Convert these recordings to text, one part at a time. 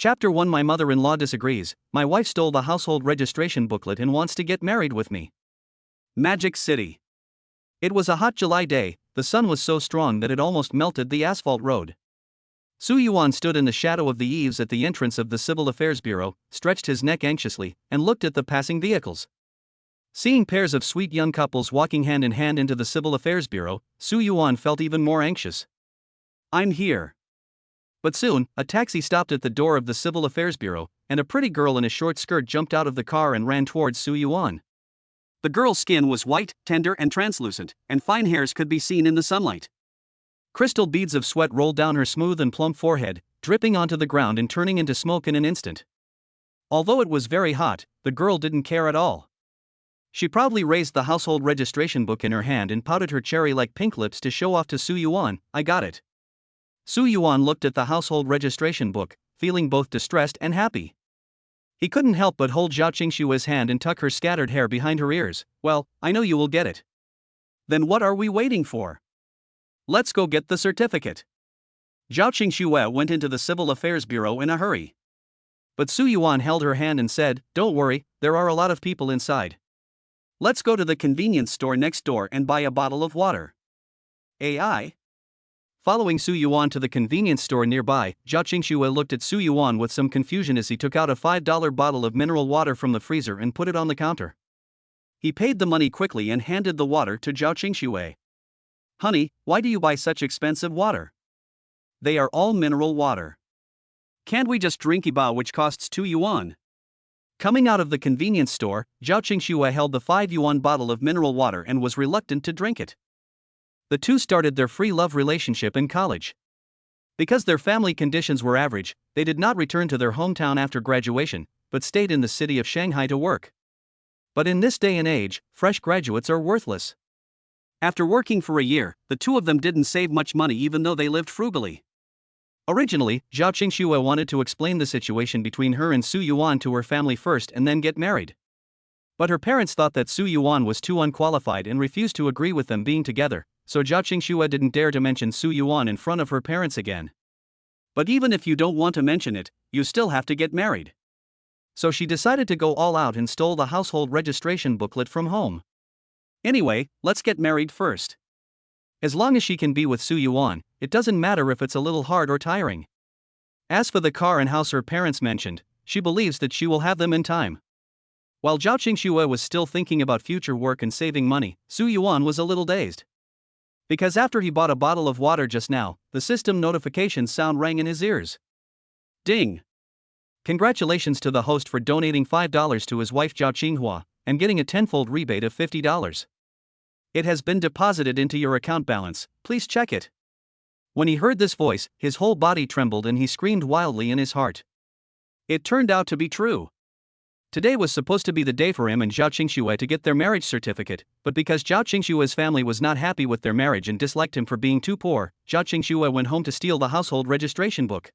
Chapter 1 My mother-in-law disagrees. My wife stole the household registration booklet and wants to get married with me. Magic City. It was a hot July day. The sun was so strong that it almost melted the asphalt road. Su Yuan stood in the shadow of the eaves at the entrance of the Civil Affairs Bureau, stretched his neck anxiously, and looked at the passing vehicles. Seeing pairs of sweet young couples walking hand in hand into the Civil Affairs Bureau, Su Yuan felt even more anxious. I'm here. But soon, a taxi stopped at the door of the Civil Affairs Bureau, and a pretty girl in a short skirt jumped out of the car and ran towards Su Yuan. The girl's skin was white, tender and translucent, and fine hairs could be seen in the sunlight. Crystal beads of sweat rolled down her smooth and plump forehead, dripping onto the ground and turning into smoke in an instant. Although it was very hot, the girl didn't care at all. She proudly raised the household registration book in her hand and pouted her cherry-like pink lips to show off to Su Yuan, I got it. Su Yuan looked at the household registration book, feeling both distressed and happy. He couldn't help but hold Zhao Qingshue's hand and tuck her scattered hair behind her ears. Well, I know you will get it. Then what are we waiting for? Let's go get the certificate. Zhao Qingxue went into the Civil Affairs Bureau in a hurry. But Su Yuan held her hand and said, Don't worry, there are a lot of people inside. Let's go to the convenience store next door and buy a bottle of water. AI? Following Su Yuan to the convenience store nearby, Zhao Qingxue looked at Su Yuan with some confusion as he took out a $5 bottle of mineral water from the freezer and put it on the counter. He paid the money quickly and handed the water to Zhao Qingxue. Honey, why do you buy such expensive water? They are all mineral water. Can't we just drink Iba, which costs 2 yuan? Coming out of the convenience store, Zhao Qingxue held the 5 yuan bottle of mineral water and was reluctant to drink it. The two started their free love relationship in college. Because their family conditions were average, they did not return to their hometown after graduation, but stayed in the city of Shanghai to work. But in this day and age, fresh graduates are worthless. After working for a year, the two of them didn't save much money even though they lived frugally. Originally, Zhao Qingxue wanted to explain the situation between her and Su Yuan to her family first and then get married. But her parents thought that Su Yuan was too unqualified and refused to agree with them being together, so Zhao Qingxue didn't dare to mention Su Yuan in front of her parents again. But even if you don't want to mention it, you still have to get married. So she decided to go all out and stole the household registration booklet from home. Anyway, let's get married first. As long as she can be with Su Yuan, it doesn't matter if it's a little hard or tiring. As for the car and house her parents mentioned, she believes that she will have them in time. While Zhao Qingxue was still thinking about future work and saving money, Su Yuan was a little dazed. Because after he bought a bottle of water just now, the system notification sound rang in his ears. Ding! Congratulations to the host for donating $5 to his wife Zhao Qinghua, and getting a tenfold rebate of $50. It has been deposited into your account balance, please check it. When he heard this voice, his whole body trembled and he screamed wildly in his heart. It turned out to be true. Today was supposed to be the day for him and Zhao Qingxue to get their marriage certificate, but because Zhao Qingshue's family was not happy with their marriage and disliked him for being too poor, Zhao Qingxue went home to steal the household registration book.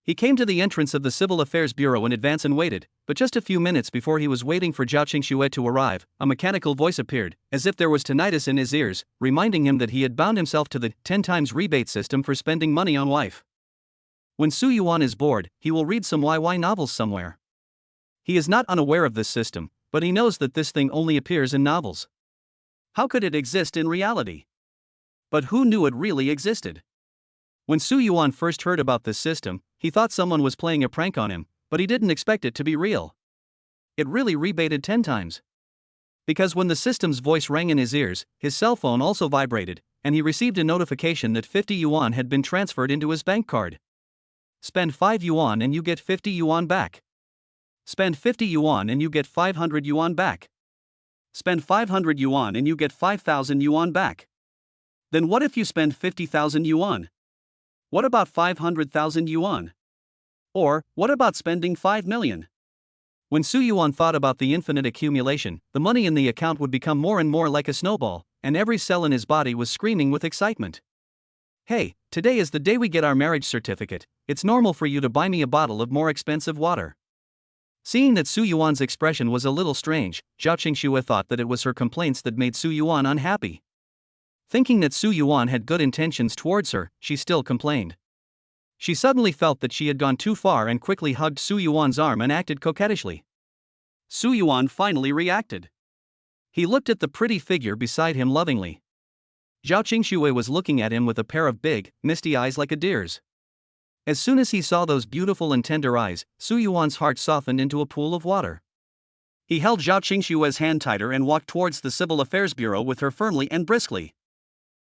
He came to the entrance of the Civil Affairs Bureau in advance and waited, but just a few minutes before he was waiting for Zhao Qingxue to arrive, a mechanical voice appeared, as if there was tinnitus in his ears, reminding him that he had bound himself to the 10 times rebate system for spending money on wife. When Su Yuan is bored, he will read some YY novels somewhere. He is not unaware of this system, but he knows that this thing only appears in novels. How could it exist in reality? But who knew it really existed? When Su Yuan first heard about this system, he thought someone was playing a prank on him, but he didn't expect it to be real. It really rebated 10 times. Because when the system's voice rang in his ears, his cell phone also vibrated, and he received a notification that 50 yuan had been transferred into his bank card. Spend 5 yuan and you get 50 yuan back. Spend 50 yuan and you get 500 yuan back. Spend 500 yuan and you get 5,000 yuan back. Then what if you spend 50,000 yuan? What about 500,000 yuan? Or, what about spending 5 million? When Su Yuan thought about the infinite accumulation, the money in the account would become more and more like a snowball, and every cell in his body was screaming with excitement. Hey, today is the day we get our marriage certificate, it's normal for you to buy me a bottle of more expensive water. Seeing that Su Yuan's expression was a little strange, Zhao Qingxue thought that it was her complaints that made Su Yuan unhappy. Thinking that Su Yuan had good intentions towards her, she still complained. She suddenly felt that she had gone too far and quickly hugged Su Yuan's arm and acted coquettishly. Su Yuan finally reacted. He looked at the pretty figure beside him lovingly. Zhao Qingxue was looking at him with a pair of big, misty eyes like a deer's. As soon as he saw those beautiful and tender eyes, Su Yuan's heart softened into a pool of water. He held Zhao Qingxue's hand tighter and walked towards the Civil Affairs Bureau with her firmly and briskly.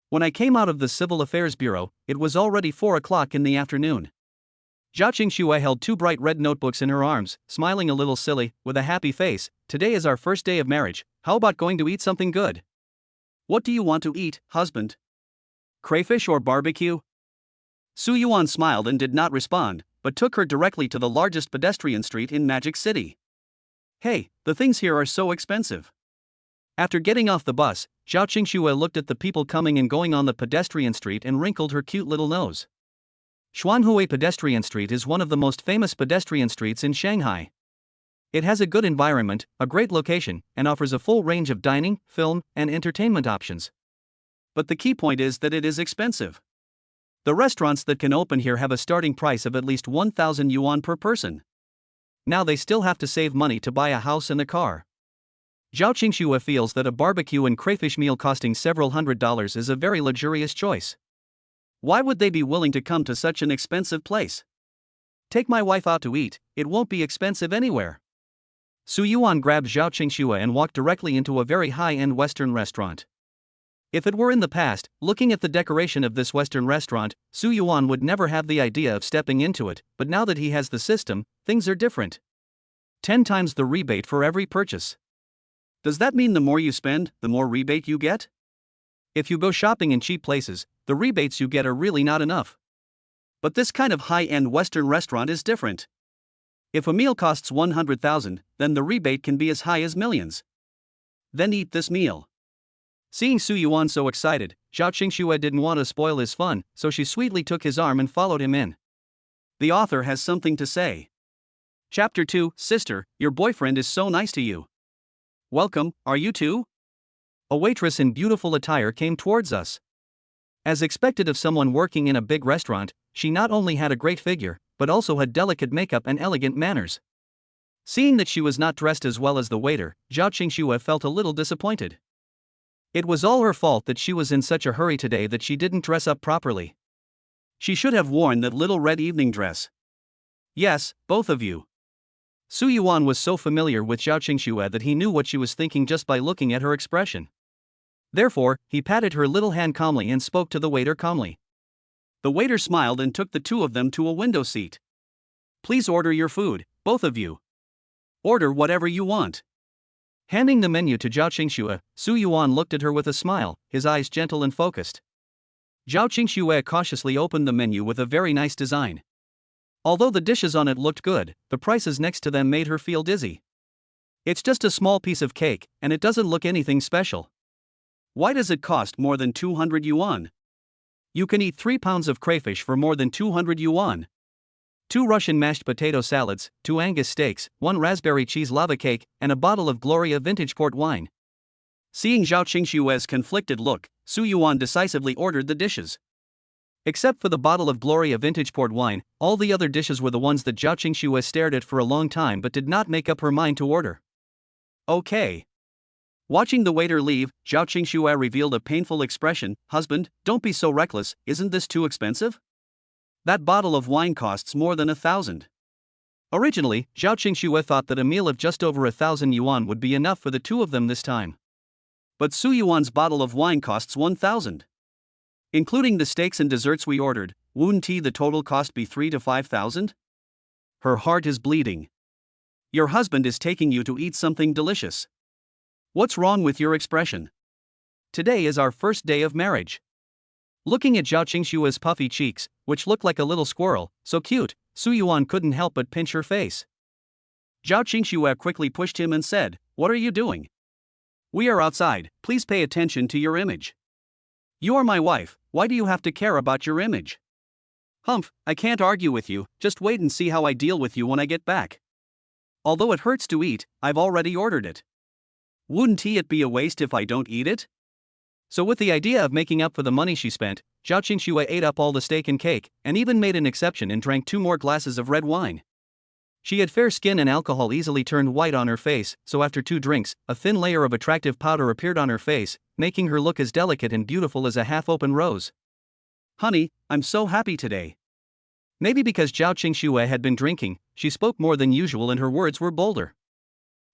When I came out of the Civil Affairs Bureau, it was already 4 o'clock in the afternoon. Zhao Qingxue held 2 bright red notebooks in her arms, smiling a little silly, with a happy face. Today is our first day of marriage, how about going to eat something good? What do you want to eat, husband? Crayfish or barbecue? Su Yuan smiled and did not respond, but took her directly to the largest pedestrian street in Magic City. Hey, the things here are so expensive. After getting off the bus, Zhao Qingxue looked at the people coming and going on the pedestrian street and wrinkled her cute little nose. Xuanhui Pedestrian Street is one of the most famous pedestrian streets in Shanghai. It has a good environment, a great location, and offers a full range of dining, film, and entertainment options. But the key point is that it is expensive. The restaurants that can open here have a starting price of at least 1,000 yuan per person. Now they still have to save money to buy a house and a car. Zhao Qingxue feels that a barbecue and crayfish meal costing several $100s is a very luxurious choice. Why would they be willing to come to such an expensive place? Take my wife out to eat, it won't be expensive anywhere. Su Yuan grabbed Zhao Qingxue and walked directly into a very high-end Western restaurant. If it were in the past, looking at the decoration of this Western restaurant, Su Yuan would never have the idea of stepping into it, but now that he has the system, things are different. 10 times the rebate for every purchase. Does that mean the more you spend, the more rebate you get? If you go shopping in cheap places, the rebates you get are really not enough. But this kind of high-end Western restaurant is different. If a meal costs 100,000, then the rebate can be as high as millions. Then eat this meal. Seeing Su Yuan so excited, Zhao Qingxue didn't want to spoil his fun, so she sweetly took his arm and followed him in. The author has something to say. Chapter 2, Sister, your boyfriend is so nice to you. Welcome, are you too? A waitress in beautiful attire came towards us. As expected of someone working in a big restaurant, she not only had a great figure, but also had delicate makeup and elegant manners. Seeing that she was not dressed as well as the waiter, Zhao Qingxue felt a little disappointed. It was all her fault that she was in such a hurry today that she didn't dress up properly. She should have worn that little red evening dress. Yes, both of you. Su Yuan was so familiar with Zhao Qingxue that he knew what she was thinking just by looking at her expression. Therefore, he patted her little hand calmly and spoke to the waiter calmly. The waiter smiled and took the two of them to a window seat. Please order your food, both of you. Order whatever you want. Handing the menu to Zhao Qingxue, Su Yuan looked at her with a smile, his eyes gentle and focused. Zhao Qingxue cautiously opened the menu with a very nice design. Although the dishes on it looked good, the prices next to them made her feel dizzy. It's just a small piece of cake, and it doesn't look anything special. Why does it cost more than 200 yuan? You can eat 3 pounds of crayfish for more than 200 yuan. 2 Russian mashed potato salads, 2 Angus steaks, 1 raspberry cheese lava cake, and a bottle of Gloria vintage port wine. Seeing Zhao Qingxue's conflicted look, Su Yuan decisively ordered the dishes. Except for the bottle of Gloria vintage port wine, all the other dishes were the ones that Zhao Qingxue stared at for a long time but did not make up her mind to order. Okay. Watching the waiter leave, Zhao Qingxue revealed a painful expression. Husband, don't be so reckless, isn't this too expensive? That bottle of wine costs more than 1,000. Originally, Zhao Qingxue thought that a meal of just over 1,000 yuan would be enough for the two of them this time. But Su Yuan's bottle of wine costs 1,000. Including the steaks and desserts we ordered, wouldn't the total cost be 3,000 to 5,000? Her heart is bleeding. Your husband is taking you to eat something delicious. What's wrong with your expression? Today is our first day of marriage. Looking at Zhao Qingxue's puffy cheeks, which looked like a little squirrel, so cute, Su Yuan couldn't help but pinch her face. Zhao Qingxue quickly pushed him and said, "What are you doing? We are outside, please pay attention to your image. You are my wife, why do you have to care about your image? Humph, I can't argue with you, just wait and see how I deal with you when I get back. Although it hurts to eat, I've already ordered it. Wouldn't it be a waste if I don't eat it?" So with the idea of making up for the money she spent, Zhao Qingxue ate up all the steak and cake, and even made an exception and drank 2 more glasses of red wine. She had fair skin and alcohol easily turned white on her face, so after 2 drinks, a thin layer of attractive powder appeared on her face, making her look as delicate and beautiful as a half-open rose. "Honey, I'm so happy today." Maybe because Zhao Qingxue had been drinking, she spoke more than usual and her words were bolder.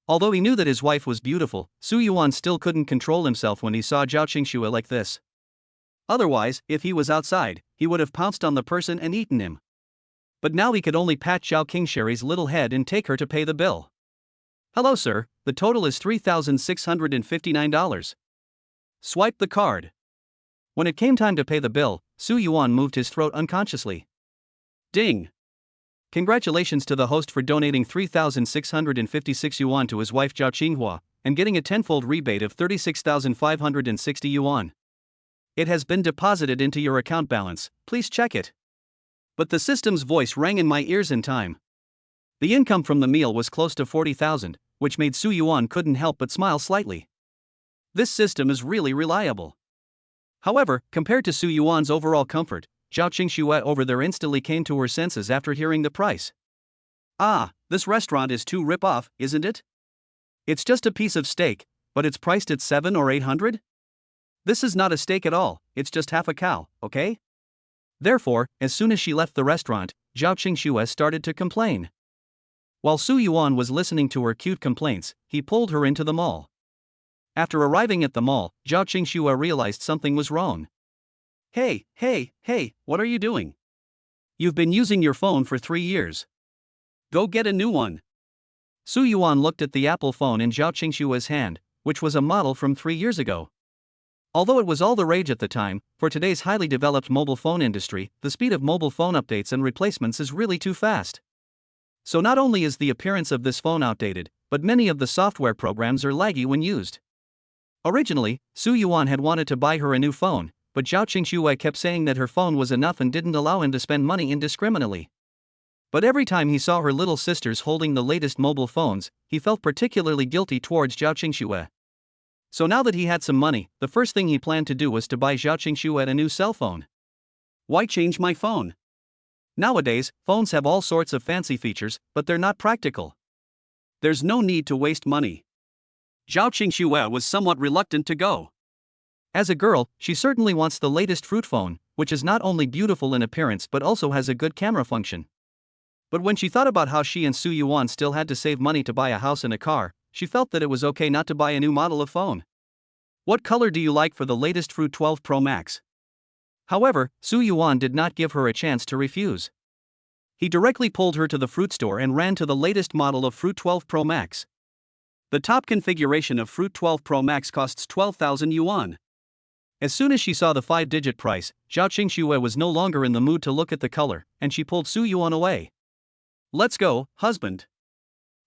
Although he knew that his wife was beautiful, Su Yuan still couldn't control himself when he saw Zhao Qingxue like this. Otherwise, if he was outside, he would have pounced on the person and eaten him. But now he could only pat Zhao Qingxue's little head and take her to pay the bill. "Hello sir, the total is $3,659. Swipe the card." When it came time to pay the bill, Su Yuan moved his throat unconsciously. Ding! Congratulations to the host for donating 3,656 yuan to his wife Zhao Qinghua, and getting a tenfold rebate of 36,560 yuan. It has been deposited into your account balance, please check it. But the system's voice rang in my ears in time. The income from the meal was close to 40,000, which made Su Yuan couldn't help but smile slightly. This system is really reliable. However, compared to Su Yuan's overall comfort, Zhao Qingxue over there instantly came to her senses after hearing the price. "Ah, this restaurant is too rip-off, isn't it? It's just a piece of steak, but it's priced at 700 or 800? This is not a steak at all, it's just half a cow, okay?" Therefore, as soon as she left the restaurant, Zhao Qingxue started to complain. While Su Yuan was listening to her cute complaints, he pulled her into the mall. After arriving at the mall, Zhao Qingxue realized something was wrong. Hey, what are you doing? You've been using your phone for 3 years. Go get a new one." Su Yuan looked at the Apple phone in Zhao Qingxue's hand, which was a model from 3 years ago. Although it was all the rage at the time, for today's highly developed mobile phone industry, the speed of mobile phone updates and replacements is really too fast. So not only is the appearance of this phone outdated, but many of the software programs are laggy when used. Originally, Su Yuan had wanted to buy her a new phone, but Zhao Qingxue kept saying that her phone was enough and didn't allow him to spend money indiscriminately. But every time he saw her little sisters holding the latest mobile phones, he felt particularly guilty towards Zhao Qingxue. So now that he had some money, the first thing he planned to do was to buy Zhao Qingxue a new cell phone. Why change my phone? Nowadays, phones have all sorts of fancy features, but they're not practical. There's no need to waste money. Zhao Qingxue was somewhat reluctant to go. As a girl, she certainly wants the latest fruit phone, which is not only beautiful in appearance but also has a good camera function. But when she thought about how she and Su Yuan still had to save money to buy a house and a car, she felt that it was okay not to buy a new model of phone. "What color do you like for the latest Fruit 12 Pro Max?" However, Su Yuan did not give her a chance to refuse. He directly pulled her to the fruit store and ran to the latest model of Fruit 12 Pro Max. The top configuration of Fruit 12 Pro Max costs 12,000 yuan. As soon as she saw the 5-digit price, Zhao Qingxue was no longer in the mood to look at the color, and she pulled Su Yuan away. "Let's go, husband.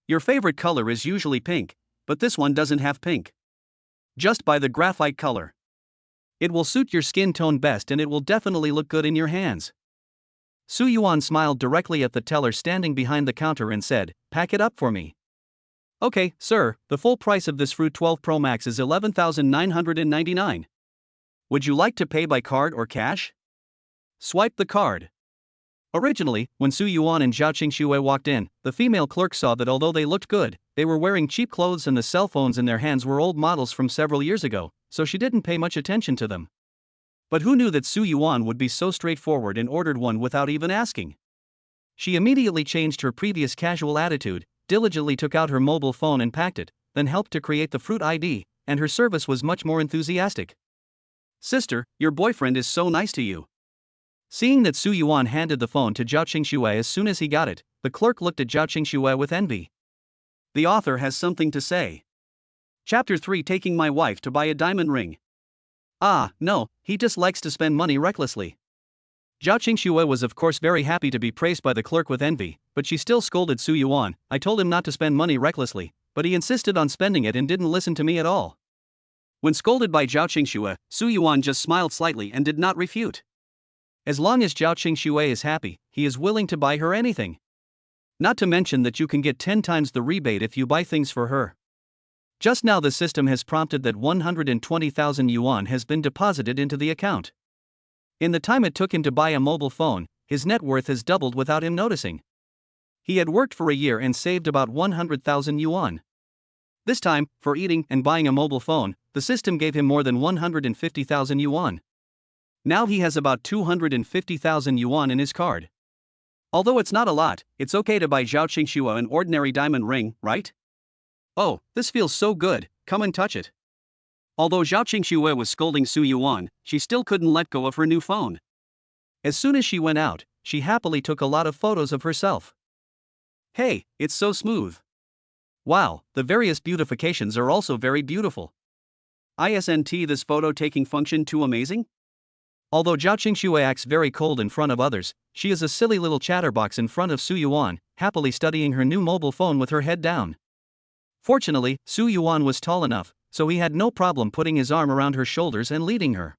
Your favorite color is usually pink, but this one doesn't have pink. Just buy the graphite color. It will suit your skin tone best and it will definitely look good in your hands." Su Yuan smiled directly at the teller standing behind the counter and said, "Pack it up for me." "Okay, sir, the full price of this Fruit 12 Pro Max is 11,999. Would you like to pay by card or cash?" Swipe the card. Originally, when Su Yuan and Zhao Qingxue walked in, the female clerk saw that although they looked good, they were wearing cheap clothes and the cell phones in their hands were old models from several years ago, so she didn't pay much attention to them. But who knew that Su Yuan would be so straightforward and ordered one without even asking? She immediately changed her previous casual attitude, diligently took out her mobile phone and packed it, then helped to create the Fruit ID, and her service was much more enthusiastic. "Sister, your boyfriend is so nice to you." Seeing that Su Yuan handed the phone to Zhao Qingxue as soon as he got it, the clerk looked at Zhao Qingxue with envy. The author has something to say. Chapter 3: Taking my wife to buy a diamond ring. Ah, no, he just likes to spend money recklessly. Zhao Qingxue was of course very happy to be praised by the clerk with envy, but she still scolded Su Yuan. "I told him not to spend money recklessly, but he insisted on spending it and didn't listen to me at all." When scolded by Zhao Qingxue, Su Yuan just smiled slightly and did not refute. As long as Zhao Qingxue is happy, he is willing to buy her anything. Not to mention that you can get 10 times the rebate if you buy things for her. Just now the system has prompted that 120,000 yuan has been deposited into the account. In the time it took him to buy a mobile phone, his net worth has doubled without him noticing. He had worked for a year and saved about 100,000 yuan. This time, for eating and buying a mobile phone, the system gave him more than 150,000 yuan. Now he has about 250,000 yuan in his card. Although it's not a lot, it's okay to buy Zhao Qingxue an ordinary diamond ring, right? Oh, this feels so good, come and touch it. Although Zhao Qingxue was scolding Su Yuan, she still couldn't let go of her new phone. As soon as she went out, she happily took a lot of photos of herself. Hey, it's so smooth. Wow, the various beautifications are also very beautiful. Isn't this photo taking function too amazing? Although Zhao Qingxue acts very cold in front of others, she is a silly little chatterbox in front of Su Yuan, happily studying her new mobile phone with her head down. Fortunately, Su Yuan was tall enough, so he had no problem putting his arm around her shoulders and leading her.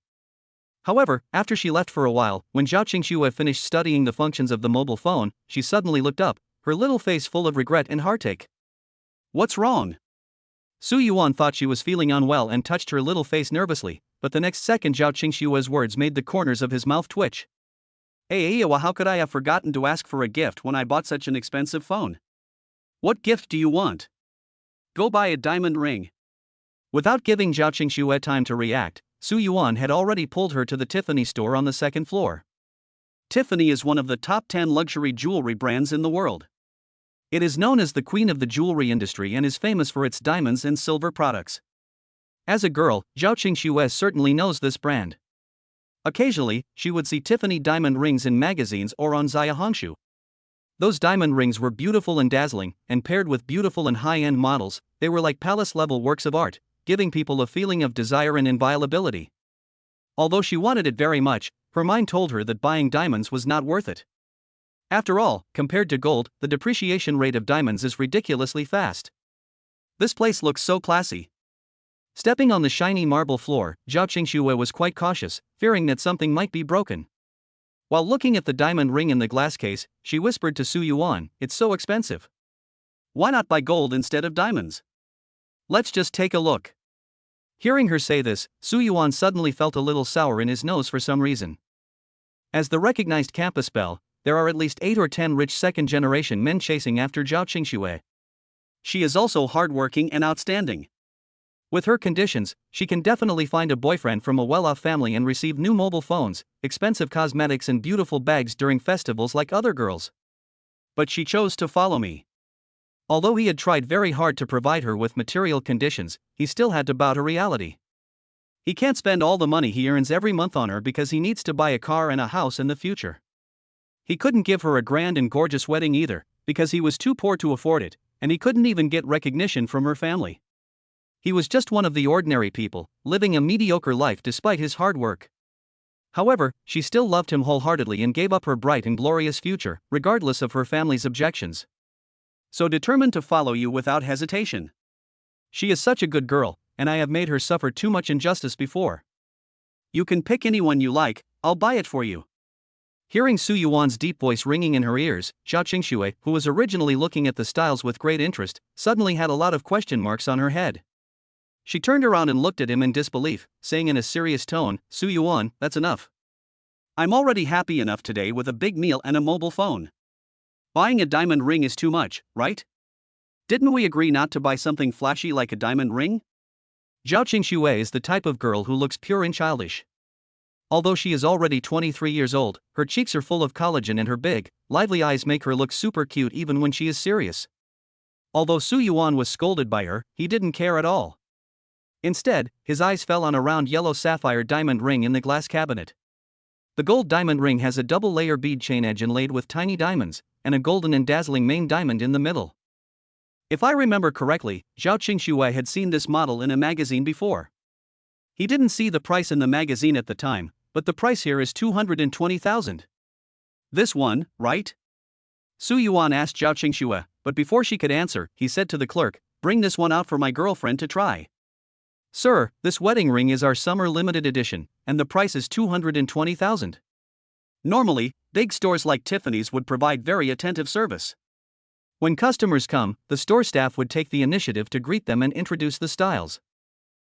However, after she left for a while, when Zhao Qingxue finished studying the functions of the mobile phone, she suddenly looked up, her little face full of regret and heartache. What's wrong? Su Yuan thought she was feeling unwell and touched her little face nervously, but the next second Zhao Qingxue's words made the corners of his mouth twitch. Hey, how could I have forgotten to ask for a gift when I bought such an expensive phone? What gift do you want? Go buy a diamond ring. Without giving Zhao Qingxue time to react, Su Yuan had already pulled her to the Tiffany store on the second floor. Tiffany is one of the top 10 luxury jewelry brands in the world. It is known as the queen of the jewelry industry and is famous for its diamonds and silver products. As a girl, Zhao Qingxue certainly knows this brand. Occasionally, she would see Tiffany diamond rings in magazines or on Xiaohongshu. Those diamond rings were beautiful and dazzling, and paired with beautiful and high-end models, they were like palace-level works of art, giving people a feeling of desire and inviolability. Although she wanted it very much, her mind told her that buying diamonds was not worth it. After all, compared to gold, the depreciation rate of diamonds is ridiculously fast. This place looks so classy. Stepping on the shiny marble floor, Zhao Qingxue was quite cautious, fearing that something might be broken. While looking at the diamond ring in the glass case, she whispered to Su Yuan, "It's so expensive. Why not buy gold instead of diamonds? Let's just take a look." Hearing her say this, Su Yuan suddenly felt a little sour in his nose for some reason. As the recognized campus belle, there are at least 8 or 10 rich second-generation men chasing after Zhao Qingxue. She is also hardworking and outstanding. With her conditions, she can definitely find a boyfriend from a well-off family and receive new mobile phones, expensive cosmetics and beautiful bags during festivals like other girls. But she chose to follow me. Although he had tried very hard to provide her with material conditions, he still had to bow to reality. He can't spend all the money he earns every month on her because he needs to buy a car and a house in the future. He couldn't give her a grand and gorgeous wedding either, because he was too poor to afford it, and he couldn't even get recognition from her family. He was just one of the ordinary people, living a mediocre life despite his hard work. However, she still loved him wholeheartedly and gave up her bright and glorious future, regardless of her family's objections. So determined to follow you without hesitation. She is such a good girl, and I have made her suffer too much injustice before. You can pick anyone you like, I'll buy it for you. Hearing Su Yuan's deep voice ringing in her ears, Zhao Qingxue, who was originally looking at the styles with great interest, suddenly had a lot of question marks on her head. She turned around and looked at him in disbelief, saying in a serious tone, "Su Yuan, that's enough. I'm already happy enough today with a big meal and a mobile phone. Buying a diamond ring is too much, right? Didn't we agree not to buy something flashy like a diamond ring?" Zhao Qingxue is the type of girl who looks pure and childish. Although she is already 23 years old, her cheeks are full of collagen and her big, lively eyes make her look super cute even when she is serious. Although Su Yuan was scolded by her, he didn't care at all. Instead, his eyes fell on a round yellow sapphire diamond ring in the glass cabinet. The gold diamond ring has a double-layer bead chain edge inlaid with tiny diamonds, and a golden and dazzling main diamond in the middle. If I remember correctly, Zhao Qingxue had seen this model in a magazine before. He didn't see the price in the magazine at the time, but the price here is 220,000. This one, right? Su Yuan asked Zhao Qingxue, but before she could answer, he said to the clerk, "Bring this one out for my girlfriend to try." "Sir, this wedding ring is our summer limited edition, and the price is 220,000. Normally, big stores like Tiffany's would provide very attentive service. When customers come, the store staff would take the initiative to greet them and introduce the styles.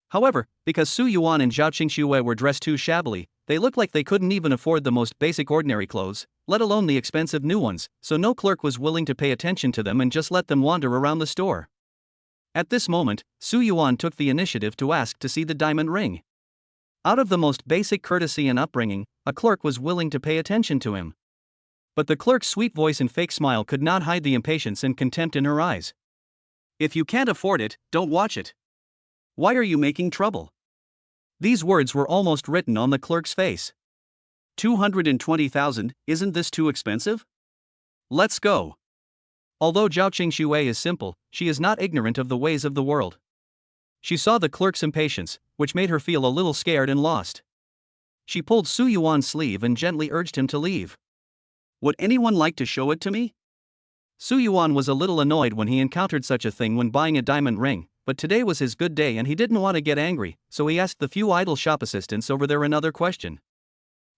However, because Su Yuan and Zhao Qingxue were dressed too shabbily, they looked like they couldn't even afford the most basic ordinary clothes, let alone the expensive new ones, so no clerk was willing to pay attention to them and just let them wander around the store. At this moment, Su Yuan took the initiative to ask to see the diamond ring. Out of the most basic courtesy and upbringing, a clerk was willing to pay attention to him. But the clerk's sweet voice and fake smile could not hide the impatience and contempt in her eyes. "If you can't afford it, don't watch it. Why are you making trouble?" These words were almost written on the clerk's face. 220,000, isn't this too expensive? Let's go. Although Zhao Qingxue is simple, she is not ignorant of the ways of the world. She saw the clerk's impatience, which made her feel a little scared and lost. She pulled Su Yuan's sleeve and gently urged him to leave. "Would anyone like to show it to me?" Su Yuan was a little annoyed when he encountered such a thing when buying a diamond ring, but today was his good day and he didn't want to get angry, so he asked the few idle shop assistants over there another question.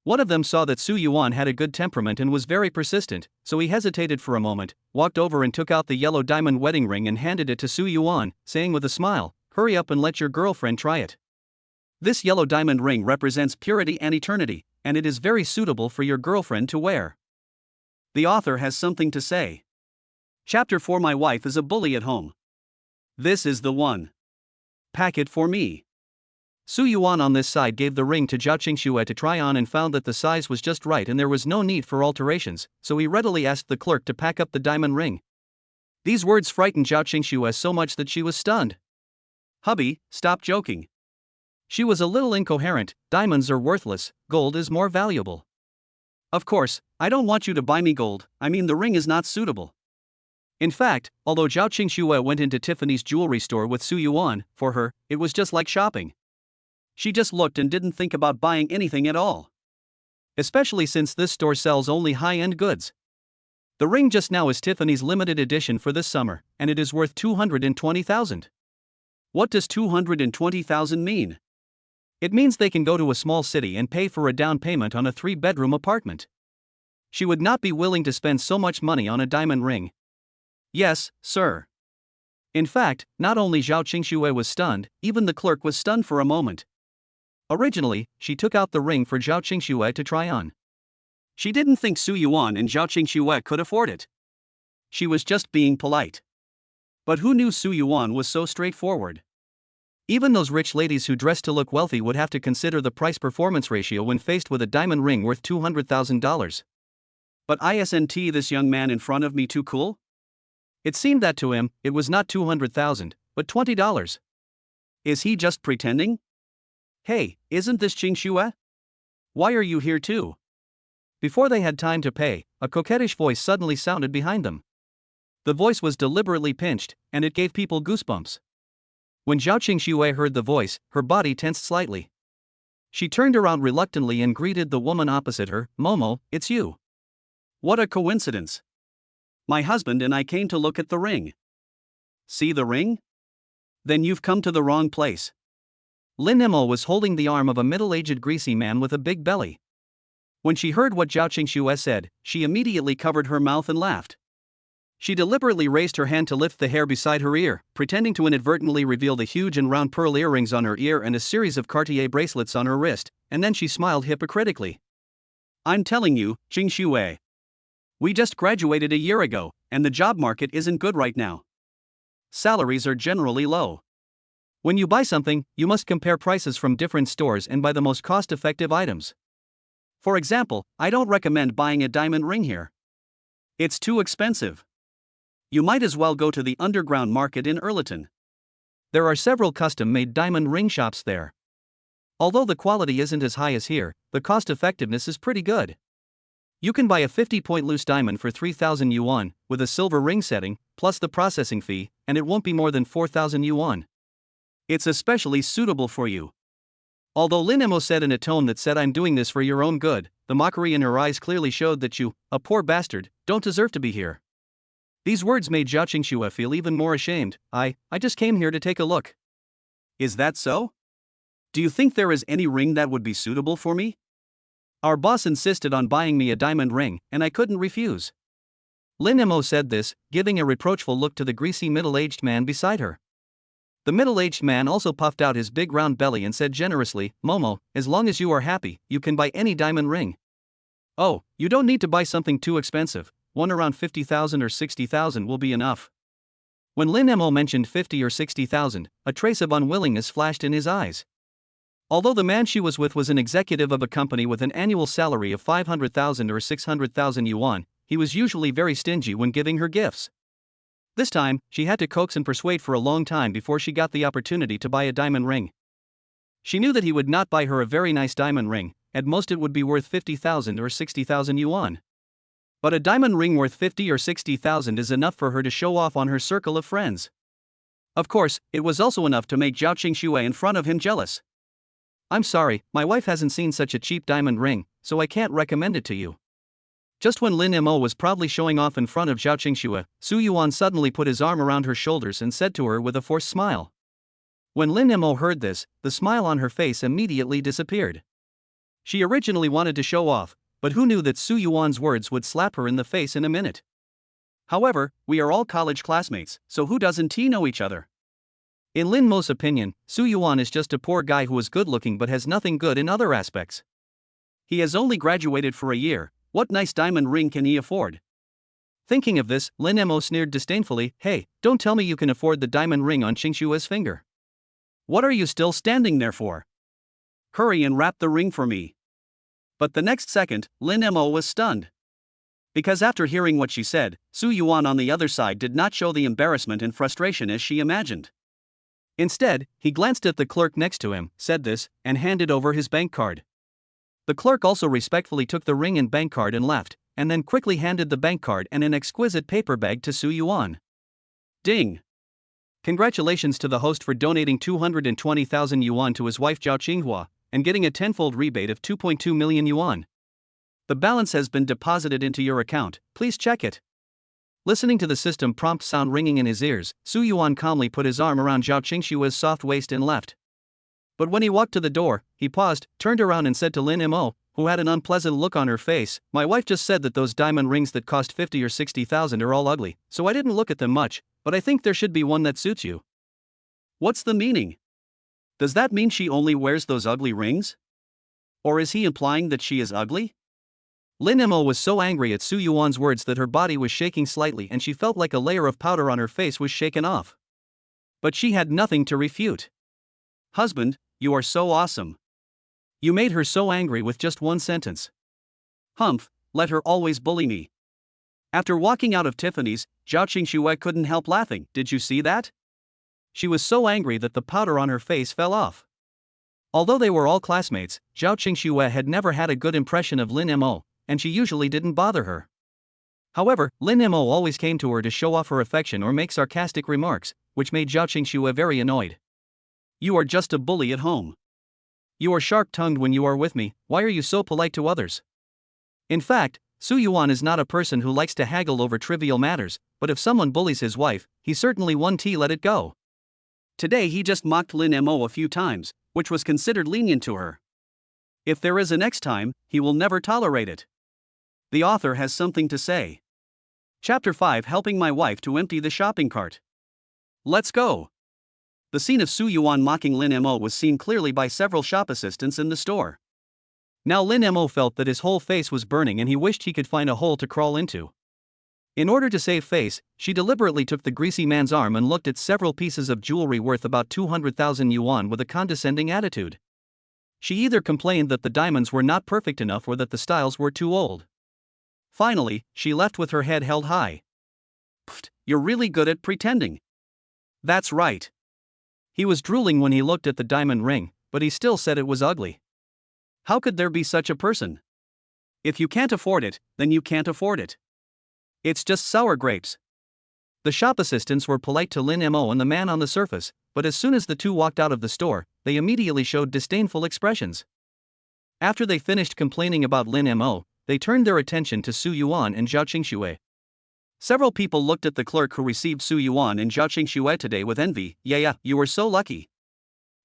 One of them saw that Su Yuan had a good temperament and was very persistent, so he hesitated for a moment, walked over and took out the yellow diamond wedding ring and handed it to Su Yuan, saying with a smile, "Hurry up and let your girlfriend try it. This yellow diamond ring represents purity and eternity, and it is very suitable for your girlfriend to wear." The author has something to say. Chapter 4. My wife is a bully at home. This is the one. Pack it for me. Su Yuan on this side gave the ring to Zhao Qingxue to try on and found that the size was just right and there was no need for alterations, so he readily asked the clerk to pack up the diamond ring. These words frightened Zhao Qingxue so much that she was stunned. "Hubby, stop joking." She was a little incoherent. "Diamonds are worthless, gold is more valuable." "Of course, I don't want you to buy me gold, I mean the ring is not suitable." In fact, although Zhao Qingxue went into Tiffany's jewelry store with Su Yuan, for her, it was just like shopping. She just looked and didn't think about buying anything at all. Especially since this store sells only high-end goods. The ring just now is Tiffany's limited edition for this summer, and it is worth 220,000. What does 220,000 mean? It means they can go to a small city and pay for a down payment on a 3-bedroom apartment. She would not be willing to spend so much money on a diamond ring. Yes, sir. In fact, not only Zhao Qingxue was stunned, even the clerk was stunned for a moment. Originally, she took out the ring for Zhao Qingxue to try on. She didn't think Su Yuan and Zhao Qingxue could afford it. She was just being polite. But who knew Su Yuan was so straightforward? Even those rich ladies who dress to look wealthy would have to consider the price-performance ratio when faced with a diamond ring worth $200,000. But isn't this young man in front of me too cool? It seemed that to him, it was not 200,000, but $20. Is he just pretending? "Hey, isn't this Qingxue? Why are you here too?" Before they had time to pay, a coquettish voice suddenly sounded behind them. The voice was deliberately pinched, and it gave people goosebumps. When Zhao Qingxue heard the voice, her body tensed slightly. She turned around reluctantly and greeted the woman opposite her. "Momo, it's you. What a coincidence. My husband and I came to look at the ring." "See the ring? Then you've come to the wrong place." Lin Nemo was holding the arm of a middle-aged greasy man with a big belly. When she heard what Zhao Qingxue said, she immediately covered her mouth and laughed. She deliberately raised her hand to lift the hair beside her ear, pretending to inadvertently reveal the huge and round pearl earrings on her ear and a series of Cartier bracelets on her wrist, and then she smiled hypocritically. "I'm telling you, Qingxue. We just graduated a year ago, and the job market isn't good right now. Salaries are generally low. When you buy something, you must compare prices from different stores and buy the most cost-effective items. For example, I don't recommend buying a diamond ring here. It's too expensive. You might as well go to the underground market in Erlaton. There are several custom-made diamond ring shops there. Although the quality isn't as high as here, the cost-effectiveness is pretty good. You can buy a 50-point loose diamond for 3,000 yuan, with a silver ring setting, plus the processing fee, and it won't be more than 4,000 yuan. It's especially suitable for you." Although Lin Nemo said in a tone that said, "I'm doing this for your own good," the mockery in her eyes clearly showed that you, a poor bastard, don't deserve to be here. These words made Zhao Qingxue feel even more ashamed. I just came here to take a look." "Is that so? Do you think there is any ring that would be suitable for me? Our boss insisted on buying me a diamond ring, and I couldn't refuse." Lin Nemo said this, giving a reproachful look to the greasy middle-aged man beside her. The middle-aged man also puffed out his big round belly and said generously, "Momo, as long as you are happy, you can buy any diamond ring. Oh, you don't need to buy something too expensive, one around 50,000 or 60,000 will be enough." When Lin Mo mentioned 50 or 60,000, a trace of unwillingness flashed in his eyes. Although the man she was with was an executive of a company with an annual salary of 500,000 or 600,000 yuan, he was usually very stingy when giving her gifts. This time, she had to coax and persuade for a long time before she got the opportunity to buy a diamond ring. She knew that he would not buy her a very nice diamond ring, at most it would be worth 50,000 or 60,000 yuan. But a diamond ring worth 50 or 60,000 is enough for her to show off on her circle of friends. Of course, it was also enough to make Zhao Qingxue in front of him jealous. "I'm sorry, my wife hasn't seen such a cheap diamond ring, so I can't recommend it to you." Just when Lin Mo was proudly showing off in front of Zhao Qingxue, Su Yuan suddenly put his arm around her shoulders and said to her with a forced smile. When Lin Mo heard this, the smile on her face immediately disappeared. She originally wanted to show off, but who knew that Su Yuan's words would slap her in the face in a minute? However, we are all college classmates, so who doesn't know each other? In Lin Mo's opinion, Su Yuan is just a poor guy who is good looking but has nothing good in other aspects. He has only graduated for a year. What nice diamond ring can he afford? Thinking of this, Lin Mo sneered disdainfully, "Hey, don't tell me you can afford the diamond ring on Qingxue's finger. What are you still standing there for? Hurry and wrap the ring for me." But the next second, Lin Mo was stunned. Because after hearing what she said, Su Yuan on the other side did not show the embarrassment and frustration as she imagined. Instead, he glanced at the clerk next to him, said this, and handed over his bank card. The clerk also respectfully took the ring and bank card and left, and then quickly handed the bank card and an exquisite paper bag to Su Yuan. Ding! Congratulations to the host for donating 220,000 yuan to his wife Zhao Qinghua, and getting a tenfold rebate of 2.2 million yuan. The balance has been deposited into your account, please check it. Listening to the system prompt sound ringing in his ears, Su Yuan calmly put his arm around Zhao Qingxue's soft waist and left. But when he walked to the door, he paused, turned around and said to Lin Mo, who had an unpleasant look on her face, "My wife just said that those diamond rings that cost 50 or 60,000 are all ugly, so I didn't look at them much, but I think there should be one that suits you." What's the meaning? Does that mean she only wears those ugly rings? Or is he implying that she is ugly? Lin Mo was so angry at Su Yuan's words that her body was shaking slightly and she felt like a layer of powder on her face was shaken off. But she had nothing to refute. "Husband, you are so awesome. You made her so angry with just one sentence. Humph, let her always bully me." After walking out of Tiffany's, Zhao Qingxue couldn't help laughing. Did you see that? She was so angry that the powder on her face fell off. Although they were all classmates, Zhao Qingxue had never had a good impression of Lin Mo, and she usually didn't bother her. However, Lin Mo always came to her to show off her affection or make sarcastic remarks, which made Zhao Qingxue very annoyed. "You are just a bully at home. You are sharp-tongued when you are with me, why are you so polite to others?" In fact, Su Yuan is not a person who likes to haggle over trivial matters, but if someone bullies his wife, he certainly won't let it go. Today he just mocked Lin Mo a few times, which was considered lenient to her. If there is a next time, he will never tolerate it. The author has something to say. Chapter 5: Helping my wife to empty the shopping cart. Let's go. The scene of Su Yuan mocking Lin Mo was seen clearly by several shop assistants in the store. Now Lin Mo felt that his whole face was burning and he wished he could find a hole to crawl into. In order to save face, she deliberately took the greasy man's arm and looked at several pieces of jewelry worth about 200,000 yuan with a condescending attitude. She either complained that the diamonds were not perfect enough or that the styles were too old. Finally, she left with her head held high. "Pfft, you're really good at pretending." "That's right." He was drooling when he looked at the diamond ring, but he still said it was ugly. How could there be such a person? If you can't afford it, then you can't afford it. It's just sour grapes. The shop assistants were polite to Lin Mo and the man on the surface, but as soon as the two walked out of the store, they immediately showed disdainful expressions. After they finished complaining about Lin Mo, they turned their attention to Su Yuan and Zhao Qingxue. Several people looked at the clerk who received Su Yuan and Zhao Qingxue today with envy. Yeah, you were so lucky.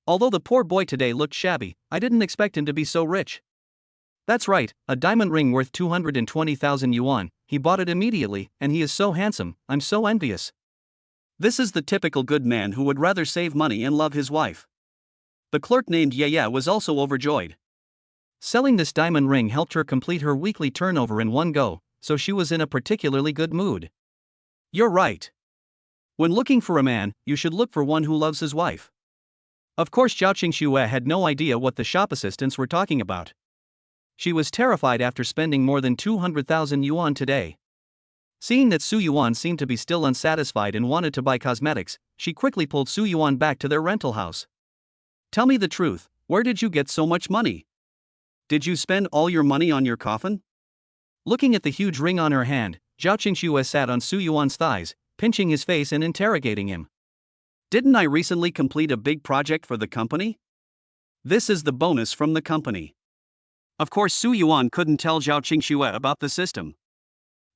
Although the poor boy today looked shabby, I didn't expect him to be so rich. That's right, a diamond ring worth 220,000 yuan, he bought it immediately, and he is so handsome, I'm so envious. This is the typical good man who would rather save money and love his wife. The clerk named Yaya was also overjoyed. Selling this diamond ring helped her complete her weekly turnover in one go, so she was in a particularly good mood. You're right. When looking for a man, you should look for one who loves his wife. Of course, Zhao Qingxue had no idea what the shop assistants were talking about. She was terrified after spending more than 200,000 yuan today. Seeing that Su Yuan seemed to be still unsatisfied and wanted to buy cosmetics, she quickly pulled Su Yuan back to their rental house. Tell me the truth, where did you get so much money? Did you spend all your money on your coffin? Looking at the huge ring on her hand, Zhao Qingxue sat on Su Yuan's thighs, pinching his face and interrogating him. Didn't I recently complete a big project for the company? This is the bonus from the company. Of course, Su Yuan couldn't tell Zhao Qingxue about the system.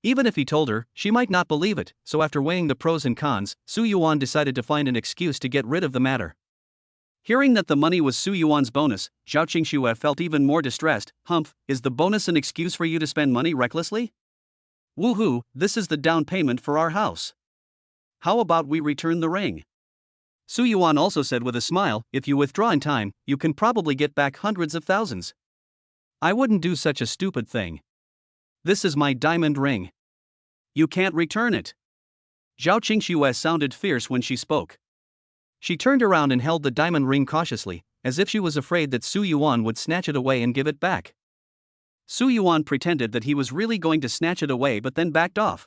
Even if he told her, she might not believe it, so after weighing the pros and cons, Su Yuan decided to find an excuse to get rid of the matter. Hearing that the money was Su Yuan's bonus, Zhao Qingxue felt even more distressed. Humph, is the bonus an excuse for you to spend money recklessly? Woohoo, this is the down payment for our house. How about we return the ring? Su Yuan also said with a smile, if you withdraw in time, you can probably get back hundreds of thousands. I wouldn't do such a stupid thing. This is my diamond ring. You can't return it. Zhao Qingxue sounded fierce when she spoke. She turned around and held the diamond ring cautiously, as if she was afraid that Su Yuan would snatch it away and give it back. Su Yuan pretended that he was really going to snatch it away but then backed off.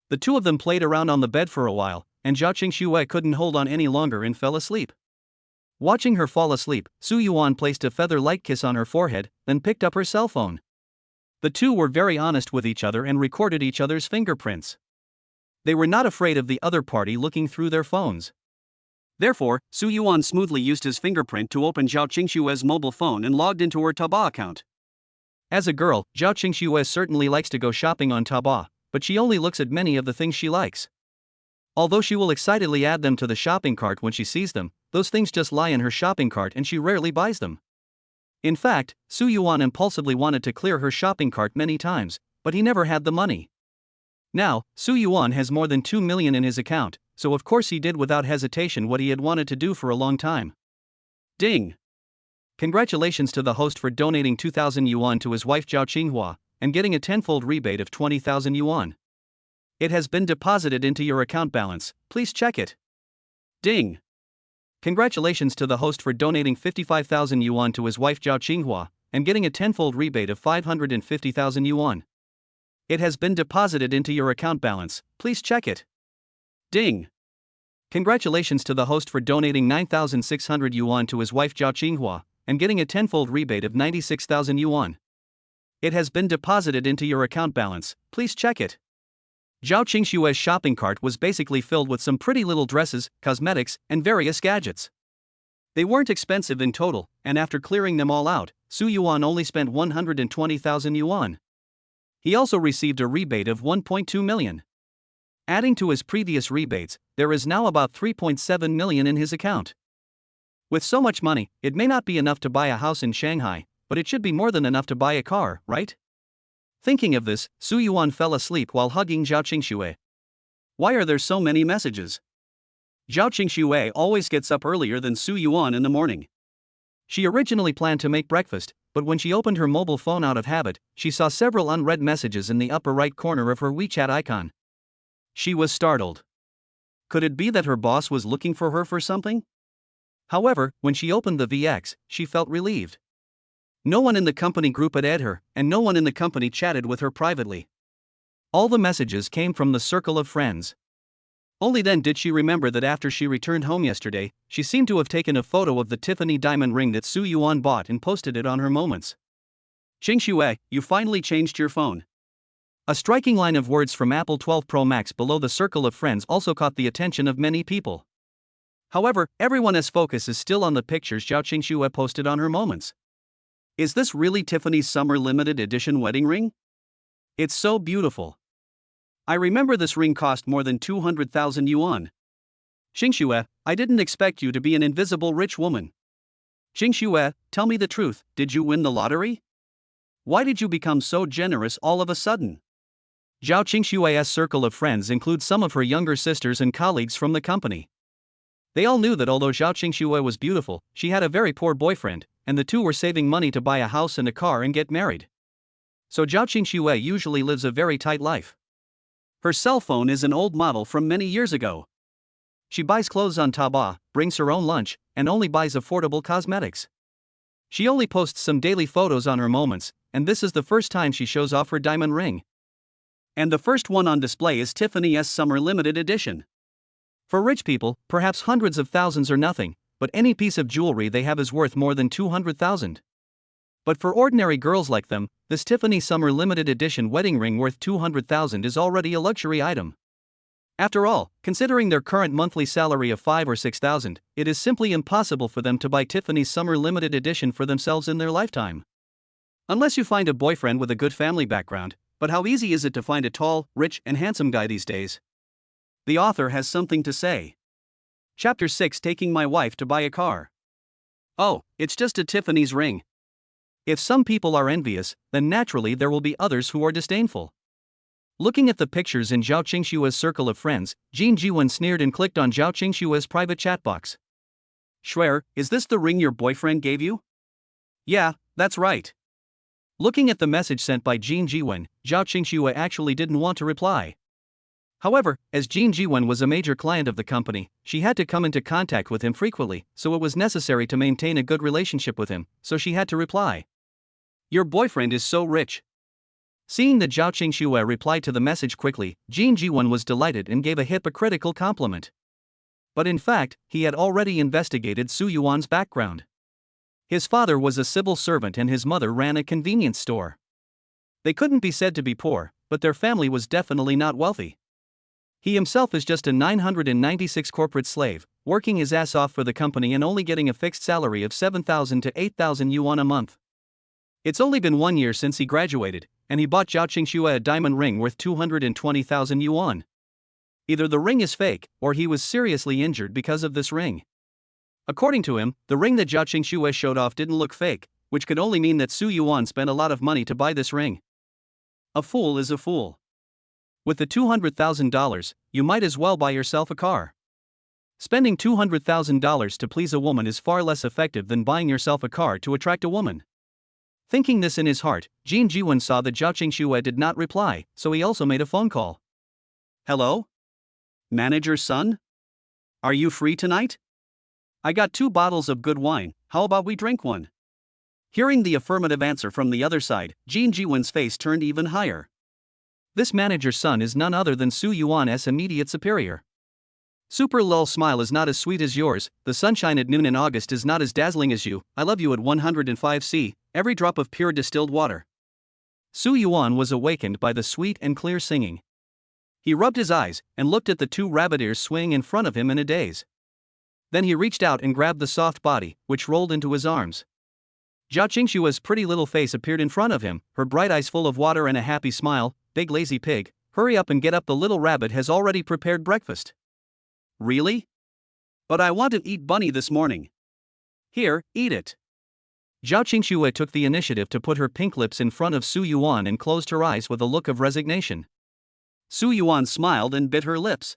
The two of them played around on the bed for a while, and Zhao Qingxue couldn't hold on any longer and fell asleep. Watching her fall asleep, Su Yuan placed a feather-light kiss on her forehead, then picked up her cell phone. The two were very honest with each other and recorded each other's fingerprints. They were not afraid of the other party looking through their phones. Therefore, Su Yuan smoothly used his fingerprint to open Zhao Qingxue's mobile phone and logged into her Taobao account. As a girl, Zhao Qingxue certainly likes to go shopping on Taobao, but she only looks at many of the things she likes. Although she will excitedly add them to the shopping cart when she sees them, those things just lie in her shopping cart and she rarely buys them. In fact, Su Yuan impulsively wanted to clear her shopping cart many times, but he never had the money. Now, Su Yuan has more than 2 million in his account, so of course he did without hesitation what he had wanted to do for a long time. Ding! Congratulations to the host for donating 2,000 yuan to his wife Zhao Qinghua, and getting a tenfold rebate of 20,000 yuan. It has been deposited into your account balance, please check it. Ding! Congratulations to the host for donating 55,000 yuan to his wife Zhao Qinghua, and getting a tenfold rebate of 550,000 yuan. It has been deposited into your account balance, please check it. Ding! Congratulations to the host for donating 9,600 yuan to his wife Zhao Qinghua, and getting a tenfold rebate of 96,000 yuan. It has been deposited into your account balance, please check it. Zhao Qingxue's shopping cart was basically filled with some pretty little dresses, cosmetics, and various gadgets. They weren't expensive in total, and after clearing them all out, Su Yuan only spent 120,000 yuan. He also received a rebate of 1.2 million. Adding to his previous rebates, there is now about 3.7 million in his account. With so much money, it may not be enough to buy a house in Shanghai, but it should be more than enough to buy a car, right? Thinking of this, Su Yuan fell asleep while hugging Zhao Qingxue. Why are there so many messages? Zhao Qingxue always gets up earlier than Su Yuan in the morning. She originally planned to make breakfast, but when she opened her mobile phone out of habit, she saw several unread messages in the upper right corner of her WeChat icon. She was startled. Could it be that her boss was looking for her for something? However, when she opened the VX, she felt relieved. No one in the company group had added her, and no one in the company chatted with her privately. All the messages came from the circle of friends. Only then did she remember that after she returned home yesterday, she seemed to have taken a photo of the Tiffany diamond ring that Su Yuan bought and posted it on her Moments. Qingxue, you finally changed your phone. A striking line of words from Apple 12 Pro Max below the circle of friends also caught the attention of many people. However, everyone's focus is still on the pictures Zhao Qingxue posted on her Moments. Is this really Tiffany's summer limited edition wedding ring? It's so beautiful. I remember this ring cost more than 200,000 yuan. Qingxue, I didn't expect you to be an invisible rich woman. Qingxue, tell me the truth, did you win the lottery? Why did you become so generous all of a sudden? Zhao Qingshui's circle of friends includes some of her younger sisters and colleagues from the company. They all knew that although Zhao Qingshui was beautiful, she had a very poor boyfriend, and the two were saving money to buy a house and a car and get married. So Zhao Qingshui usually lives a very tight life. Her cell phone is an old model from many years ago. She buys clothes on Taobao, brings her own lunch, and only buys affordable cosmetics. She only posts some daily photos on her moments, and this is the first time she shows off her diamond ring. And the first one on display is Tiffany's Summer Limited Edition. For rich people, perhaps hundreds of thousands are nothing, but any piece of jewelry they have is worth more than 200,000. But for ordinary girls like them, this Tiffany Summer Limited Edition wedding ring worth 200,000 is already a luxury item. After all, considering their current monthly salary of 5 or 6,000, it is simply impossible for them to buy Tiffany's Summer Limited Edition for themselves in their lifetime. Unless you find a boyfriend with a good family background, but how easy is it to find a tall, rich, and handsome guy these days? The author has something to say. Chapter 6: Taking my wife to buy a car. Oh, it's just a Tiffany's ring. If some people are envious, then naturally there will be others who are disdainful. Looking at the pictures in Zhao Qingshui's circle of friends, Jin Jiwen sneered and clicked on Zhao Qingshui's private chat box. Schwer, is this the ring your boyfriend gave you? Yeah, that's right. Looking at the message sent by Jin Jiwen, Zhao Qingshui actually didn't want to reply. However, as Jin Jiwen was a major client of the company, she had to come into contact with him frequently, so it was necessary to maintain a good relationship with him, so she had to reply. Your boyfriend is so rich. Seeing that Zhao Qingshui replied to the message quickly, Jin Jiwen was delighted and gave a hypocritical compliment. But in fact, he had already investigated Su Yuan's background. His father was a civil servant and his mother ran a convenience store. They couldn't be said to be poor, but their family was definitely not wealthy. He himself is just a 996 corporate slave, working his ass off for the company and only getting a fixed salary of 7,000 to 8,000 yuan a month. It's only been 1 year since he graduated, and he bought Zhao Qingshui a diamond ring worth 220,000 yuan. Either the ring is fake, or he was seriously injured because of this ring. According to him, the ring that Zhao Qingshui showed off didn't look fake, which could only mean that Su Yuan spent a lot of money to buy this ring. A fool is a fool. With the $200,000, you might as well buy yourself a car. Spending $200,000 to please a woman is far less effective than buying yourself a car to attract a woman. Thinking this in his heart, Jin Jiwen saw that Zhao Qingshui did not reply, so he also made a phone call. Hello? Manager's son? Are you free tonight? I got 2 bottles of good wine, how about we drink one? Hearing the affirmative answer from the other side, Jin Jiwen's face turned even higher. This manager's son is none other than Su Yuan's immediate superior. Super lol smile is not as sweet as yours, the sunshine at noon in August is not as dazzling as you, I love you at 105°C, every drop of pure distilled water. Su Yuan was awakened by the sweet and clear singing. He rubbed his eyes and looked at the 2 rabbit ears swing in front of him in a daze. Then he reached out and grabbed the soft body, which rolled into his arms. Zhao Qingshui's pretty little face appeared in front of him, her bright eyes full of water and a happy smile. Big lazy pig, hurry up and get up, the little rabbit has already prepared breakfast. Really? But I want to eat bunny this morning. Here, eat it. Zhao Qingshui took the initiative to put her pink lips in front of Su Yuan and closed her eyes with a look of resignation. Su Yuan smiled and bit her lips.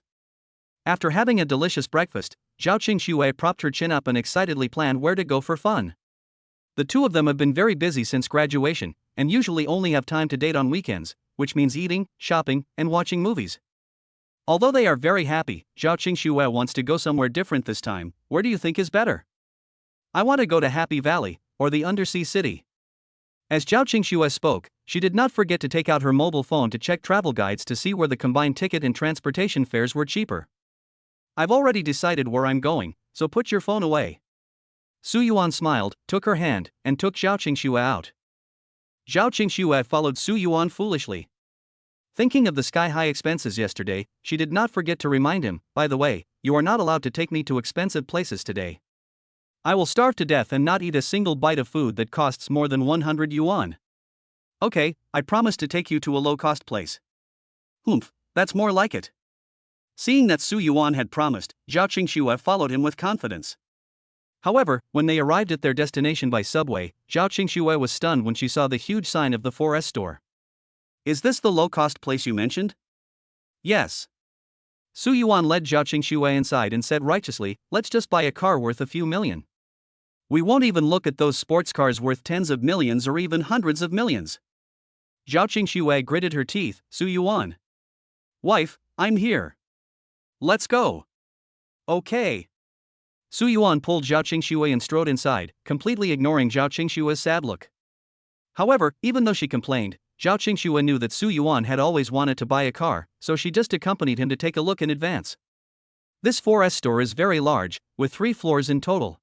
After having a delicious breakfast, Zhao Qingshui propped her chin up and excitedly planned where to go for fun. The two of them have been very busy since graduation, and usually only have time to date on weekends, which means eating, shopping, and watching movies. Although they are very happy, Zhao Qingshui wants to go somewhere different this time. Where do you think is better? I want to go to Happy Valley, or the Undersea City. As Zhao Qingshui spoke, she did not forget to take out her mobile phone to check travel guides to see where the combined ticket and transportation fares were cheaper. I've already decided where I'm going, so put your phone away. Su Yuan smiled, took her hand, and took Zhao Qingshui out. Zhao Qingshui followed Su Yuan foolishly. Thinking of the sky-high expenses yesterday, she did not forget to remind him, by the way, you are not allowed to take me to expensive places today. I will starve to death and not eat a single bite of food that costs more than 100 yuan. Okay, I promise to take you to a low-cost place. Humph, that's more like it. Seeing that Su Yuan had promised, Zhao Qingshui followed him with confidence. However, when they arrived at their destination by subway, Zhao Qingshui was stunned when she saw the huge sign of the 4S store. Is this the low-cost place you mentioned? Yes. Su Yuan led Zhao Qingxue inside and said righteously, let's just buy a car worth a few million. We won't even look at those sports cars worth tens of millions or even hundreds of millions. Zhao Qingxue gritted her teeth. Su Yuan. Wife, I'm here. Let's go. Okay. Su Yuan pulled Zhao Qingxue and strode inside, completely ignoring Zhao Qingxue's sad look. However, even though she complained, Zhao Qingxue knew that Su Yuan had always wanted to buy a car, so she just accompanied him to take a look in advance. This 4S store is very large, with 3 floors in total.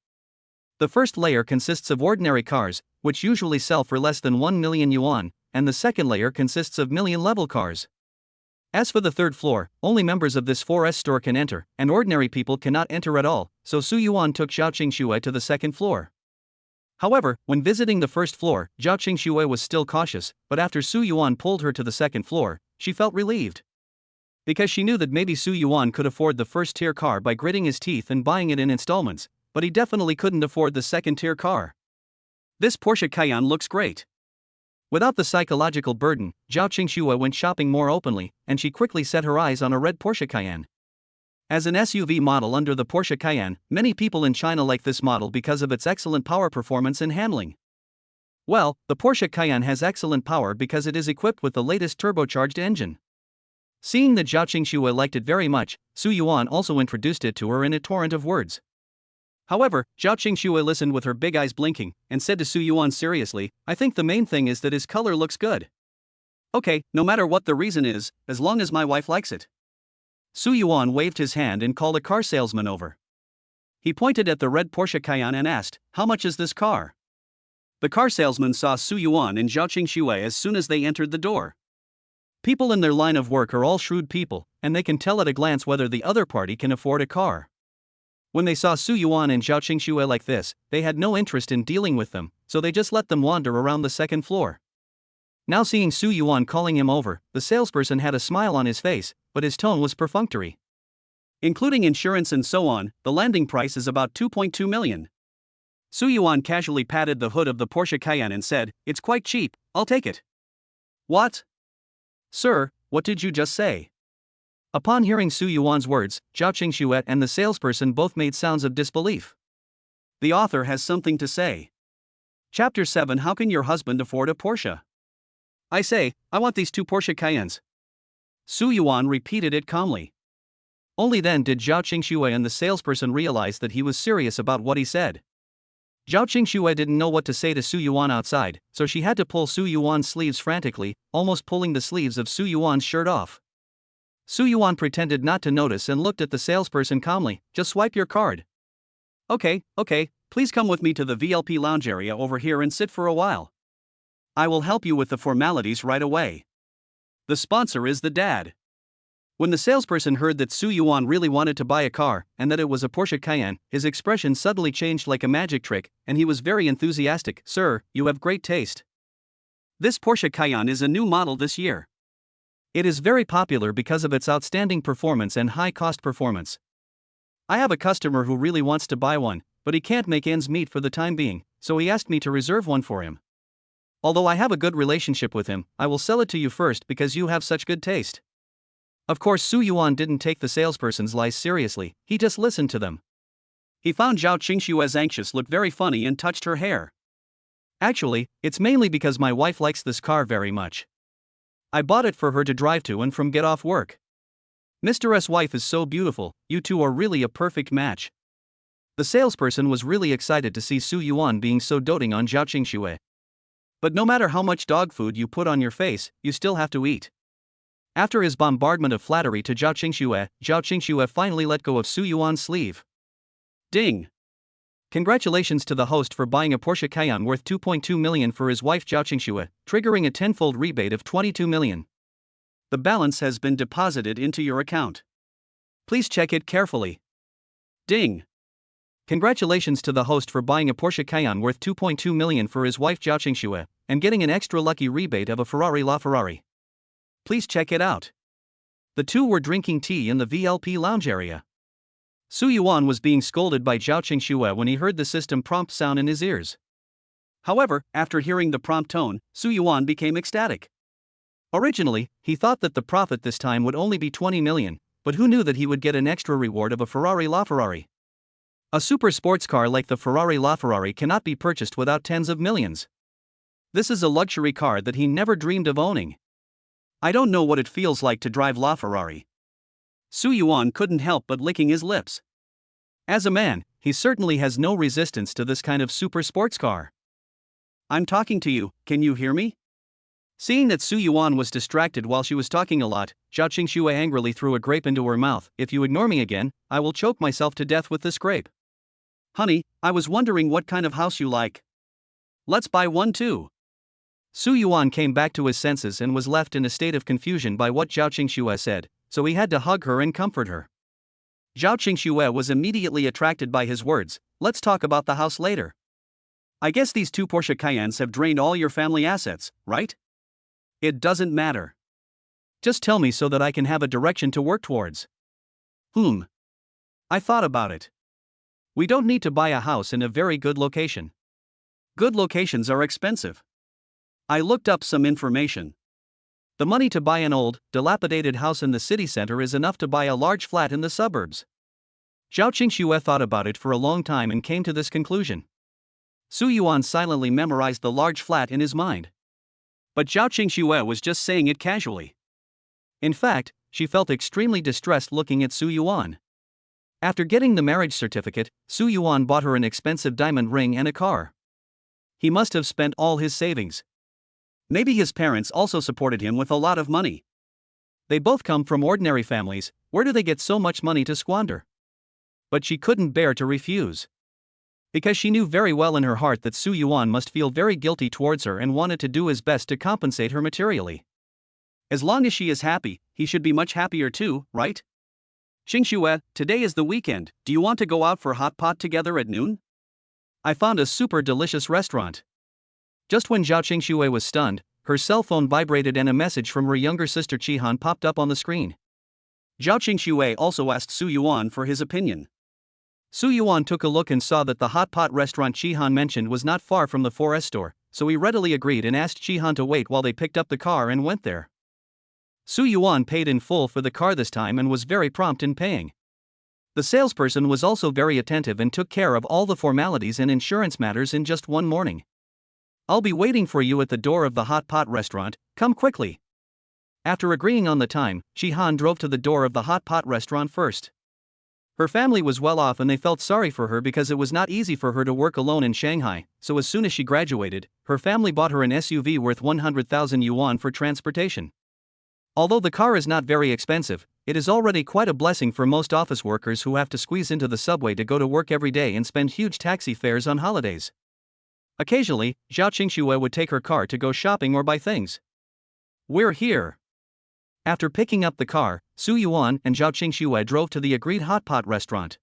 The first layer consists of ordinary cars, which usually sell for less than 1 million yuan, and the second layer consists of million-level cars. As for the third floor, only members of this 4S store can enter, and ordinary people cannot enter at all, so Su Yuan took Zhao Qingxue to the second floor. However, when visiting the first floor, Zhao Qingxue was still cautious, but after Su Yuan pulled her to the second floor, she felt relieved. Because she knew that maybe Su Yuan could afford the first-tier car by gritting his teeth and buying it in installments, but he definitely couldn't afford the second-tier car. This Porsche Cayenne looks great. Without the psychological burden, Zhao Qingxue went shopping more openly, and she quickly set her eyes on a red Porsche Cayenne. As an SUV model under the Porsche Cayenne, many people in China like this model because of its excellent power performance and handling. Well, the Porsche Cayenne has excellent power because it is equipped with the latest turbocharged engine. Seeing that Zhao Qingxue liked it very much, Su Yuan also introduced it to her in a torrent of words. However, Zhao Qingxue listened with her big eyes blinking, and said to Su Yuan seriously, I think the main thing is that his color looks good. Okay, no matter what the reason is, as long as my wife likes it. Su Yuan waved his hand and called a car salesman over. He pointed at the red Porsche Cayenne and asked, how much is this car? The car salesman saw Su Yuan and Zhao Qingxue as soon as they entered the door. People in their line of work are all shrewd people, and they can tell at a glance whether the other party can afford a car. When they saw Su Yuan and Zhao Qingxue like this, they had no interest in dealing with them, so they just let them wander around the second floor. Now seeing Su Yuan calling him over, the salesperson had a smile on his face, but his tone was perfunctory. Including insurance and so on, the landing price is about 2.2 million. Su Yuan casually patted the hood of the Porsche Cayenne and said, it's quite cheap, I'll take it. What? Sir, what did you just say? Upon hearing Su Yuan's words, Zhao Qingxue and the salesperson both made sounds of disbelief. The author has something to say. Chapter 7 How can your husband afford a Porsche? I say, I want these 2 Porsche Cayennes. Su Yuan repeated it calmly. Only then did Zhao Qingxue and the salesperson realize that he was serious about what he said. Zhao Qingxue didn't know what to say to Su Yuan outside, so she had to pull Su Yuan's sleeves frantically, almost pulling the sleeves of Su Yuan's shirt off. Su Yuan pretended not to notice and looked at the salesperson calmly, just swipe your card. Okay, please come with me to the VLP lounge area over here and sit for a while. I will help you with the formalities right away. The sponsor is the dad. When the salesperson heard that Su Yuan really wanted to buy a car, and that it was a Porsche Cayenne, his expression suddenly changed like a magic trick, and he was very enthusiastic. Sir, you have great taste. This Porsche Cayenne is a new model this year. It is very popular because of its outstanding performance and high-cost performance. I have a customer who really wants to buy one, but he can't make ends meet for the time being, so he asked me to reserve one for him. Although I have a good relationship with him, I will sell it to you first because you have such good taste. Of course, Su Yuan didn't take the salesperson's lies seriously, he just listened to them. He found Zhao Qingxue's anxious look very funny and touched her hair. Actually, it's mainly because my wife likes this car very much. I bought it for her to drive to and from get off work. Mr. S' wife is so beautiful, you two are really a perfect match. The salesperson was really excited to see Su Yuan being so doting on Zhao Qingxue. But no matter how much dog food you put on your face, you still have to eat. After his bombardment of flattery to Zhao Qingxue finally let go of Su Yuan's sleeve. Ding! Congratulations to the host for buying a Porsche Cayenne worth 2.2 million for his wife Zhao Qingxue, triggering a tenfold rebate of 22 million. The balance has been deposited into your account. Please check it carefully. Ding! Congratulations to the host for buying a Porsche Cayenne worth 2.2 million for his wife Zhao Qingxue, and getting an extra lucky rebate of a Ferrari LaFerrari. Please check it out. The two were drinking tea in the VLP lounge area. Su Yuan was being scolded by Zhao Qingxue when he heard the system prompt sound in his ears. However, after hearing the prompt tone, Su Yuan became ecstatic. Originally, he thought that the profit this time would only be 20 million, but who knew that he would get an extra reward of a Ferrari LaFerrari? A super sports car like the Ferrari LaFerrari cannot be purchased without tens of millions. This is a luxury car that he never dreamed of owning. I don't know what it feels like to drive LaFerrari. Su Yuan couldn't help but licking his lips. As a man, he certainly has no resistance to this kind of super sports car. I'm talking to you, can you hear me? Seeing that Su Yuan was distracted while she was talking a lot, Zhao Qingxue angrily threw a grape into her mouth. If you ignore me again, I will choke myself to death with this grape. Honey, I was wondering what kind of house you like. Let's buy one too. Su Yuan came back to his senses and was left in a state of confusion by what Zhao Qingxue said, so he had to hug her and comfort her. Zhao Qingxue was immediately attracted by his words. Let's talk about the house later. I guess these two Porsche Cayennes have drained all your family assets, right? It doesn't matter. Just tell me so that I can have a direction to work towards. I thought about it. We don't need to buy a house in a very good location. Good locations are expensive. I looked up some information. The money to buy an old, dilapidated house in the city center is enough to buy a large flat in the suburbs. Zhao Qingxue thought about it for a long time and came to this conclusion. Su Yuan silently memorized the large flat in his mind. But Zhao Qingxue was just saying it casually. In fact, she felt extremely distressed looking at Su Yuan. After getting the marriage certificate, Su Yuan bought her an expensive diamond ring and a car. He must have spent all his savings. Maybe his parents also supported him with a lot of money. They both come from ordinary families, where do they get so much money to squander? But she couldn't bear to refuse. Because she knew very well in her heart that Su Yuan must feel very guilty towards her and wanted to do his best to compensate her materially. As long as she is happy, he should be much happier too, right? Qingxue, today is the weekend, do you want to go out for hot pot together at noon? I found a super delicious restaurant. Just when Zhao Qingxue was stunned, her cell phone vibrated and a message from her younger sister Qihan popped up on the screen. Zhao Qingxue also asked Su Yuan for his opinion. Su Yuan took a look and saw that the hot pot restaurant Qihan mentioned was not far from the forest store, so he readily agreed and asked Qihan to wait while they picked up the car and went there. Su Yuan paid in full for the car this time and was very prompt in paying. The salesperson was also very attentive and took care of all the formalities and insurance matters in just one morning. I'll be waiting for you at the door of the hot pot restaurant, come quickly. After agreeing on the time, Qihan drove to the door of the hot pot restaurant first. Her family was well off and they felt sorry for her because it was not easy for her to work alone in Shanghai, so as soon as she graduated, her family bought her an SUV worth 100,000 yuan for transportation. Although the car is not very expensive, it is already quite a blessing for most office workers who have to squeeze into the subway to go to work every day and spend huge taxi fares on holidays. Occasionally, Zhao Qingxue would take her car to go shopping or buy things. We're here. After picking up the car, Su Yuan and Zhao Qingxue drove to the agreed hot pot restaurant.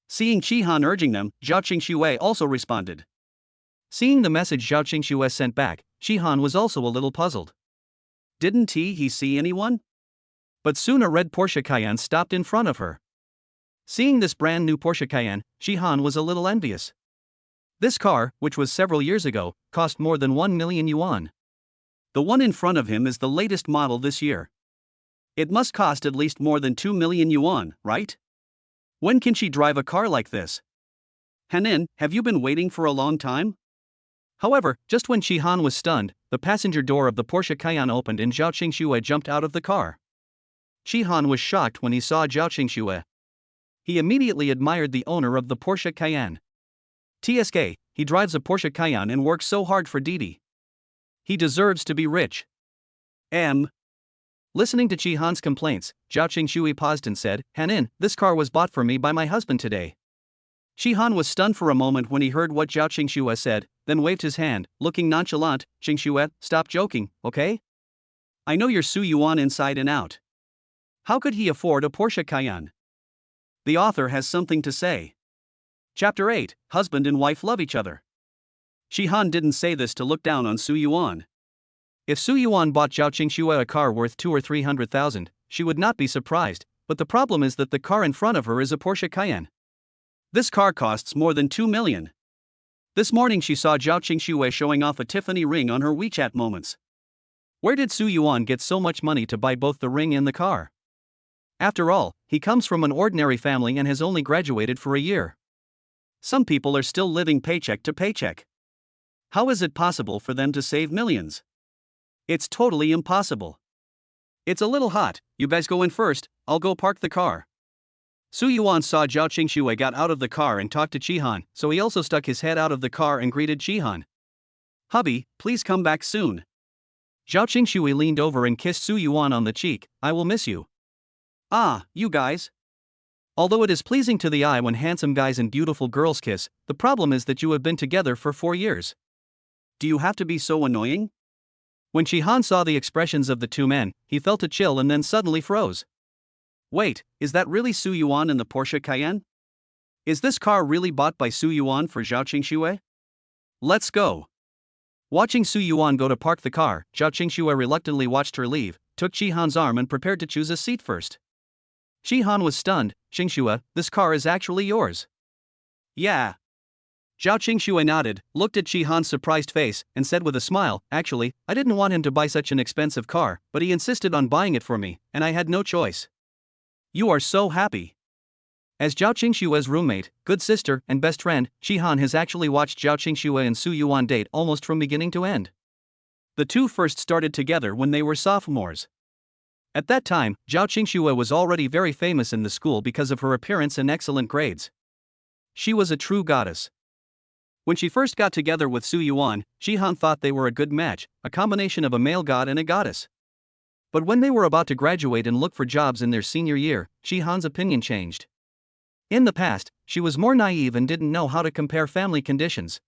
Seeing Qihan urging them, Zhao Qingxue also responded. Seeing the message Zhao Qingxue sent back, Qihan was also a little puzzled. Didn't he see anyone? But soon a red Porsche Cayenne stopped in front of her. Seeing this brand new Porsche Cayenne, Qihan was a little envious. This car, which was several years ago, cost more than 1 million yuan. The one in front of him is the latest model this year. It must cost at least more than 2 million yuan, right? When can she drive a car like this? Hanin, have you been waiting for a long time? However, just when Qihan was stunned, the passenger door of the Porsche Cayenne opened and Zhao Qingxue jumped out of the car. Qihan was shocked when he saw Zhao Qingxue. He immediately admired the owner of the Porsche Cayenne. TSK, he drives a Porsche Cayenne and works so hard for Didi. He deserves to be rich. Listening to Qihan's complaints, Zhao Qingxue paused and said, Hanin, this car was bought for me by my husband today. Qihan was stunned for a moment when he heard what Zhao Qingxue said, then waved his hand, looking nonchalant. Qingxue, stop joking, okay? I know your Su Yuan inside and out. How could he afford a Porsche Cayenne? The author has something to say. Chapter 8, Husband and wife love each other. Qihan didn't say this to look down on Su Yuan. If Su Yuan bought Zhao Qingxue a car worth 200,000 or 300,000, she would not be surprised, but the problem is that the car in front of her is a Porsche Cayenne. This car costs more than 2 million. This morning she saw Zhao Qingxue showing off a Tiffany ring on her WeChat moments. Where did Su Yuan get so much money to buy both the ring and the car? After all, he comes from an ordinary family and has only graduated for a year. Some people are still living paycheck to paycheck. How is it possible for them to save millions? It's totally impossible. It's a little hot, you guys go in first, I'll go park the car. Su Yuan saw Zhao Qingxue got out of the car and talked to Qihan, so he also stuck his head out of the car and greeted Qihan. Hubby, please come back soon. Zhao Qingxue leaned over and kissed Su Yuan on the cheek. I will miss you. Ah, you guys. Although it is pleasing to the eye when handsome guys and beautiful girls kiss, the problem is that you have been together for 4 years. Do you have to be so annoying? When Qihan saw the expressions of the two men, he felt a chill and then suddenly froze. Wait, is that really Su Yuan in the Porsche Cayenne? Is this car really bought by Su Yuan for Zhao Qingxue? Let's go. Watching Su Yuan go to park the car, Zhao Qingxue reluctantly watched her leave, took Qihan's arm and prepared to choose a seat first. Qihan was stunned. Qingxue, this car is actually yours. Yeah. Zhao Qingxue nodded, looked at Qihan's surprised face, and said with a smile, actually, I didn't want him to buy such an expensive car, but he insisted on buying it for me, and I had no choice. You are so happy. As Zhao Qingxue's roommate, good sister, and best friend, Qihan has actually watched Zhao Qingxue and Su Yuan date almost from beginning to end. The two first started together when they were sophomores. At that time, Zhao Qingxue was already very famous in the school because of her appearance and excellent grades. She was a true goddess. When she first got together with Su Yuan, Qihan thought they were a good match, a combination of a male god and a goddess. But when they were about to graduate and look for jobs in their senior year, Qihan's opinion changed. In the past, she was more naive and didn't know how to compare family conditions.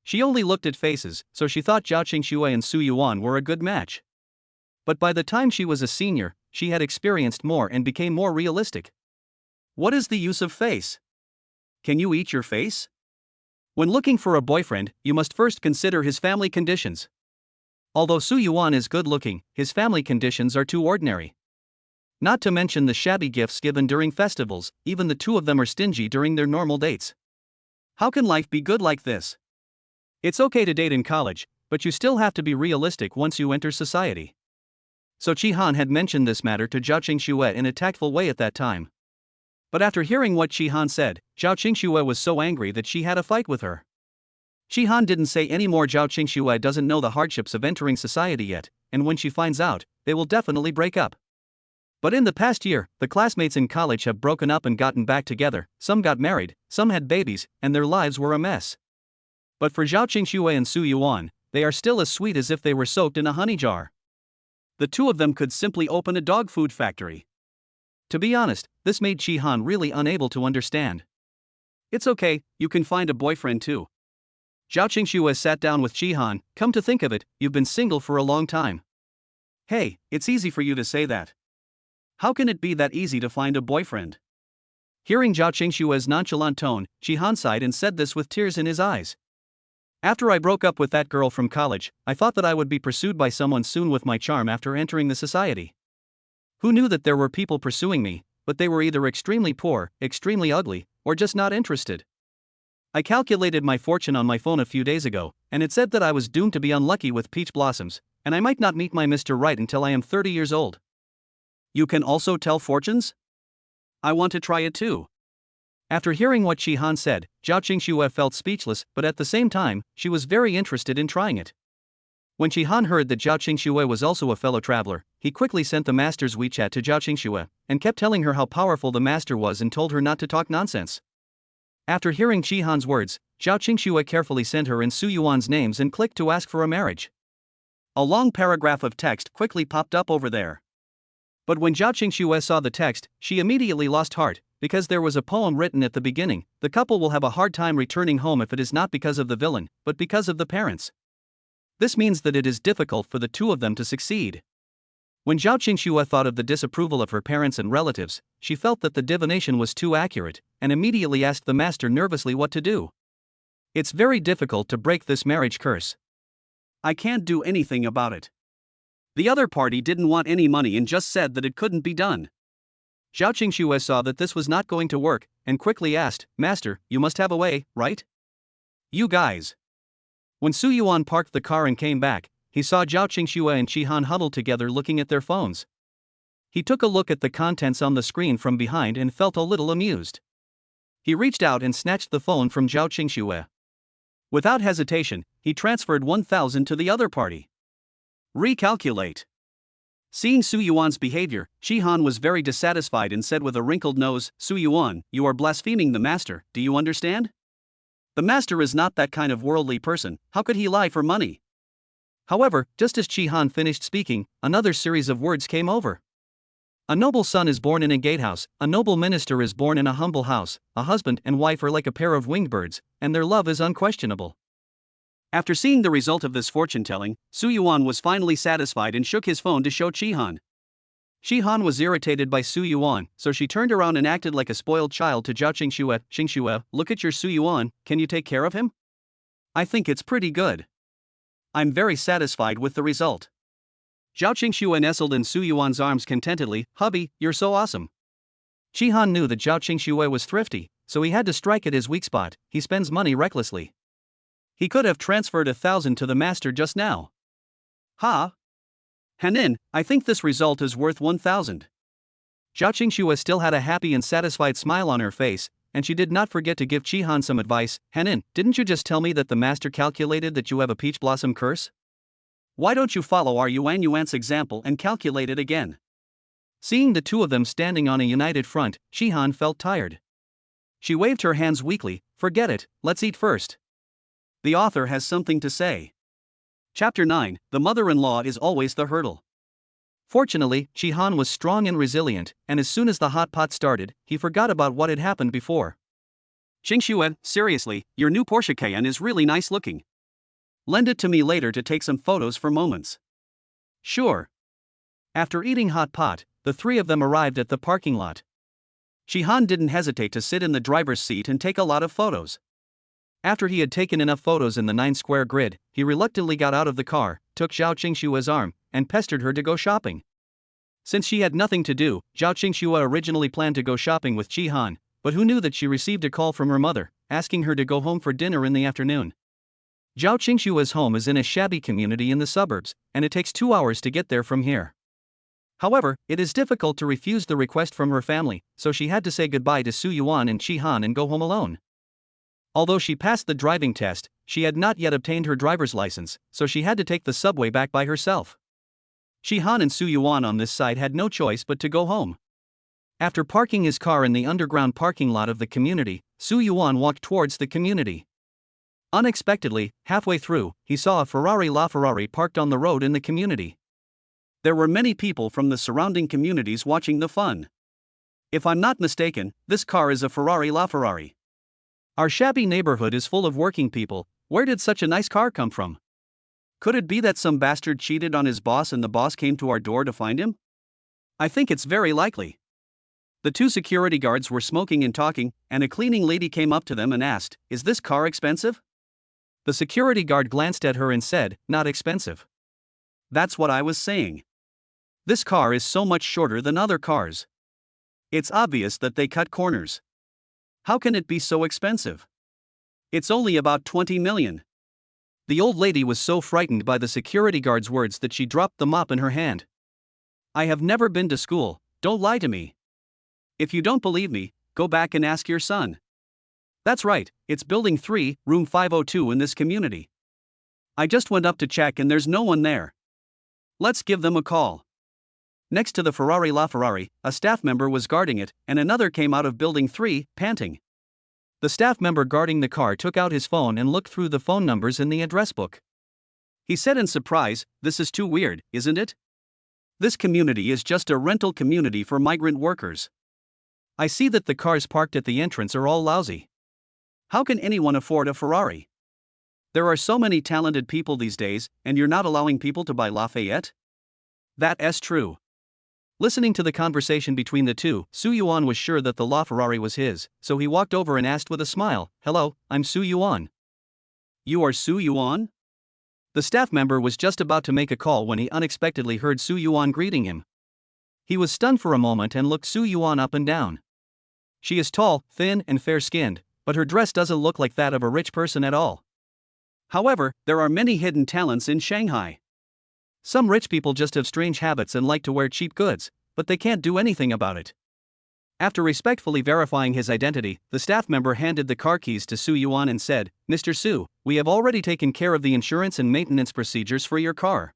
She only looked at faces, so she thought Zhao Qingxue and Su Yuan were a good match. But by the time she was a senior, she had experienced more and became more realistic. What is the use of face? Can you eat your face? When looking for a boyfriend, you must first consider his family conditions. Although Su Yuan is good looking, his family conditions are too ordinary. Not to mention the shabby gifts given during festivals, even the two of them are stingy during their normal dates. How can life be good like this? It's okay to date in college, but you still have to be realistic once you enter society. So Qihan had mentioned this matter to Zhao Qingxue in a tactful way at that time. But after hearing what Qihan said, Zhao Qingxue was so angry that she had a fight with her. Qihan didn't say any more. Zhao Qingxue doesn't know the hardships of entering society yet, and when she finds out, they will definitely break up. But in the past year, the classmates in college have broken up and gotten back together, some got married, some had babies, and their lives were a mess. But for Zhao Qingxue and Su Yuan, they are still as sweet as if they were soaked in a honey jar. The two of them could simply open a dog food factory. To be honest, this made Qihan really unable to understand. It's okay, you can find a boyfriend too. Zhao Qingxue sat down with Qihan. Come to think of it, you've been single for a long time. Hey, it's easy for you to say that. How can it be that easy to find a boyfriend? Hearing Zhao Qingxue's nonchalant tone, Qihan sighed and said this with tears in his eyes. After I broke up with that girl from college, I thought that I would be pursued by someone soon with my charm after entering the society. Who knew that there were people pursuing me, but they were either extremely poor, extremely ugly, or just not interested. I calculated my fortune on my phone a few days ago, and it said that I was doomed to be unlucky with peach blossoms, and I might not meet my Mr. Right until I am 30 years old. You can also tell fortunes? I want to try it too. After hearing what Qihan said, Zhao Qingxue felt speechless, but at the same time, she was very interested in trying it. When Qihan heard that Zhao Qingxue was also a fellow traveler, he quickly sent the master's WeChat to Zhao Qingxue, and kept telling her how powerful the master was and told her not to talk nonsense. After hearing Qihan's words, Zhao Qingxue carefully sent her and Su Yuan's names and clicked to ask for a marriage. A long paragraph of text quickly popped up over there. But when Zhao Qingxue saw the text, she immediately lost heart, because there was a poem written at the beginning. The couple will have a hard time returning home if it is not because of the villain, but because of the parents. This means that it is difficult for the two of them to succeed. When Zhao Qingxue thought of the disapproval of her parents and relatives, she felt that the divination was too accurate, and immediately asked the master nervously what to do. It's very difficult to break this marriage curse. I can't do anything about it. The other party didn't want any money and just said that it couldn't be done. Zhao Qingxue saw that this was not going to work, and quickly asked, Master, you must have a way, right? You guys. When Su Yuan parked the car and came back, he saw Zhao Qingxue and Chi Han huddled together looking at their phones. He took a look at the contents on the screen from behind and felt a little amused. He reached out and snatched the phone from Zhao Qingxue. Without hesitation, he transferred 1,000 to the other party. Recalculate. Seeing Su Yuan's behavior, Chi Han was very dissatisfied and said with a wrinkled nose, "Su Yuan, you are blaspheming the master, do you understand? The master is not that kind of worldly person, how could he lie for money?" However, just as Chi Han finished speaking, another series of words came over. A noble son is born in a gatehouse, a noble minister is born in a humble house, a husband and wife are like a pair of winged birds, and their love is unquestionable. After seeing the result of this fortune-telling, Su Yuan was finally satisfied and shook his phone to show Chi Han. Chi Han was irritated by Su Yuan, so she turned around and acted like a spoiled child to Zhao Qingxue. "Qingxue, look at your Su Yuan, can you take care of him? I think it's pretty good. I'm very satisfied with the result." Zhao Qingxue nestled in Su Yuan's arms contentedly. "Hubby, you're so awesome." Chi Han knew that Zhao Qingxue was thrifty, so he had to strike at his weak spot. He spends money recklessly. He could have transferred 1,000 to the master just now. "Ha! Hanin, I think this result is worth 1,000. Zhao Qingxue still had a happy and satisfied smile on her face, and she did not forget to give Chi Han some advice. "Hanin, didn't you just tell me that the master calculated that you have a peach blossom curse? Why don't you follow our Yuan's example and calculate it again?" Seeing the two of them standing on a united front, Chi Han felt tired. She waved her hands weakly. "Forget it, let's eat first." The author has something to say. Chapter 9, The Mother-in-Law is Always the Hurdle. Fortunately, Chi Han was strong and resilient, and as soon as the hot pot started, he forgot about what had happened before. "Qingxue, seriously, your new Porsche Cayenne is really nice looking. Lend it to me later to take some photos for moments." "Sure." After eating hot pot, the three of them arrived at the parking lot. Chi Han didn't hesitate to sit in the driver's seat and take a lot of photos. After he had taken enough photos in the 9-square grid, he reluctantly got out of the car, took Zhao Qingxue's arm, and pestered her to go shopping. Since she had nothing to do, Zhao Qingxue originally planned to go shopping with Chi Han, but who knew that she received a call from her mother, asking her to go home for dinner in the afternoon. Zhao Qingxue's home is in a shabby community in the suburbs, and it takes 2 hours to get there from here. However, it is difficult to refuse the request from her family, so she had to say goodbye to Su Yuan and Chi Han and go home alone. Although she passed the driving test, she had not yet obtained her driver's license, so she had to take the subway back by herself. Chi Han and Su Yuan on this side had no choice but to go home. After parking his car in the underground parking lot of the community, Su Yuan walked towards the community. Unexpectedly, halfway through, he saw a LaFerrari parked on the road in the community. There were many people from the surrounding communities watching the fun. "If I'm not mistaken, this car is a LaFerrari. Our shabby neighborhood is full of working people, where did such a nice car come from? Could it be that some bastard cheated on his boss and the boss came to our door to find him? I think it's very likely." The two security guards were smoking and talking, and a cleaning lady came up to them and asked, "Is this car expensive?" The security guard glanced at her and said, "Not expensive." "That's what I was saying. This car is so much shorter than other cars. It's obvious that they cut corners. How can it be so expensive? It's only about 20 million. The old lady was so frightened by the security guard's words that she dropped the mop in her hand. "I have never been to school, don't lie to me. If you don't believe me, go back and ask your son. That's right, it's building 3, room 502 in this community. I just went up to check and there's no one there. Let's give them a call." Next to the LaFerrari, a staff member was guarding it, and another came out of building 3, panting. The staff member guarding the car took out his phone and looked through the phone numbers in the address book. He said in surprise, "This is too weird, isn't it? This community is just a rental community for migrant workers. I see that the cars parked at the entrance are all lousy. How can anyone afford a Ferrari? There are so many talented people these days, and you're not allowing people to buy Lafayette? That's true." Listening to the conversation between the two, Su Yuan was sure that the LaFerrari was his, so he walked over and asked with a smile, "Hello, I'm Su Yuan." "You are Su Yuan?" The staff member was just about to make a call when he unexpectedly heard Su Yuan greeting him. He was stunned for a moment and looked Su Yuan up and down. She is tall, thin, and fair-skinned, but her dress doesn't look like that of a rich person at all. However, there are many hidden talents in Shanghai. Some rich people just have strange habits and like to wear cheap goods, but they can't do anything about it. After respectfully verifying his identity, the staff member handed the car keys to Su Yuan and said, "Mr. Su, we have already taken care of the insurance and maintenance procedures for your car.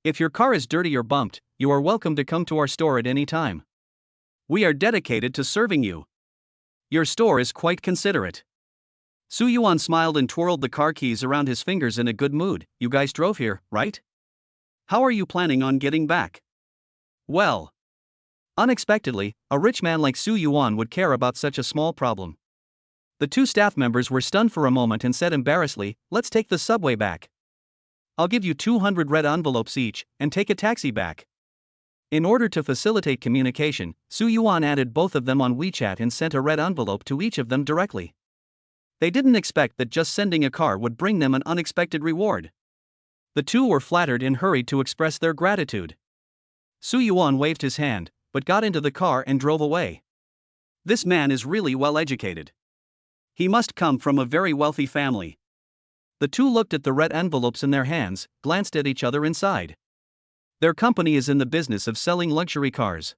If your car is dirty or bumped, you are welcome to come to our store at any time. We are dedicated to serving you. Your store is quite considerate." Su Yuan smiled and twirled the car keys around his fingers in a good mood. "You guys drove here, right? How are you planning on getting back?" Well, unexpectedly, a rich man like Su Yuan would care about such a small problem. The two staff members were stunned for a moment and said embarrassedly, "Let's take the subway back. I'll give you 200 red envelopes each, and take a taxi back." In order to facilitate communication, Su Yuan added both of them on WeChat and sent a red envelope to each of them directly. They didn't expect that just sending a car would bring them an unexpected reward. The two were flattered and hurried to express their gratitude. Su Yuan waved his hand, but got into the car and drove away. This man is really well educated. He must come from a very wealthy family. The two looked at the red envelopes in their hands, glanced at each other inside. Their company is in the business of selling luxury cars.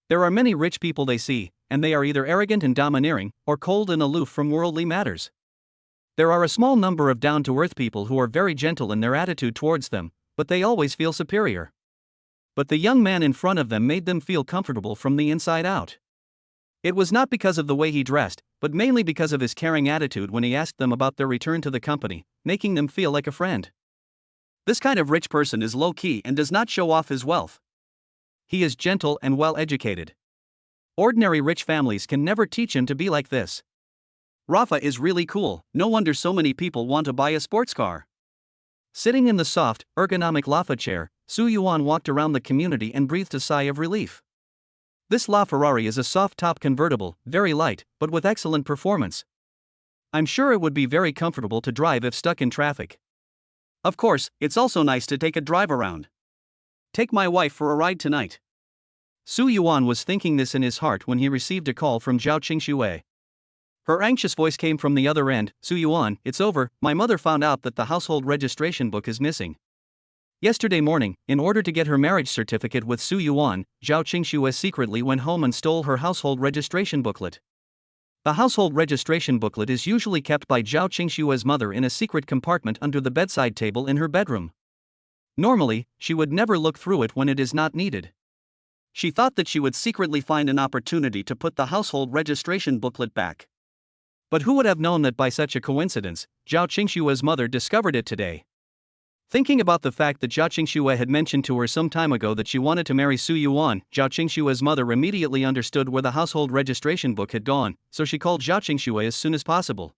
There are many rich people they see, and they are either arrogant and domineering, or cold and aloof from worldly matters. There are a small number of down-to-earth people who are very gentle in their attitude towards them, but they always feel superior. But the young man in front of them made them feel comfortable from the inside out. It was not because of the way he dressed, but mainly because of his caring attitude when he asked them about their return to the company, making them feel like a friend. This kind of rich person is low-key and does not show off his wealth. He is gentle and well-educated. Ordinary rich families can never teach him to be like this. Rafa is really cool, no wonder so many people want to buy a sports car. Sitting in the soft, ergonomic LaFerrari chair, Su Yuan walked around the community and breathed a sigh of relief. This LaFerrari is a soft-top convertible, very light, but with excellent performance. I'm sure it would be very comfortable to drive if stuck in traffic. Of course, it's also nice to take a drive around. Take my wife for a ride tonight. Su Yuan was thinking this in his heart when he received a call from Zhao Qingxue. Her anxious voice came from the other end. "Su Yuan, it's over, my mother found out that the household registration book is missing." Yesterday morning, in order to get her marriage certificate with Su Yuan, Zhao Qingxue secretly went home and stole her household registration booklet. The household registration booklet is usually kept by Zhao Qingxue's mother in a secret compartment under the bedside table in her bedroom. Normally, she would never look through it when it is not needed. She thought that she would secretly find an opportunity to put the household registration booklet back. But who would have known that by such a coincidence, Zhao Qingxue's mother discovered it today? Thinking about the fact that Zhao Qingxue had mentioned to her some time ago that she wanted to marry Su Yuan, Zhao Qingxue's mother immediately understood where the household registration book had gone, so she called Zhao Qingxue as soon as possible.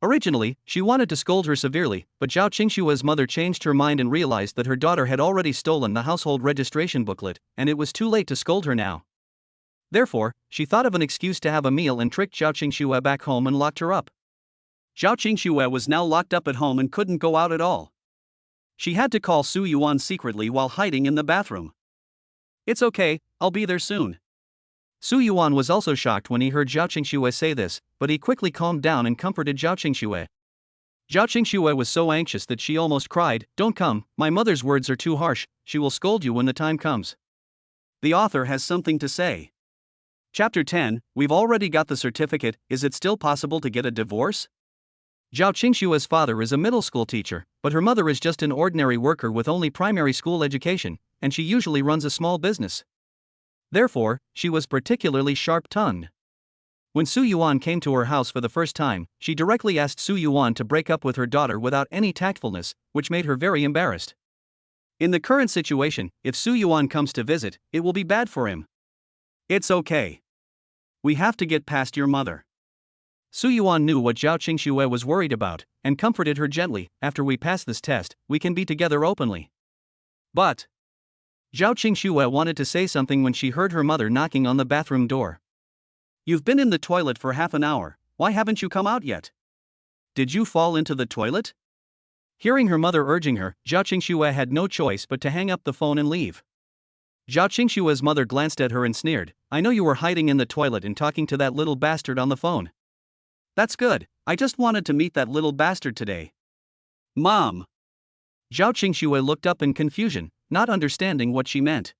Originally, she wanted to scold her severely, but Zhao Qingxue's mother changed her mind and realized that her daughter had already stolen the household registration booklet, and it was too late to scold her now. Therefore, she thought of an excuse to have a meal and tricked Zhao Qingxue back home and locked her up. Zhao Qingxue was now locked up at home and couldn't go out at all. She had to call Su Yuan secretly while hiding in the bathroom. "It's okay, I'll be there soon." Su Yuan was also shocked when he heard Zhao Qingxue say this, but he quickly calmed down and comforted Zhao Qingxue. Zhao Qingxue was so anxious that she almost cried. "Don't come, my mother's words are too harsh, she will scold you when the time comes." The author has something to say. Chapter 10, We've already got the certificate, is it still possible to get a divorce? Zhao Qingxue's father is a middle school teacher, but her mother is just an ordinary worker with only primary school education, and she usually runs a small business. Therefore, she was particularly sharp-tongued. When Su Yuan came to her house for the first time, she directly asked Su Yuan to break up with her daughter without any tactfulness, which made her very embarrassed. In the current situation, if Su Yuan comes to visit, it will be bad for him. "It's okay. We have to get past your mother." Su Yuan knew what Zhao Qingxue was worried about, and comforted her gently. "After we pass this test, we can be together openly." But Zhao Qingxue wanted to say something when she heard her mother knocking on the bathroom door. "You've been in the toilet for half an hour, why haven't you come out yet? Did you fall into the toilet?" Hearing her mother urging her, Zhao Qingxue had no choice but to hang up the phone and leave. Zhao Qingxue's mother glanced at her and sneered. "I know you were hiding in the toilet and talking to that little bastard on the phone. That's good, I just wanted to meet that little bastard today." "Mom!" Zhao Qingxue looked up in confusion, not understanding what she meant.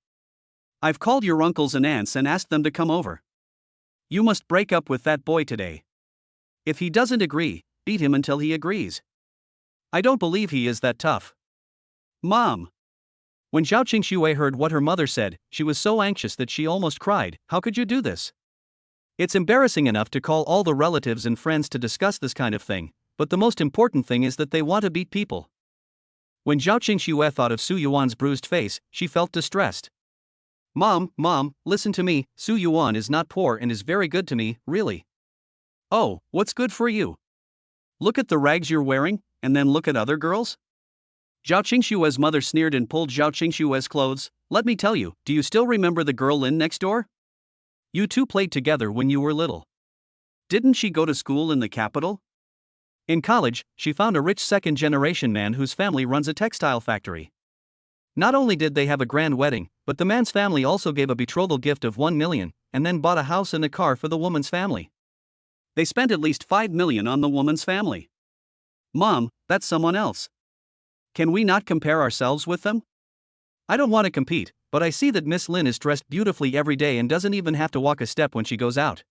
I've called your uncles and aunts and asked them to come over. You must break up with that boy today. If he doesn't agree, beat him until he agrees. I don't believe he is that tough. Mom. When Zhao Qingxue heard what her mother said, she was so anxious that she almost cried. How could you do this? It's embarrassing enough to call all the relatives and friends to discuss this kind of thing, but the most important thing is that they want to beat people. When Zhao Qingxue thought of Su Yuan's bruised face, she felt distressed. Mom, listen to me, Su Yuan is not poor and is very good to me, really. Oh, what's good for you? Look at the rags you're wearing, and then look at other girls? Zhao Qingxue's mother sneered and pulled Zhao Qingxue's clothes. Let me tell you, do you still remember the girl Lin next door? You two played together when you were little. Didn't she go to school in the capital? In college, she found a rich second-generation man whose family runs a textile factory. Not only did they have a grand wedding, but the man's family also gave a betrothal gift of 1 million, and then bought a house and a car for the woman's family. They spent at least 5 million on the woman's family. Mom, that's someone else. Can we not compare ourselves with them? I don't want to compete, but I see that Miss Lin is dressed beautifully every day and doesn't even have to walk a step when she goes out.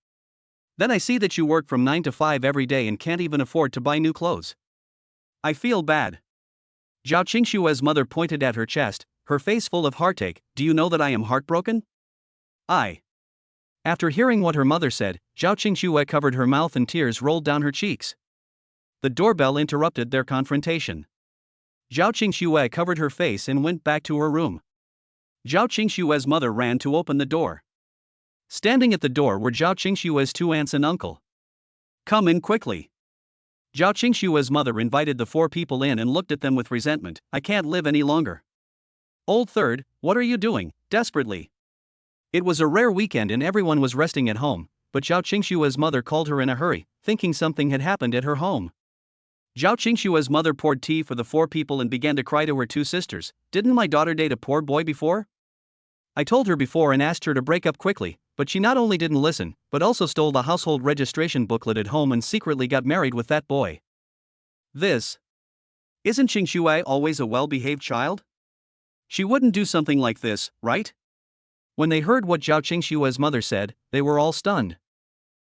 Then I see that you work from 9 to 5 every day and can't even afford to buy new clothes. I feel bad. Zhao Qingxue's mother pointed at her chest, her face full of heartache. Do you know that I am heartbroken? After hearing what her mother said, Zhao Qingxue covered her mouth and tears rolled down her cheeks. The doorbell interrupted their confrontation. Zhao Qingxue covered her face and went back to her room. Zhao Qingxue's mother ran to open the door. Standing at the door were Zhao Qingxue's 2 aunts and uncle. Come in quickly. Zhao Qingxue's mother invited the 4 people in and looked at them with resentment. I can't live any longer. Old third, what are you doing? Desperately. It was a rare weekend and everyone was resting at home, but Zhao Qingxue's mother called her in a hurry, thinking something had happened at her home. Zhao Qingxue's mother poured tea for the 4 people and began to cry to her 2 sisters. Didn't my daughter date a poor boy before? I told her before and asked her to break up quickly, but she not only didn't listen, but also stole the household registration booklet at home and secretly got married with that boy. Isn't Qingxue always a well-behaved child? She wouldn't do something like this, right? When they heard what Zhao Qingxue's mother said, they were all stunned.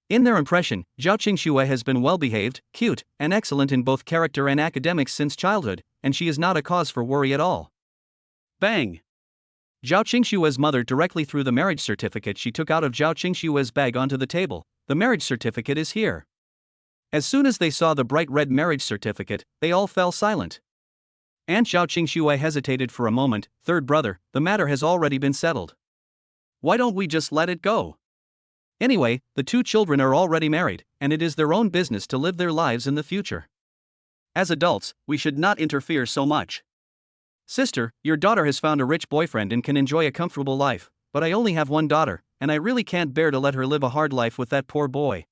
In their impression, Zhao Qingxue has been well-behaved, cute, and excellent in both character and academics since childhood, and she is not a cause for worry at all. Bang! Zhao Qingxue's mother directly threw the marriage certificate she took out of Zhao Qingxue's bag onto the table. The marriage certificate is here. As soon as they saw the bright red marriage certificate, they all fell silent. Aunt Zhao Qingxue hesitated for a moment. Third brother, the matter has already been settled. Why don't we just let it go? Anyway, the 2 children are already married, and it is their own business to live their lives in the future. As adults, we should not interfere so much. Sister, your daughter has found a rich boyfriend and can enjoy a comfortable life, but I only have 1 daughter, and I really can't bear to let her live a hard life with that poor boy.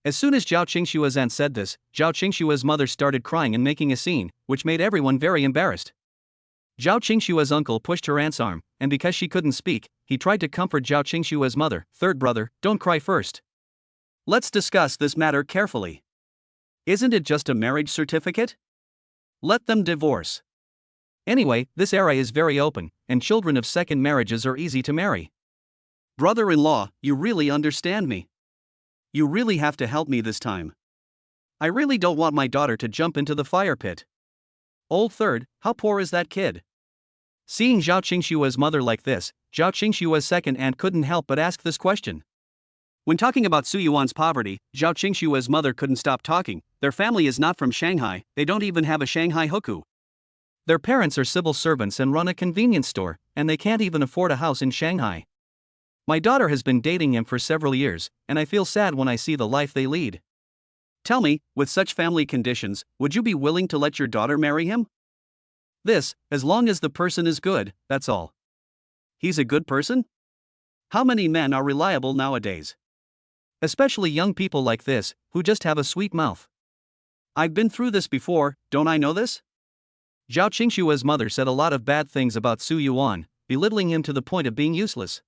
As soon as Zhao Qingxue's aunt said this, Zhao Qingxue's mother started crying and making a scene, which made everyone very embarrassed. Zhao Qingxue's uncle pushed her aunt's arm, and because she couldn't speak, he tried to comfort Zhao Qingxue's mother. Third brother, don't cry first. Let's discuss this matter carefully. Isn't it just a marriage certificate? Let them divorce. Anyway, this era is very open, and children of second marriages are easy to marry. Brother-in-law, you really understand me. You really have to help me this time. I really don't want my daughter to jump into the fire pit. Old third, how poor is that kid? Seeing Zhao Qingxue's mother like this, Zhao Qingxue's second aunt couldn't help but ask this question. When talking about Su Yuan's poverty, Zhao Qingxue's mother couldn't stop talking. Their family is not from Shanghai, they don't even have a Shanghai hukou. Their parents are civil servants and run a convenience store, and they can't even afford a house in Shanghai. My daughter has been dating him for several years, and I feel sad when I see the life they lead. Tell me, with such family conditions, would you be willing to let your daughter marry him? As long as the person is good, that's all. He's a good person? How many men are reliable nowadays? Especially young people like this, who just have a sweet mouth. I've been through this before, don't I know this? Zhao Qingxue's mother said a lot of bad things about Su Yuan, belittling him to the point of being useless.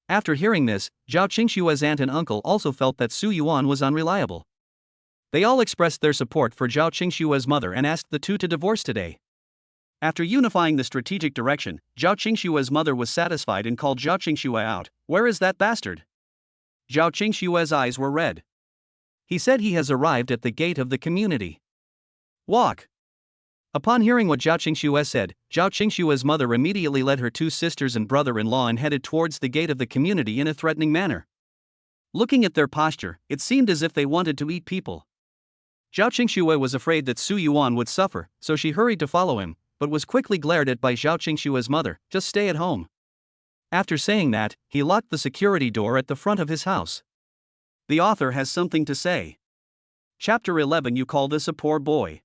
After hearing this, Zhao Qingxue's aunt and uncle also felt that Su Yuan was unreliable. They all expressed their support for Zhao Qingxue's mother and asked the 2 to divorce today. After unifying the strategic direction, Zhao Qingshue's mother was satisfied and called Zhao Qingxue out. Where is that bastard? Zhao Qingshue's eyes were red. He said he has arrived at the gate of the community. Walk. Upon hearing what Zhao Qingxue said, Zhao Qingshue's mother immediately led her two sisters and brother-in-law and headed towards the gate of the community in a threatening manner. Looking at their posture, it seemed as if they wanted to eat people. Zhao Qingxue was afraid that Su Yuan would suffer, so she hurried to follow him, but was quickly glared at by Zhao Qingshue's mother. Just stay at home. After saying that, he locked the security door at the front of his house. The author has something to say. Chapter 11. You call this a poor boy?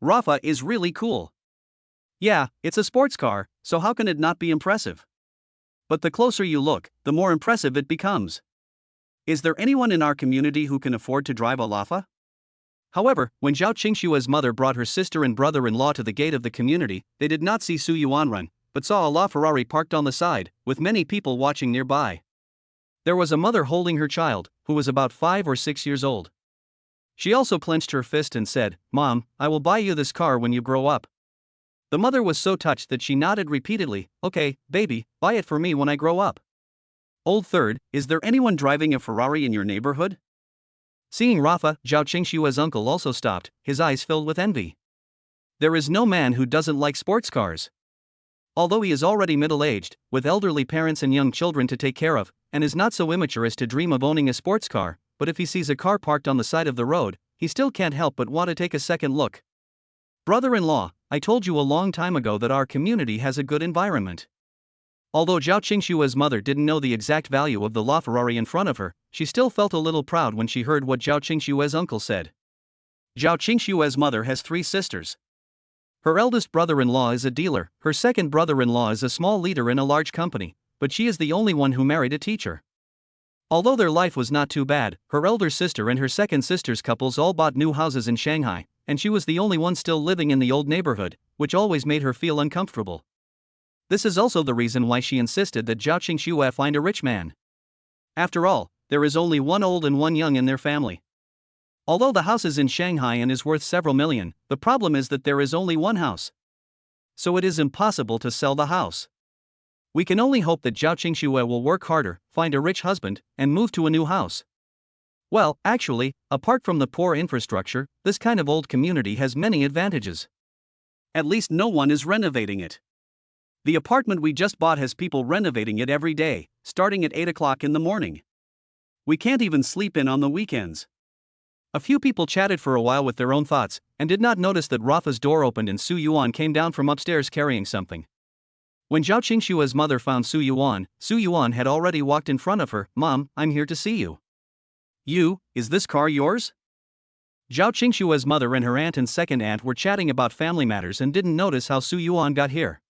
Rafa is really cool. Yeah, it's a sports car, so how can it not be impressive? But the closer you look, the more impressive it becomes. Is there anyone in our community who can afford to drive a Lafa? However, when Zhao Qingshue's mother brought her sister and brother-in-law to the gate of the community, they did not see Su Yuan run, but saw a LaFerrari parked on the side, with many people watching nearby. There was a mother holding her child, who was about 5 or 6 years old. She also clenched her fist and said, "Mom, I will buy you this car when you grow up." The mother was so touched that she nodded repeatedly. "Okay, baby, buy it for me when I grow up." Old third, is there anyone driving a Ferrari in your neighborhood? Seeing Rafa, Zhao Qingshue's uncle also stopped, his eyes filled with envy. There is no man who doesn't like sports cars. Although he is already middle-aged, with elderly parents and young children to take care of, and is not so immature as to dream of owning a sports car, but if he sees a car parked on the side of the road, he still can't help but want to take a second look. Brother-in-law, I told you a long time ago that our community has a good environment. Although Zhao Qingshue's mother didn't know the exact value of the LaFerrari in front of her, she still felt a little proud when she heard what Zhao Qingshue's uncle said. Zhao Qingshue's mother has 3 sisters. Her eldest brother-in-law is a dealer, her second brother-in-law is a small leader in a large company, but she is the only one who married a teacher. Although their life was not too bad, her elder sister and her second sister's couples all bought new houses in Shanghai, and she was the only one still living in the old neighborhood, which always made her feel uncomfortable. This is also the reason why she insisted that Zhao Qingshuo find a rich man. After all, there is only one old and one young in their family. Although the house is in Shanghai and is worth several million, the problem is that there is only one house. So it is impossible to sell the house. We can only hope that Zhao Qingshuo will work harder, find a rich husband, and move to a new house. Well, actually, apart from the poor infrastructure, this kind of old community has many advantages. At least no one is renovating it. The apartment we just bought has people renovating it every day, starting at 8 o'clock in the morning. We can't even sleep in on the weekends. A few people chatted for a while with their own thoughts, and did not notice that Rafa's door opened and Su Yuan came down from upstairs carrying something. When Zhao Qingshue's mother found Su Yuan had already walked in front of her. "Mom, I'm here to see you." Is this car yours?" Zhao Qingshue's mother and her aunt and second aunt were chatting about family matters and didn't notice how Su Yuan got here.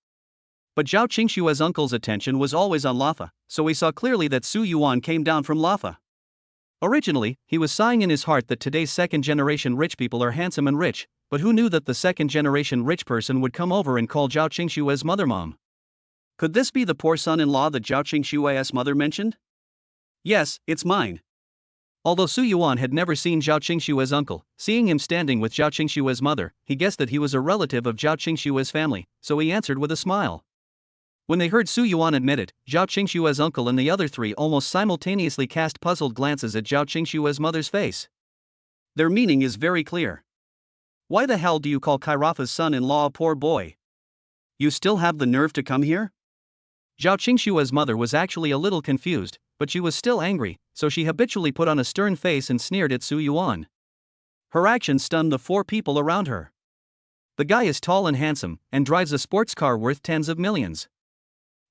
But Zhao Qingshue's uncle's attention was always on Lafa, so he saw clearly that Su Yuan came down from Lafa. Originally, he was sighing in his heart that today's second-generation rich people are handsome and rich, but who knew that the second-generation rich person would come over and call Zhao Qingshue's mother mom? Could this be the poor son-in-law that Zhao Qingshue's mother mentioned? Yes, it's mine. Although Su Yuan had never seen Zhao Qingshue's uncle, seeing him standing with Zhao Qingshue's mother, he guessed that he was a relative of Zhao Qingshue's family, so he answered with a smile. When they heard Su Yuan admit it, Zhao Qingshue's uncle and the other 3 almost simultaneously cast puzzled glances at Zhao Qingshue's mother's face. Their meaning is very clear. Why the hell do you call Kairafa's son-in-law a poor boy? You still have the nerve to come here? Zhao Qingshue's mother was actually a little confused, but she was still angry, so she habitually put on a stern face and sneered at Su Yuan. Her action stunned the 4 people around her. The guy is tall and handsome, and drives a sports car worth tens of millions.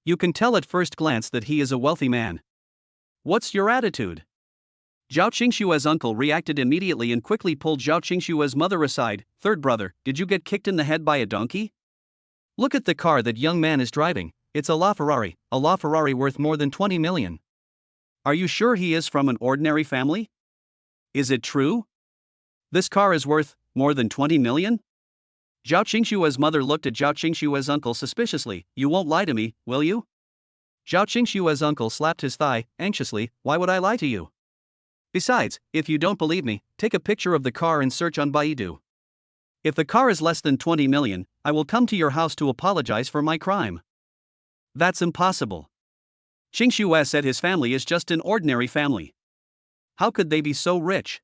You can tell at first glance that he is a wealthy man. What's your attitude? Zhao Qingshue's uncle reacted immediately and quickly pulled Zhao Qingshue's mother aside. "Third brother, did you get kicked in the head by a donkey? Look at the car that young man is driving, it's a LaFerrari worth more than 20 million. Are you sure he is from an ordinary family? Is it true? This car is worth more than 20 million? Zhao Qingshue's mother looked at Zhao Qingshue's uncle suspiciously. "You won't lie to me, will you?" Zhao Qingshue's uncle slapped his thigh, anxiously. "Why would I lie to you? Besides, if you don't believe me, take a picture of the car and search on Baidu. If the car is less than 20 million, I will come to your house to apologize for my crime. That's impossible. Qing Shue said his family is just an ordinary family. How could they be so rich?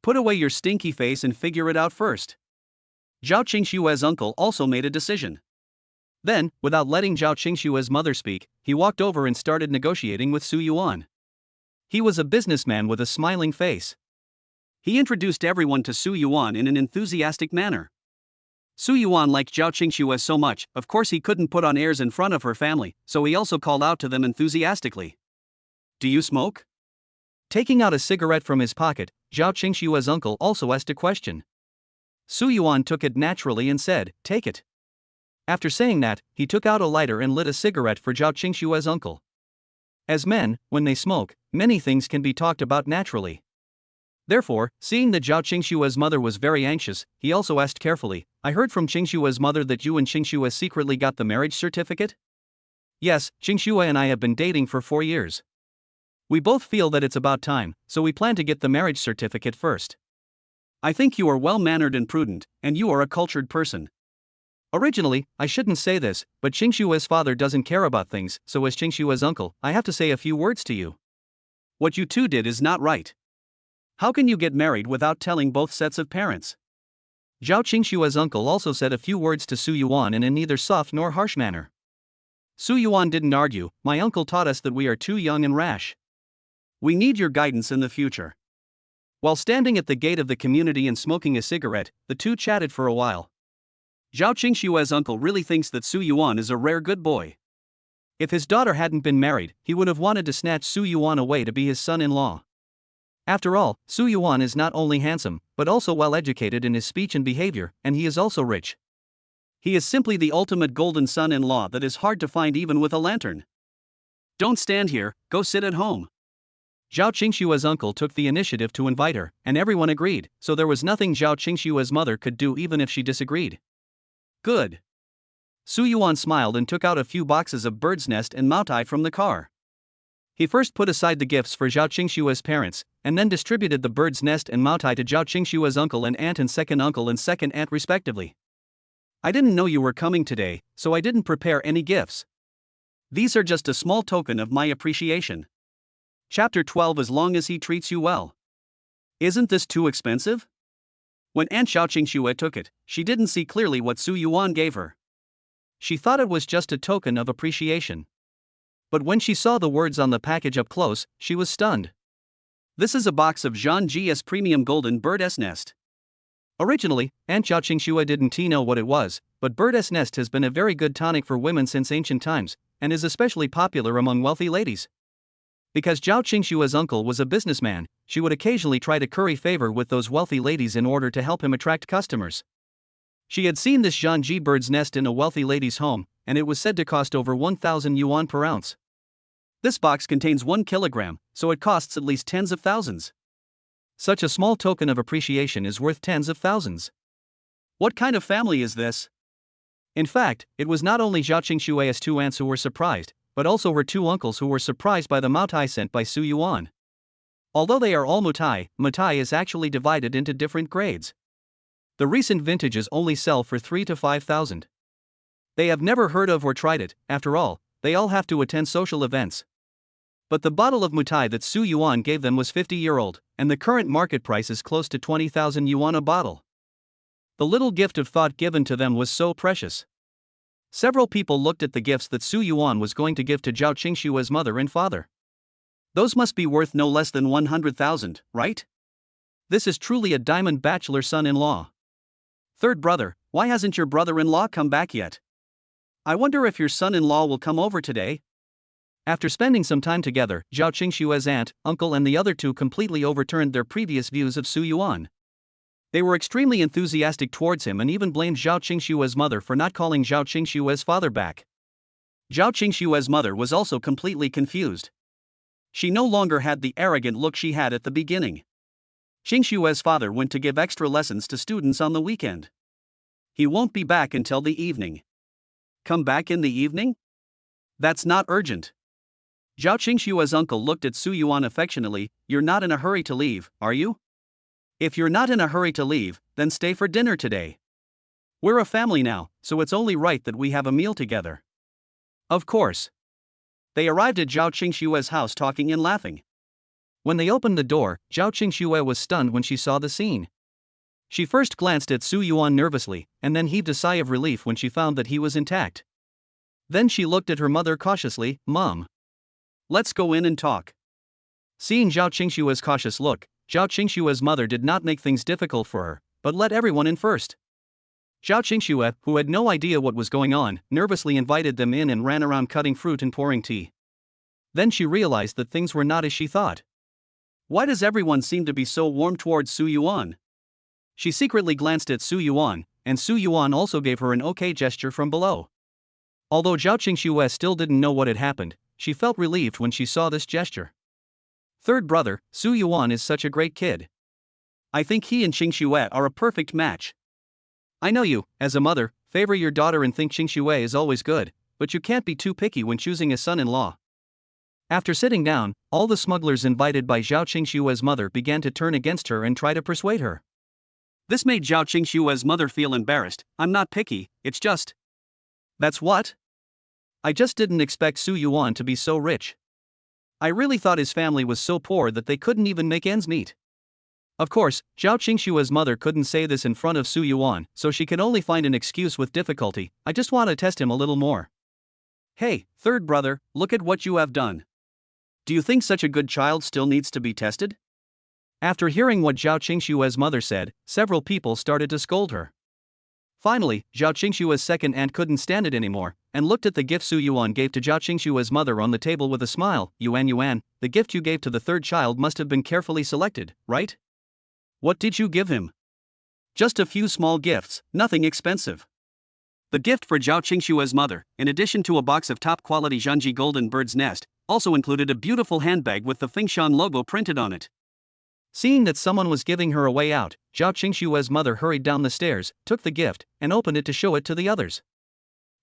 Put away your stinky face and figure it out first. Zhao Qingshue's uncle also made a decision. Then, without letting Zhao Qingshue's mother speak, he walked over and started negotiating with Su Yuan. He was a businessman with a smiling face. He introduced everyone to Su Yuan in an enthusiastic manner. Su Yuan liked Zhao Qingxue so much, of course he couldn't put on airs in front of her family, so he also called out to them enthusiastically. Do you smoke? Taking out a cigarette from his pocket, Zhao Qingshue's uncle also asked a question. Su Yuan took it naturally and said, take it. After saying that, he took out a lighter and lit a cigarette for Zhao Qingshue's uncle. As men, when they smoke, many things can be talked about naturally. Therefore, seeing that Zhao Qingshue's mother was very anxious, he also asked carefully, I heard from Qingshue's mother that you and Qingshuo secretly got the marriage certificate? Yes, Qingshuo and I have been dating for 4 years. We both feel that it's about time, so we plan to get the marriage certificate first. I think you are well-mannered and prudent, and you are a cultured person. Originally, I shouldn't say this, but Qingshue's father doesn't care about things, so as Qingshue's uncle, I have to say a few words to you. What you two did is not right. How can you get married without telling both sets of parents? Zhao Qingshue's uncle also said a few words to Su Yuan in a neither soft nor harsh manner. Su Yuan didn't argue, my uncle taught us that we are too young and rash. We need your guidance in the future. While standing at the gate of the community and smoking a cigarette, the two chatted for a while. Zhao Qingshue's uncle really thinks that Su Yuan is a rare good boy. If his daughter hadn't been married, he would have wanted to snatch Su Yuan away to be his son-in-law. After all, Su Yuan is not only handsome, but also well-educated in his speech and behavior, and he is also rich. He is simply the ultimate golden son-in-law that is hard to find even with a lantern. Don't stand here, go sit at home. Zhao Qingshue's uncle took the initiative to invite her, and everyone agreed, so there was nothing Zhao Qingshue's mother could do even if she disagreed. Good. Su Yuan smiled and took out a few boxes of bird's nest and moutai from the car. He first put aside the gifts for Zhao Qingshue's parents, and then distributed the bird's nest and moutai to Zhao Qingshue's uncle and second uncle and second aunt respectively. I didn't know you were coming today, so I didn't prepare any gifts. These are just a small token of my appreciation. Chapter 12 As long as he treats you well. Isn't this too expensive? When Aunt Zhao Qingxue took it, she didn't see clearly what Su Yuan gave her. She thought it was just a token of appreciation. But when she saw the words on the package up close, she was stunned. This is a box of Zhan Ji's premium golden bird's nest. Originally, Aunt Zhao Qingxue didn't know what it was, but bird's nest has been a very good tonic for women since ancient times, and is especially popular among wealthy ladies. Because Zhao Qingshue's uncle was a businessman, she would occasionally try to curry favor with those wealthy ladies in order to help him attract customers. She had seen this Zhanji bird's nest in a wealthy lady's home, and it was said to cost over 1,000 yuan per ounce. This box contains 1 kilogram, so it costs at least tens of thousands. Such a small token of appreciation is worth tens of thousands. What kind of family is this? In fact, it was not only Zhao Qingshue's 2 aunts who were surprised, but also her 2 uncles who were surprised by the moutai sent by Su Yuan. Although they are all moutai is actually divided into different grades. The recent vintages only sell for 3,000 to 5,000. They have never heard of or tried it, after all, they all have to attend social events. But the bottle of moutai that Su Yuan gave them was 50-year-old, and the current market price is close to 20,000 yuan a bottle. The little gift of thought given to them was so precious. Several people looked at the gifts that Su Yuan was going to give to Zhao Qingshue's mother and father. Those must be worth no less than 100,000, right? This is truly a diamond bachelor son-in-law. Third brother, why hasn't your brother-in-law come back yet? I wonder if your son-in-law will come over today? After spending some time together, Zhao Qingshue's aunt, uncle and the other 2 completely overturned their previous views of Su Yuan. They were extremely enthusiastic towards him and even blamed Zhao Qingshue's mother for not calling Zhao Qingshue's father back. Zhao Qingshue's mother was also completely confused. She no longer had the arrogant look she had at the beginning. Qingshue's father went to give extra lessons to students on the weekend. He won't be back until the evening. Come back in the evening? That's not urgent. Zhao Qingshue's uncle looked at Su Yuan affectionately. You're not in a hurry to leave, are you? If you're not in a hurry to leave, then stay for dinner today. We're a family now, so it's only right that we have a meal together. Of course. They arrived at Zhao Qingshue's house talking and laughing. When they opened the door, Zhao Qingxue was stunned when she saw the scene. She first glanced at Su Yuan nervously, and then heaved a sigh of relief when she found that he was intact. Then she looked at her mother cautiously. Mom, let's go in and talk. Seeing Zhao Qingshue's cautious look, Zhao Qingshue's mother did not make things difficult for her, but let everyone in first. Zhao Qingxue, who had no idea what was going on, nervously invited them in and ran around cutting fruit and pouring tea. Then she realized that things were not as she thought. Why does everyone seem to be so warm towards Su Yuan? She secretly glanced at Su Yuan, and Su Yuan also gave her an okay gesture from below. Although Zhao Qingxue still didn't know what had happened, she felt relieved when she saw this gesture. Third brother, Su Yuan is such a great kid. I think he and Qingxue are a perfect match. I know you, as a mother, favor your daughter and think Qingxue is always good, but you can't be too picky when choosing a son-in-law. After sitting down, all the smugglers invited by Zhao Qingshue's mother began to turn against her and try to persuade her. This made Zhao Qingshue's mother feel embarrassed. I'm not picky, it's just. That's what? I just didn't expect Su Yuan to be so rich. I really thought his family was so poor that they couldn't even make ends meet. Of course, Zhao Qingshue's mother couldn't say this in front of Su Yuan, so she could only find an excuse with difficulty. I just want to test him a little more. Hey, third brother, look at what you have done. Do you think such a good child still needs to be tested? After hearing what Zhao Qingshue's mother said, several people started to scold her. Finally, Zhao Qingshue's second aunt couldn't stand it anymore, and looked at the gift Su Yuan gave to Zhao Qingshue's mother on the table with a smile. Yuan, the gift you gave to the third child must have been carefully selected, right? What did you give him? Just a few small gifts, nothing expensive. The gift for Zhao Qingshue's mother, in addition to a box of top-quality Zhangji golden bird's nest, also included a beautiful handbag with the Fengshan logo printed on it. Seeing that someone was giving her a way out, Zhao Qingshue's mother hurried down the stairs, took the gift, and opened it to show it to the others.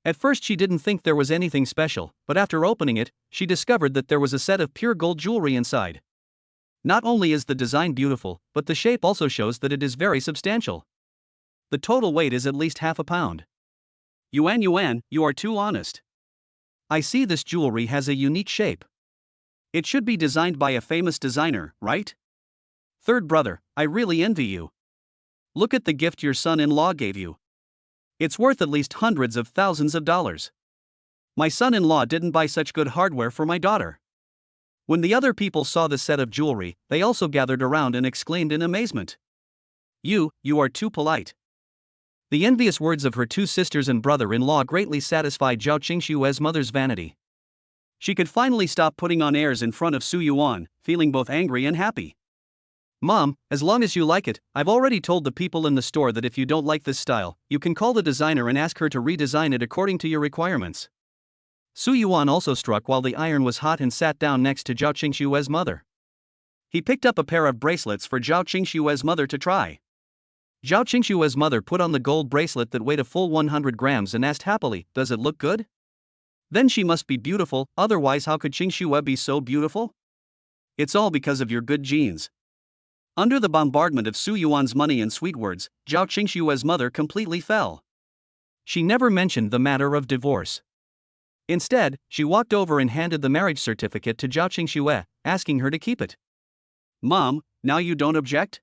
At first she didn't think there was anything special, but after opening it, she discovered that there was a set of pure gold jewelry inside. Not only is the design beautiful, but the shape also shows that it is very substantial. The total weight is at least half a pound. Yuan, you are too honest. I see this jewelry has a unique shape. It should be designed by a famous designer, right? Third brother, I really envy you. Look at the gift your son-in-law gave you. It's worth at least hundreds of thousands of dollars. My son-in-law didn't buy such good hardware for my daughter. When the other people saw the set of jewelry, they also gathered around and exclaimed in amazement. You are too polite. The envious words of her two sisters and brother-in-law greatly satisfied Zhao Qingshue's mother's vanity. She could finally stop putting on airs in front of Su Yuan, feeling both angry and happy. Mom, as long as you like it, I've already told the people in the store that if you don't like this style, you can call the designer and ask her to redesign it according to your requirements. Su Yuan also struck while the iron was hot and sat down next to Zhao Qingshue's mother. He picked up a pair of bracelets for Zhao Qingshue's mother to try. Zhao Qingshue's mother put on the gold bracelet that weighed a full 100 grams and asked happily, "Does it look good?" Then she must be beautiful, otherwise how could Qingxue be so beautiful? It's all because of your good genes. Under the bombardment of Su Yuan's money and sweet words, Zhao Qingshue's mother completely fell. She never mentioned the matter of divorce. Instead, she walked over and handed the marriage certificate to Zhao Qingsue, asking her to keep it. Mom, now you don't object?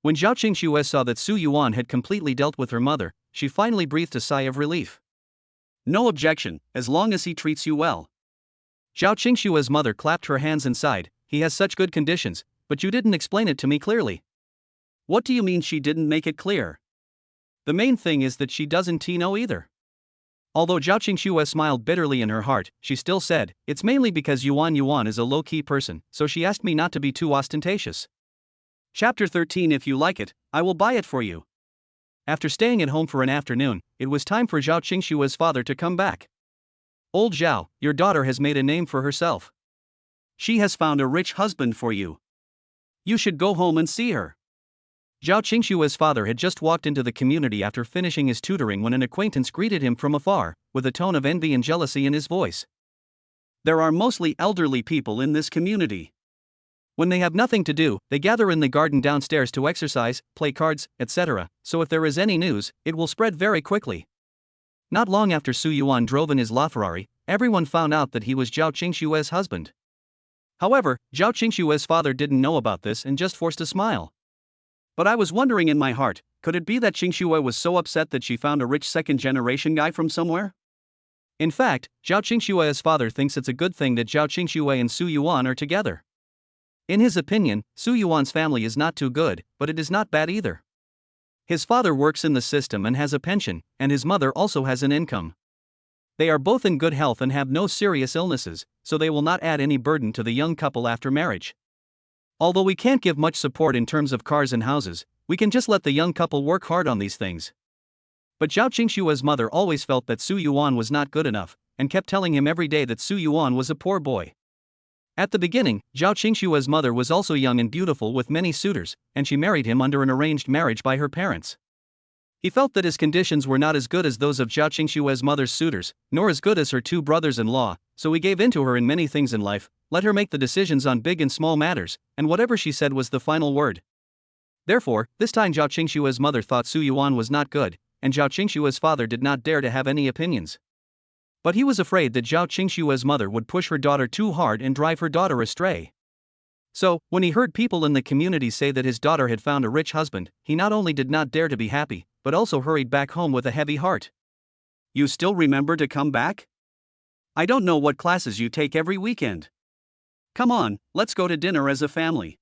When Zhao Qingsue saw that Su Yuan had completely dealt with her mother, she finally breathed a sigh of relief. No objection, as long as he treats you well. Zhao Qingshue's mother clapped her hands and sighed. He has such good conditions, but you didn't explain it to me clearly. What do you mean she didn't make it clear? The main thing is that she doesn't know either. Although Zhao Qingsue smiled bitterly in her heart, she still said, it's mainly because Yuan is a low-key person, so she asked me not to be too ostentatious. Chapter 13. If you like it, I will buy it for you. After staying at home for an afternoon, it was time for Zhao Qingshue's father to come back. Old Zhao, your daughter has made a name for herself. She has found a rich husband for you. You should go home and see her. Zhao Qingshue's father had just walked into the community after finishing his tutoring when an acquaintance greeted him from afar, with a tone of envy and jealousy in his voice. There are mostly elderly people in this community. When they have nothing to do, they gather in the garden downstairs to exercise, play cards, etc., so if there is any news, it will spread very quickly. Not long after Su Yuan drove in his LaFerrari, everyone found out that he was Zhao Qingshue's husband. However, Zhao Qingshue's father didn't know about this and just forced a smile. But I was wondering in my heart, could it be that Qingxue was so upset that she found a rich second-generation guy from somewhere? In fact, Zhao Qingshue's father thinks it's a good thing that Zhao Qingxue and Su Yuan are together. In his opinion, Su Yuan's family is not too good, but it is not bad either. His father works in the system and has a pension, and his mother also has an income. They are both in good health and have no serious illnesses, so they will not add any burden to the young couple after marriage. Although we can't give much support in terms of cars and houses, we can just let the young couple work hard on these things. But Zhao Qingshue's mother always felt that Su Yuan was not good enough, and kept telling him every day that Su Yuan was a poor boy. At the beginning, Zhao Qingshue's mother was also young and beautiful with many suitors, and she married him under an arranged marriage by her parents. He felt that his conditions were not as good as those of Zhao Qingshue's mother's suitors, nor as good as her two brothers-in-law, so he gave in to her in many things in life, let her make the decisions on big and small matters, and whatever she said was the final word. Therefore, this time Zhao Qingshue's mother thought Su Yuan was not good, and Zhao Qingshue's father did not dare to have any opinions. But he was afraid that Zhao Qingshue's mother would push her daughter too hard and drive her daughter astray. So, when he heard people in the community say that his daughter had found a rich husband, he not only did not dare to be happy, but also hurried back home with a heavy heart. You still remember to come back? I don't know what classes you take every weekend. Come on, let's go to dinner as a family.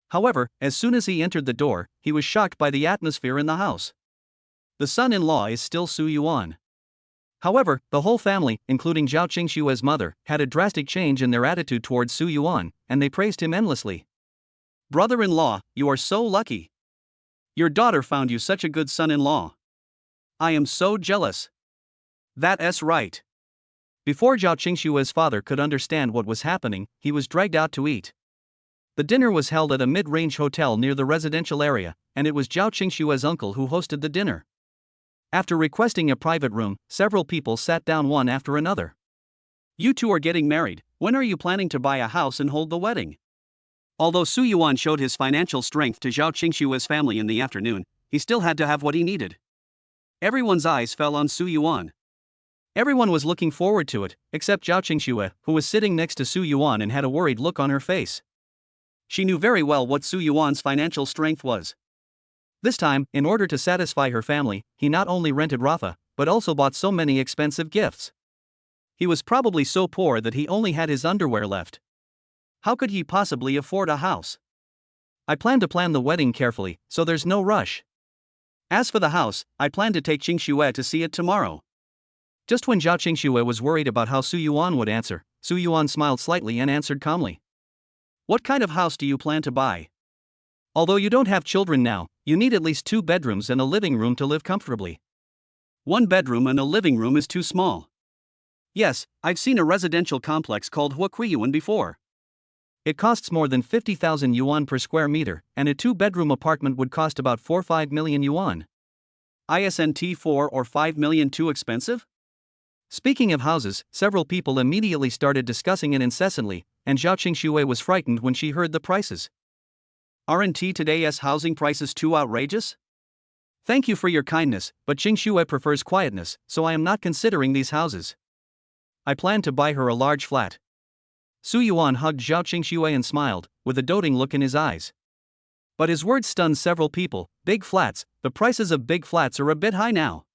However, as soon as he entered the door, he was shocked by the atmosphere in the house. The son-in-law is still Su Yuan. However, the whole family, including Zhao Qingshue's mother, had a drastic change in their attitude towards Su Yuan, and they praised him endlessly. Brother-in-law, you are so lucky. Your daughter found you such a good son-in-law. I am so jealous. That's right. Before Zhao Qingshue's father could understand what was happening, he was dragged out to eat. The dinner was held at a mid-range hotel near the residential area, and it was Zhao Qingshue's uncle who hosted the dinner. After requesting a private room, several people sat down one after another. You two are getting married. When are you planning to buy a house and hold the wedding? Although Su Yuan showed his financial strength to Zhao Qingshue's family in the afternoon, he still had to have what he needed. Everyone's eyes fell on Su Yuan. Everyone was looking forward to it, except Zhao Qingxue, who was sitting next to Su Yuan and had a worried look on her face. She knew very well what Su Yuan's financial strength was. This time, in order to satisfy her family, he not only rented Rafa, but also bought so many expensive gifts. He was probably so poor that he only had his underwear left. How could he possibly afford a house? I plan to plan the wedding carefully, so there's no rush. As for the house, I plan to take Qingxue to see it tomorrow. Just when Zhao Qingshuo was worried about how Su Yuan would answer, Su Yuan smiled slightly and answered calmly. What kind of house do you plan to buy? Although you don't have children now, you need at least 2 bedrooms and a living room to live comfortably. 1 bedroom and a living room is too small. Yes, I've seen a residential complex called Huakuiyuan before. It costs more than 50,000 yuan per square meter, and a 2-bedroom apartment would cost about 4-5 million yuan. Isn't 4 or 5 million too expensive? Speaking of houses, several people immediately started discussing it incessantly, and Zhao Qingshuo was frightened when she heard the prices. Aren't today's housing prices too outrageous? Thank you for your kindness, but Qingshuo prefers quietness, so I am not considering these houses. I plan to buy her a large flat. Su Yuan hugged Zhao Qingshuo and smiled, with a doting look in his eyes. But his words stunned several people. Big flats, the prices of big flats are a bit high now.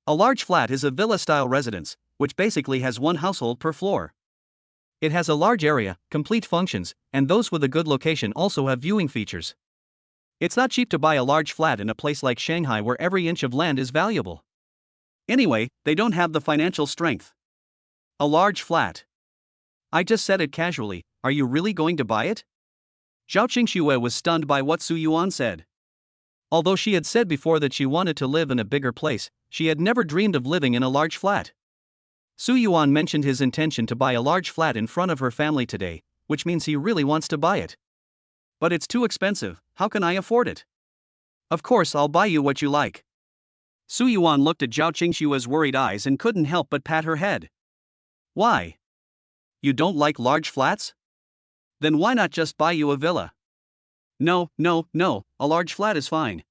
A large flat is a villa-style residence, which basically has 1 household per floor. It has a large area, complete functions, and those with a good location also have viewing features. It's not cheap to buy a large flat in a place like Shanghai where every inch of land is valuable. Anyway, they don't have the financial strength. A large flat. I just said it casually, are you really going to buy it? Zhao Qingshuo was stunned by what Su Yuan said. Although she had said before that she wanted to live in a bigger place, she had never dreamed of living in a large flat. Su Yuan mentioned his intention to buy a large flat in front of her family today, which means he really wants to buy it. But it's too expensive, how can I afford it? Of course I'll buy you what you like. Su Yuan looked at Zhao Qingshuo's worried eyes and couldn't help but pat her head. Why? You don't like large flats? Then why not just buy you a villa? No, no, no, a large flat is fine.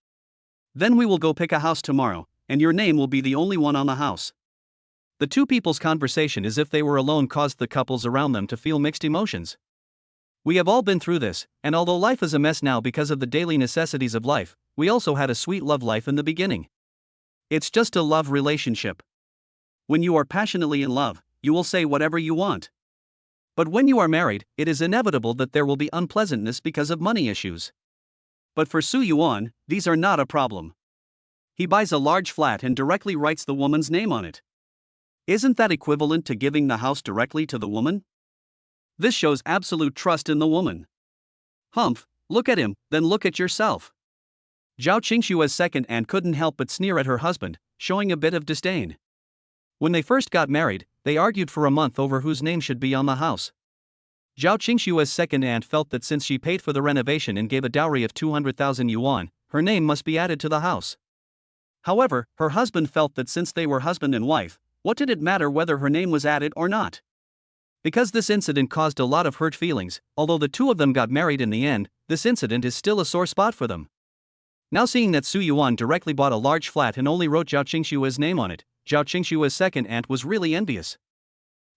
Then we will go pick a house tomorrow, and your name will be the only one on the house. The two people's conversation as if they were alone caused the couples around them to feel mixed emotions. We have all been through this, and although life is a mess now because of the daily necessities of life, we also had a sweet love life in the beginning. It's just a love relationship. When you are passionately in love, you will say whatever you want. But when you are married, it is inevitable that there will be unpleasantness because of money issues. But for Su Yuan, these are not a problem. He buys a large flat and directly writes the woman's name on it. Isn't that equivalent to giving the house directly to the woman? This shows absolute trust in the woman. Humph, look at him, then look at yourself. Zhao Qingshua's second aunt couldn't help but sneer at her husband, showing a bit of disdain. When they first got married, they argued for a month over whose name should be on the house. Zhao Qingshua's second aunt felt that since she paid for the renovation and gave a dowry of 200,000 yuan, her name must be added to the house. However, her husband felt that since they were husband and wife, what did it matter whether her name was added or not? Because this incident caused a lot of hurt feelings, although the two of them got married in the end, this incident is still a sore spot for them. Now seeing that Su Yuan directly bought a large flat and only wrote Zhao Qingshua's name on it, Zhao Qingshua's second aunt was really envious.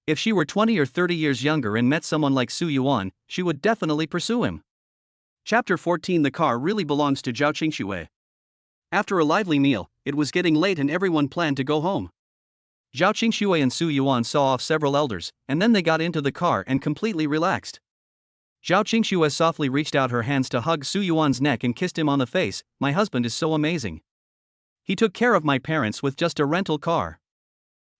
If she were 20 or 30 years younger and met someone like Su Yuan, she would definitely pursue him. Chapter 14. The car really belongs to Zhao Qingxue. After a lively meal, it was getting late and everyone planned to go home. Zhao Qingxue and Su Yuan saw off several elders, and then they got into the car and completely relaxed. Zhao Qingxue softly reached out her hands to hug Su Yuan's neck and kissed him on the face. My husband is so amazing. He took care of my parents with just a rental car.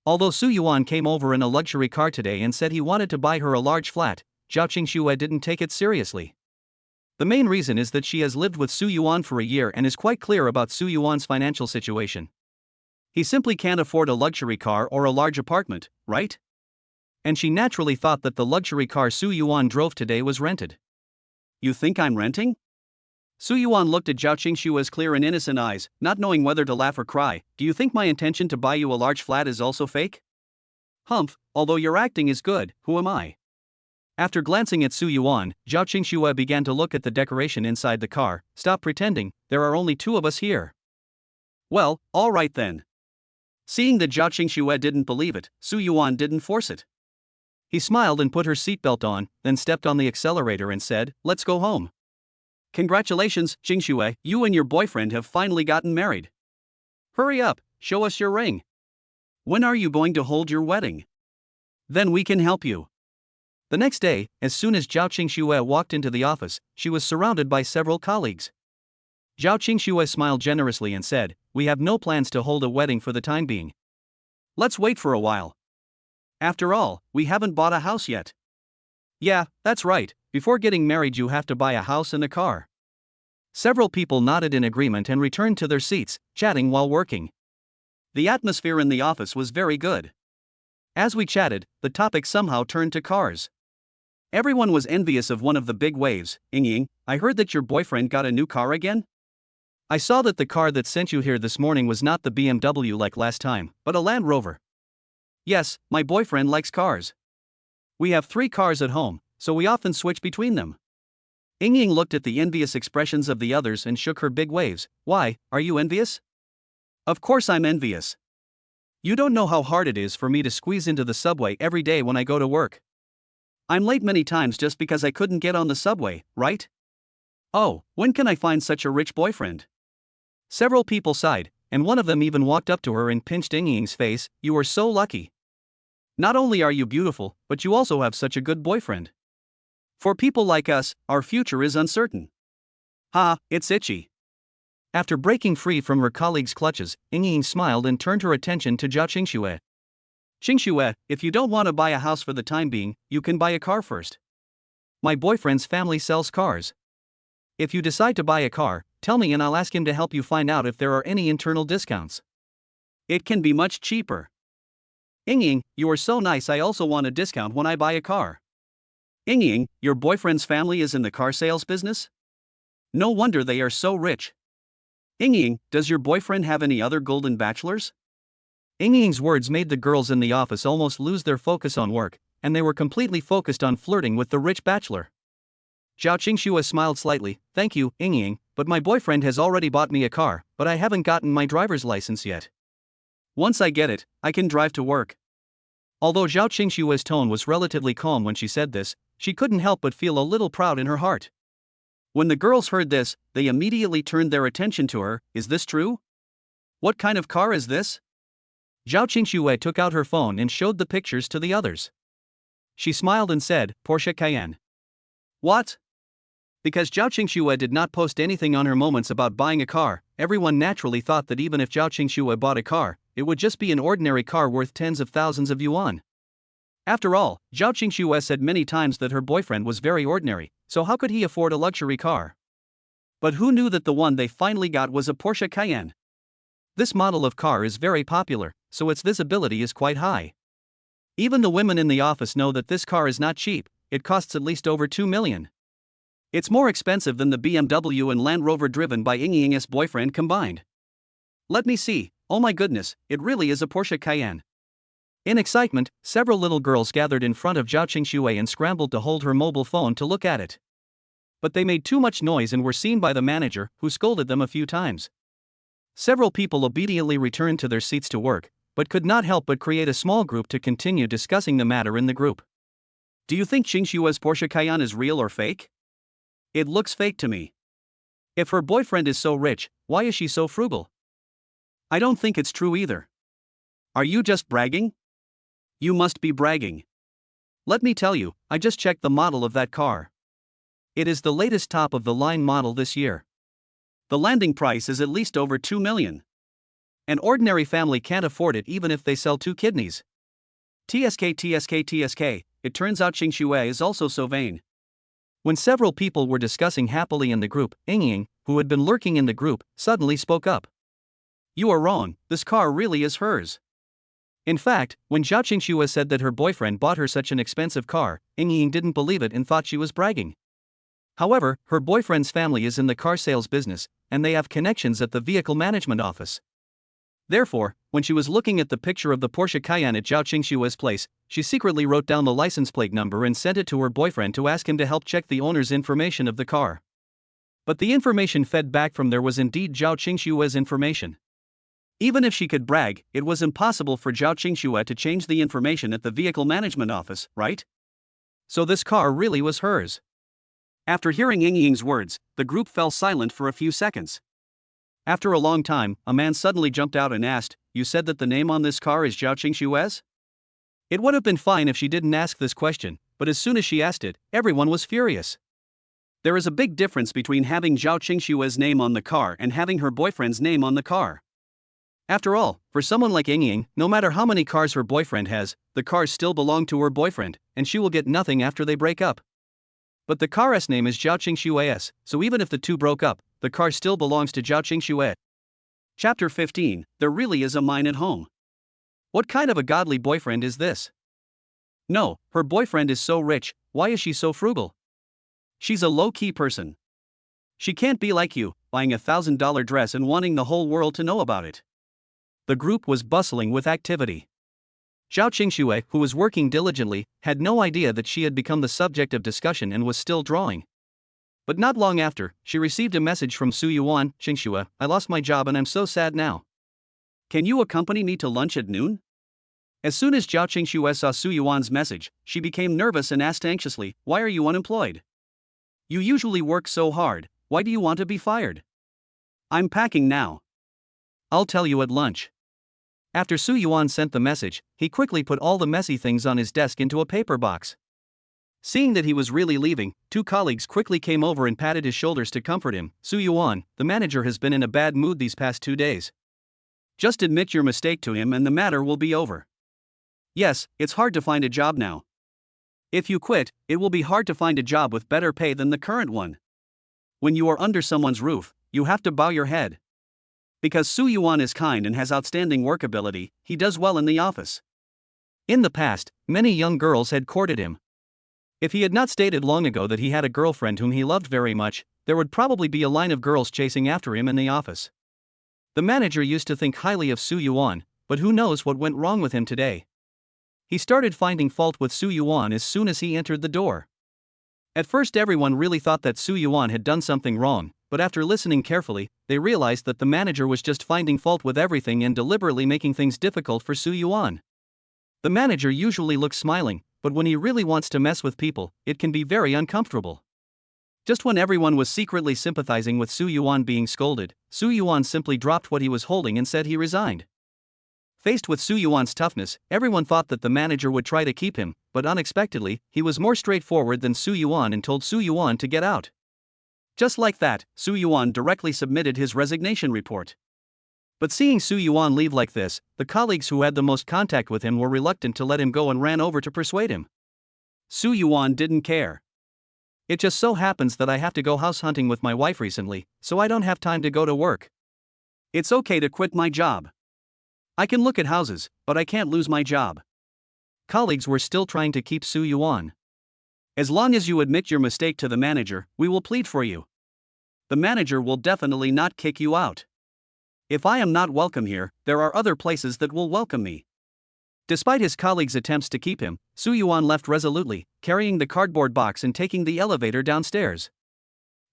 Although Su Yuan came over in a luxury car today and said he wanted to buy her a large flat, Zhao Qingxue didn't take it seriously. The main reason is that she has lived with Su Yuan for a year and is quite clear about Su Yuan's financial situation. He simply can't afford a luxury car or a large apartment, right? And she naturally thought that the luxury car Su Yuan drove today was rented. You think I'm renting? Su Yuan looked at Zhao Qingshue's clear and innocent eyes, not knowing whether to laugh or cry. Do you think my intention to buy you a large flat is also fake? Humph, although your acting is good, who am I? After glancing at Su Yuan, Zhao Qingxue began to look at the decoration inside the car. Stop pretending, there are only two of us here. Well, all right then. Seeing that Zhao Qingxue didn't believe it, Su Yuan didn't force it. He smiled and put her seatbelt on, then stepped on the accelerator and said, "Let's go home." Congratulations, Qingxue, you and your boyfriend have finally gotten married. Hurry up, show us your ring. When are you going to hold your wedding? Then we can help you. The next day, as soon as Zhao Qingxue walked into the office, she was surrounded by several colleagues. Zhao Qingxue smiled generously and said, "We have no plans to hold a wedding for the time being. Let's wait for a while. After all, we haven't bought a house yet." Yeah, that's right, before getting married you have to buy a house and a car. Several people nodded in agreement and returned to their seats, chatting while working. The atmosphere in the office was very good. As we chatted, the topic somehow turned to cars. Everyone was envious of one of the big waves. Ying, I heard that your boyfriend got a new car again? I saw that the car that sent you here this morning was not the BMW like last time, but a Land Rover. Yes, my boyfriend likes cars. We have 3 cars at home, so we often switch between them. Ying looked at the envious expressions of the others and shook her big waves. Why, are you envious? Of course I'm envious. You don't know how hard it is for me to squeeze into the subway every day when I go to work. I'm late many times just because I couldn't get on the subway, right? Oh, when can I find such a rich boyfriend? Several people sighed, and one of them even walked up to her and pinched Ying's face. You are so lucky. Not only are you beautiful, but you also have such a good boyfriend. For people like us, our future is uncertain. Ha, it's itchy. After breaking free from her colleague's clutches, Ying smiled and turned her attention to Zhao Qingxue. Qingxue, if you don't want to buy a house for the time being, you can buy a car first. My boyfriend's family sells cars. If you decide to buy a car, tell me and I'll ask him to help you find out if there are any internal discounts. It can be much cheaper. Ying, you are so nice. I also want a discount when I buy a car. Ying, your boyfriend's family is in the car sales business? No wonder they are so rich. Ying, does your boyfriend have any other golden bachelors? Ying's words made the girls in the office almost lose their focus on work, and they were completely focused on flirting with the rich bachelor. Zhao Qingxue smiled slightly. Thank you, Ying, but my boyfriend has already bought me a car, but I haven't gotten my driver's license yet. Once I get it, I can drive to work. Although Zhao Qingxue's tone was relatively calm when she said this, she couldn't help but feel a little proud in her heart. When the girls heard this, they immediately turned their attention to her. Is this true? What kind of car is this? Zhao Qingxue took out her phone and showed the pictures to the others. She smiled and said, Porsche Cayenne. What? Because Zhao Qingxue did not post anything on her moments about buying a car, everyone naturally thought that even if Zhao Qingxue bought a car, it would just be an ordinary car worth tens of thousands of yuan. After all, Zhao Qingxue said many times that her boyfriend was very ordinary, so how could he afford a luxury car? But who knew that the one they finally got was a Porsche Cayenne? This model of car is very popular, so its visibility is quite high. Even the women in the office know that this car is not cheap. It costs at least over 2 million. It's more expensive than the BMW and Land Rover driven by Ying's boyfriend combined. Let me see. Oh my goodness, it really is a Porsche Cayenne. In excitement, several little girls gathered in front of Zhao Qingxue and scrambled to hold her mobile phone to look at it. But they made too much noise and were seen by the manager, who scolded them a few times. Several people obediently returned to their seats to work, but could not help but create a small group to continue discussing the matter in the group. Do you think Qingxue's Porsche Cayenne is real or fake? It looks fake to me. If her boyfriend is so rich, why is she so frugal? I don't think it's true either. Are you just bragging? You must be bragging. Let me tell you, I just checked the model of that car. It is the latest top-of-the-line model this year. The landing price is at least over 2 million. An ordinary family can't afford it even if they sell 2 kidneys. TSK. It turns out Qingxue is also so vain. When several people were discussing happily in the group, Ying, who had been lurking in the group, suddenly spoke up. You are wrong, this car really is hers. In fact, when Zhao Qingxue said that her boyfriend bought her such an expensive car, Ying didn't believe it and thought she was bragging. However, her boyfriend's family is in the car sales business, and they have connections at the vehicle management office. Therefore, when she was looking at the picture of the Porsche Cayenne at Zhao Qingxue's place, she secretly wrote down the license plate number and sent it to her boyfriend to ask him to help check the owner's information of the car. But the information fed back from there was indeed Zhao Qingxue's information. Even if she could brag, it was impossible for Zhao Qingxue to change the information at the vehicle management office, right? So this car really was hers. After hearing Ying's words, the group fell silent for a few seconds. After a long time, a man suddenly jumped out and asked, You said that the name on this car is Zhao Qingxue's? It would have been fine if she didn't ask this question, but as soon as she asked it, everyone was furious. There is a big difference between having Zhao Qingxue's name on the car and having her boyfriend's name on the car. After all, for someone like Ying, no matter how many cars her boyfriend has, the cars still belong to her boyfriend, and she will get nothing after they break up. But the car's name is Zhao Qingxue's, so even if the two broke up, the car still belongs to Zhao Qingxue. Chapter 15, There really is a mine at home. What kind of a godly boyfriend is this? No, her boyfriend is so rich, why is she so frugal? She's a low-key person. She can't be like you, buying a $1,000 dress and wanting the whole world to know about it. The group was bustling with activity. Zhao Qingxue, who was working diligently, had no idea that she had become the subject of discussion and was still drawing. But not long after, she received a message from Su Yuan. Qingxue, I lost my job and I'm so sad now. Can you accompany me to lunch at noon? As soon as Zhao Qingxue saw Su Yuan's message, she became nervous and asked anxiously, Why are you unemployed? You usually work so hard, why do you want to be fired? I'm packing now. I'll tell you at lunch. After Su Yuan sent the message, he quickly put all the messy things on his desk into a paper box. Seeing that he was really leaving, 2 colleagues quickly came over and patted his shoulders to comfort him. Su Yuan, the manager has been in a bad mood these past 2 days. Just admit your mistake to him and the matter will be over. Yes, it's hard to find a job now. If you quit, it will be hard to find a job with better pay than the current one. When you are under someone's roof, you have to bow your head. Because Su Yuan is kind and has outstanding work ability, he does well in the office. In the past, many young girls had courted him. If he had not stated long ago that he had a girlfriend whom he loved very much, there would probably be a line of girls chasing after him in the office. The manager used to think highly of Su Yuan, but who knows what went wrong with him today. He started finding fault with Su Yuan as soon as he entered the door. At first everyone really thought that Su Yuan had done something wrong, but after listening carefully, they realized that the manager was just finding fault with everything and deliberately making things difficult for Su Yuan. The manager usually looks smiling, but when he really wants to mess with people, it can be very uncomfortable. Just when everyone was secretly sympathizing with Su Yuan being scolded, Su Yuan simply dropped what he was holding and said he resigned. Faced with Su Yuan's toughness, everyone thought that the manager would try to keep him, but unexpectedly, he was more straightforward than Su Yuan and told Su Yuan to get out. Just like that, Su Yuan directly submitted his resignation report. But seeing Su Yuan leave like this, the colleagues who had the most contact with him were reluctant to let him go and ran over to persuade him. Su Yuan didn't care. It just so happens that I have to go house hunting with my wife recently, so I don't have time to go to work. It's okay to quit my job. I can look at houses, but I can't lose my job. Colleagues were still trying to keep Su Yuan. As long as you admit your mistake to the manager, we will plead for you. The manager will definitely not kick you out. If I am not welcome here, there are other places that will welcome me. Despite his colleagues' attempts to keep him, Su Yuan left resolutely, carrying the cardboard box and taking the elevator downstairs.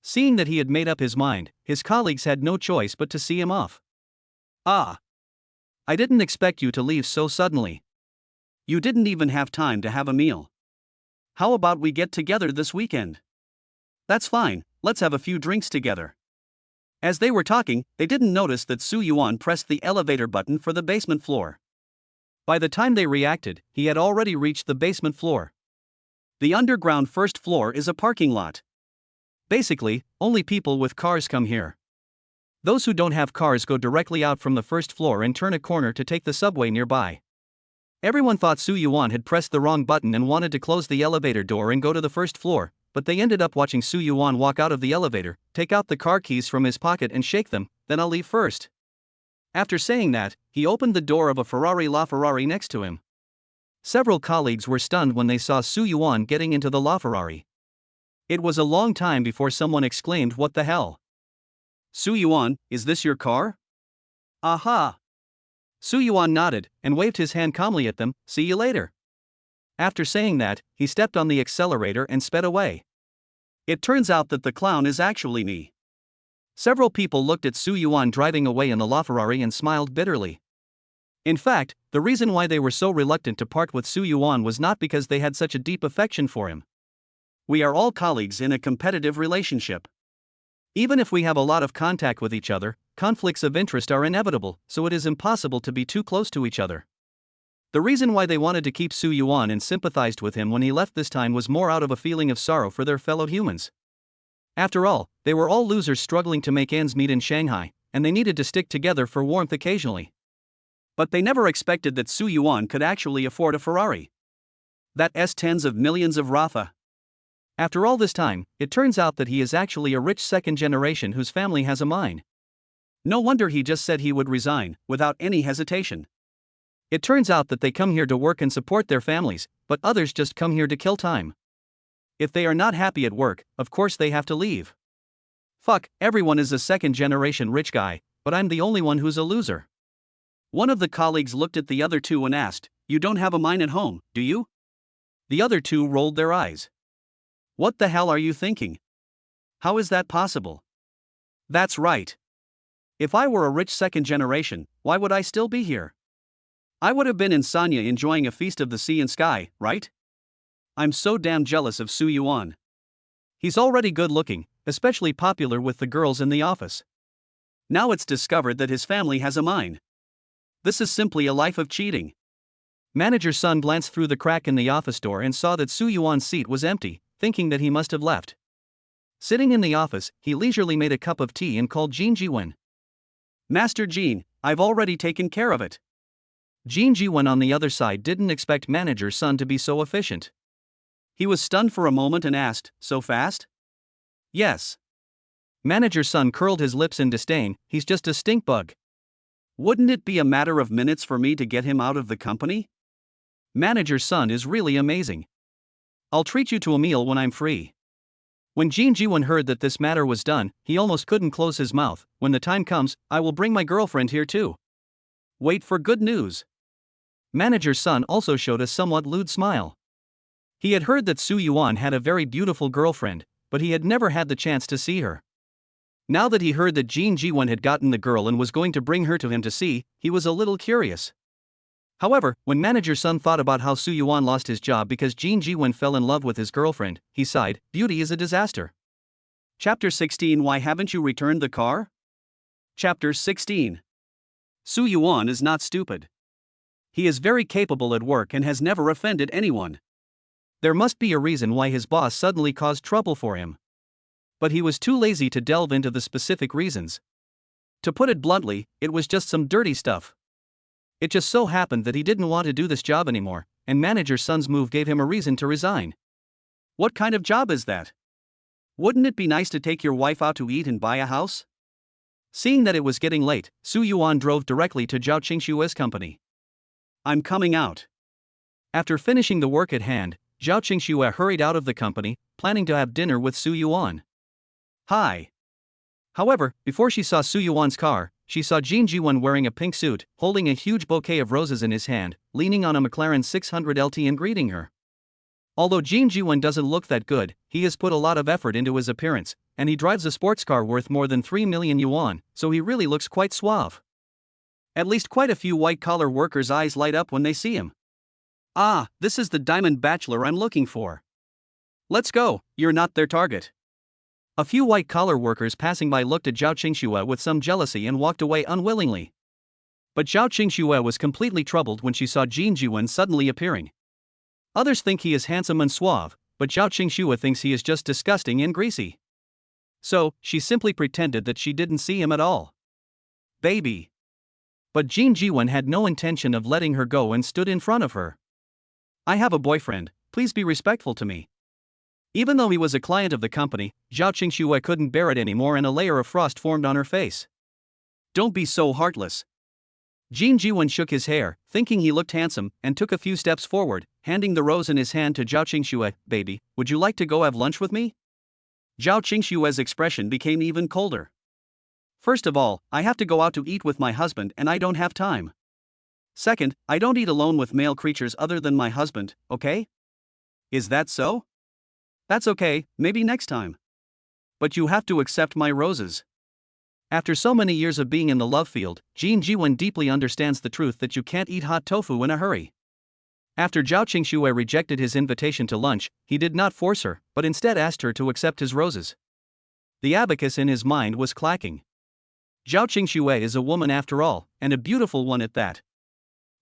Seeing that he had made up his mind, his colleagues had no choice but to see him off. Ah! I didn't expect you to leave so suddenly. You didn't even have time to have a meal. How about we get together this weekend? That's fine, let's have a few drinks together. As they were talking, they didn't notice that Su Yuan pressed the elevator button for the basement floor. By the time they reacted, he had already reached the basement floor. The underground first floor is a parking lot. Basically, only people with cars come here. Those who don't have cars go directly out from the first floor and turn a corner to take the subway nearby. Everyone thought Su Yuan had pressed the wrong button and wanted to close the elevator door and go to the first floor, but they ended up watching Su Yuan walk out of the elevator, take out the car keys from his pocket and shake them, then I'll leave first. After saying that, he opened the door of a LaFerrari next to him. Several colleagues were stunned when they saw Su Yuan getting into the LaFerrari. It was a long time before someone exclaimed, "What the hell? Su Yuan, is this your car?" Aha! Su Yuan nodded and waved his hand calmly at them, "See you later." After saying that, he stepped on the accelerator and sped away. It turns out that the clown is actually me. Several people looked at Su Yuan driving away in the LaFerrari and smiled bitterly. In fact, the reason why they were so reluctant to part with Su Yuan was not because they had such a deep affection for him. We are all colleagues in a competitive relationship. Even if we have a lot of contact with each other, conflicts of interest are inevitable, so it is impossible to be too close to each other. The reason why they wanted to keep Su Yuan and sympathized with him when he left this time was more out of a feeling of sorrow for their fellow humans. After all, they were all losers struggling to make ends meet in Shanghai, and they needed to stick together for warmth occasionally. But they never expected that Su Yuan could actually afford a Ferrari. That's tens of millions of Ratha. After all this time, it turns out that he is actually a rich second generation whose family has a mine. No wonder he just said he would resign, without any hesitation. It turns out that they come here to work and support their families, but others just come here to kill time. If they are not happy at work, of course they have to leave. Fuck, everyone is a second generation rich guy, but I'm the only one who's a loser. One of the colleagues looked at the other two and asked, "You don't have a mine at home, do you?" The other two rolled their eyes. "What the hell are you thinking? How is that possible?" That's right. If I were a rich second generation, why would I still be here? I would have been in Sanya enjoying a feast of the sea and sky, right? I'm so damn jealous of Su Yuan. He's already good looking, especially popular with the girls in the office. Now it's discovered that his family has a mine. This is simply a life of cheating. Manager's son glanced through the crack in the office door and saw that Su Yuan's seat was empty, thinking that he must have left. Sitting in the office, he leisurely made a cup of tea and called Jean Jiwen. "Master Jean, I've already taken care of it." Jean Jiwen on the other side didn't expect manager's son to be so efficient. He was stunned for a moment and asked, "So fast?" "Yes." Manager's son curled his lips in disdain, "He's just a stink bug. Wouldn't it be a matter of minutes for me to get him out of the company?" Manager's son is really amazing. "I'll treat you to a meal when I'm free." When Jean Jiwen heard that this matter was done, he almost couldn't close his mouth. "When the time comes, I will bring my girlfriend here too. Wait for good news." Manager's son also showed a somewhat lewd smile. He had heard that Su Yuan had a very beautiful girlfriend, but he had never had the chance to see her. Now that he heard that Jin Jiwen had gotten the girl and was going to bring her to him to see, he was a little curious. However, when Manager Sun thought about how Su Yuan lost his job because Jin Jiwen fell in love with his girlfriend, he sighed, beauty is a disaster. Chapter 16 Why haven't you returned the car? Chapter 16 Su Yuan is not stupid. He is very capable at work and has never offended anyone. There must be a reason why his boss suddenly caused trouble for him. But he was too lazy to delve into the specific reasons. To put it bluntly, it was just some dirty stuff. It just so happened that he didn't want to do this job anymore, and Manager Sun's move gave him a reason to resign. What kind of job is that? Wouldn't it be nice to take your wife out to eat and buy a house? Seeing that it was getting late, Su Yuan drove directly to Zhao Qingshue's company. I'm coming out. After finishing the work at hand, Zhao Qingxue hurried out of the company, planning to have dinner with Su Yuan. Hi. However, before she saw Su Yuan's car, she saw Jin Jiwen wearing a pink suit, holding a huge bouquet of roses in his hand, leaning on a McLaren 600 LT and greeting her. Although Jin Jiwen doesn't look that good, he has put a lot of effort into his appearance, and he drives a sports car worth more than 3 million yuan, so he really looks quite suave. At least quite a few white-collar workers' eyes light up when they see him. Ah, this is the diamond bachelor I'm looking for. Let's go, you're not their target. A few white-collar workers passing by looked at Zhao Qingxue with some jealousy and walked away unwillingly. But Zhao Qingxue was completely troubled when she saw Jin Jiwen suddenly appearing. Others think he is handsome and suave, but Zhao Qingxue thinks he is just disgusting and greasy. So, she simply pretended that she didn't see him at all. Baby. But Jin Jiwen had no intention of letting her go and stood in front of her. I have a boyfriend, please be respectful to me. Even though he was a client of the company, Zhao Qingxue couldn't bear it anymore and a layer of frost formed on her face. Don't be so heartless. Jin Jiwen shook his hair, thinking he looked handsome, and took a few steps forward, handing the rose in his hand to Zhao Qingxue. Baby, would you like to go have lunch with me? Zhao Qingxue's expression became even colder. First of all, I have to go out to eat with my husband and I don't have time. Second, I don't eat alone with male creatures other than my husband, okay? Is that so? That's okay, maybe next time. But you have to accept my roses. After so many years of being in the love field, Jin Jiwen deeply understands the truth that you can't eat hot tofu in a hurry. After Zhao Qingxue rejected his invitation to lunch, he did not force her, but instead asked her to accept his roses. The abacus in his mind was clacking. Zhao Qingxue is a woman after all, and a beautiful one at that.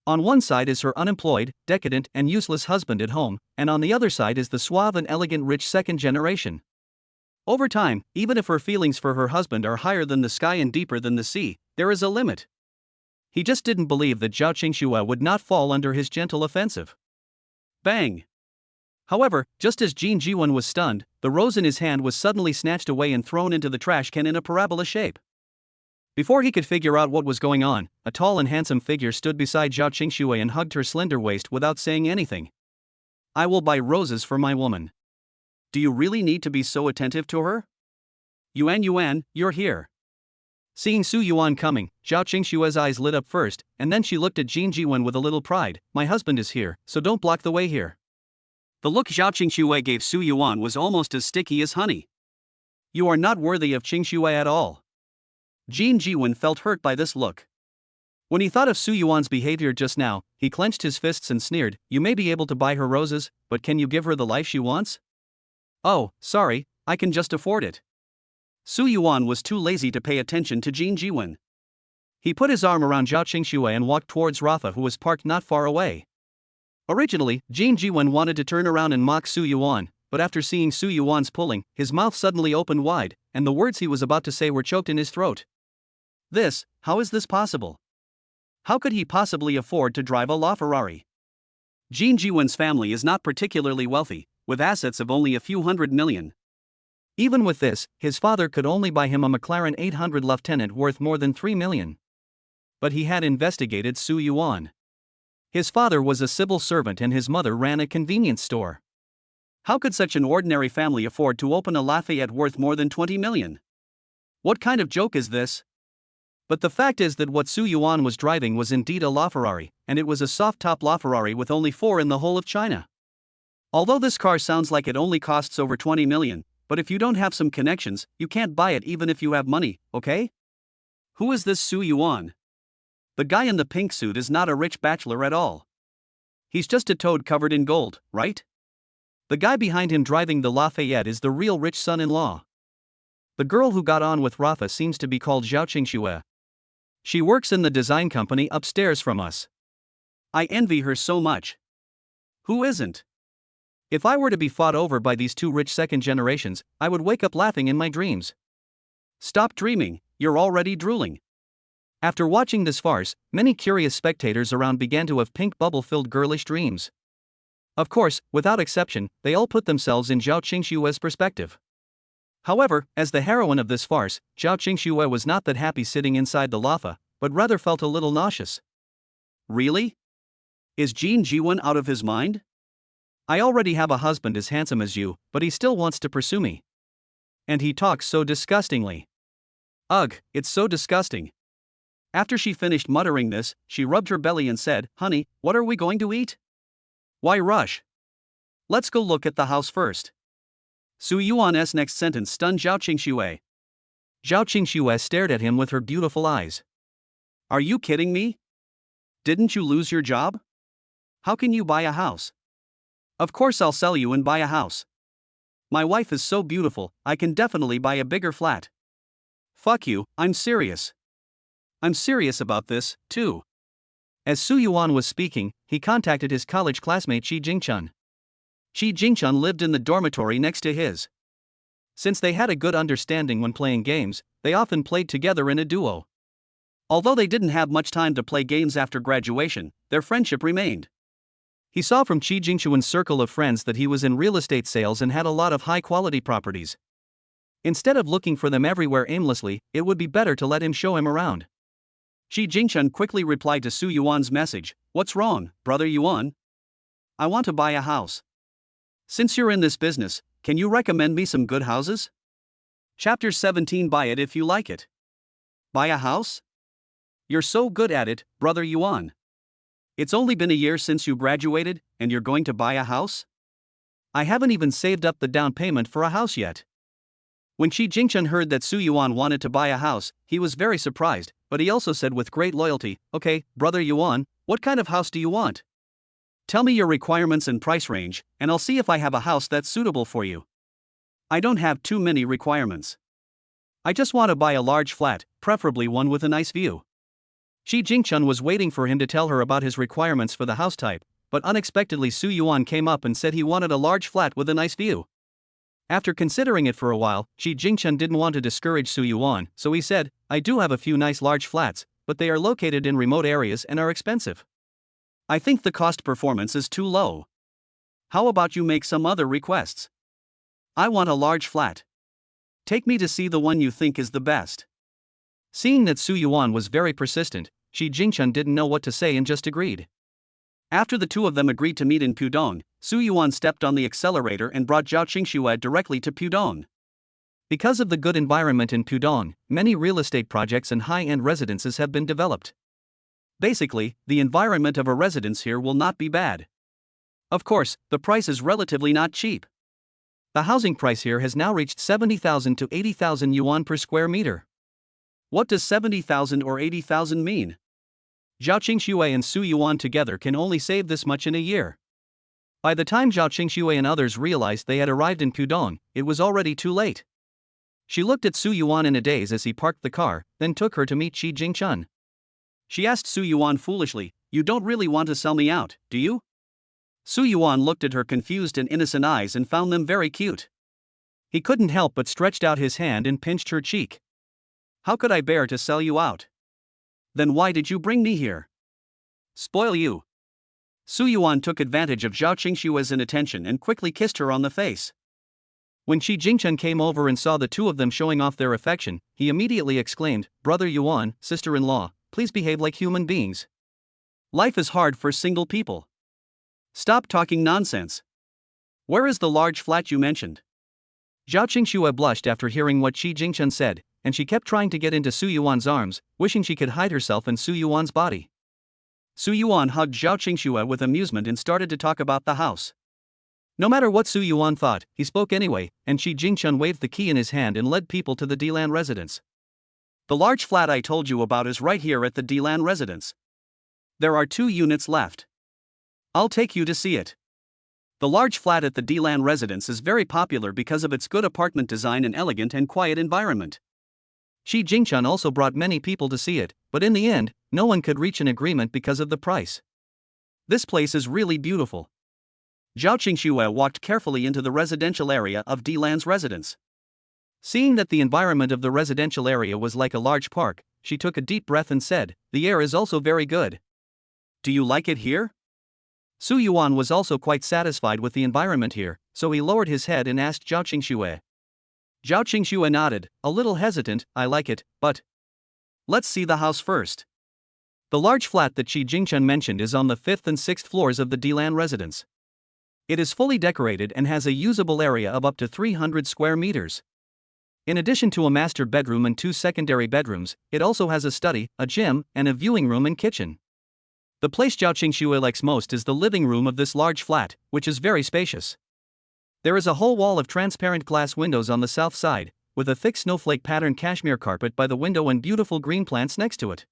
On one side is her unemployed, decadent and useless husband at home, and on the other side is the suave and elegant rich second generation. Over time, even if her feelings for her husband are higher than the sky and deeper than the sea, there is a limit. He just didn't believe that Zhao Qingxue would not fall under his gentle offensive. Bang! However, just as Jin Jiwen was stunned, the rose in his hand was suddenly snatched away and thrown into the trash can in a parabola shape. Before he could figure out what was going on, a tall and handsome figure stood beside Zhao Qingxue and hugged her slender waist without saying anything. I will buy roses for my woman. Do you really need to be so attentive to her? Yuan, you're here. Seeing Su Yuan coming, Zhao Qingxue's eyes lit up first, and then she looked at Jin Jiwen with a little pride. My husband is here, so don't block the way here. The look Zhao Qingxue gave Su Yuan was almost as sticky as honey. You are not worthy of Qingxue at all. Jin Jiwen felt hurt by this look. When he thought of Su Yuan's behavior just now, he clenched his fists and sneered, you may be able to buy her roses, but can you give her the life she wants? Oh, sorry, I can just afford it. Su Yuan was too lazy to pay attention to Jin Jiwen. He put his arm around Zhao Qingxue and walked towards Rafa, who was parked not far away. Originally, Jin Jiwen wanted to turn around and mock Su Yuan, but after seeing Su Yuan's pulling, his mouth suddenly opened wide, and the words he was about to say were choked in his throat. How is this possible? How could he possibly afford to drive a LaFerrari? Jin Jiwen's family is not particularly wealthy, with assets of only a few $100 million. Even with this, his father could only buy him a McLaren 800 Lieutenant worth more than $3 million. But he had investigated Su Yuan. His father was a civil servant and his mother ran a convenience store. How could such an ordinary family afford to open a Lafayette worth more than $20 million? What kind of joke is this? But the fact is that what Su Yuan was driving was indeed a LaFerrari, and it was a soft-top LaFerrari with only 4 in the whole of China. Although this car sounds like it only costs over 20 million, but if you don't have some connections, you can't buy it even if you have money, okay? Who is this Su Yuan? The guy in the pink suit is not a rich bachelor at all. He's just a toad covered in gold, right? The guy behind him driving the Lafayette is the real rich son-in-law. The girl who got on with Rafa seems to be called Zhao Qingxue. She works in the design company upstairs from us. I envy her so much. Who isn't? If I were to be fought over by these two rich second generations, I would wake up laughing in my dreams. Stop dreaming, you're already drooling. After watching this farce, many curious spectators around began to have pink bubble-filled girlish dreams. Of course, without exception, they all put themselves in Zhao Qingxue's perspective. However, as the heroine of this farce, Zhao Qingxue was not that happy sitting inside the Lafa, but rather felt a little nauseous. Really? Is Jin Jiwen out of his mind? I already have a husband as handsome as you, but he still wants to pursue me. And he talks so disgustingly. Ugh, it's so disgusting. After she finished muttering this, she rubbed her belly and said, "Honey, what are we going to eat?" "Why rush? Let's go look at the house first." Su Yuan's next sentence stunned Zhao Qingxue. Zhao Qingxue stared at him with her beautiful eyes. "Are you kidding me? Didn't you lose your job? How can you buy a house?" "Of course I'll sell you and buy a house. My wife is so beautiful, I can definitely buy a bigger flat." "Fuck you, I'm serious. I'm serious about this, too." As Su Yuan was speaking, he contacted his college classmate Shi Jingchun. Shi Jingchun lived in the dormitory next to his. Since they had a good understanding when playing games, they often played together in a duo. Although they didn't have much time to play games after graduation, their friendship remained. He saw from Shi Jingchun's circle of friends that he was in real estate sales and had a lot of high-quality properties. Instead of looking for them everywhere aimlessly, it would be better to let him show him around. Shi Jingchun quickly replied to Su Yuan's message, "What's wrong, brother Yuan? I want to buy a house. Since you're in this business, can you recommend me some good houses?" Chapter 17. Buy it if you like it. Buy a house? You're so good at it, brother Yuan. It's only been a year since you graduated, and you're going to buy a house? I haven't even saved up the down payment for a house yet. When Shi Jingchun heard that Su Yuan wanted to buy a house, he was very surprised, but he also said with great loyalty, "Okay, brother Yuan, what kind of house do you want? Tell me your requirements and price range, and I'll see if I have a house that's suitable for you. I don't have too many requirements. I just want to buy a large flat, preferably one with a nice view." Shi Jingchun was waiting for him to tell her about his requirements for the house type, but unexpectedly Su Yuan came up and said he wanted a large flat with a nice view. After considering it for a while, Shi Jingchun didn't want to discourage Su Yuan, so he said, "I do have a few nice large flats, but they are located in remote areas and are expensive. I think the cost performance is too low. How about you make some other requests? I want a large flat. Take me to see the one you think is the best." Seeing that Su Yuan was very persistent, Shi Jingchun didn't know what to say and just agreed. After the two of them agreed to meet in Pudong, Su Yuan stepped on the accelerator and brought Zhao Qingxue directly to Pudong. Because of the good environment in Pudong, many real estate projects and high-end residences have been developed. Basically, the environment of a residence here will not be bad. Of course, the price is relatively not cheap. The housing price here has now reached 70,000 to 80,000 yuan per square meter. What does 70,000 or 80,000 mean? Zhao Qingxue and Su Yuan together can only save this much in a year. By the time Zhao Qingxue and others realized they had arrived in Pudong, it was already too late. She looked at Su Yuan in a daze as he parked the car, then took her to meet Shi Jingchun. She asked Su Yuan foolishly, "You don't really want to sell me out, do you?" Su Yuan looked at her confused and innocent eyes and found them very cute. He couldn't help but stretched out his hand and pinched her cheek. "How could I bear to sell you out? Then why did you bring me here? Spoil you." Su Yuan took advantage of Zhao Qingxue's inattention and quickly kissed her on the face. When Shi Jingchun came over and saw the two of them showing off their affection, he immediately exclaimed, "Brother Yuan, sister-in-law, please behave like human beings. Life is hard for single people. Stop talking nonsense. Where is the large flat you mentioned?" Zhao Qingxue blushed after hearing what Shi Jingchun said, and she kept trying to get into Su Yuan's arms, wishing she could hide herself in Su Yuan's body. Su Yuan hugged Zhao Qingxue with amusement and started to talk about the house. No matter what Su Yuan thought, he spoke anyway, and Qi Jingchun waved the key in his hand and led people to the Dilan residence. The large flat I told you about is right here at the Dilan residence. There are 2 units left. I'll take you to see it. The large flat at the Dilan residence is very popular because of its good apartment design and elegant and quiet environment. Qi Jingchun also brought many people to see it, but in the end, no one could reach an agreement because of the price. This place is really beautiful. Zhao Qingxue walked carefully into the residential area of Dilan's residence. Seeing that the environment of the residential area was like a large park, she took a deep breath and said, "The air is also very good. Do you like it here?" Su Yuan was also quite satisfied with the environment here, so he lowered his head and asked Zhao Qingxue. Zhao Qingxue nodded, a little hesitant, "I like it, but let's see the house first." The large flat that Qi Jingchun mentioned is on the 5th and 6th floors of the Dilan residence. It is fully decorated and has a usable area of up to 300 square meters. In addition to a master bedroom and 2 secondary bedrooms, it also has a study, a gym, and a viewing room and kitchen. The place Zhao Qingxue likes most is the living room of this large flat, which is very spacious. There is a whole wall of transparent glass windows on the south side, with a thick snowflake pattern cashmere carpet by the window and beautiful green plants next to it.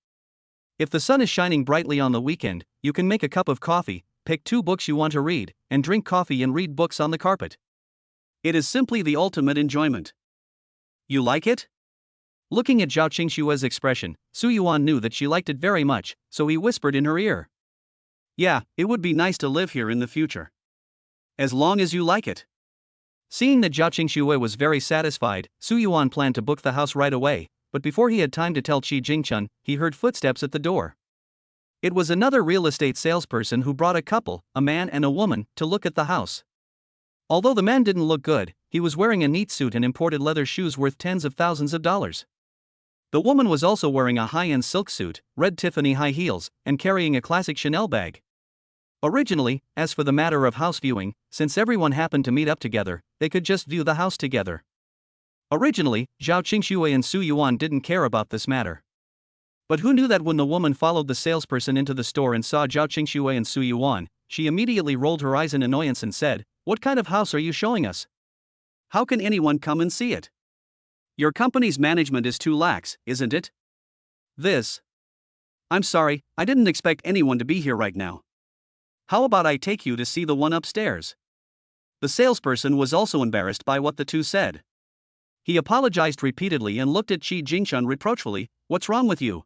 If the sun is shining brightly on the weekend, you can make a cup of coffee, pick 2 books you want to read, and drink coffee and read books on the carpet. It is simply the ultimate enjoyment. You like it? Looking at Zhao Qingxue's expression, Su Yuan knew that she liked it very much, so he whispered in her ear. "Yeah, it would be nice to live here in the future. As long as you like it." Seeing that Zhao Qingxue was very satisfied, Su Yuan planned to book the house right away, but before he had time to tell Qi Jingchun, he heard footsteps at the door. It was another real estate salesperson who brought a couple, a man and a woman, to look at the house. Although the man didn't look good, he was wearing a neat suit and imported leather shoes worth tens of thousands of dollars. The woman was also wearing a high-end silk suit, red Tiffany high heels, and carrying a classic Chanel bag. Originally, as for the matter of house viewing, since everyone happened to meet up together, they could just view the house together. Originally, Zhao Qingxue and Su Yuan didn't care about this matter. But who knew that when the woman followed the salesperson into the store and saw Zhao Qingxue and Su Yuan, she immediately rolled her eyes in annoyance and said, "What kind of house are you showing us? How can anyone come and see it? Your company's management is too lax, isn't it? I'm sorry, I didn't expect anyone to be here right now. How about I take you to see the one upstairs?" The salesperson was also embarrassed by what the two said. He apologized repeatedly and looked at Qi Jingchun reproachfully, "What's wrong with you?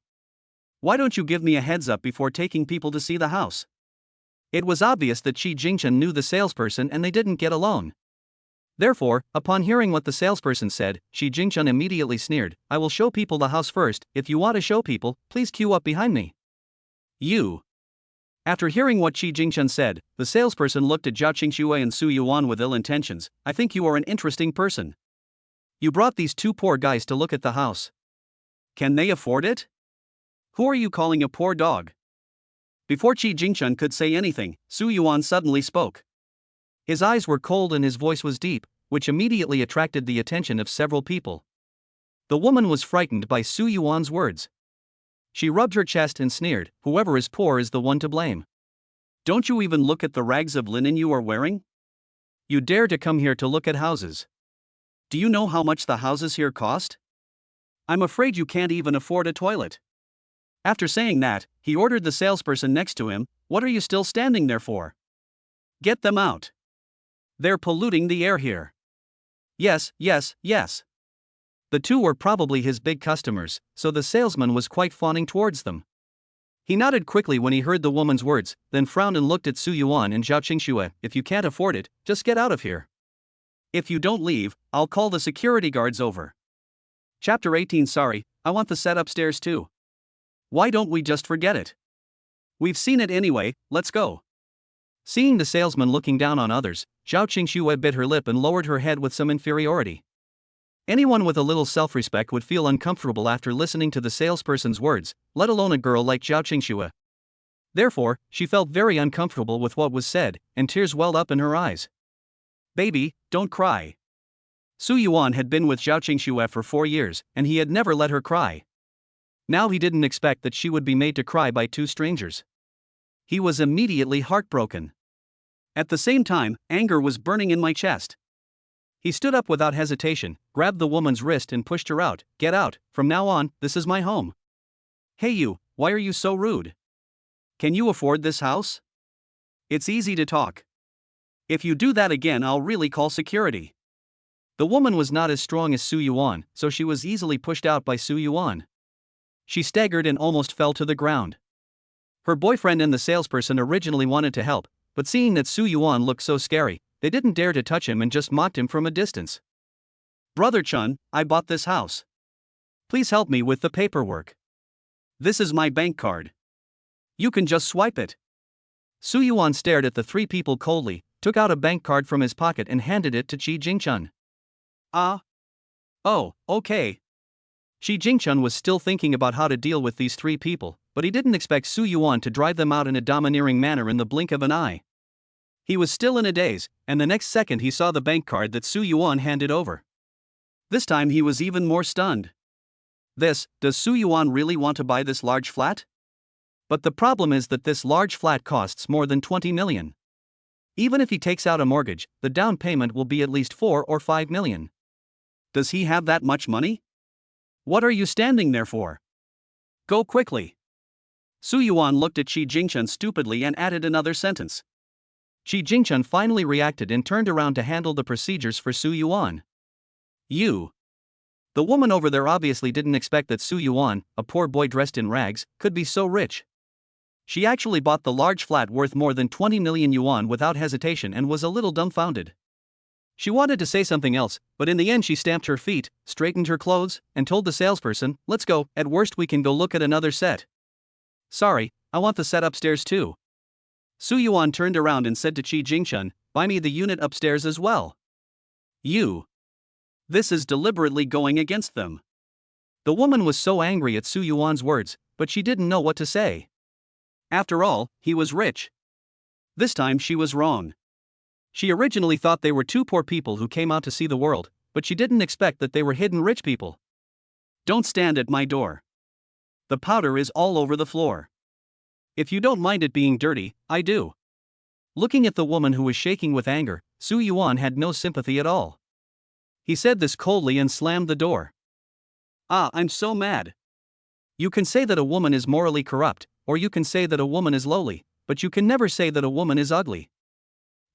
Why don't you give me a heads up before taking people to see the house?" It was obvious that Qi Jingchun knew the salesperson and they didn't get along. Therefore, upon hearing what the salesperson said, Qi Jingchun immediately sneered, "I will show people the house first. If you want to show people, please queue up behind me." You. After hearing what Qi Jingchun said, the salesperson looked at Zhao Qingxue and Su Yuan with ill intentions. "I think you are an interesting person. You brought these 2 poor guys to look at the house. Can they afford it? Who are you calling a poor dog?" Before Qi Jingchun could say anything, Su Yuan suddenly spoke. His eyes were cold and his voice was deep, which immediately attracted the attention of several people. The woman was frightened by Su Yuan's words. She rubbed her chest and sneered, "Whoever is poor is the one to blame. Don't you even look at the rags of linen you are wearing? You dare to come here to look at houses. Do you know how much the houses here cost? I'm afraid you can't even afford a toilet." After saying that, he ordered the salesperson next to him, "What are you still standing there for? Get them out. They're polluting the air here." Yes. The 2 were probably his big customers, so the salesman was quite fawning towards them. He nodded quickly when he heard the woman's words, then frowned and looked at Su Yuan and Zhao Qingxue. "If you can't afford it, just get out of here. If you don't leave, I'll call the security guards over." Chapter 18. Sorry, I want the set upstairs too. Why don't we just forget it? We've seen it anyway, let's go. Seeing the salesman looking down on others, Zhao Qingxue bit her lip and lowered her head with some inferiority. Anyone with a little self-respect would feel uncomfortable after listening to the salesperson's words, let alone a girl like Zhao Qingxue. Therefore, she felt very uncomfortable with what was said, and tears welled up in her eyes. "Baby, don't cry." Su Yuan had been with Zhao Qingxue for 4 years, and he had never let her cry. Now he didn't expect that she would be made to cry by 2 strangers. He was immediately heartbroken. At the same time, anger was burning in my chest. He stood up without hesitation, grabbed the woman's wrist and pushed her out. Get out, from now on, this is my home. Hey you, why are you so rude? Can you afford this house? It's easy to talk. If you do that again, I'll really call security. The woman was not as strong as Su Yuan, so she was easily pushed out by Su Yuan. She staggered and almost fell to the ground. Her boyfriend and the salesperson originally wanted to help, but seeing that Su Yuan looked so scary, they didn't dare to touch him and just mocked him from a distance. Brother Chun, I bought this house. Please help me with the paperwork. This is my bank card. You can just swipe it. Su Yuan stared at the three people coldly, took out a bank card from his pocket and handed it to Qi Jingchun. Oh, okay. Qi Jingchun was still thinking about how to deal with these three people, but he didn't expect Su Yuan to drive them out in a domineering manner in the blink of an eye. He was still in a daze, and the next second he saw the bank card that Su Yuan handed over. This time he was even more stunned. Does Su Yuan really want to buy this large flat? But the problem is that this large flat costs more than 20 million. Even if he takes out a mortgage, the down payment will be at least 4 or 5 million. Does he have that much money? What are you standing there for? Go quickly. Su Yuan looked at Qi Jingchun stupidly and added another sentence. Qi Jingchun finally reacted and turned around to handle the procedures for Su Yuan. The woman over there obviously didn't expect that Su Yuan, a poor boy dressed in rags, could be so rich. She actually bought the large flat worth more than 20 million yuan without hesitation and was a little dumbfounded. She wanted to say something else, but in the end she stamped her feet, straightened her clothes, and told the salesperson, let's go, at worst we can go look at another set. Sorry, I want the set upstairs too. Su Yuan turned around and said to Qi Jingchun, buy me the unit upstairs as well. This is deliberately going against them. The woman was so angry at Su Yuan's words, but she didn't know what to say. After all, he was rich. This time she was wrong. She originally thought they were two poor people who came out to see the world, but she didn't expect that they were hidden rich people. Don't stand at my door. The powder is all over the floor. If you don't mind it being dirty, I do. Looking at the woman who was shaking with anger, Su Yuan had no sympathy at all. He said this coldly and slammed the door. I'm so mad. You can say that a woman is morally corrupt, or you can say that a woman is lowly, but you can never say that a woman is ugly.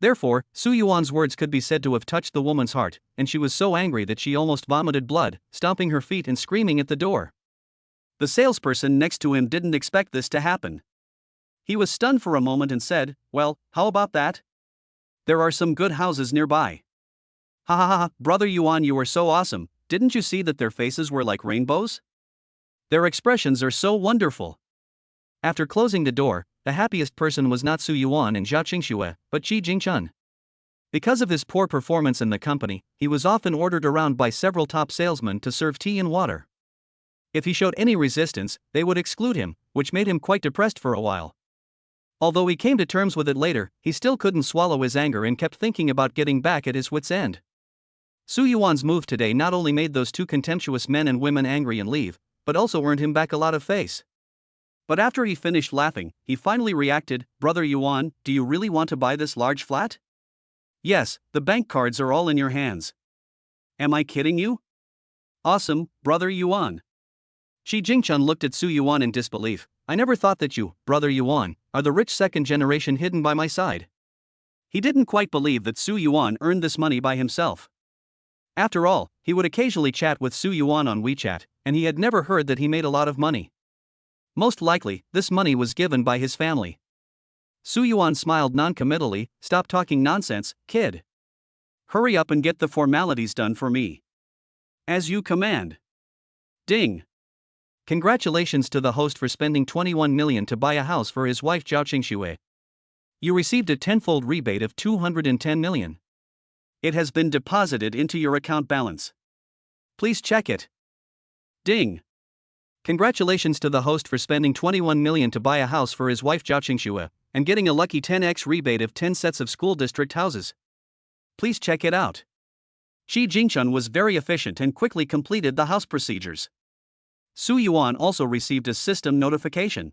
Therefore, Su Yuan's words could be said to have touched the woman's heart, and she was so angry that she almost vomited blood, stomping her feet and screaming at the door. The salesperson next to him didn't expect this to happen. He was stunned for a moment and said, well, how about that? There are some good houses nearby. Ha ha ha, Brother Yuan, you are so awesome, didn't you see that their faces were like rainbows? Their expressions are so wonderful. After closing the door, the happiest person was not Su Yuan and Zhao Qingxue, but Qi Jingchun. Because of his poor performance in the company, he was often ordered around by several top salesmen to serve tea and water. If he showed any resistance, they would exclude him, which made him quite depressed for a while. Although he came to terms with it later, he still couldn't swallow his anger and kept thinking about getting back at his wits' end. Su Yuan's move today not only made those two contemptuous men and women angry and leave, but also earned him back a lot of face. But after he finished laughing, he finally reacted, Brother Yuan, do you really want to buy this large flat? Yes, the bank cards are all in your hands. Am I kidding you? Awesome, Brother Yuan. Qi Jingchun looked at Su Yuan in disbelief. I never thought that you, Brother Yuan, are the rich second generation hidden by my side. He didn't quite believe that Su Yuan earned this money by himself. After all, he would occasionally chat with Su Yuan on WeChat, and he had never heard that he made a lot of money. Most likely, this money was given by his family. Su Yuan smiled non-committally, stop talking nonsense, kid. Hurry up and get the formalities done for me. As you command. Ding. Congratulations to the host for spending 21 million to buy a house for his wife Zhao Qingxue. You received a tenfold rebate of 210 million. It has been deposited into your account balance. Please check it. Ding. Congratulations to the host for spending 21 million to buy a house for his wife Zhao Qingxue, and getting a lucky 10x rebate of 10 sets of school district houses. Please check it out. Qi Jingchun was very efficient and quickly completed the house procedures. Su Yuan also received a system notification.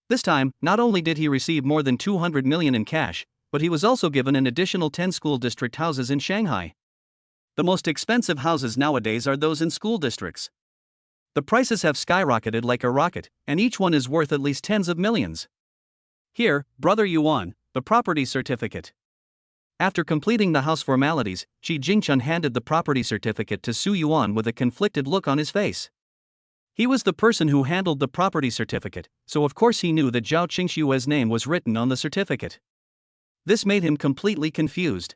This time, not only did he receive more than 200 million in cash, but he was also given an additional 10 school district houses in Shanghai. The most expensive houses nowadays are those in school districts. The prices have skyrocketed like a rocket, and each one is worth at least tens of millions. Here, Brother Yuan, the property certificate. After completing the house formalities, Shi Jingchun handed the property certificate to Su Yuan with a conflicted look on his face. He was the person who handled the property certificate, so of course he knew that Zhao Qingshue's name was written on the certificate. This made him completely confused.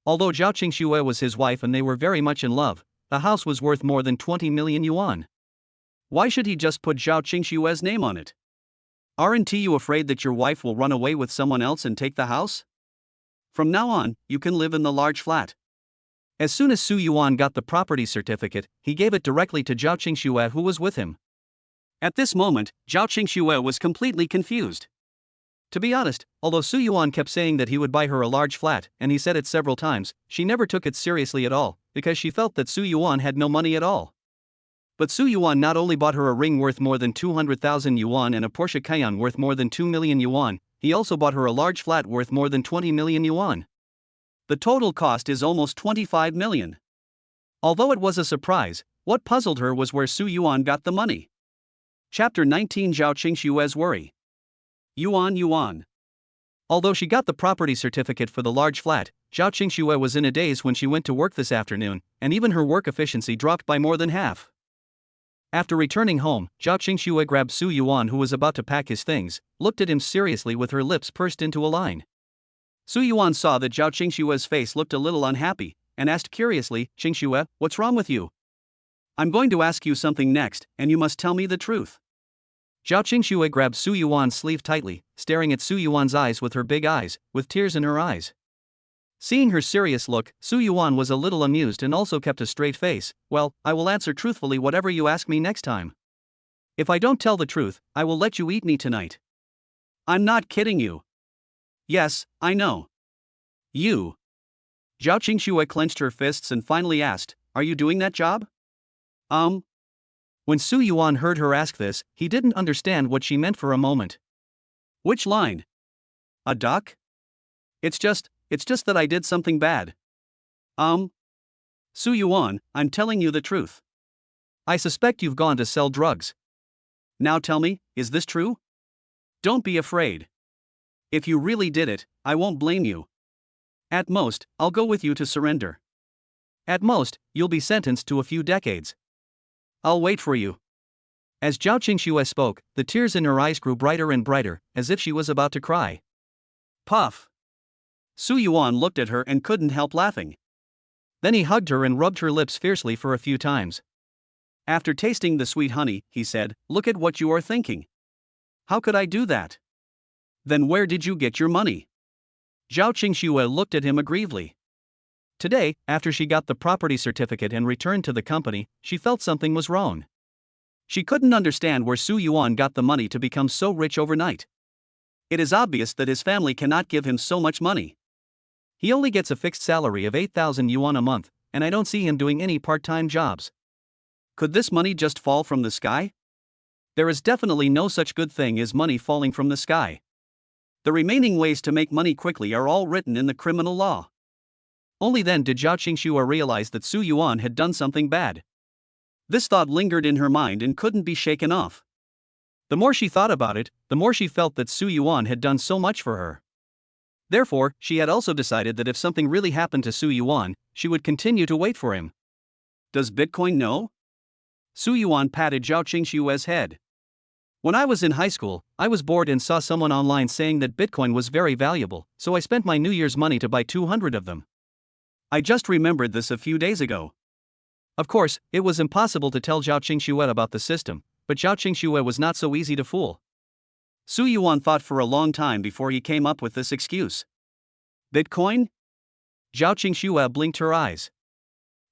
Although Zhao Qingxue was his wife and they were very much in love, the house was worth more than 20 million yuan. Why should he just put Zhao Qingshue's name on it? Aren't you afraid that your wife will run away with someone else and take the house? From now on, you can live in the large flat. As soon as Su Yuan got the property certificate, he gave it directly to Zhao Qingxue who was with him. At this moment, Zhao Qingxue was completely confused. To be honest, although Su Yuan kept saying that he would buy her a large flat, and he said it several times, she never took it seriously at all, because she felt that Su Yuan had no money at all. But Su Yuan not only bought her a ring worth more than 200,000 yuan and a Porsche Cayenne worth more than 2 million yuan, he also bought her a large flat worth more than 20 million yuan. The total cost is almost 25 million. Although it was a surprise, what puzzled her was where Su Yuan got the money. Chapter 19 Zhao Qingshue's Worry. Yuan. Although she got the property certificate for the large flat, Zhao Qingxue was in a daze when she went to work this afternoon, and even her work efficiency dropped by more than half. After returning home, Zhao Qingxue grabbed Su Yuan who was about to pack his things, looked at him seriously with her lips pursed into a line. Su Yuan saw that Zhao Qingshue's face looked a little unhappy, and asked curiously, "Qingxue, what's wrong with you? I'm going to ask you something next, and you must tell me the truth." Zhao Qingxue grabbed Su Yuan's sleeve tightly, staring at Su Yuan's eyes with her big eyes, with tears in her eyes. Seeing her serious look, Su Yuan was a little amused and also kept a straight face. "Well, I will answer truthfully whatever you ask me next time. If I don't tell the truth, I will let you eat me tonight." "I'm not kidding you." "Yes, I know. You." Zhao Qingxue clenched her fists and finally asked, "Are you doing that job?" When Su Yuan heard her ask this, he didn't understand what she meant for a moment. "Which line? A duck? It's just that I did something bad." Su Yuan, I'm telling you the truth. I suspect you've gone to sell drugs. Now tell me, is this true? Don't be afraid. If you really did it, I won't blame you. At most, I'll go with you to surrender. At most, you'll be sentenced to a few decades. I'll wait for you." As Zhao Qingxue spoke, the tears in her eyes grew brighter and brighter, as if she was about to cry. Puff. Su Yuan looked at her and couldn't help laughing. Then he hugged her and rubbed her lips fiercely for a few times. After tasting the sweet honey, he said, "Look at what you are thinking. How could I do that?" "Then where did you get your money?" Zhao Qingxue looked at him aggrievedly. Today, after she got the property certificate and returned to the company, she felt something was wrong. She couldn't understand where Su Yuan got the money to become so rich overnight. It is obvious that his family cannot give him so much money. He only gets a fixed salary of 8,000 yuan a month, and I don't see him doing any part-time jobs. Could this money just fall from the sky? There is definitely no such good thing as money falling from the sky. The remaining ways to make money quickly are all written in the criminal law. Only then did Zhao Qingxue realize that Su Yuan had done something bad. This thought lingered in her mind and couldn't be shaken off. The more she thought about it, the more she felt that Su Yuan had done so much for her. Therefore, she had also decided that if something really happened to Su Yuan, she would continue to wait for him. "Does Bitcoin know?" Su Yuan patted Zhao Qingxue's head. "When I was in high school, I was bored and saw someone online saying that Bitcoin was very valuable, so I spent my New Year's money to buy 200 of them. I just remembered this a few days ago." Of course, it was impossible to tell Zhao Qingxue about the system, but Zhao Qingxue was not so easy to fool. Su Yuan thought for a long time before he came up with this excuse. "Bitcoin?" Zhao Qingxue blinked her eyes.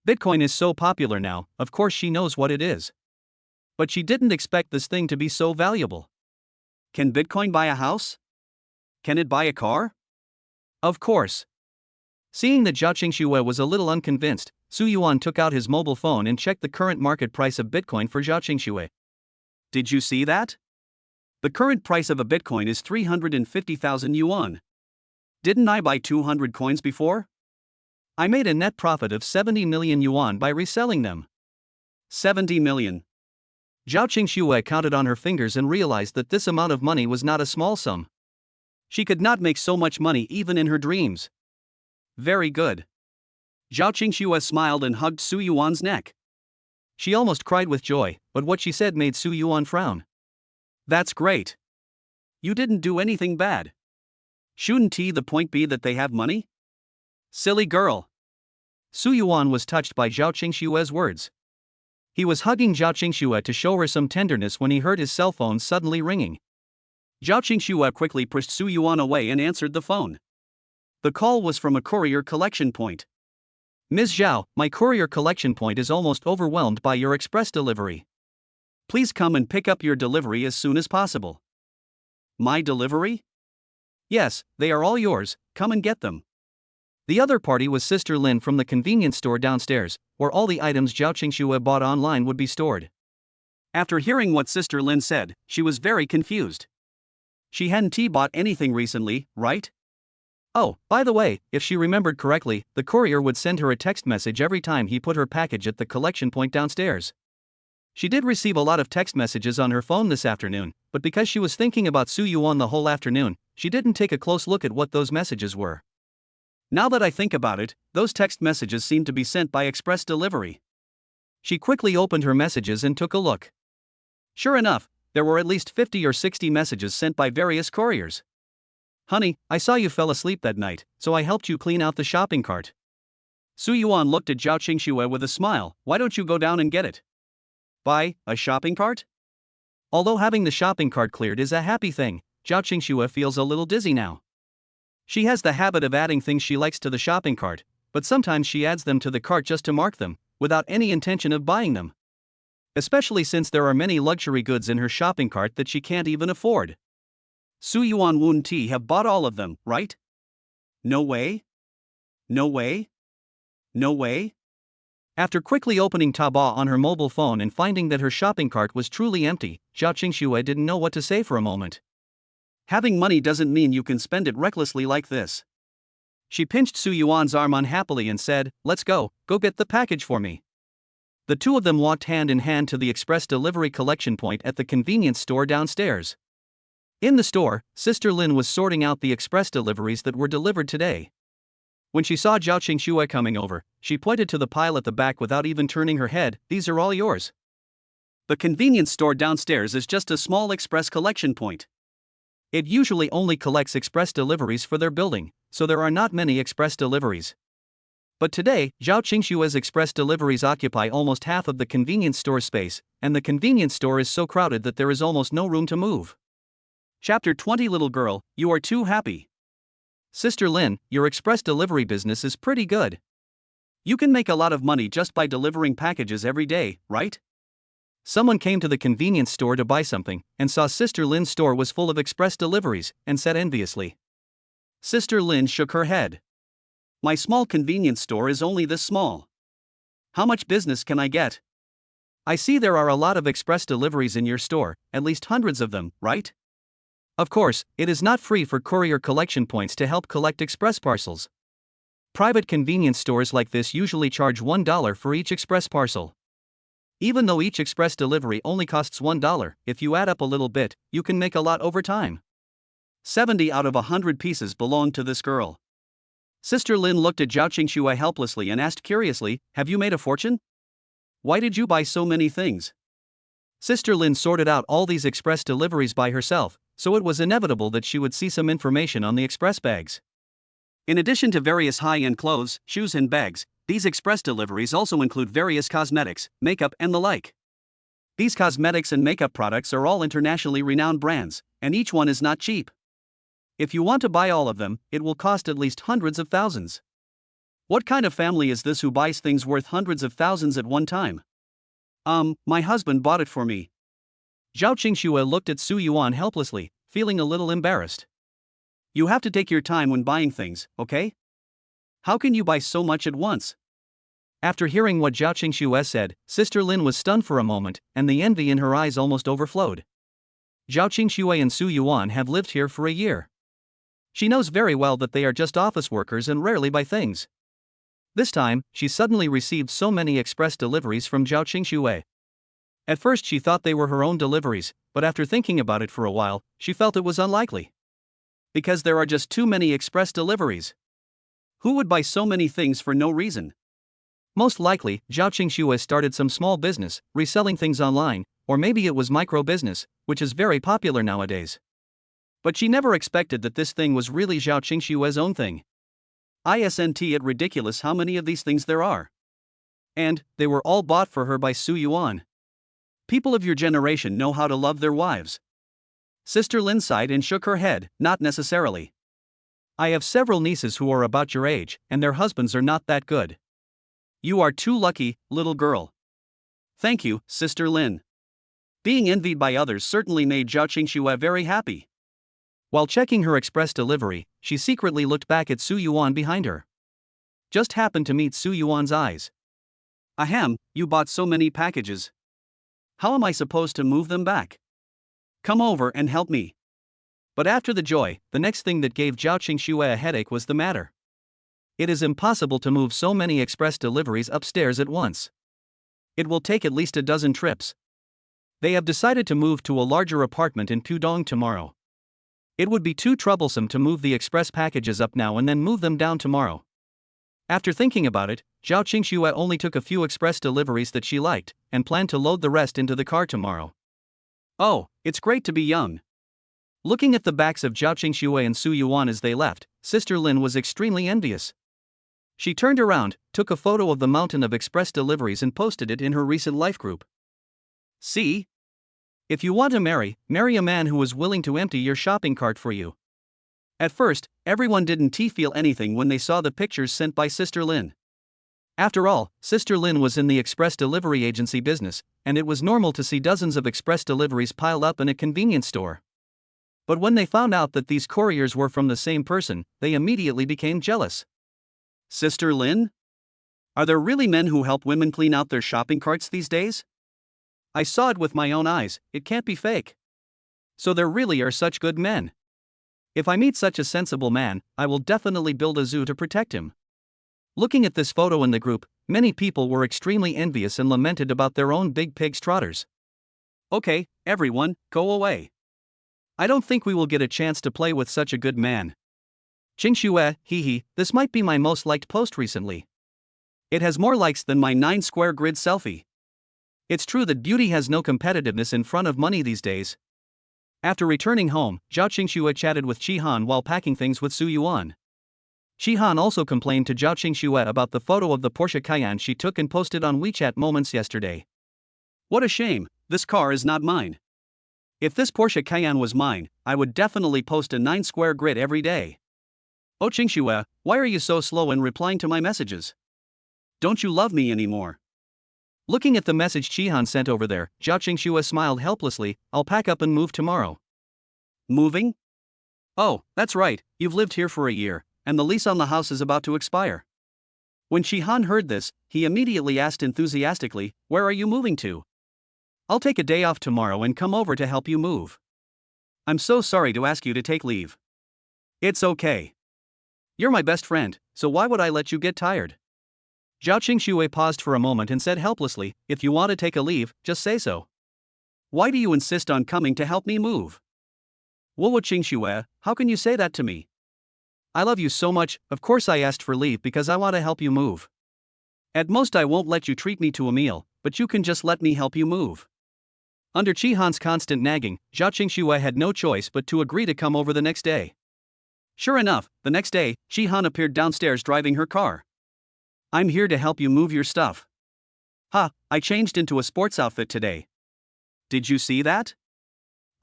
Bitcoin is so popular now, of course she knows what it is. But she didn't expect this thing to be so valuable. Can Bitcoin buy a house? Can it buy a car? Of course. Seeing that Zhao Qingxue was a little unconvinced, Su Yuan took out his mobile phone and checked the current market price of Bitcoin for Zhao Qingxue. "Did you see that? The current price of a Bitcoin is 350,000 yuan. Didn't I buy 200 coins before? I made a net profit of 70 million yuan by reselling them. 70 million. Zhao Qingxue counted on her fingers and realized that this amount of money was not a small sum. She could not make so much money even in her dreams. Very good. Zhao Qingxue smiled and hugged Su Yuan's neck. She almost cried with joy, but what she said made Su Yuan frown. That's great. You didn't do anything bad. Shouldn't the point be that they have money? Silly girl. Su Yuan was touched by Zhao Qingxue's words. He was hugging Zhao Qingxue to show her some tenderness when he heard his cell phone suddenly ringing. Zhao Qingxue quickly pushed Su Yuan away and answered the phone. The call was from a courier collection point. Ms. Zhao, my courier collection point is almost overwhelmed by your express delivery. Please come and pick up your delivery as soon as possible. My delivery? Yes, they are all yours, come and get them. The other party was Sister Lin from the convenience store downstairs, where all the items Zhao Qingxue bought online would be stored. After hearing what Sister Lin said, she was very confused. She hadn't bought anything recently, right? Oh, by the way, if she remembered correctly, the courier would send her a text message every time he put her package at the collection point downstairs. She did receive a lot of text messages on her phone this afternoon, but because she was thinking about Su Yuan the whole afternoon, she didn't take a close look at what those messages were. Now that I think about it, those text messages seem to be sent by express delivery. She quickly opened her messages and took a look. Sure enough, there were at least 50 or 60 messages sent by various couriers. Honey, I saw you fell asleep that night, so I helped you clean out the shopping cart. Su Yuan looked at Zhao Qingxue with a smile. Why don't you go down and get it? Buy a shopping cart? Although having the shopping cart cleared is a happy thing, Zhao Qingxue feels a little dizzy now. She has the habit of adding things she likes to the shopping cart, but sometimes she adds them to the cart just to mark them, without any intention of buying them. Especially since there are many luxury goods in her shopping cart that she can't even afford. Su Yuan wouldn't have bought all of them, right? No way? No way? No way? After quickly opening Taobao on her mobile phone and finding that her shopping cart was truly empty, Zhao Qingxue didn't know what to say for a moment. Having money doesn't mean you can spend it recklessly like this. She pinched Su Yuan's arm unhappily and said, let's go get the package for me. The two of them walked hand in hand to the express delivery collection point at the convenience store downstairs. In the store, Sister Lin was sorting out the express deliveries that were delivered today. When she saw Zhao Qingxue coming over, she pointed to the pile at the back without even turning her head. These are all yours. The convenience store downstairs is just a small express collection point. It usually only collects express deliveries for their building, so there are not many express deliveries. But today, Zhao Qingxue's express deliveries occupy almost half of the convenience store space, and the convenience store is so crowded that there is almost no room to move. Chapter 20. Little girl, you are too happy. Sister Lin, your express delivery business is pretty good. You can make a lot of money just by delivering packages every day, right? Someone came to the convenience store to buy something, and saw Sister Lin's store was full of express deliveries, and said enviously. Sister Lin shook her head. My small convenience store is only this small. How much business can I get? I see there are a lot of express deliveries in your store, at least hundreds of them, right? Of course, it is not free for courier collection points to help collect express parcels. Private convenience stores like this usually charge $1 for each express parcel. Even though each express delivery only costs $1, if you add up a little bit, you can make a lot over time. 70 out of 100 pieces belong to this girl. Sister Lin looked at Zhao Qingxue helplessly and asked curiously, have you made a fortune? Why did you buy so many things? Sister Lin sorted out all these express deliveries by herself, so it was inevitable that she would see some information on the express bags. In addition to various high-end clothes, shoes and bags, these express deliveries also include various cosmetics, makeup and the like. These cosmetics and makeup products are all internationally renowned brands, and each one is not cheap. If you want to buy all of them, it will cost at least hundreds of thousands. What kind of family is this who buys things worth hundreds of thousands at one time? My husband bought it for me. Zhao Qingxue looked at Su Yuan helplessly, feeling a little embarrassed. You have to take your time when buying things, okay? How can you buy so much at once? After hearing what Zhao Qingxue said, Sister Lin was stunned for a moment, and the envy in her eyes almost overflowed. Zhao Qingxue and Su Yuan have lived here for a year. She knows very well that they are just office workers and rarely buy things. This time, she suddenly received so many express deliveries from Zhao Qingxue. At first she thought they were her own deliveries, but after thinking about it for a while, she felt it was unlikely. Because there are just too many express deliveries. Who would buy so many things for no reason? Most likely, Zhao Qingxue started some small business, reselling things online, or maybe it was micro-business, which is very popular nowadays. But she never expected that this thing was really Zhao Qingxue's own thing. Isn't it ridiculous how many of these things there are? And they were all bought for her by Su Yuan. People of your generation know how to love their wives. Sister Lin sighed and shook her head, not necessarily. I have several nieces who are about your age, and their husbands are not that good. You are too lucky, little girl. Thank you, Sister Lin. Being envied by others certainly made Zhao Qingxue very happy. While checking her express delivery, she secretly looked back at Su Yuan behind her. Just happened to meet Su Yuan's eyes. Ahem, you bought so many packages. How am I supposed to move them back? Come over and help me. But after the joy, the next thing that gave Zhao Qingxue a headache was the matter. It is impossible to move so many express deliveries upstairs at once. It will take at least a dozen trips. They have decided to move to a larger apartment in Pudong tomorrow. It would be too troublesome to move the express packages up now and then move them down tomorrow. After thinking about it, Zhao Qingxue only took a few express deliveries that she liked, and planned to load the rest into the car tomorrow. Oh, it's great to be young. Looking at the backs of Zhao Qingxue and Su Yuan as they left, Sister Lin was extremely envious. She turned around, took a photo of the mountain of express deliveries and posted it in her recent life group. See? If you want to marry a man who is willing to empty your shopping cart for you. At first, everyone didn't feel anything when they saw the pictures sent by Sister Lin. After all, Sister Lin was in the express delivery agency business, and it was normal to see dozens of express deliveries piled up in a convenience store. But when they found out that these couriers were from the same person, they immediately became jealous. Sister Lin? Are there really men who help women clean out their shopping carts these days? I saw it with my own eyes, it can't be fake. So there really are such good men. If I meet such a sensible man, I will definitely build a zoo to protect him. Looking at this photo in the group, many people were extremely envious and lamented about their own big pigs trotters. Okay, everyone, go away. I don't think we will get a chance to play with such a good man. Qingxue, hee, this might be my most liked post recently. It has more likes than my 9-square grid selfie. It's true that beauty has no competitiveness in front of money these days. After returning home, Zhao Qingxue chatted with Qihan while packing things with Su Yuan. Qihan also complained to Zhao Qingxue about the photo of the Porsche Cayenne she took and posted on WeChat Moments yesterday. What a shame, this car is not mine. If this Porsche Cayenne was mine, I would definitely post a 9-square grid every day. Oh Qingxue, why are you so slow in replying to my messages? Don't you love me anymore? Looking at the message Qihan sent over there, Zhao Qingxue smiled helplessly. I'll pack up and move tomorrow. Moving? Oh, that's right, you've lived here for a year, and the lease on the house is about to expire. When Qihan heard this, he immediately asked enthusiastically, where are you moving to? I'll take a day off tomorrow and come over to help you move. I'm so sorry to ask you to take leave. It's okay. You're my best friend, so why would I let you get tired? Zhao Qingxue paused for a moment and said helplessly, if you want to take a leave, just say so. Why do you insist on coming to help me move? Whoa Qingxue, how can you say that to me? I love you so much, of course I asked for leave because I want to help you move. At most I won't let you treat me to a meal, but you can just let me help you move. Under Qihan's constant nagging, Zhao Qingxue had no choice but to agree to come over the next day. Sure enough, the next day, Qihan appeared downstairs driving her car. I'm here to help you move your stuff. Ha, I changed into a sports outfit today. Did you see that?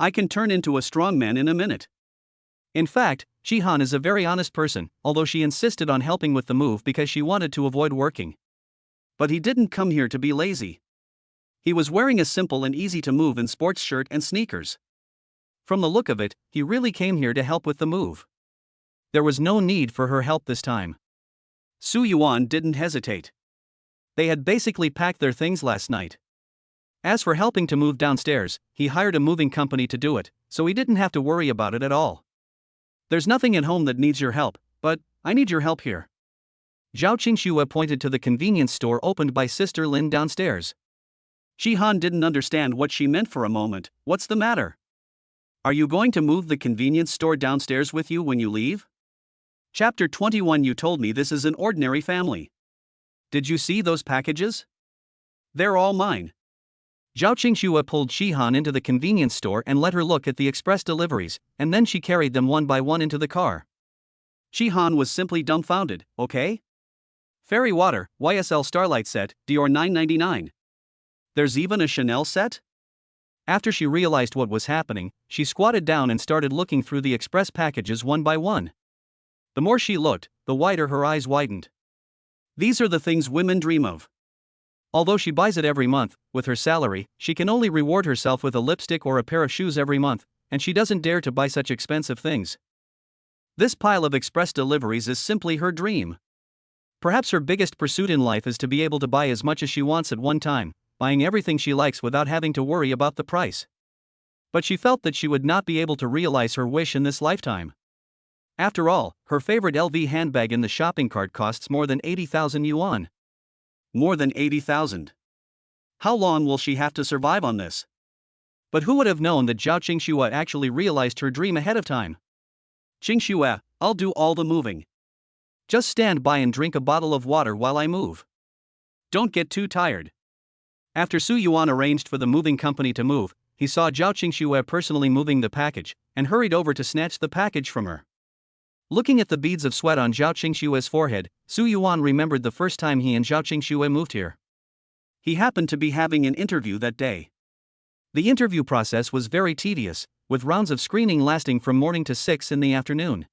I can turn into a strong man in a minute. In fact, Qihan is a very honest person, although she insisted on helping with the move because she wanted to avoid working. But he didn't come here to be lazy. He was wearing a simple and easy to move in sports shirt and sneakers. From the look of it, he really came here to help with the move. There was no need for her help this time. Su Yuan didn't hesitate. They had basically packed their things last night. As for helping to move downstairs, he hired a moving company to do it, so he didn't have to worry about it at all. There's nothing at home that needs your help, but I need your help here. Zhao Qingxue pointed to the convenience store opened by Sister Lin downstairs. Shihan didn't understand what she meant for a moment. What's the matter? Are you going to move the convenience store downstairs with you when you leave? Chapter 21. You told me this is an ordinary family. Did you see those packages? They're all mine. Zhao Qingxue pulled Shihan into the convenience store and let her look at the express deliveries, and then she carried them one by one into the car. Shihan was simply dumbfounded. Okay? Fairy water, YSL Starlight set, Dior $9.99. There's even a Chanel set? After she realized what was happening, she squatted down and started looking through the express packages one by one. The more she looked, the wider her eyes widened. These are the things women dream of. Although she buys it every month, with her salary, she can only reward herself with a lipstick or a pair of shoes every month, and she doesn't dare to buy such expensive things. This pile of express deliveries is simply her dream. Perhaps her biggest pursuit in life is to be able to buy as much as she wants at one time, buying everything she likes without having to worry about the price. But she felt that she would not be able to realize her wish in this lifetime. After all, her favorite LV handbag in the shopping cart costs more than 80,000 yuan. More than 80,000. How long will she have to survive on this? But who would have known that Zhao Qingxue actually realized her dream ahead of time? Qingxue, I'll do all the moving. Just stand by and drink a bottle of water while I move. Don't get too tired. After Su Yuan arranged for the moving company to move, he saw Zhao Qingxue personally moving the package, and hurried over to snatch the package from her. Looking at the beads of sweat on Zhao Qingxue's forehead, Su Yuan remembered the first time he and Zhao Qingxue moved here. He happened to be having an interview that day. The interview process was very tedious, with rounds of screening lasting from morning to 6 in the afternoon.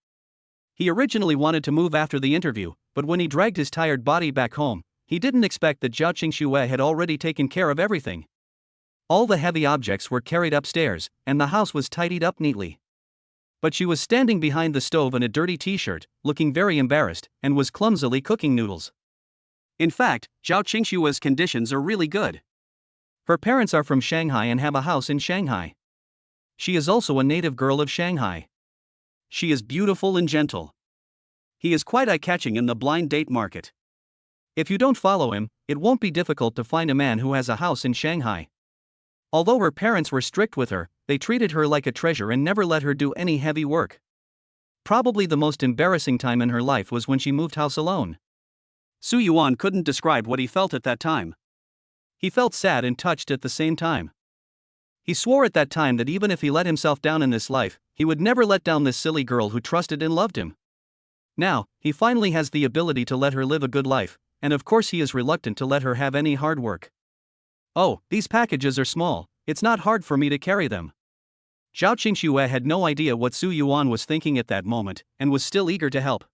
He originally wanted to move after the interview, but when he dragged his tired body back home, he didn't expect that Zhao Qingxue had already taken care of everything. All the heavy objects were carried upstairs, and the house was tidied up neatly. But she was standing behind the stove in a dirty t-shirt, looking very embarrassed, and was clumsily cooking noodles. In fact, Zhao Qingxue's conditions are really good. Her parents are from Shanghai and have a house in Shanghai. She is also a native girl of Shanghai. She is beautiful and gentle. He is quite eye-catching in the blind date market. If you don't follow him, it won't be difficult to find a man who has a house in Shanghai. Although her parents were strict with her, they treated her like a treasure and never let her do any heavy work. Probably the most embarrassing time in her life was when she moved house alone. Su Yuan couldn't describe what he felt at that time. He felt sad and touched at the same time. He swore at that time that even if he let himself down in this life, he would never let down this silly girl who trusted and loved him. Now, he finally has the ability to let her live a good life, and of course he is reluctant to let her have any hard work. Oh, these packages are small, it's not hard for me to carry them. Zhao Qingxue had no idea what Su Yuan was thinking at that moment, and was still eager to help.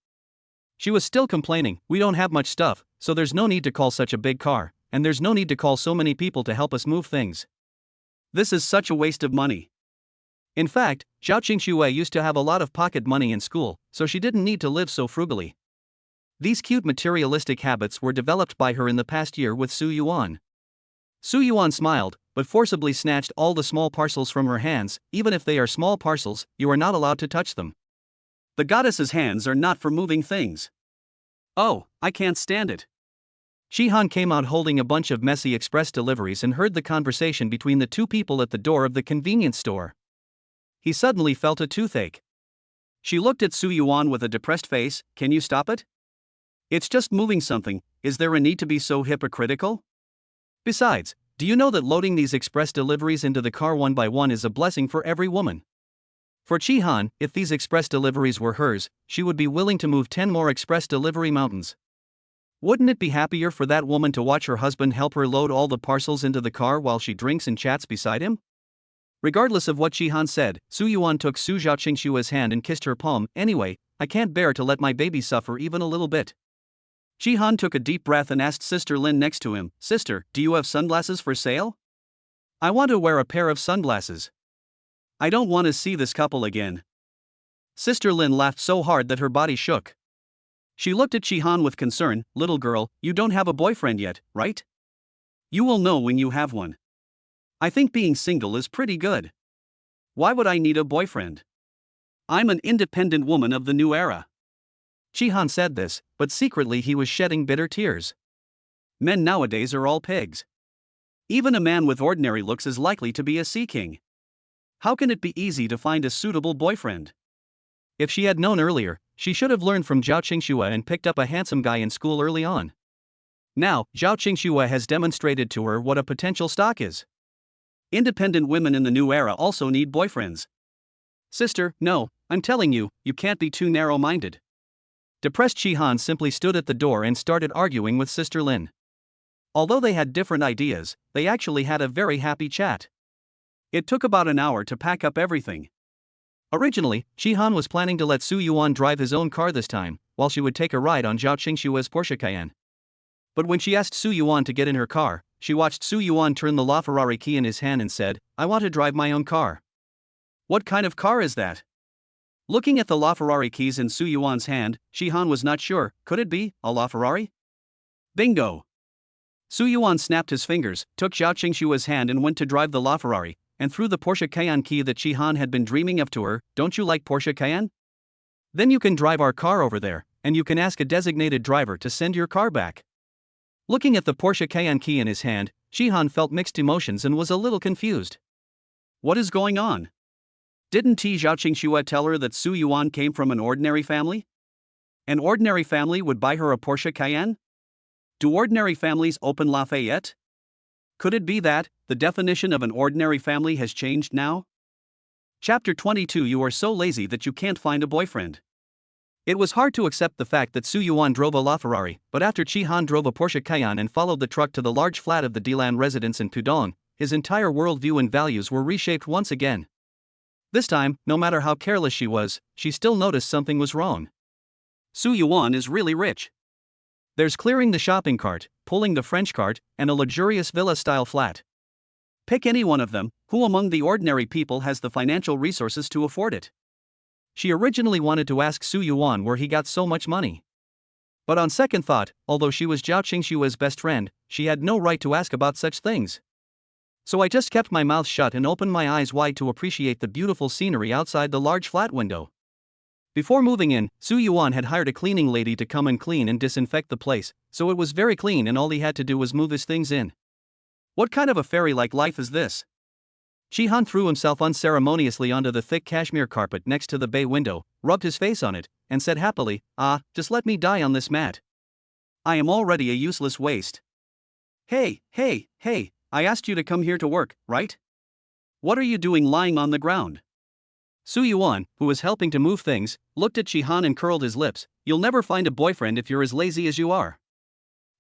She was still complaining, we don't have much stuff, so there's no need to call such a big car, and there's no need to call so many people to help us move things. This is such a waste of money. In fact, Zhao Qingxue used to have a lot of pocket money in school, so she didn't need to live so frugally. These cute materialistic habits were developed by her in the past year with Su Yuan. Su Yuan smiled, but forcibly snatched all the small parcels from her hands. Even if they are small parcels, you are not allowed to touch them. The goddess's hands are not for moving things. Oh, I can't stand it. Shihan came out holding a bunch of messy express deliveries and heard the conversation between the two people at the door of the convenience store. He suddenly felt a toothache. She looked at Su Yuan with a depressed face. Can you stop it? It's just moving something, is there a need to be so hypocritical? Besides, do you know that loading these express deliveries into the car one by one is a blessing for every woman? For Shihan, if these express deliveries were hers, she would be willing to move 10 more express delivery mountains. Wouldn't it be happier for that woman to watch her husband help her load all the parcels into the car while she drinks and chats beside him? Regardless of what Shihan said, Su Yuan took Su Zhao Qingxue's hand and kissed her palm. Anyway, I can't bear to let my baby suffer even a little bit. Shihan took a deep breath and asked Sister Lin next to him, Sister, do you have sunglasses for sale? I want to wear a pair of sunglasses. I don't want to see this couple again. Sister Lin laughed so hard that her body shook. She looked at Shihan with concern. Little girl, you don't have a boyfriend yet, right? You will know when you have one. I think being single is pretty good. Why would I need a boyfriend? I'm an independent woman of the new era. Chihan said this, but secretly he was shedding bitter tears. Men nowadays are all pigs. Even a man with ordinary looks is likely to be a sea king. How can it be easy to find a suitable boyfriend? If she had known earlier, she should have learned from Zhao Qingxue and picked up a handsome guy in school early on. Now, Zhao Qingxue has demonstrated to her what a potential stock is. Independent women in the new era also need boyfriends. Sister, no, I'm telling you, you can't be too narrow-minded. Depressed Chihan simply stood at the door and started arguing with Sister Lin. Although they had different ideas, they actually had a very happy chat. It took about an hour to pack up everything. Originally, Chihan was planning to let Su Yuan drive his own car this time, while she would take a ride on Zhao Qingxue's Porsche Cayenne. But when she asked Su Yuan to get in her car, she watched Su Yuan turn the LaFerrari key in his hand and said, "I want to drive my own car." What kind of car is that? Looking at the LaFerrari keys in Su Yuan's hand, Chihan was not sure. Could it be a LaFerrari? Bingo! Su Yuan snapped his fingers, took Zhao Qingxue's hand and went to drive the LaFerrari, and threw the Porsche Cayenne key that Chihan had been dreaming of to her. Don't you like Porsche Cayenne? Then you can drive our car over there, and you can ask a designated driver to send your car back. Looking at the Porsche Cayenne key in his hand, Chihan felt mixed emotions and was a little confused. What is going on? Didn't Zhao Qingxue tell her that Su Yuan came from an ordinary family? An ordinary family would buy her a Porsche Cayenne? Do ordinary families open Lafayette? Could it be that the definition of an ordinary family has changed now? Chapter 22. You are so lazy that you can't find a boyfriend. It was hard to accept the fact that Su Yuan drove a LaFerrari, but after Chihan drove a Porsche Cayenne and followed the truck to the large flat of the Dilan residence in Pudong, his entire worldview and values were reshaped once again. This time, no matter how careless she was, she still noticed something was wrong. Su Yuan is really rich. There's clearing the shopping cart, pulling the French cart, and a luxurious villa-style flat. Pick any one of them. Who among the ordinary people has the financial resources to afford it? She originally wanted to ask Su Yuan where he got so much money. But on second thought, although she was Zhao Qingxue's best friend, she had no right to ask about such things. So I just kept my mouth shut and opened my eyes wide to appreciate the beautiful scenery outside the large flat window. Before moving in, Su Yuan had hired a cleaning lady to come and clean and disinfect the place, so it was very clean and all he had to do was move his things in. What kind of a fairy-like life is this? Chihan threw himself unceremoniously onto the thick cashmere carpet next to the bay window, rubbed his face on it, and said happily, just let me die on this mat. I am already a useless waste. Hey, I asked you to come here to work, right? What are you doing lying on the ground? Su Yuan, who was helping to move things, looked at Chihan and curled his lips. You'll never find a boyfriend if you're as lazy as you are.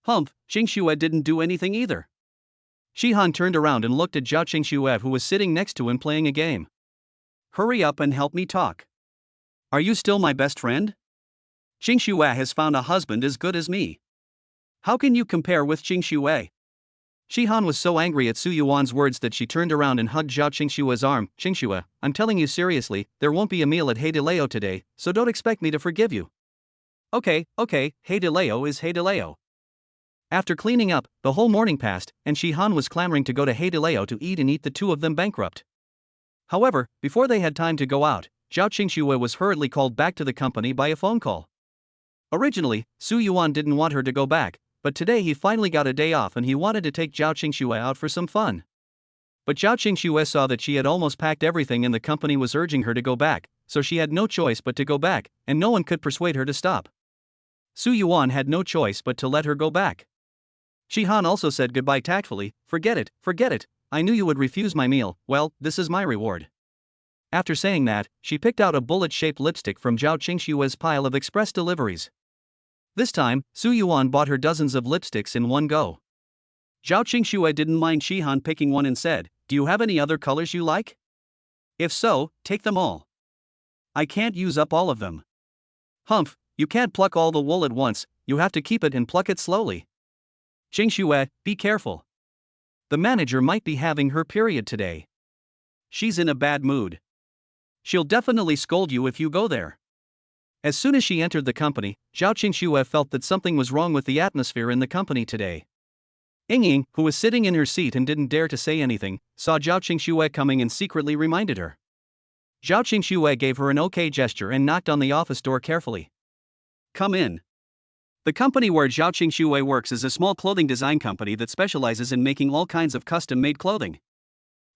Humph, Qingxue didn't do anything either. Chihan turned around and looked at Zhao Qingxue, who was sitting next to him playing a game. Hurry up and help me talk. Are you still my best friend? Qingxue has found a husband as good as me. How can you compare with Qingxue? Chihan was so angry at Su Yuan's words that she turned around and hugged Zhao Qingxue's arm. Qingxue, I'm telling you seriously, there won't be a meal at Hey de Leo today, so don't expect me to forgive you. Okay, Hey de Leo is Hey de Leo. After cleaning up, the whole morning passed, and Chihan was clamoring to go to Hey de Leo to eat and eat the two of them bankrupt. However, before they had time to go out, Zhao Qingxue was hurriedly called back to the company by a phone call. Originally, Su Yuan didn't want her to go back, but today he finally got a day off and he wanted to take Zhao Qingxue out for some fun. But Zhao Qingxue saw that she had almost packed everything and the company was urging her to go back, so she had no choice but to go back, and no one could persuade her to stop. Su Yuan had no choice but to let her go back. Chihan also said goodbye tactfully. Forget it, I knew you would refuse my meal. Well, this is my reward. After saying that, she picked out a bullet-shaped lipstick from Zhao Qingxue's pile of express deliveries. This time, Su Yuan bought her dozens of lipsticks in one go. Zhao Qingxue didn't mind Chihan picking one and said, do you have any other colors you like? If so, take them all. I can't use up all of them. Humph, you can't pluck all the wool at once, you have to keep it and pluck it slowly. Qingxue, be careful. The manager might be having her period today. She's in a bad mood. She'll definitely scold you if you go there. As soon as she entered the company, Zhao Qingxue felt that something was wrong with the atmosphere in the company today. Ying, who was sitting in her seat and didn't dare to say anything, saw Zhao Qingxue coming and secretly reminded her. Zhao Qingxue gave her an okay gesture and knocked on the office door carefully. Come in. The company where Zhao Qingxue works is a small clothing design company that specializes in making all kinds of custom-made clothing.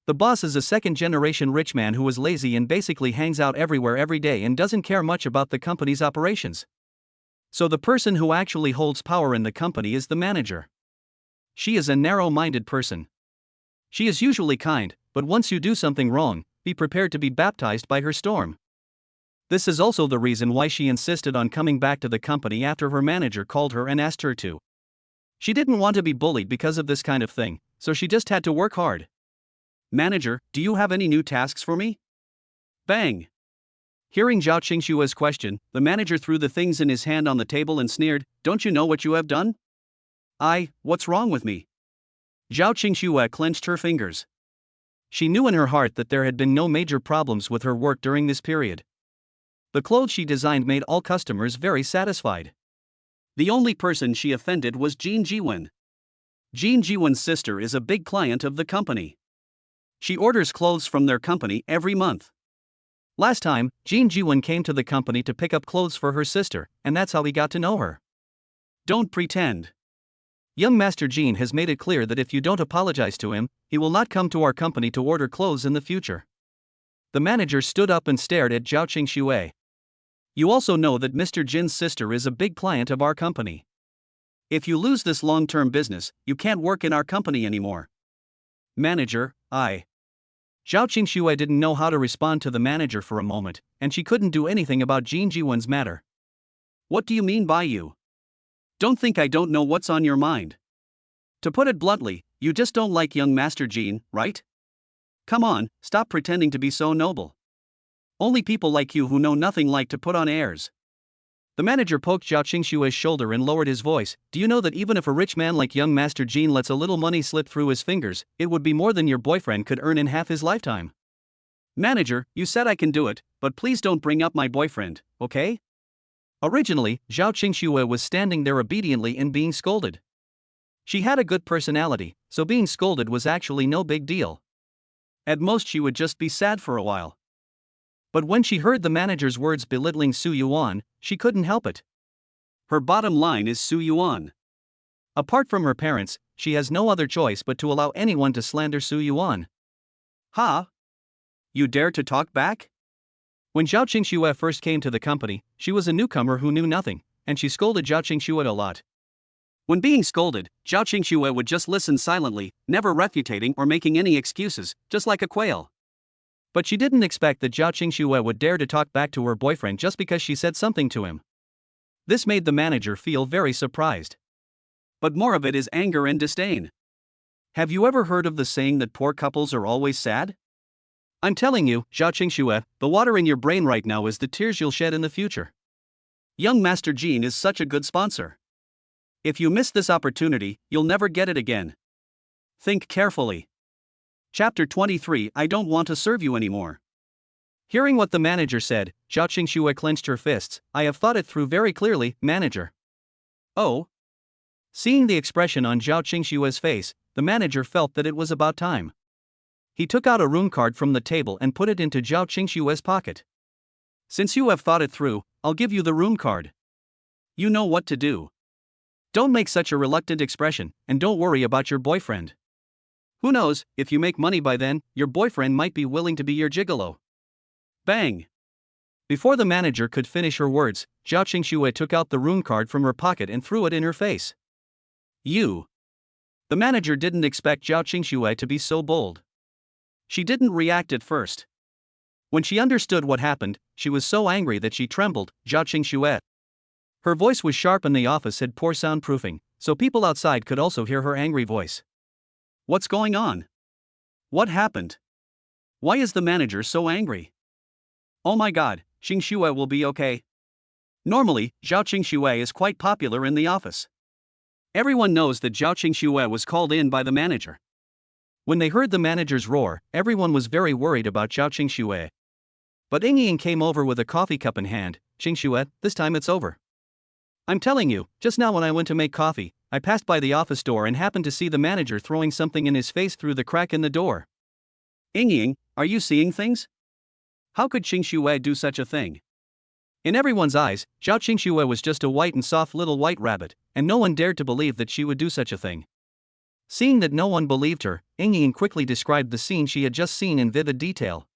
The boss is a second-generation rich man who is lazy and basically hangs out everywhere every day and doesn't care much about the company's operations. So the person who actually holds power in the company is the manager. She is a narrow-minded person. She is usually kind, but once you do something wrong, be prepared to be baptized by her storm. This is also the reason why she insisted on coming back to the company after her manager called her and asked her to. She didn't want to be bullied because of this kind of thing, so she just had to work hard. Manager, do you have any new tasks for me? Bang! Hearing Zhao Qingxue's question, the manager threw the things in his hand on the table and sneered, Don't you know what you have done? What's wrong with me? Zhao Qingxue clenched her fingers. She knew in her heart that there had been no major problems with her work during this period. The clothes she designed made all customers very satisfied. The only person she offended was Jin Jiwen. Jin Jiwen's sister is a big client of the company. She orders clothes from their company every month. Last time, Jin Jiwen came to the company to pick up clothes for her sister, and that's how he got to know her. Don't pretend. Young Master Jin has made it clear that if you don't apologize to him, he will not come to our company to order clothes in the future. The manager stood up and stared at Zhao Qingxue. You also know that Mr. Jin's sister is a big client of our company. If you lose this long-term business, you can't work in our company anymore. Manager, Zhao Qingxue didn't know how to respond to the manager for a moment, and she couldn't do anything about Jin Jiwen's matter. What do you mean by you? Don't think I don't know what's on your mind. To put it bluntly, you just don't like young Master Jin, right? Come on, stop pretending to be so noble. Only people like you who know nothing like to put on airs. The manager poked Zhao Qingxue's shoulder and lowered his voice. Do you know that even if a rich man like young Master Jin lets a little money slip through his fingers, it would be more than your boyfriend could earn in half his lifetime? Manager, you said I can do it, but please don't bring up my boyfriend, okay? Originally, Zhao Qingxue was standing there obediently and being scolded. She had a good personality, so being scolded was actually no big deal. At most she would just be sad for a while. But when she heard the manager's words belittling Su Yuan, she couldn't help it. Her bottom line is Su Yuan. Apart from her parents, she has no other choice but to allow anyone to slander Su Yuan. Ha! You dare to talk back? When Zhao Qingxue first came to the company, she was a newcomer who knew nothing, and she scolded Zhao Qingxue a lot. When being scolded, Zhao Qingxue would just listen silently, never refuting or making any excuses, just like a quail. But she didn't expect that Zhao Qingxue would dare to talk back to her boyfriend just because she said something to him. This made the manager feel very surprised. But more of it is anger and disdain. Have you ever heard of the saying that poor couples are always sad? I'm telling you, Zhao Qingxue, the water in your brain right now is the tears you'll shed in the future. Young Master Jin is such a good sponsor. If you miss this opportunity, you'll never get it again. Think carefully. Chapter 23 I don't want to serve you anymore. Hearing what the manager said, Zhao Qingxue clenched her fists. I have thought it through very clearly, manager. Oh? Seeing the expression on Zhao Qingxue's face, the manager felt that it was about time. He took out a room card from the table and put it into Zhao Qingxue's pocket. Since you have thought it through, I'll give you the room card. You know what to do. Don't make such a reluctant expression, and don't worry about your boyfriend. Who knows, if you make money by then, your boyfriend might be willing to be your gigolo. Bang! Before the manager could finish her words, Zhao Qingxue took out the room card from her pocket and threw it in her face. You! The manager didn't expect Zhao Qingxue to be so bold. She didn't react at first. When she understood what happened, she was so angry that she trembled. Zhao Qingxue. Her voice was sharp and the office had poor soundproofing, so people outside could also hear her angry voice. What's going on? What happened? Why is the manager so angry? Oh my god, Qingxue will be okay. Normally, Zhao Qingxue is quite popular in the office. Everyone knows that Zhao Qingxue was called in by the manager. When they heard the manager's roar, everyone was very worried about Zhao Qingxue. But Ying came over with a coffee cup in hand. Qingxue, this time it's over. I'm telling you, just now when I went to make coffee, I passed by the office door and happened to see the manager throwing something in his face through the crack in the door. Ying, are you seeing things? How could Qingxue do such a thing? In everyone's eyes, Zhao Qingxue was just a white and soft little white rabbit, and no one dared to believe that she would do such a thing. Seeing that no one believed her, Ying quickly described the scene she had just seen in vivid detail.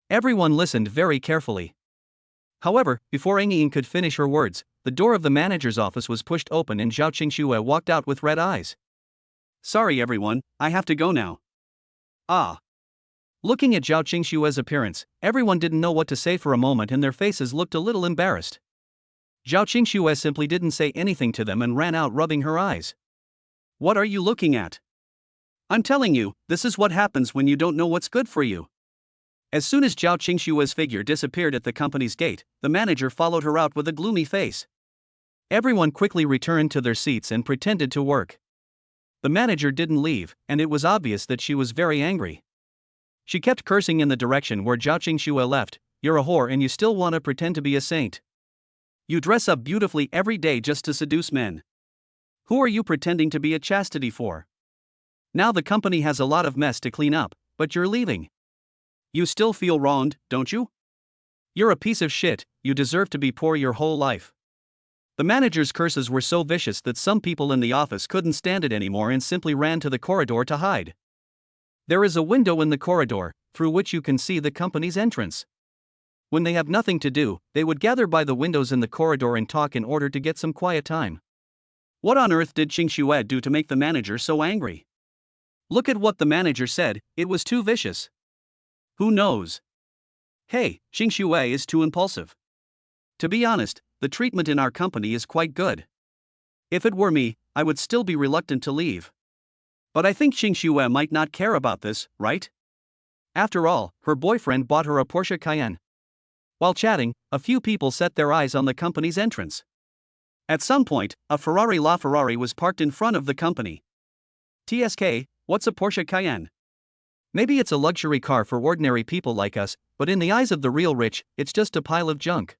Everyone listened very carefully. However, before Ying could finish her words, the door of the manager's office was pushed open and Zhao Qingxue walked out with red eyes. Sorry everyone, I have to go now. Ah. Looking at Zhao Qingxue's appearance, everyone didn't know what to say for a moment and their faces looked a little embarrassed. Zhao Qingxue simply didn't say anything to them and ran out rubbing her eyes. What are you looking at? I'm telling you, this is what happens when you don't know what's good for you. As soon as Zhao Qingxue's figure disappeared at the company's gate, the manager followed her out with a gloomy face. Everyone quickly returned to their seats and pretended to work. The manager didn't leave, and it was obvious that she was very angry. She kept cursing in the direction where Zhao Qingxue left. You're a whore and you still want to pretend to be a saint. You dress up beautifully every day just to seduce men. Who are you pretending to be a chastity for? Now the company has a lot of mess to clean up, but you're leaving. You still feel wronged, don't you? You're a piece of shit, you deserve to be poor your whole life. The manager's curses were so vicious that some people in the office couldn't stand it anymore and simply ran to the corridor to hide. There is a window in the corridor, through which you can see the company's entrance. When they have nothing to do, they would gather by the windows in the corridor and talk in order to get some quiet time. What on earth did Qingxue do to make the manager so angry? Look at what the manager said, it was too vicious. Who knows? Hey, Qingxue is too impulsive. To be honest, the treatment in our company is quite good. If it were me, I would still be reluctant to leave. But I think Qingxue might not care about this, right? After all, her boyfriend bought her a Porsche Cayenne. While chatting, a few people set their eyes on the company's entrance. At some point, a Ferrari LaFerrari was parked in front of the company. TSK, what's a Porsche Cayenne? Maybe it's a luxury car for ordinary people like us, but in the eyes of the real rich, it's just a pile of junk.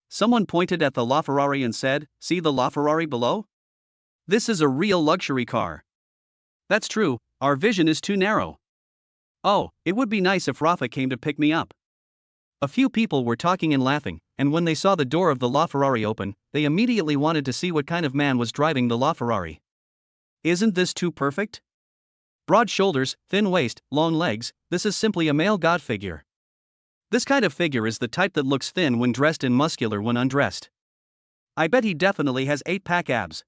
Someone pointed at the LaFerrari and said, "See the LaFerrari below? This is a real luxury car." That's true, our vision is too narrow. Oh, it would be nice if Rafa came to pick me up. A few people were talking and laughing, and when they saw the door of the LaFerrari open, they immediately wanted to see what kind of man was driving the LaFerrari. Isn't this too perfect? Broad shoulders, thin waist, long legs, this is simply a male god figure. This kind of figure is the type that looks thin when dressed and muscular when undressed. I bet he definitely has 8-pack abs.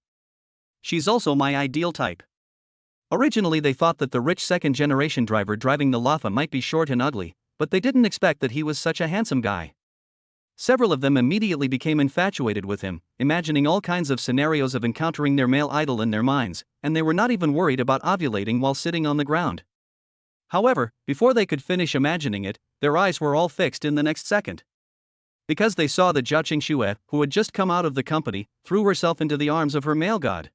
She's also my ideal type. Originally they thought that the rich second-generation driver driving the Lafa might be short and ugly, but they didn't expect that he was such a handsome guy. Several of them immediately became infatuated with him, imagining all kinds of scenarios of encountering their male idol in their minds, and they were not even worried about ovulating while sitting on the ground. However, before they could finish imagining it, their eyes were all fixed in the next second. Because they saw that Zhao Qingxue, who had just come out of the company, threw herself into the arms of her male god.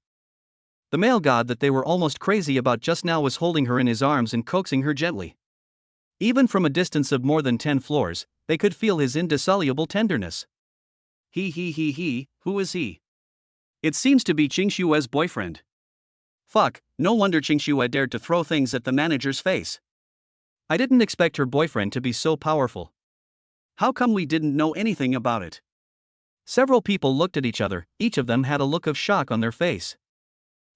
The male god that they were almost crazy about just now was holding her in his arms and coaxing her gently. Even from a distance of more than 10 floors, they could feel his indissoluble tenderness. He, who is he? It seems to be Qingxue's boyfriend. Fuck, no wonder Qingxue dared to throw things at the manager's face. I didn't expect her boyfriend to be so powerful. How come we didn't know anything about it? Several people looked at each other, each of them had a look of shock on their face.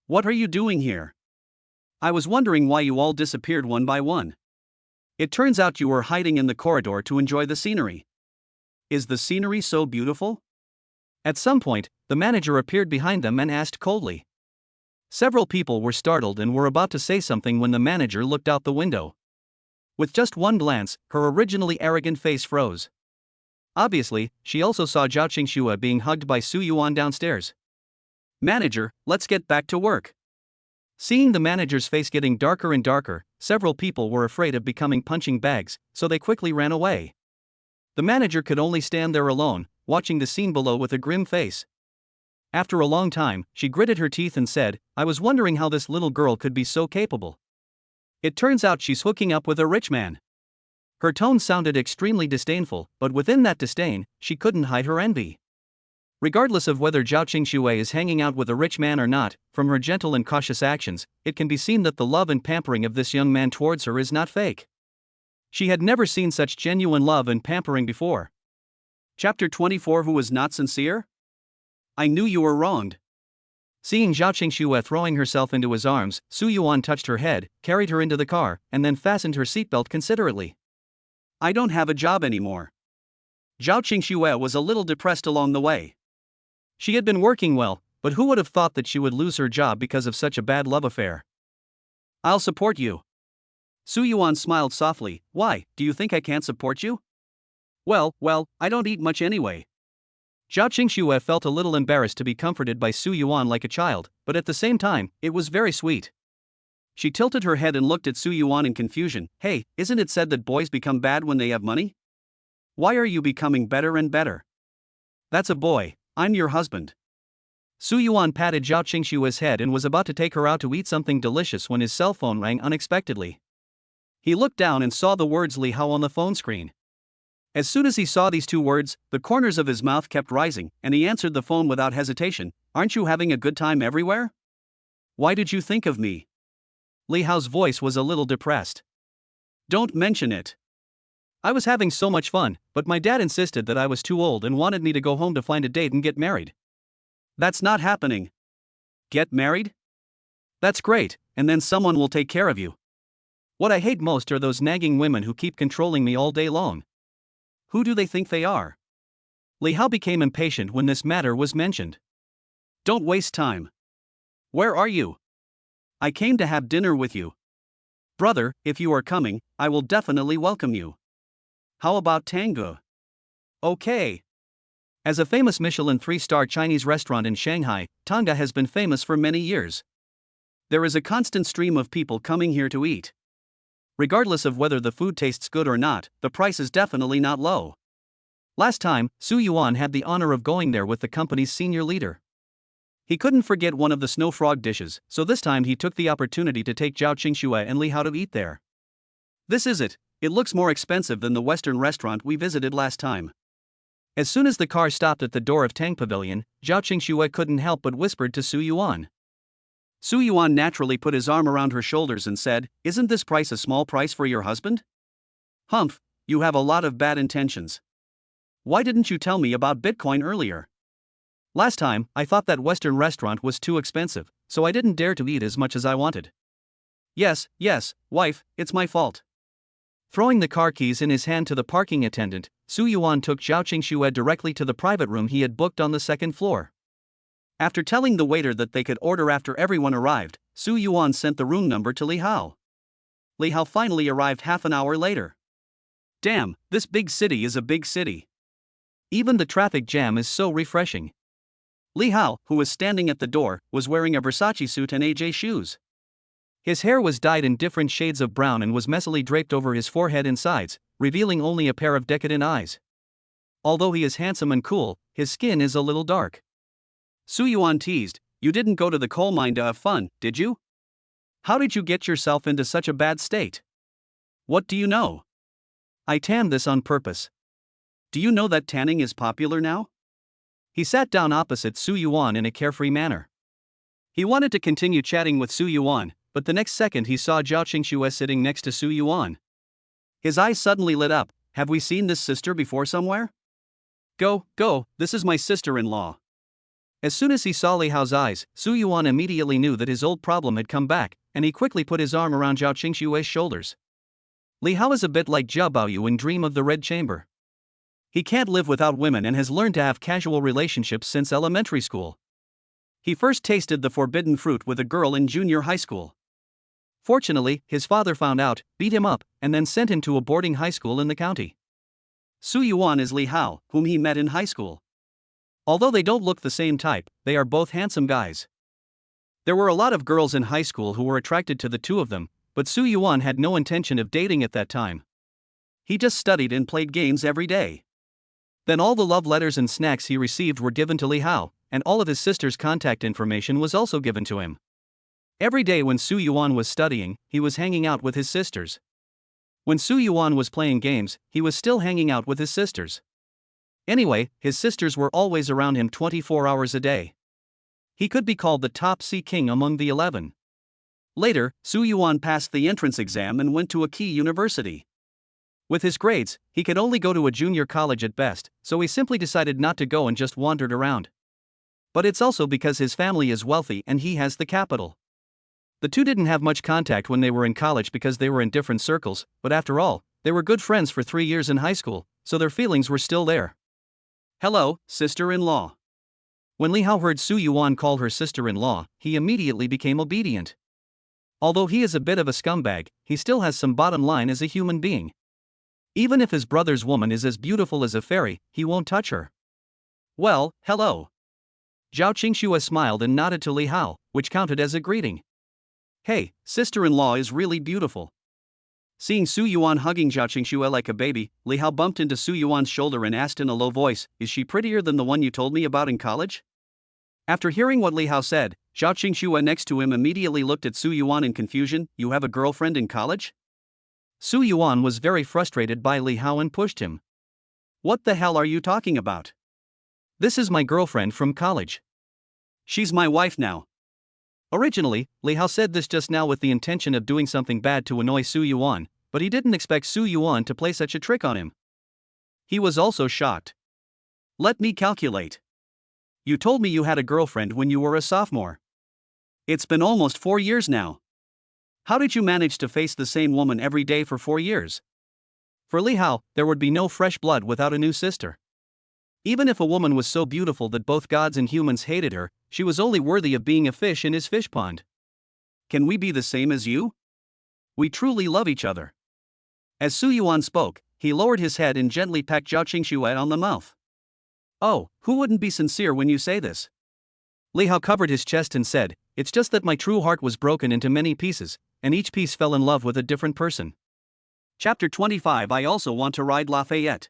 What are you doing here? I was wondering why you all disappeared one by one. It turns out you were hiding in the corridor to enjoy the scenery. Is the scenery so beautiful? At some point, the manager appeared behind them and asked coldly. Several people were startled and were about to say something when the manager looked out the window. With just one glance, her originally arrogant face froze. Obviously, she also saw Zhao Qingxue being hugged by Su Yuan downstairs. Manager, let's get back to work. Seeing the manager's face getting darker and darker, several people were afraid of becoming punching bags, so they quickly ran away. The manager could only stand there alone, watching the scene below with a grim face. After a long time, she gritted her teeth and said, "I was wondering how this little girl could be so capable. It turns out she's hooking up with a rich man." Her tone sounded extremely disdainful, but within that disdain, she couldn't hide her envy. Regardless of whether Zhao Qingxue is hanging out with a rich man or not, from her gentle and cautious actions, it can be seen that the love and pampering of this young man towards her is not fake. She had never seen such genuine love and pampering before. Chapter 24. Who was not sincere? I knew you were wronged. Seeing Zhao Qingxue throwing herself into his arms, Su Yuan touched her head, carried her into the car, and then fastened her seatbelt considerately. I don't have a job anymore. Zhao Qingxue was a little depressed along the way. She had been working well, but who would have thought that she would lose her job because of such a bad love affair? I'll support you. Su Yuan smiled softly. Why, do you think I can't support you? Well, I don't eat much anyway. Zhao Qingxue felt a little embarrassed to be comforted by Su Yuan like a child, but at the same time, it was very sweet. She tilted her head and looked at Su Yuan in confusion. Hey, isn't it said that boys become bad when they have money? Why are you becoming better and better? That's a boy, I'm your husband. Su Yuan patted Zhao Qingxue's head and was about to take her out to eat something delicious when his cell phone rang unexpectedly. He looked down and saw the words Li Hao on the phone screen. As soon as he saw these two words, the corners of his mouth kept rising, and he answered the phone without hesitation. Aren't you having a good time everywhere? Why did you think of me? Li Hao's voice was a little depressed. Don't mention it. I was having so much fun, but my dad insisted that I was too old and wanted me to go home to find a date and get married. That's not happening. Get married? That's great, and then someone will take care of you. What I hate most are those nagging women who keep controlling me all day long. Who do they think they are? Li Hao became impatient when this matter was mentioned. Don't waste time. Where are you? I came to have dinner with you. Brother, if you are coming, I will definitely welcome you. How about tango? Okay. As a famous Michelin 3-star Chinese restaurant in Shanghai, Tanga has been famous for many years. There is a constant stream of people coming here to eat. Regardless of whether the food tastes good or not, the price is definitely not low. Last time, Su Yuan had the honor of going there with the company's senior leader. He couldn't forget one of the snow frog dishes, so this time he took the opportunity to take Zhao Qingxue and Li Hao to eat there. This is it. It looks more expensive than the Western restaurant we visited last time. As soon as the car stopped at the door of Tang Pavilion, Zhao Qingxue couldn't help but whispered to Su Yuan. Su Yuan naturally put his arm around her shoulders and said, Isn't this price a small price for your husband? Humph, you have a lot of bad intentions. Why didn't you tell me about Bitcoin earlier? Last time, I thought that Western restaurant was too expensive, so I didn't dare to eat as much as I wanted. Yes, wife, it's my fault. Throwing the car keys in his hand to the parking attendant, Su Yuan took Zhao Qingxue directly to the private room he had booked on the second floor. After telling the waiter that they could order after everyone arrived, Su Yuan sent the room number to Li Hao. Li Hao finally arrived half an hour later. Damn, this big city is a big city. Even the traffic jam is so refreshing. Li Hao, who was standing at the door, was wearing a Versace suit and AJ shoes. His hair was dyed in different shades of brown and was messily draped over his forehead and sides, revealing only a pair of decadent eyes. Although he is handsome and cool, his skin is a little dark. Su Yuan teased, You didn't go to the coal mine to have fun, did you? How did you get yourself into such a bad state? What do you know? I tanned this on purpose. Do you know that tanning is popular now? He sat down opposite Su Yuan in a carefree manner. He wanted to continue chatting with Su Yuan, but the next second he saw Zhao Qingxue sitting next to Su Yuan. His eyes suddenly lit up. Have we seen this sister before somewhere? Go, this is my sister-in-law. As soon as he saw Li Hao's eyes, Su Yuan immediately knew that his old problem had come back, and he quickly put his arm around Zhao Qingxue's shoulders. Li Hao is a bit like Zhao Baoyu in Dream of the Red Chamber. He can't live without women and has learned to have casual relationships since elementary school. He first tasted the forbidden fruit with a girl in junior high school. Fortunately, his father found out, beat him up, and then sent him to a boarding high school in the county. Su Yuan is Li Hao, whom he met in high school. Although they don't look the same type, they are both handsome guys. There were a lot of girls in high school who were attracted to the two of them, but Su Yuan had no intention of dating at that time. He just studied and played games every day. Then all the love letters and snacks he received were given to Li Hao, and all of his sister's contact information was also given to him. Every day when Su Yuan was studying, he was hanging out with his sisters. When Su Yuan was playing games, he was still hanging out with his sisters. Anyway, his sisters were always around him 24 hours a day. He could be called the top C king among the 11. Later, Su Yuan passed the entrance exam and went to a key university. With his grades, he could only go to a junior college at best, so he simply decided not to go and just wandered around. But it's also because his family is wealthy and he has the capital. The two didn't have much contact when they were in college because they were in different circles, but after all, they were good friends for 3 years in high school, so their feelings were still there. Hello, sister-in-law. When Li Hao heard Su Yuan call her sister-in-law, he immediately became obedient. Although he is a bit of a scumbag, he still has some bottom line as a human being. Even if his brother's woman is as beautiful as a fairy, he won't touch her. Well, hello. Zhao Qingxue smiled and nodded to Li Hao, which counted as a greeting. Hey, sister-in-law is really beautiful. Seeing Su Yuan hugging Zhao Qingxue like a baby, Li Hao bumped into Su Yuan's shoulder and asked in a low voice, "Is she prettier than the one you told me about in college?" After hearing what Li Hao said, Zhao Qingxue next to him immediately looked at Su Yuan in confusion. "You have a girlfriend in college?" Su Yuan was very frustrated by Li Hao and pushed him. "What the hell are you talking about? This is my girlfriend from college. She's my wife now." Originally, Li Hao said this just now with the intention of doing something bad to annoy Su Yuan, but he didn't expect Su Yuan to play such a trick on him. He was also shocked. "Let me calculate. You told me you had a girlfriend when you were a sophomore. It's been almost 4 years now. How did you manage to face the same woman every day for 4 years?" For Li Hao, there would be no fresh blood without a new sister. Even if a woman was so beautiful that both gods and humans hated her, she was only worthy of being a fish in his fish pond. "Can we be the same as you? We truly love each other." As Su Yuan spoke, he lowered his head and gently pecked Zhao Qingxue on the mouth. "Oh, who wouldn't be sincere when you say this?" Li Hao covered his chest and said, "It's just that my true heart was broken into many pieces, and each piece fell in love with a different person." Chapter 25. I also want to ride Lafayette.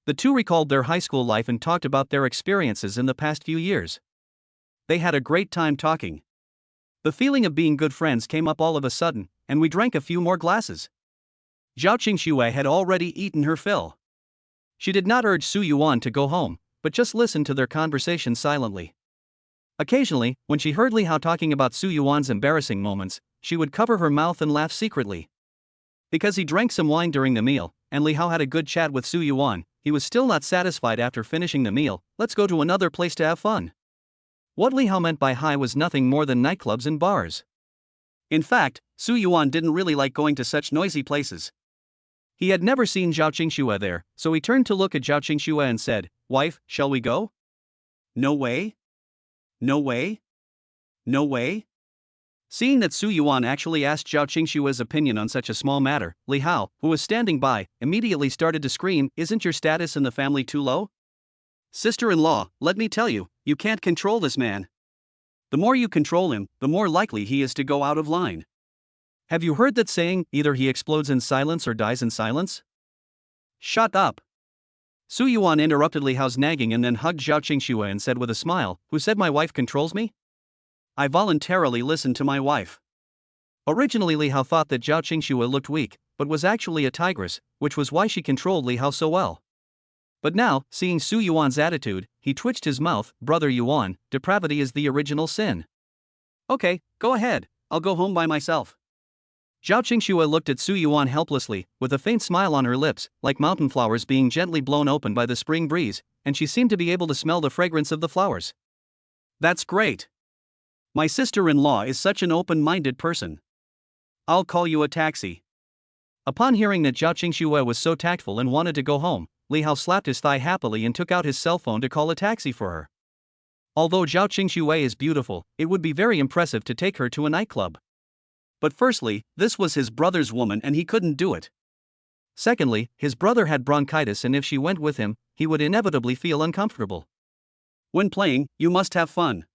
The two recalled their high school life and talked about their experiences in the past few years. They had a great time talking. The feeling of being good friends came up all of a sudden, and we drank a few more glasses. Zhao Qingxue had already eaten her fill. She did not urge Su Yuan to go home, but just listened to their conversation silently. Occasionally, when she heard Li Hao talking about Su Yuan's embarrassing moments, she would cover her mouth and laugh secretly. Because he drank some wine during the meal, and Li Hao had a good chat with Su Yuan, he was still not satisfied after finishing the meal. "Let's go to another place to have fun." What Li Hao meant by high was nothing more than nightclubs and bars. In fact, Su Yuan didn't really like going to such noisy places. He had never seen Zhao Qingxue there, so he turned to look at Zhao Qingxue and said, "Wife, shall we go?" "No way. No way. No way." Seeing that Su Yuan actually asked Zhao Qingxue's opinion on such a small matter, Li Hao, who was standing by, immediately started to scream, "Isn't your status in the family too low? Sister-in-law, let me tell you, you can't control this man. The more you control him, the more likely he is to go out of line. Have you heard that saying, either he explodes in silence or dies in silence?" "Shut up." Su Yuan interrupted Li Hao's nagging and then hugged Zhao Qingxue and said with a smile, "Who said my wife controls me? I voluntarily listened to my wife." Originally Li Hao thought that Zhao Qingxue looked weak, but was actually a tigress, which was why she controlled Li Hao so well. But now, seeing Su Yuan's attitude, he twitched his mouth. "Brother Yuan, depravity is the original sin." "Okay, go ahead, I'll go home by myself." Zhao Qingxue looked at Su Yuan helplessly, with a faint smile on her lips, like mountain flowers being gently blown open by the spring breeze, and she seemed to be able to smell the fragrance of the flowers. "That's great. My sister-in-law is such an open-minded person. I'll call you a taxi." Upon hearing that Zhao Qingxue was so tactful and wanted to go home, Li Hao slapped his thigh happily and took out his cell phone to call a taxi for her. Although Zhao Qingxue is beautiful, it would be very impressive to take her to a nightclub. But firstly, this was his brother's woman and he couldn't do it. Secondly, his brother had bronchitis and if she went with him, he would inevitably feel uncomfortable. When playing, you must have fun.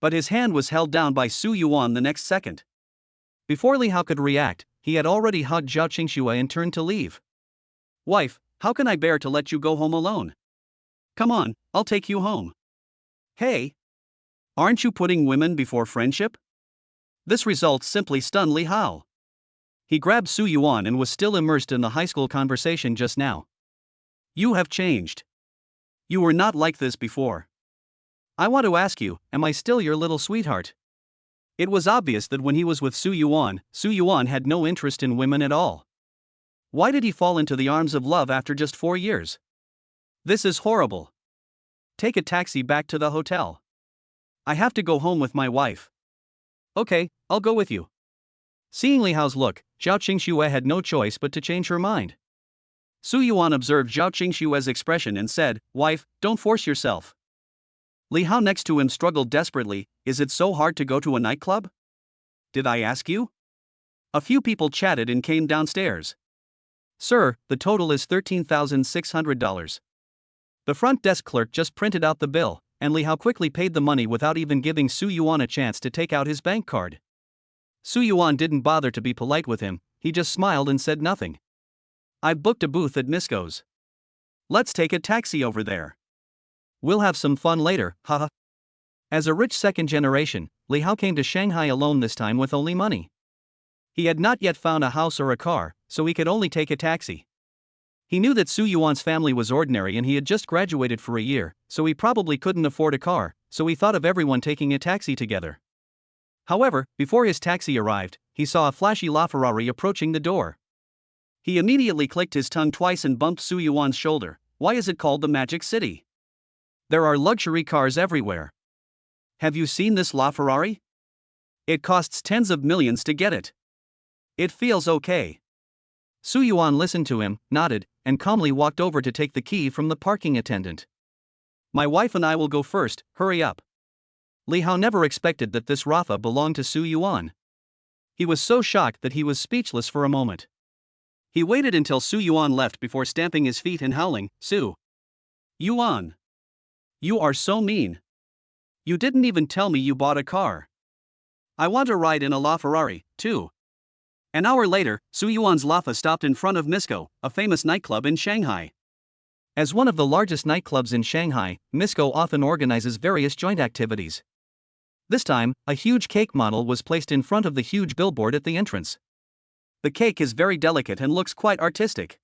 But his hand was held down by Su Yuan the next second. Before Li Hao could react, he had already hugged Zhao Qingxue and turned to leave. "Wife, how can I bear to let you go home alone? Come on, I'll take you home." "Hey! Aren't you putting women before friendship?" This result simply stunned Li Hao. He grabbed Su Yuan and was still immersed in the high school conversation just now. "You have changed. You were not like this before. I want to ask you, am I still your little sweetheart?" It was obvious that when he was with Su Yuan had no interest in women at all. Why did he fall into the arms of love after just 4 years? This is horrible. Take a taxi back to the hotel. I have to go home with my wife. Okay, I'll go with you. Seeing Li Hao's look, Zhao Qingxue had no choice but to change her mind. Su Yuan observed Zhao Qingxue's expression and said, "Wife, don't force yourself." Li Hao next to him struggled desperately. Is it so hard to go to a nightclub? Did I ask you? A few people chatted and came downstairs. Sir, the total is $13,600. The front desk clerk just printed out the bill, and Li Hao quickly paid the money without even giving Su Yuan a chance to take out his bank card. Su Yuan didn't bother to be polite with him, he just smiled and said nothing. I've booked a booth at Misco's. Let's take a taxi over there. We'll have some fun later, haha. As a rich second generation, Li Hao came to Shanghai alone this time with only money. He had not yet found a house or a car, so he could only take a taxi. He knew that Su Yuan's family was ordinary and he had just graduated for a year, so he probably couldn't afford a car, so he thought of everyone taking a taxi together. However, before his taxi arrived, he saw a flashy LaFerrari approaching the door. He immediately clicked his tongue twice and bumped Su Yuan's shoulder. Why is it called the Magic City? There are luxury cars everywhere. Have you seen this LaFerrari? It costs tens of millions to get it. It feels okay. Su Yuan listened to him, nodded, and calmly walked over to take the key from the parking attendant. My wife and I will go first, hurry up. Li Hao never expected that this Rafa belonged to Su Yuan. He was so shocked that he was speechless for a moment. He waited until Su Yuan left before stamping his feet and howling, Su Yuan. You are so mean. You didn't even tell me you bought a car. I want to ride in a LaFerrari, too. An hour later, Su Yuan's Lafa stopped in front of Misco, a famous nightclub in Shanghai. As one of the largest nightclubs in Shanghai, Misco often organizes various joint activities. This time, a huge cake model was placed in front of the huge billboard at the entrance. The cake is very delicate and looks quite artistic.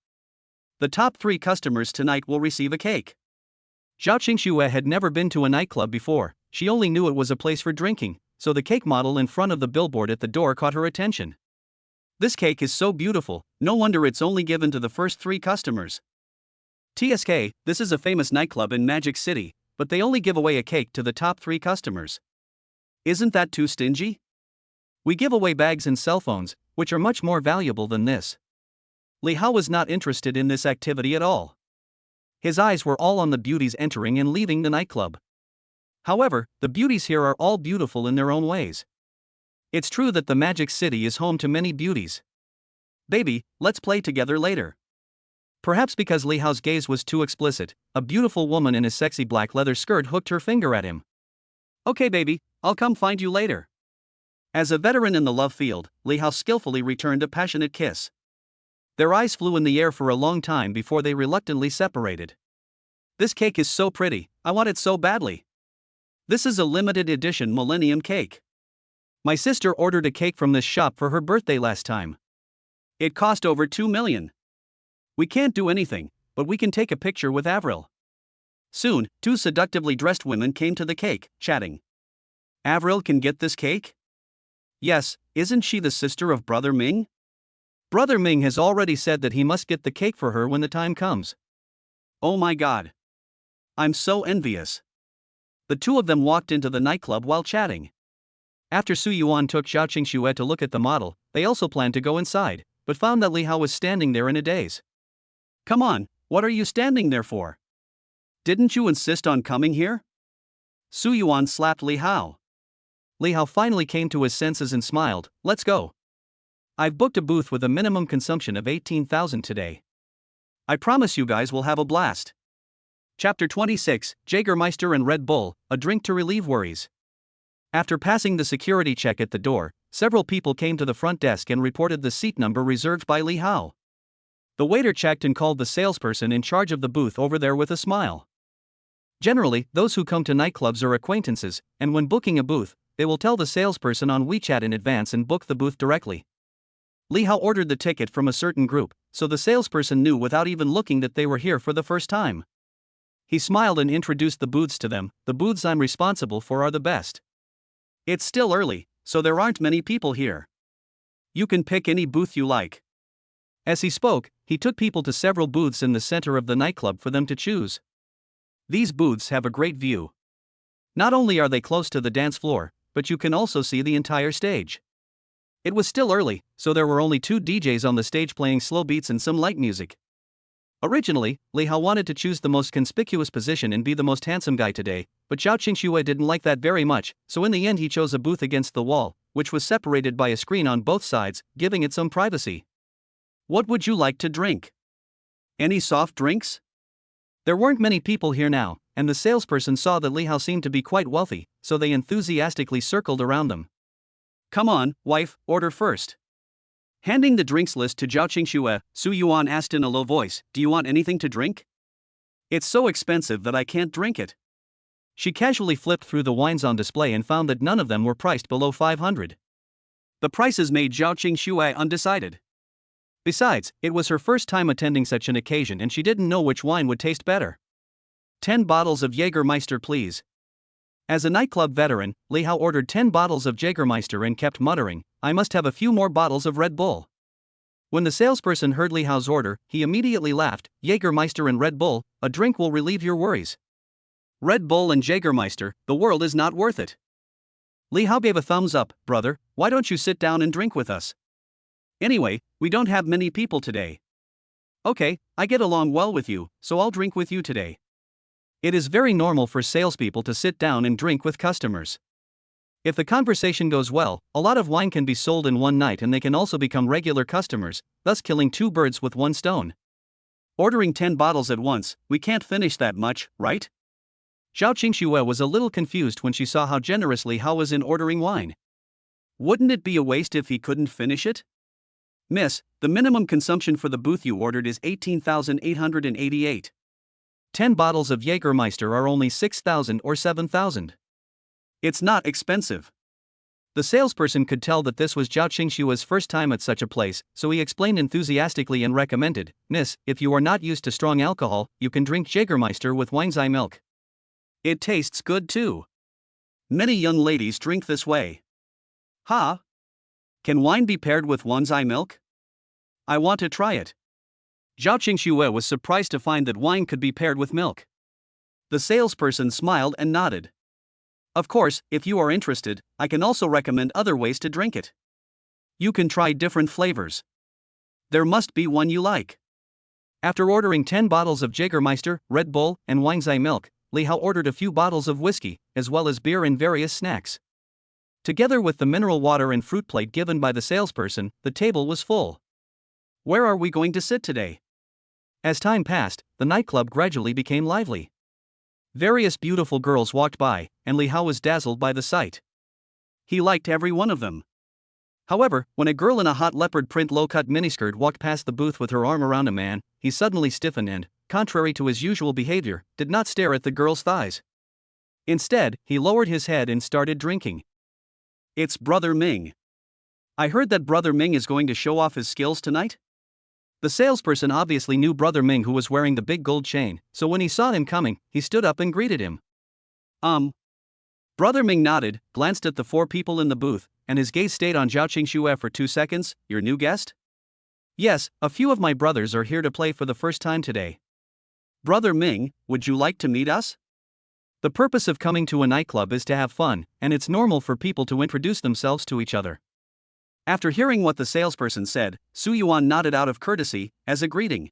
The top 3 customers tonight will receive a cake. Zhao Qingxue had never been to a nightclub before, she only knew it was a place for drinking, so the cake model in front of the billboard at the door caught her attention. This cake is so beautiful, no wonder it's only given to the first 3 customers. TSK, this is a famous nightclub in Magic City, but they only give away a cake to the top 3 customers. Isn't that too stingy? We give away bags and cell phones, which are much more valuable than this. Li Hao was not interested in this activity at all. His eyes were all on the beauties entering and leaving the nightclub. However, the beauties here are all beautiful in their own ways. It's true that the Magic City is home to many beauties. Baby, let's play together later. Perhaps because Li Hao's gaze was too explicit, a beautiful woman in a sexy black leather skirt hooked her finger at him. Okay baby, I'll come find you later. As a veteran in the love field, Li Hao skillfully returned a passionate kiss. Their eyes flew in the air for a long time before they reluctantly separated. This cake is so pretty, I want it so badly. This is a limited edition Millennium cake. My sister ordered a cake from this shop for her birthday last time. It cost over 2 million. We can't do anything, but we can take a picture with Avril. Soon, 2 seductively dressed women came to the cake, chatting. Avril can get this cake? Yes, isn't she the sister of Brother Ming? Brother Ming has already said that he must get the cake for her when the time comes. Oh my god. I'm so envious. The 2 of them walked into the nightclub while chatting. After Su Yuan took Zhao Qingxue to look at the model, they also planned to go inside, but found that Li Hao was standing there in a daze. Come on, what are you standing there for? Didn't you insist on coming here? Su Yuan slapped Li Hao. Li Hao finally came to his senses and smiled, let's go. I've booked a booth with a minimum consumption of 18,000 today. I promise you guys will have a blast. Chapter 26, Jägermeister and Red Bull, a drink to relieve worries. After passing the security check at the door, several people came to the front desk and reported the seat number reserved by Li Hao. The waiter checked and called the salesperson in charge of the booth over there with a smile. Generally, those who come to nightclubs are acquaintances, and when booking a booth, they will tell the salesperson on WeChat in advance and book the booth directly. Li Hao ordered the ticket from a certain group, so the salesperson knew without even looking that they were here for the first time. He smiled and introduced the booths to them. The booths I'm responsible for are the best. It's still early, so there aren't many people here. You can pick any booth you like. As he spoke, He took people to several booths in the center of the nightclub for them to choose. These booths have a great view. Not only are they close to the dance floor, but you can also see the entire stage. It was still early, so there were only 2 DJs on the stage playing slow beats and some light music. Originally, Li Hao wanted to choose the most conspicuous position and be the most handsome guy today, but Zhao Qingxue didn't like that very much, so in the end he chose a booth against the wall, which was separated by a screen on both sides, giving it some privacy. What would you like to drink? Any soft drinks? There weren't many people here now, and the salesperson saw that Li Hao seemed to be quite wealthy, so they enthusiastically circled around them. Come on, wife, order first. Handing the drinks list to Zhao Qingxue, Su Yuan asked in a low voice, do you want anything to drink? It's so expensive that I can't drink it. She casually flipped through the wines on display and found that none of them were priced below 500. The prices made Zhao Qingxue undecided. Besides, it was her first time attending such an occasion and she didn't know which wine would taste better. 10 bottles of Jägermeister please. As a nightclub veteran, Li Hao ordered 10 bottles of Jägermeister and kept muttering, I must have a few more bottles of Red Bull. When the salesperson heard Li Hao's order, he immediately laughed, Jägermeister and Red Bull, a drink will relieve your worries. Red Bull and Jägermeister, the world is not worth it. Li Hao gave a thumbs up, brother, why don't you sit down and drink with us? Anyway, we don't have many people today. Okay, I get along well with you, so I'll drink with you today. It is very normal for salespeople to sit down and drink with customers. If the conversation goes well, a lot of wine can be sold in one night and they can also become regular customers, thus killing 2 birds with 1 stone. Ordering 10 bottles at once, we can't finish that much, right? Zhao Qingxue was a little confused when she saw how generously Hao was in ordering wine. Wouldn't it be a waste if he couldn't finish it? Miss, the minimum consumption for the booth you ordered is 18,888. 10 bottles of Jägermeister are only 6,000 or 7,000. It's not expensive. The salesperson could tell that this was Zhao Qingxue's first time at such a place, so he explained enthusiastically and recommended, Miss, if you are not used to strong alcohol, you can drink Jägermeister with Weinzai milk. It tastes good too. Many young ladies drink this way. Ha! Can wine be paired with Weinzai milk? I want to try it. Zhao Qingxue was surprised to find that wine could be paired with milk. The salesperson smiled and nodded. Of course, if you are interested, I can also recommend other ways to drink it. You can try different flavors. There must be one you like. After ordering 10 bottles of Jägermeister, Red Bull, and Weinzai milk, Li Hao ordered a few bottles of whiskey, as well as beer and various snacks. Together with the mineral water and fruit plate given by the salesperson, the table was full. Where are we going to sit today? As time passed, the nightclub gradually became lively. Various beautiful girls walked by, and Li Hao was dazzled by the sight. He liked every one of them. However, when a girl in a hot leopard print low-cut miniskirt walked past the booth with her arm around a man, he suddenly stiffened and, contrary to his usual behavior, did not stare at the girl's thighs. Instead, he lowered his head and started drinking. It's Brother Ming. I heard that Brother Ming is going to show off his skills tonight? The salesperson obviously knew Brother Ming, who was wearing the big gold chain, so when he saw him coming, he stood up and greeted him. Brother Ming nodded, glanced at the 4 people in the booth, and his gaze stayed on Zhao Qingxue for 2 seconds. Your new guest? Yes, a few of my brothers are here to play for the first time today. Brother Ming, would you like to meet us? The purpose of coming to a nightclub is to have fun, and it's normal for people to introduce themselves to each other. After hearing what the salesperson said, Su Yuan nodded out of courtesy, as a greeting.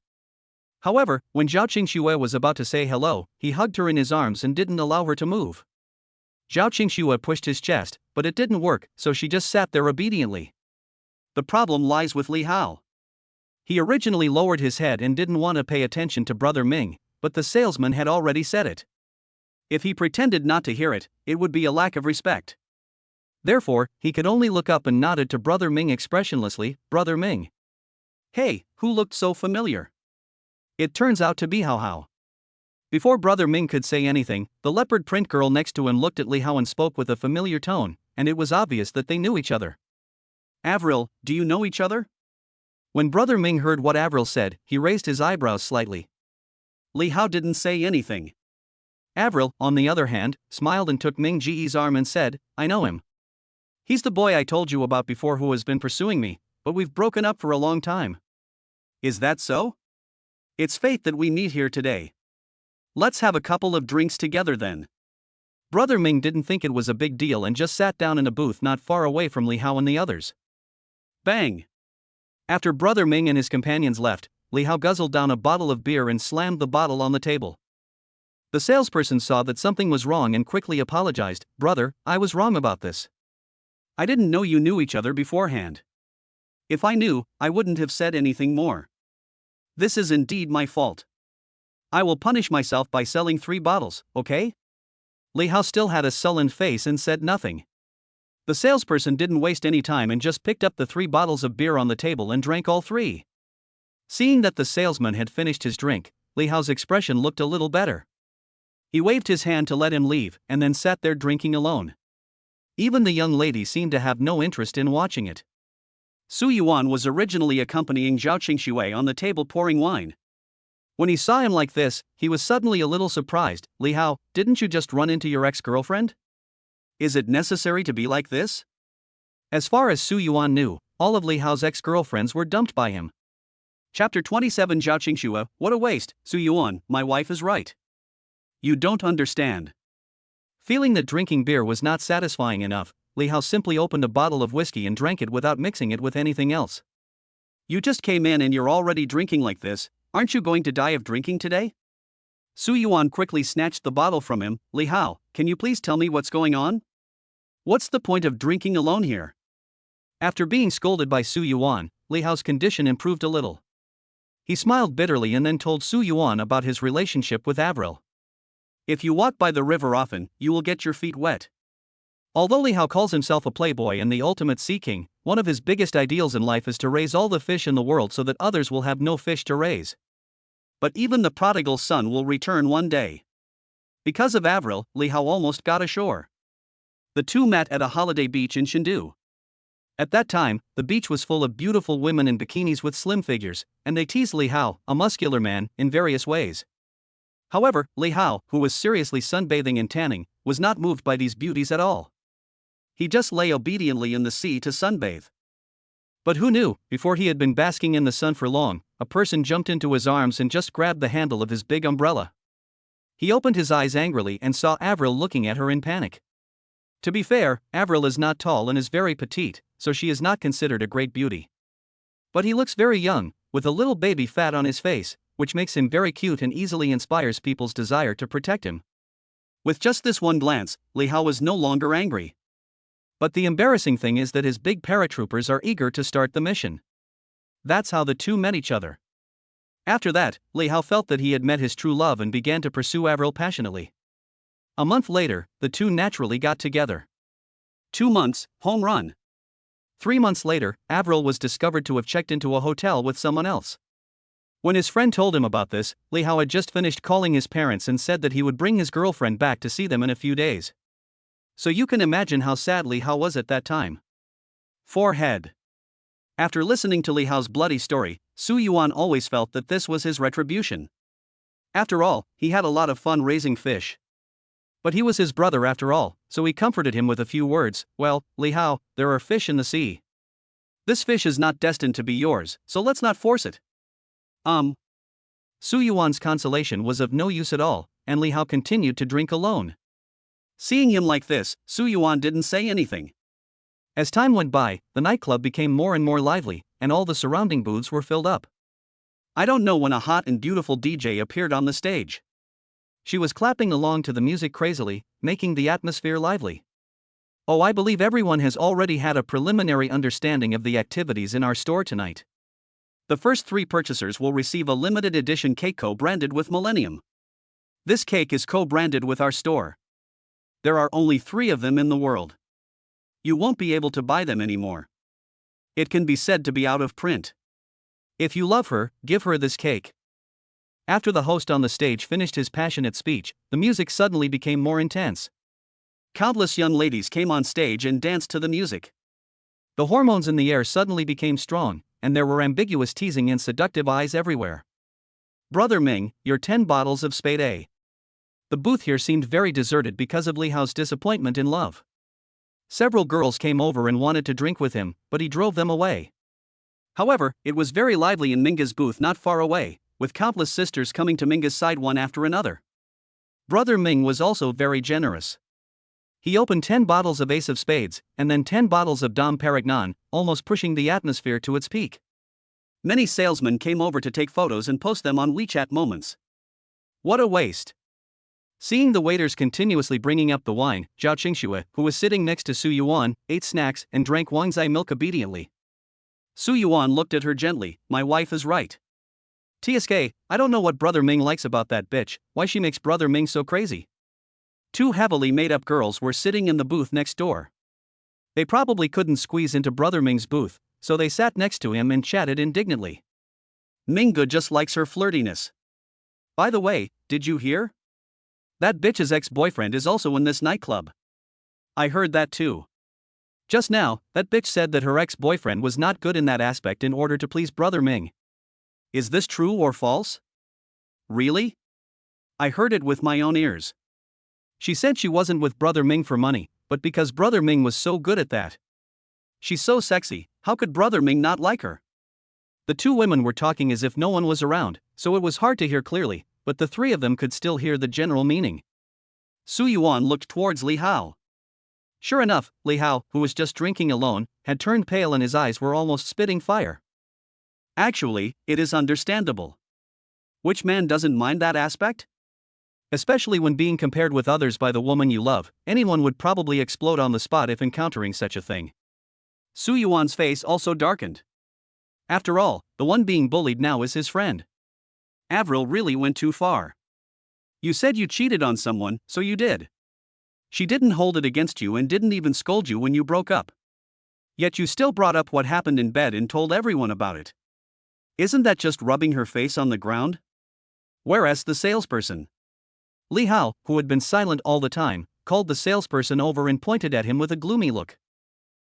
However, when Zhao Qingxue was about to say hello, he hugged her in his arms and didn't allow her to move. Zhao Qingxue pushed his chest, but it didn't work, so she just sat there obediently. The problem lies with Li Hao. He originally lowered his head and didn't want to pay attention to Brother Ming, but the salesman had already said it. If he pretended not to hear it, it would be a lack of respect. Therefore, he could only look up and nodded to Brother Ming expressionlessly. Brother Ming. Hey, who looked so familiar? It turns out to be Hao Hao. Before Brother Ming could say anything, the leopard print girl next to him looked at Li Hao and spoke with a familiar tone, and it was obvious that they knew each other. Avril, do you know each other? When Brother Ming heard what Avril said, he raised his eyebrows slightly. Li Hao didn't say anything. Avril, on the other hand, smiled and took Ming Ji's arm and said, I know him. He's the boy I told you about before who has been pursuing me, but we've broken up for a long time. Is that so? It's fate that we meet here today. Let's have a couple of drinks together then. Brother Ming didn't think it was a big deal and just sat down in a booth not far away from Li Hao and the others. Bang! After Brother Ming and his companions left, Li Hao guzzled down a bottle of beer and slammed the bottle on the table. The salesperson saw that something was wrong and quickly apologized. Brother, I was wrong about this. I didn't know you knew each other beforehand. If I knew, I wouldn't have said anything more. This is indeed my fault. I will punish myself by selling 3 bottles, okay? Li Hao still had a sullen face and said nothing. The salesperson didn't waste any time and just picked up the 3 bottles of beer on the table and drank all 3. Seeing that the salesman had finished his drink, Li Hao's expression looked a little better. He waved his hand to let him leave and then sat there drinking alone. Even the young lady seemed to have no interest in watching it. Su Yuan was originally accompanying Zhao Qingshui on the table pouring wine. When he saw him like this, he was suddenly a little surprised. Li Hao, didn't you just run into your ex-girlfriend? Is it necessary to be like this? As far as Su Yuan knew, all of Li Hao's ex-girlfriends were dumped by him. Chapter 27 Zhao Qingshui, what a waste, Su Yuan, my wife is right. You don't understand. Feeling that drinking beer was not satisfying enough, Li Hao simply opened a bottle of whiskey and drank it without mixing it with anything else. You just came in and you're already drinking like this, aren't you going to die of drinking today? Su Yuan quickly snatched the bottle from him. Li Hao, can you please tell me what's going on? What's the point of drinking alone here? After being scolded by Su Yuan, Li Hao's condition improved a little. He smiled bitterly and then told Su Yuan about his relationship with Avril. If you walk by the river often, you will get your feet wet. Although Li Hao calls himself a playboy and the ultimate sea king, one of his biggest ideals in life is to raise all the fish in the world so that others will have no fish to raise. But even the prodigal son will return one day. Because of Avril, Li Hao almost got ashore. The two met at a holiday beach in Chengdu. At that time, the beach was full of beautiful women in bikinis with slim figures, and they teased Li Hao, a muscular man, in various ways. However, Li Hao, who was seriously sunbathing and tanning, was not moved by these beauties at all. He just lay obediently in the sea to sunbathe. But who knew, before he had been basking in the sun for long, a person jumped into his arms and just grabbed the handle of his big umbrella. He opened his eyes angrily and saw Avril looking at her in panic. To be fair, Avril is not tall and is very petite, so she is not considered a great beauty. But he looks very young, with a little baby fat on his face, which makes him very cute and easily inspires people's desire to protect him. With just this one glance, Li Hao was no longer angry. But the embarrassing thing is that his big paratroopers are eager to start the mission. That's how the two met each other. After that, Li Hao felt that he had met his true love and began to pursue Avril passionately. A month later, the two naturally got together. 2 months, home run. 3 months later, Avril was discovered to have checked into a hotel with someone else. When his friend told him about this, Li Hao had just finished calling his parents and said that he would bring his girlfriend back to see them in a few days. So you can imagine how sad Li Hao was at that time. Forehead. After listening to Li Hao's bloody story, Su Yuan always felt that this was his retribution. After all, he had a lot of fun raising fish. But he was his brother after all, so he comforted him with a few words. Well, Li Hao, there are fish in the sea. This fish is not destined to be yours, so let's not force it. Su Yuan's consolation was of no use at all, and Li Hao continued to drink alone. Seeing him like this, Su Yuan didn't say anything. As time went by, the nightclub became more and more lively, and all the surrounding booths were filled up. I don't know when a hot and beautiful DJ appeared on the stage. She was clapping along to the music crazily, making the atmosphere lively. Oh, I believe everyone has already had a preliminary understanding of the activities in our store tonight. The first 3 purchasers will receive a limited edition cake co-branded with Millennium. This cake is co-branded with our store. There are only 3 of them in the world. You won't be able to buy them anymore. It can be said to be out of print. If you love her, give her this cake. After the host on the stage finished his passionate speech, the music suddenly became more intense. Countless young ladies came on stage and danced to the music. The hormones in the air suddenly became strong, and there were ambiguous teasing and seductive eyes everywhere. Brother Ming, your 10 bottles of Spade A. The booth here seemed very deserted because of Li Hao's disappointment in love. Several girls came over and wanted to drink with him, but he drove them away. However, it was very lively in Minga's booth not far away, with countless sisters coming to Minga's side one after another. Brother Ming was also very generous. He opened 10 bottles of Ace of Spades, and then 10 bottles of Dom Perignon, almost pushing the atmosphere to its peak. Many salesmen came over to take photos and post them on WeChat moments. What a waste! Seeing the waiters continuously bringing up the wine, Zhao Qingxue, who was sitting next to Su Yuan, ate snacks and drank Wangzai milk obediently. Su Yuan looked at her gently. My wife is right. TSK, I don't know what Brother Ming likes about that bitch, why she makes Brother Ming so crazy. Two heavily made-up girls were sitting in the booth next door. They probably couldn't squeeze into Brother Ming's booth, so they sat next to him and chatted indignantly. Minggu just likes her flirtiness. By the way, did you hear? That bitch's ex-boyfriend is also in this nightclub. I heard that too. Just now, that bitch said that her ex-boyfriend was not good in that aspect in order to please Brother Ming. Is this true or false? Really? I heard it with my own ears. She said she wasn't with Brother Ming for money, but because Brother Ming was so good at that. She's so sexy, how could Brother Ming not like her? The two women were talking as if no one was around, so it was hard to hear clearly, but the three of them could still hear the general meaning. Su Yuan looked towards Li Hao. Sure enough, Li Hao, who was just drinking alone, had turned pale and his eyes were almost spitting fire. Actually, it is understandable. Which man doesn't mind that aspect? Especially when being compared with others by the woman you love, anyone would probably explode on the spot if encountering such a thing. Su Yuan's face also darkened. After all, the one being bullied now is his friend. Avril really went too far. You said you cheated on someone, so you did. She didn't hold it against you and didn't even scold you when you broke up. Yet you still brought up what happened in bed and told everyone about it. Isn't that just rubbing her face on the ground? Whereas the salesperson. Li Hao, who had been silent all the time, called the salesperson over and pointed at him with a gloomy look.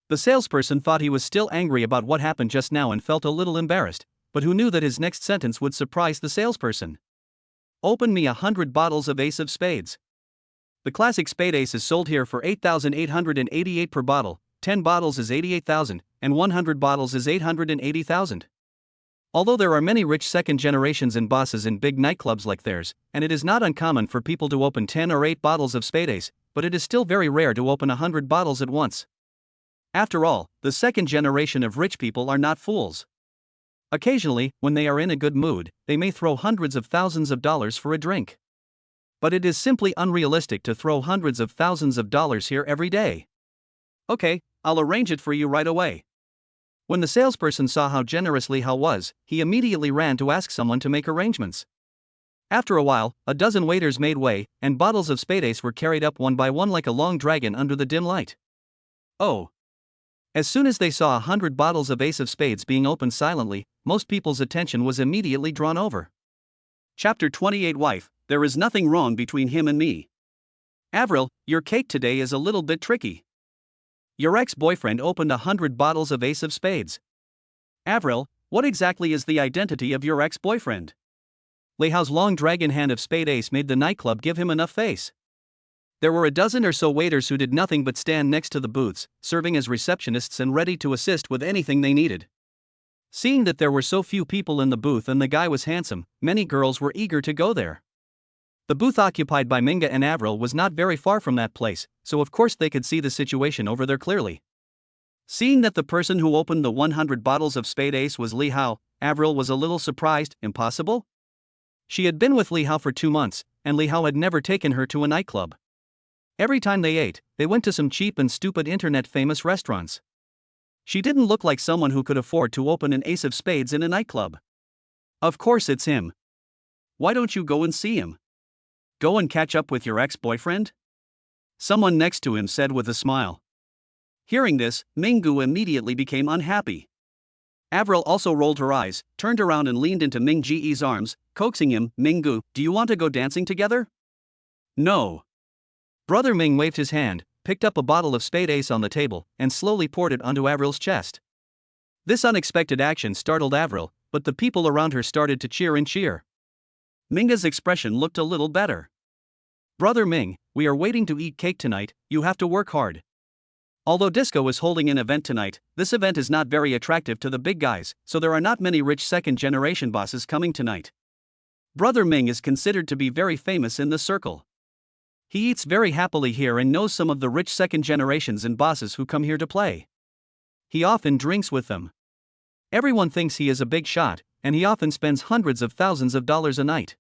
The salesperson thought he was still angry about what happened just now and felt a little embarrassed, but who knew that his next sentence would surprise the salesperson. Open me 100 bottles of Ace of Spades. The classic spade ace is sold here for 8,888 per bottle, 10 bottles is 88,000, and 100 bottles is 880,000. Although there are many rich second generations and bosses in big nightclubs like theirs, and it is not uncommon for people to open 10 or 8 bottles of spade ace, but it is still very rare to open 100 bottles at once. After all, the second generation of rich people are not fools. Occasionally, when they are in a good mood, they may throw hundreds of thousands of dollars for a drink. But it is simply unrealistic to throw hundreds of thousands of dollars here every day. Okay, I'll arrange it for you right away. When the salesperson saw how generous Li Hao was, he immediately ran to ask someone to make arrangements. After a while, a dozen waiters made way, and bottles of spade ace were carried up one by one like a long dragon under the dim light. Oh! As soon as they saw 100 bottles of Ace of Spades being opened silently, most people's attention was immediately drawn over. Chapter 28 Wife, there is nothing wrong between him and me. Avril, your cake today is a little bit tricky. Your ex-boyfriend opened 100 bottles of Ace of Spades. Avril, what exactly is the identity of your ex-boyfriend? Li Hao's long dragon hand of spade ace made the nightclub give him enough face. There were a dozen or so waiters who did nothing but stand next to the booths, serving as receptionists and ready to assist with anything they needed. Seeing that there were so few people in the booth and the guy was handsome, many girls were eager to go there. The booth occupied by Minga and Avril was not very far from that place, so of course they could see the situation over there clearly. Seeing that the person who opened the 100 bottles of spade ace was Li Hao, Avril was a little surprised. Impossible? She had been with Li Hao for 2 months, and Li Hao had never taken her to a nightclub. Every time they ate, they went to some cheap and stupid internet-famous restaurants. She didn't look like someone who could afford to open an ace of spades in a nightclub. Of course it's him. Why don't you go and see him? Go and catch up with your ex-boyfriend? Someone next to him said with a smile. Hearing this, Minggu immediately became unhappy. Avril also rolled her eyes, turned around and leaned into Ming Ge's arms, coaxing him. Minggu, do you want to go dancing together? No. Brother Ming waved his hand, picked up a bottle of spade ace on the table, and slowly poured it onto Avril's chest. This unexpected action startled Avril, but the people around her started to cheer and cheer. Minga's expression looked a little better. Brother Ming, we are waiting to eat cake tonight, you have to work hard. Although Disco is holding an event tonight, this event is not very attractive to the big guys, so there are not many rich second-generation bosses coming tonight. Brother Ming is considered to be very famous in the circle. He eats very happily here and knows some of the rich second generations and bosses who come here to play. He often drinks with them. Everyone thinks he is a big shot, and he often spends hundreds of thousands of dollars a night.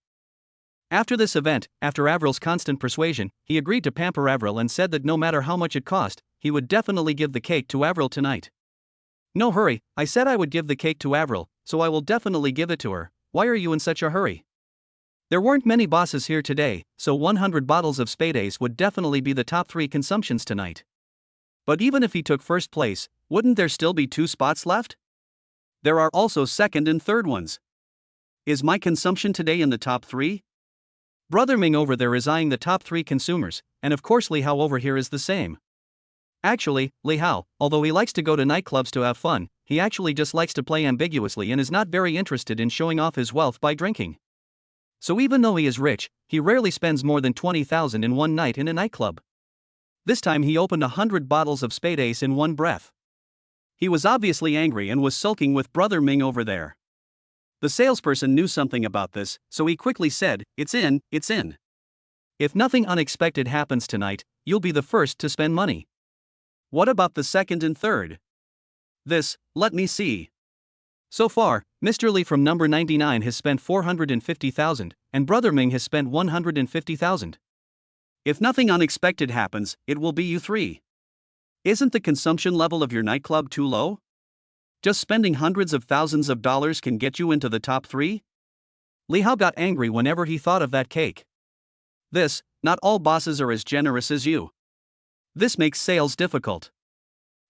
After this event, after Avril's constant persuasion, he agreed to pamper Avril and said that no matter how much it cost, he would definitely give the cake to Avril tonight. No hurry, I said I would give the cake to Avril, so I will definitely give it to her. Why are you in such a hurry? There weren't many bosses here today, so 100 bottles of Spade Ace would definitely be the top 3 consumptions tonight. But even if he took first place, wouldn't there still be 2 spots left? There are also second and third ones. Is my consumption today in the top 3? Brother Ming over there is eyeing the top 3 consumers, and of course Li Hao over here is the same. Actually, Li Hao, although he likes to go to nightclubs to have fun, he actually just likes to play ambiguously and is not very interested in showing off his wealth by drinking. So even though he is rich, he rarely spends more than 20,000 in one night in a nightclub. This time he opened 100 bottles of Spade Ace in one breath. He was obviously angry and was sulking with Brother Ming over there. The salesperson knew something about this, so he quickly said, "It's in, it's in. If nothing unexpected happens tonight, you'll be the first to spend money. What about the second and third?" Let me see. So far, Mr. Li from number 99 has spent 450,000, and Brother Ming has spent 150,000. If nothing unexpected happens, it will be you 3. Isn't the consumption level of your nightclub too low? Just spending hundreds of thousands of dollars can get you into the top 3? Li Hao got angry whenever he thought of that cake. Not all bosses are as generous as you. This makes sales difficult.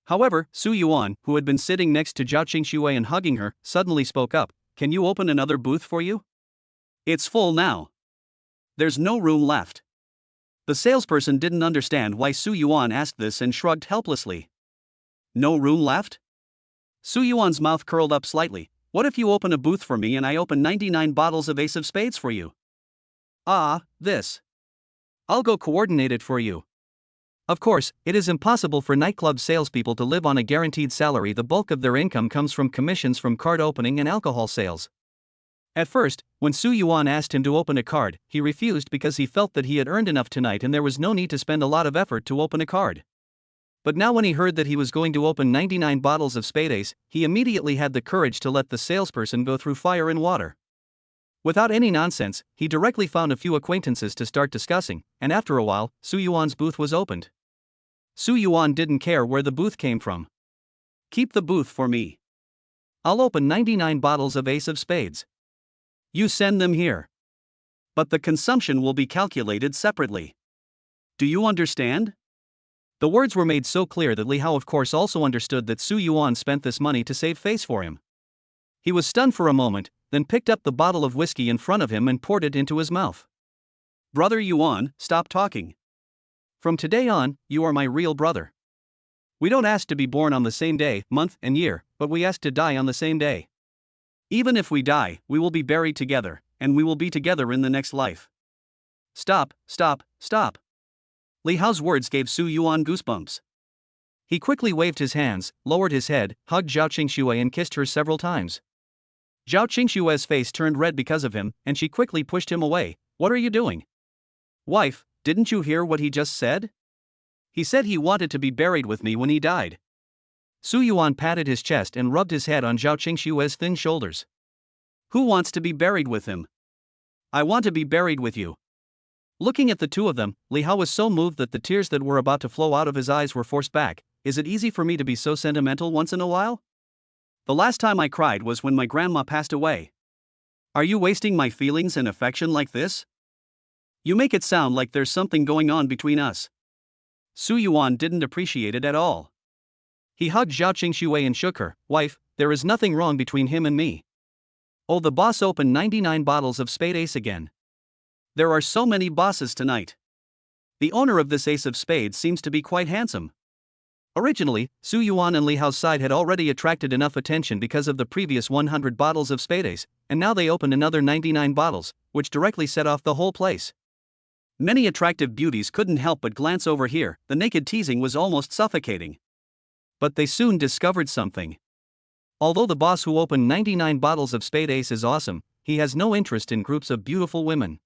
However, Su Yuan, who had been sitting next to Zhao Qingxue and hugging her, suddenly spoke up, "Can you open another booth for you? It's full now. There's no room left." The salesperson didn't understand why Su Yuan asked this and shrugged helplessly. No room left? Su Yuan's mouth curled up slightly. What if you open a booth for me and I open 99 bottles of Ace of Spades for you? I'll go coordinate it for you. Of course, it is impossible for nightclub salespeople to live on a guaranteed salary. The bulk of their income comes from commissions from card opening and alcohol sales. At first, when Su Yuan asked him to open a card, he refused because he felt that he had earned enough tonight and there was no need to spend a lot of effort to open a card. But now when he heard that he was going to open 99 bottles of Spade Ace, he immediately had the courage to let the salesperson go through fire and water. Without any nonsense, he directly found a few acquaintances to start discussing, and after a while, Su Yuan's booth was opened. Su Yuan didn't care where the booth came from. Keep the booth for me. I'll open 99 bottles of Ace of Spades. You send them here. But the consumption will be calculated separately. Do you understand? The words were made so clear that Li Hao of course also understood that Su Yuan spent this money to save face for him. He was stunned for a moment, then picked up the bottle of whiskey in front of him and poured it into his mouth. Brother Yuan, stop talking. From today on, you are my real brother. We don't ask to be born on the same day, month, and year, but we ask to die on the same day. Even if we die, we will be buried together, and we will be together in the next life. Stop. Li Hao's words gave Su Yuan goosebumps. He quickly waved his hands, lowered his head, hugged Zhao Qingxue and kissed her several times. Zhao Qingxue's face turned red because of him, and she quickly pushed him away. What are you doing? Wife, didn't you hear what he just said? He said he wanted to be buried with me when he died. Su Yuan patted his chest and rubbed his head on Zhao Qingxue's thin shoulders. Who wants to be buried with him? I want to be buried with you. Looking at the two of them, Li Hao was so moved that the tears that were about to flow out of his eyes were forced back. Is it easy for me to be so sentimental once in a while? The last time I cried was when my grandma passed away. Are you wasting my feelings and affection like this? You make it sound like there's something going on between us. Su Yuan didn't appreciate it at all. He hugged Zhao Qingxue and shook her. Wife, there is nothing wrong between him and me. Oh, the boss opened 99 bottles of Spade Ace again. There are so many bosses tonight. The owner of this Ace of Spades seems to be quite handsome. Originally, Su Yuan and Li Hao's side had already attracted enough attention because of the previous 100 bottles of Spade Ace, and now they opened another 99 bottles, which directly set off the whole place. Many attractive beauties couldn't help but glance over here. The naked teasing was almost suffocating. But they soon discovered something. Although the boss who opened 99 bottles of Spade Ace is awesome, he has no interest in groups of beautiful women.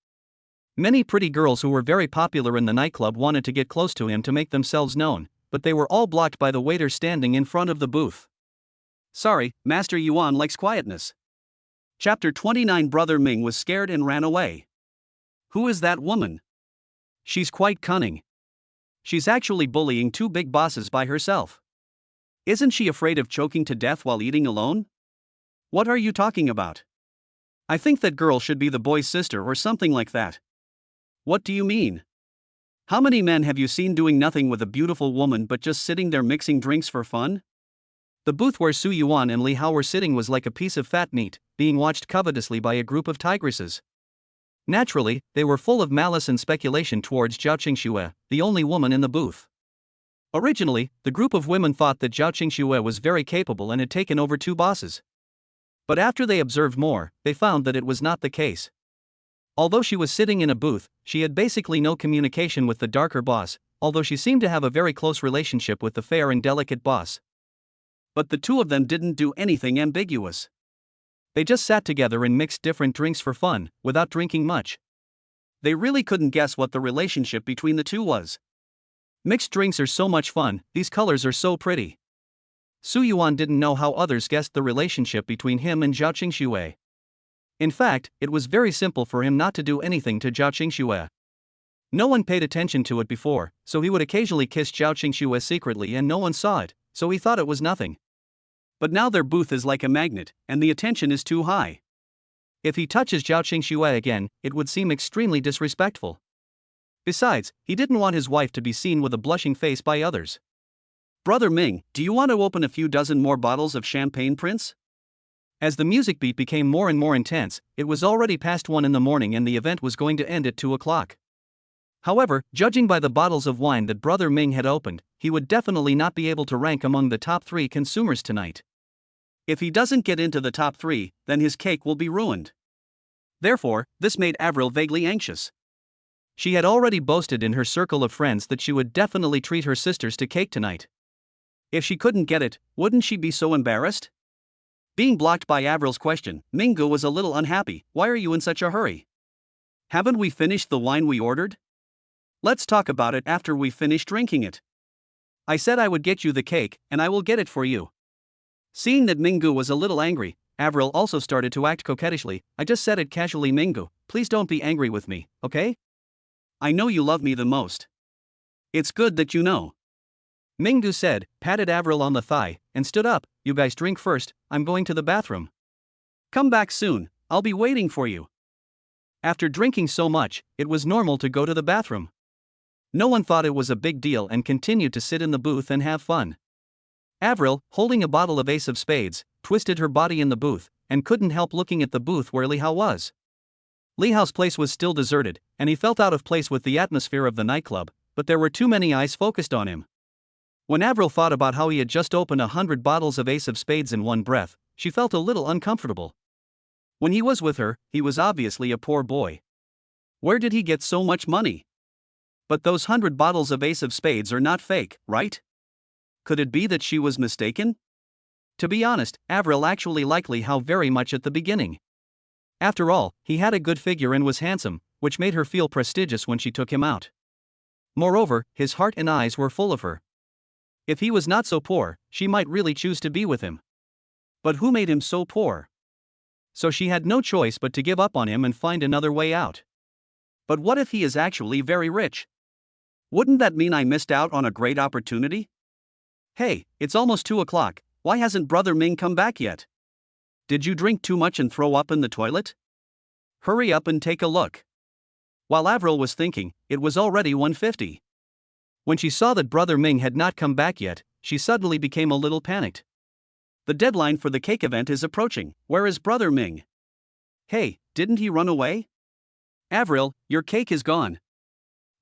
Many pretty girls who were very popular in the nightclub wanted to get close to him to make themselves known, but they were all blocked by the waiter standing in front of the booth. Sorry, Master Yuan likes quietness. Chapter 29. Brother Ming was scared and ran away. Who is that woman? She's quite cunning. She's actually bullying two big bosses by herself. Isn't she afraid of choking to death while eating alone? What are you talking about? I think that girl should be the boy's sister or something like that. What do you mean? How many men have you seen doing nothing with a beautiful woman but just sitting there mixing drinks for fun? The booth where Su Yuan and Li Hao were sitting was like a piece of fat meat, being watched covetously by a group of tigresses. Naturally, they were full of malice and speculation towards Zhao Qingxue, the only woman in the booth. Originally, the group of women thought that Zhao Qingxue was very capable and had taken over two bosses. But after they observed more, they found that it was not the case. Although she was sitting in a booth, she had basically no communication with the darker boss, although she seemed to have a very close relationship with the fair and delicate boss. But the two of them didn't do anything ambiguous. They just sat together and mixed different drinks for fun, without drinking much. They really couldn't guess what the relationship between the two was. Mixed drinks are so much fun, these colors are so pretty. Su Yuan didn't know how others guessed the relationship between him and Zhao Qingxue. In fact, it was very simple for him not to do anything to Zhao Qingxue. No one paid attention to it before, so he would occasionally kiss Zhao Qingxue secretly and no one saw it, so he thought it was nothing. But now their booth is like a magnet, and the attention is too high. If he touches Zhao Qingxue again, it would seem extremely disrespectful. Besides, he didn't want his wife to be seen with a blushing face by others. Brother Ming, do you want to open a few dozen more bottles of champagne, Prince? As the music beat became more and more intense, it was already past 1 in the morning and the event was going to end at 2 o'clock. However, judging by the bottles of wine that Brother Ming had opened, he would definitely not be able to rank among the top 3 consumers tonight. If he doesn't get into the top 3, then his cake will be ruined. Therefore, this made Avril vaguely anxious. She had already boasted in her circle of friends that she would definitely treat her sisters to cake tonight. If she couldn't get it, wouldn't she be so embarrassed? Being blocked by Avril's question, Minggu was a little unhappy. Why are you in such a hurry? Haven't we finished the wine we ordered? Let's talk about it after we finish drinking it. I said I would get you the cake, and I will get it for you. Seeing that Minggu was a little angry, Avril also started to act coquettishly. I just said it casually, Minggu, please don't be angry with me, okay? I know you love me the most. It's good that you know. Minggu said, patted Avril on the thigh, and stood up. You guys drink first, I'm going to the bathroom. Come back soon, I'll be waiting for you. After drinking so much, it was normal to go to the bathroom. No one thought it was a big deal and continued to sit in the booth and have fun. Avril, holding a bottle of Ace of Spades, twisted her body in the booth, and couldn't help looking at the booth where Li Hao was. Li Hao's place was still deserted, and he felt out of place with the atmosphere of the nightclub, but there were too many eyes focused on him. When Avril thought about how he had just opened 100 bottles of Ace of Spades in one breath, she felt a little uncomfortable. When he was with her, he was obviously a poor boy. Where did he get so much money? But those 100 bottles of Ace of Spades are not fake, right? Could it be that she was mistaken? To be honest, Avril actually liked Li Hao very much at the beginning. After all, he had a good figure and was handsome, which made her feel prestigious when she took him out. Moreover, his heart and eyes were full of her. If he was not so poor, she might really choose to be with him. But who made him so poor? So she had no choice but to give up on him and find another way out. But what if he is actually very rich? Wouldn't that mean I missed out on a great opportunity? Hey, it's almost 2 o'clock, why hasn't Brother Ming come back yet? Did you drink too much and throw up in the toilet? Hurry up and take a look. While Avril was thinking, it was already 1:50. When she saw that Brother Ming had not come back yet, she suddenly became a little panicked. The deadline for the cake event is approaching. Where is Brother Ming? Hey, didn't he run away? Avril, your cake is gone.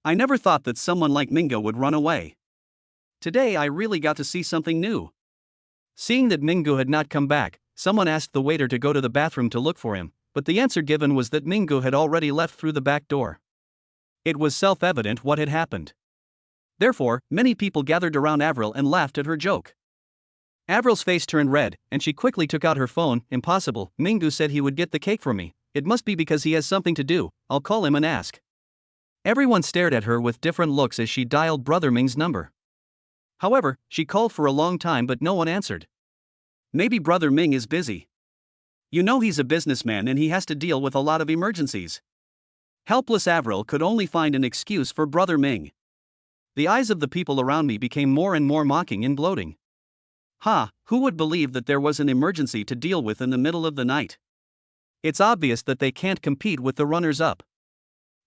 I never thought that someone like Minggu would run away. Today I really got to see something new. Seeing that Minggu had not come back, someone asked the waiter to go to the bathroom to look for him, but the answer given was that Minggu had already left through the back door. It was self-evident what had happened. Therefore, many people gathered around Avril and laughed at her joke. Avril's face turned red, and she quickly took out her phone. Impossible, Minggu said he would get the cake for me. It must be because he has something to do. I'll call him and ask. Everyone stared at her with different looks as she dialed Brother Ming's number. However, she called for a long time but no one answered. Maybe Brother Ming is busy. You know, he's a businessman and he has to deal with a lot of emergencies. Helpless Avril could only find an excuse for Brother Ming. The eyes of the people around me became more and more mocking and gloating. Who would believe that there was an emergency to deal with in the middle of the night? It's obvious that they can't compete with the runners-up.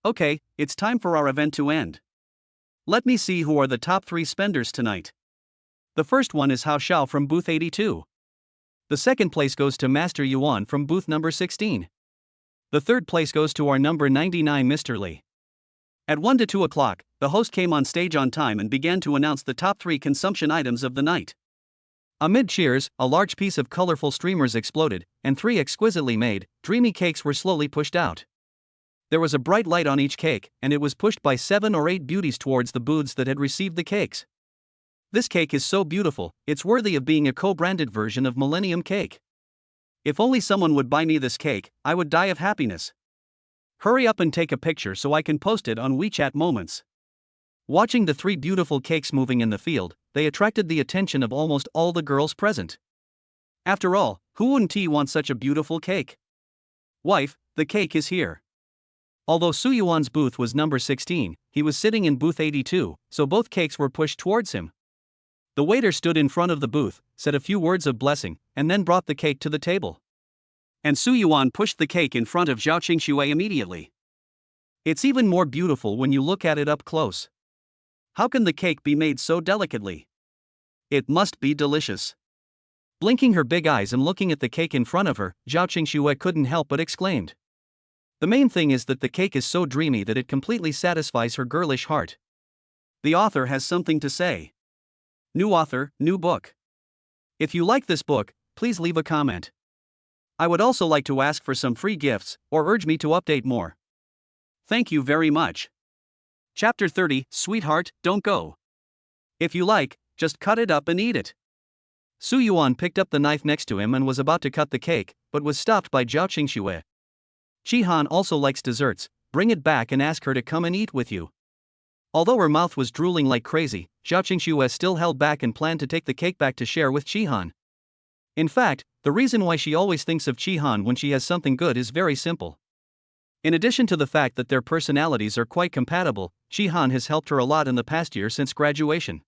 Okay, it's time for our event to end. Let me see who are the top 3 spenders tonight. The first one is Hao Xiao from booth 82. The second place goes to Master Yuan from booth number 16. The third place goes to our number 99 Mr. Li. At 1 to 2 o'clock, the host came on stage on time and began to announce the top 3 consumption items of the night. Amid cheers, a large piece of colorful streamers exploded, and 3 exquisitely made, dreamy cakes were slowly pushed out. There was a bright light on each cake, and it was pushed by 7 or 8 beauties towards the booths that had received the cakes. This cake is so beautiful, it's worthy of being a co-branded version of Millennium Cake. If only someone would buy me this cake, I would die of happiness. Hurry up and take a picture so I can post it on WeChat Moments. Watching the 3 beautiful cakes moving in the field, they attracted the attention of almost all the girls present. After all, who wouldn't want such a beautiful cake? Wife, the cake is here. Although Su Yuan's booth was number 16, he was sitting in booth 82, so both cakes were pushed towards him. The waiter stood in front of the booth, said a few words of blessing, and then brought the cake to the table. And Su Yuan pushed the cake in front of Zhao Qingxue immediately. It's even more beautiful when you look at it up close. How can the cake be made so delicately? It must be delicious. Blinking her big eyes and looking at the cake in front of her, Zhao Qingxue couldn't help but exclaimed. The main thing is that the cake is so dreamy that it completely satisfies her girlish heart. The author has something to say. New author, new book. If you like this book, please leave a comment. I would also like to ask for some free gifts, or urge me to update more. Thank you very much. Chapter 30, Sweetheart, Don't Go. If you like, just cut it up and eat it. Su Yuan picked up the knife next to him and was about to cut the cake, but was stopped by Zhao Qingxue. Chi-Han also likes desserts, bring it back and ask her to come and eat with you. Although her mouth was drooling like crazy, Zhao Qingxue still held back and planned to take the cake back to share with Chi-Han. In fact, the reason why she always thinks of Chi-Han when she has something good is very simple. In addition to the fact that their personalities are quite compatible, Chi-Han has helped her a lot in the past year since graduation.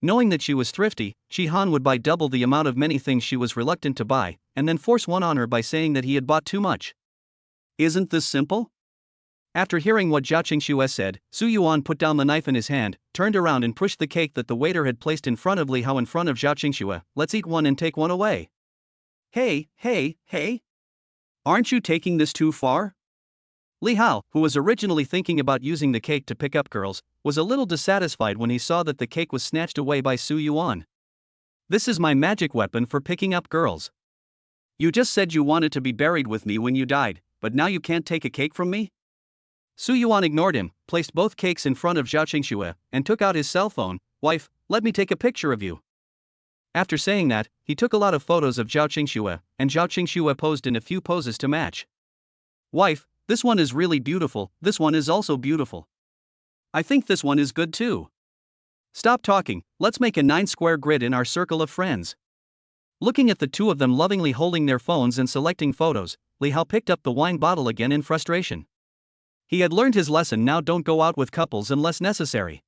Knowing that she was thrifty, Chi-Han would buy double the amount of many things she was reluctant to buy, and then force one on her by saying that he had bought too much. Isn't this simple? After hearing what Zhao Qingxue said, Su Yuan put down the knife in his hand, turned around and pushed the cake that the waiter had placed in front of Li Hao in front of Zhao Qingxue. Let's eat one and take one away. Hey. Aren't you taking this too far? Li Hao, who was originally thinking about using the cake to pick up girls, was a little dissatisfied when he saw that the cake was snatched away by Su Yuan. This is my magic weapon for picking up girls. You just said you wanted to be buried with me when you died, but now you can't take a cake from me? Su Yuan ignored him, placed both cakes in front of Zhao Qingxue, and took out his cell phone. Wife, let me take a picture of you. After saying that, he took a lot of photos of Zhao Qingxue, and Zhao Qingxue posed in a few poses to match. Wife, this one is really beautiful, this one is also beautiful. I think this one is good too. Stop talking, let's make a 9-square grid in our circle of friends. Looking at the two of them lovingly holding their phones and selecting photos, Li Hao picked up the wine bottle again in frustration. He had learned his lesson. Now don't go out with couples unless necessary.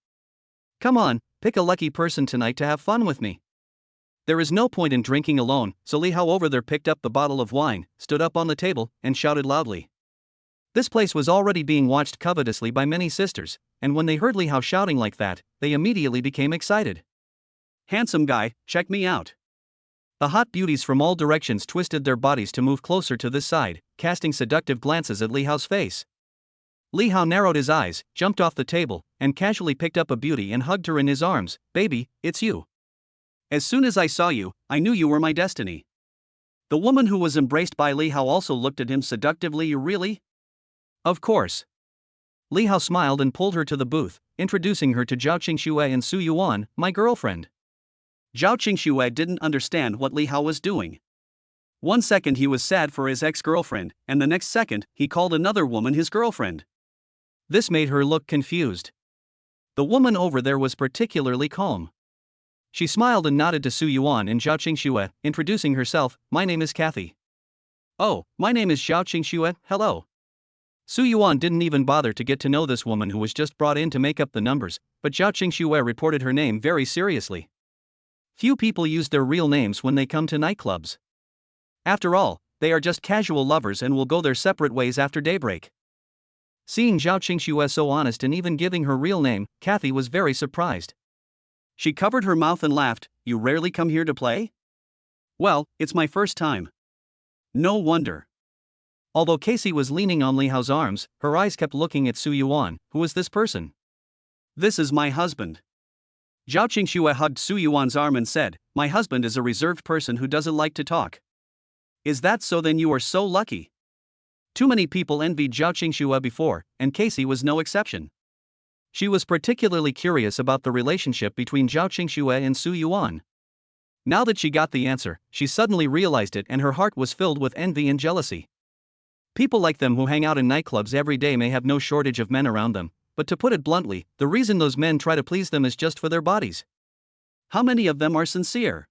Come on, pick a lucky person tonight to have fun with me. There is no point in drinking alone, so Li Hao over there picked up the bottle of wine, stood up on the table, and shouted loudly. This place was already being watched covetously by many sisters, and when they heard Li Hao shouting like that, they immediately became excited. Handsome guy, check me out. The hot beauties from all directions twisted their bodies to move closer to this side, casting seductive glances at Li Hao's face. Li Hao narrowed his eyes, jumped off the table, and casually picked up a beauty and hugged her in his arms. Baby, it's you. As soon as I saw you, I knew you were my destiny. The woman who was embraced by Li Hao also looked at him seductively. Really? Of course. Li Hao smiled and pulled her to the booth, introducing her to Zhao Qingxue and Su Yuan, my girlfriend. Zhao Qingxue didn't understand what Li Hao was doing. One second he was sad for his ex-girlfriend, and the next second, he called another woman his girlfriend. This made her look confused. The woman over there was particularly calm. She smiled and nodded to Su Yuan and Zhao Qingxue, introducing herself, "My name is Kathy." "Oh, my name is Zhao Qingxue, hello." Su Yuan didn't even bother to get to know this woman who was just brought in to make up the numbers, but Zhao Qingxue reported her name very seriously. Few people use their real names when they come to nightclubs. After all, they are just casual lovers and will go their separate ways after daybreak. Seeing Zhao Qingxue so honest and even giving her real name, Kathy was very surprised. She covered her mouth and laughed. "You rarely come here to play?" "Well, it's my first time." No wonder. Although Casey was leaning on Li Hao's arms, her eyes kept looking at Su Yuan. "Who is this person?" "This is my husband." Zhao Qingxue hugged Su Yuan's arm and said, "My husband is a reserved person who doesn't like to talk." "Is that so? Then you are so lucky." Too many people envied Zhao Qingxue before, and Casey was no exception. She was particularly curious about the relationship between Zhao Qingxue and Su Yuan. Now that she got the answer, she suddenly realized it and her heart was filled with envy and jealousy. People like them who hang out in nightclubs every day may have no shortage of men around them, but to put it bluntly, the reason those men try to please them is just for their bodies. How many of them are sincere?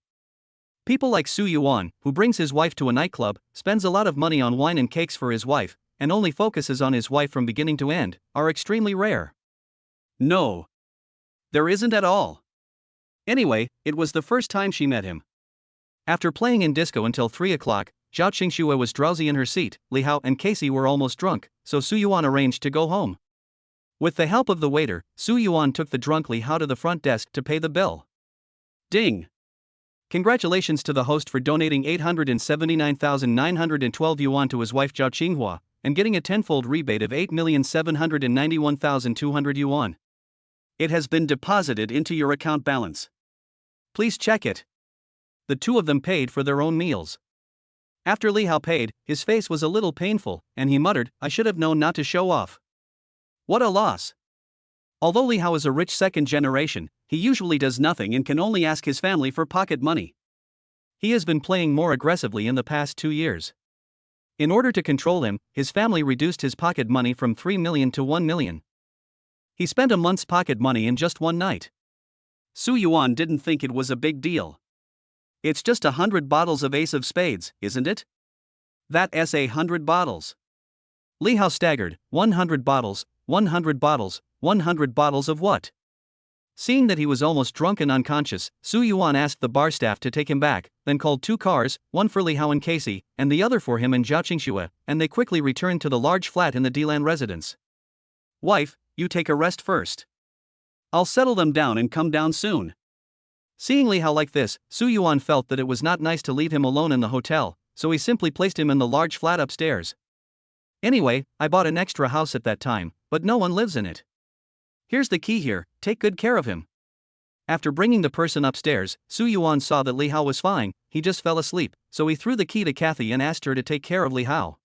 People like Su Yuan, who brings his wife to a nightclub, spends a lot of money on wine and cakes for his wife, and only focuses on his wife from beginning to end, are extremely rare. No. There isn't at all. Anyway, it was the first time she met him. After playing in disco until 3 o'clock, Zhao Qingxue was drowsy in her seat, Li Hao and Casey were almost drunk, so Su Yuan arranged to go home. With the help of the waiter, Su Yuan took the drunk Li Hao to the front desk to pay the bill. Ding! Congratulations to the host for donating 879,912 yuan to his wife Zhao Qinghua, and getting a tenfold rebate of 8,791,200 yuan. It has been deposited into your account balance. Please check it. The two of them paid for their own meals. After Li Hao paid, his face was a little painful, and he muttered, "I should have known not to show off." What a loss. Although Li Hao is a rich second generation, he usually does nothing and can only ask his family for pocket money. He has been playing more aggressively in the past 2 years. In order to control him, his family reduced his pocket money from 3 million to 1 million. He spent a month's pocket money in just one night. Su Yuan didn't think it was a big deal. It's just 100 bottles of Ace of Spades, isn't it? That's 100 bottles. Li Hao staggered. 100 bottles, 100 bottles, 100 bottles of what? Seeing that he was almost drunk and unconscious, Su Yuan asked the bar staff to take him back, then called 2 cars, one for Li Hao and Casey, and the other for him and Zhao Qingxue, and they quickly returned to the large flat in the Dilan residence. "Wife, you take a rest first. I'll settle them down and come down soon." Seeing Li Hao like this, Su Yuan felt that it was not nice to leave him alone in the hotel, so he simply placed him in the large flat upstairs. "Anyway, I bought an extra house at that time, but no one lives in it. Here's the key here, take good care of him." After bringing the person upstairs, Su Yuan saw that Li Hao was fine, he just fell asleep, so he threw the key to Kathy and asked her to take care of Li Hao.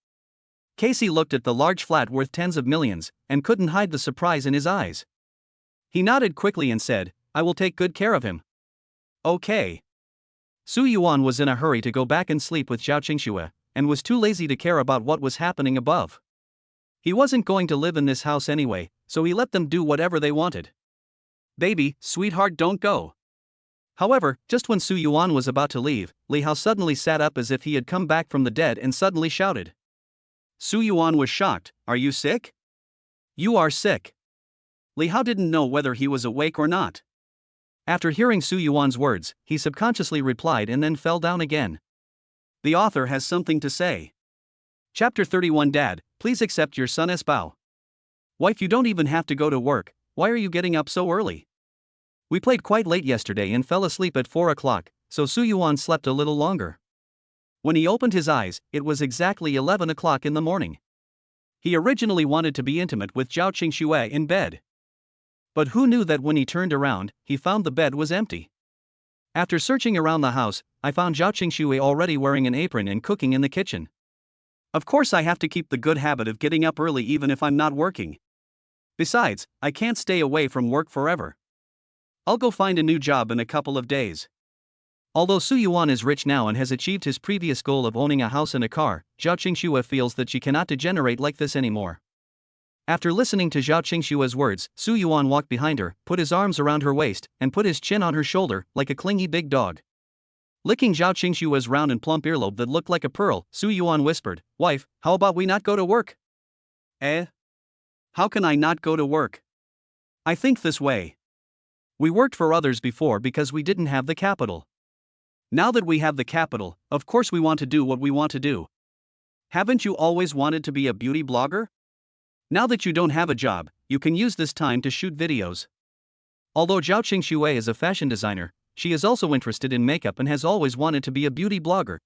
Casey looked at the large flat worth tens of millions, and couldn't hide the surprise in his eyes. He nodded quickly and said, "I will take good care of him." Okay. Su Yuan was in a hurry to go back and sleep with Zhao Qingxue, and was too lazy to care about what was happening above. He wasn't going to live in this house anyway, so he let them do whatever they wanted. "Baby, sweetheart, don't go." However, just when Su Yuan was about to leave, Li Hao suddenly sat up as if he had come back from the dead and suddenly shouted. Su Yuan was shocked. "Are you sick?" "You are sick." Li Hao didn't know whether he was awake or not. After hearing Su Yuan's words, he subconsciously replied and then fell down again. The author has something to say. Chapter 31. Dad, please accept your son as Bao. Wife, you don't even have to go to work, why are you getting up so early? We played quite late yesterday and fell asleep at 4 o'clock, so Su Yuan slept a little longer. When he opened his eyes, it was exactly 11 o'clock in the morning. He originally wanted to be intimate with Zhao Qingxue in bed. But who knew that when he turned around, he found the bed was empty. After searching around the house, I found Zhao Qingxue already wearing an apron and cooking in the kitchen. Of course I have to keep the good habit of getting up early even if I'm not working. Besides, I can't stay away from work forever. I'll go find a new job in a couple of days. Although Su Yuan is rich now and has achieved his previous goal of owning a house and a car, Zhao Qingxue feels that she cannot degenerate like this anymore. After listening to Zhao Qingshue's words, Su Yuan walked behind her, put his arms around her waist, and put his chin on her shoulder, like a clingy big dog. Licking Zhao Qingshue's round and plump earlobe that looked like a pearl, Su Yuan whispered, "Wife, how about we not go to work?" "Eh? How can I not go to work? I think this way. We worked for others before because we didn't have the capital. Now that we have the capital, of course we want to do what we want to do. Haven't you always wanted to be a beauty blogger? Now that you don't have a job, you can use this time to shoot videos." Although Zhao Qingxue is a fashion designer, she is also interested in makeup and has always wanted to be a beauty blogger.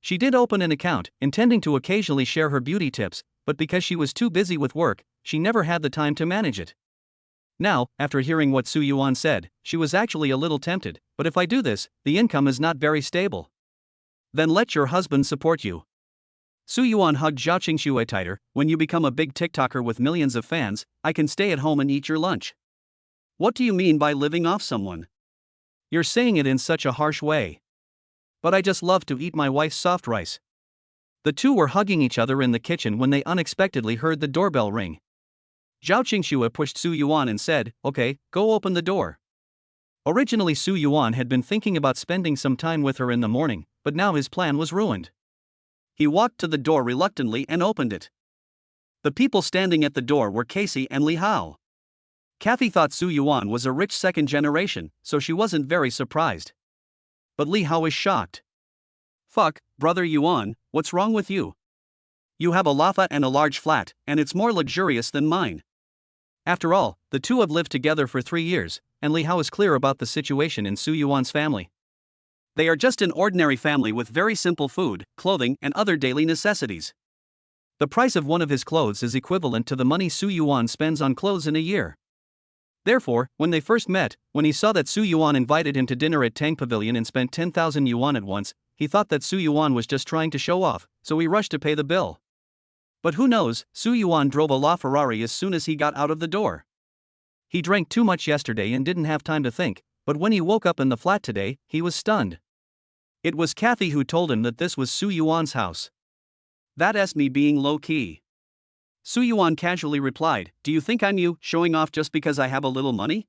She did open an account, intending to occasionally share her beauty tips, but because she was too busy with work, she never had the time to manage it. Now, after hearing what Su Yuan said, she was actually a little tempted, but if I do this, the income is not very stable. Then let your husband support you. Su Yuan hugged Zhao Qingxue tighter. "When you become a big TikToker with millions of fans, I can stay at home and eat your lunch." "What do you mean by living off someone? You're saying it in such a harsh way." "But I just love to eat my wife's soft rice." The two were hugging each other in the kitchen when they unexpectedly heard the doorbell ring. Zhao Qingxue pushed Su Yuan and said, "Okay, go open the door." Originally Su Yuan had been thinking about spending some time with her in the morning, but now his plan was ruined. He walked to the door reluctantly and opened it. The people standing at the door were Casey and Li Hao. Kathy thought Su Yuan was a rich second generation, so she wasn't very surprised. But Li Hao is shocked. "Fuck, brother Yuan, what's wrong with you? You have a loft and a large flat, and it's more luxurious than mine." After all, the two have lived together for 3 years, and Li Hao is clear about the situation in Su Yuan's family. They are just an ordinary family with very simple food, clothing, and other daily necessities. The price of one of his clothes is equivalent to the money Su Yuan spends on clothes in a year. Therefore, when they first met, when he saw that Su Yuan invited him to dinner at Tang Pavilion and spent 10,000 yuan at once, he thought that Su Yuan was just trying to show off, so he rushed to pay the bill. But who knows, Su Yuan drove a LaFerrari as soon as he got out of the door. He drank too much yesterday and didn't have time to think, but when he woke up in the flat today, he was stunned. It was Kathy who told him that this was Su Yuan's house. "That's me being low-key." Su Yuan casually replied, "Do you think I'm you, showing off just because I have a little money?"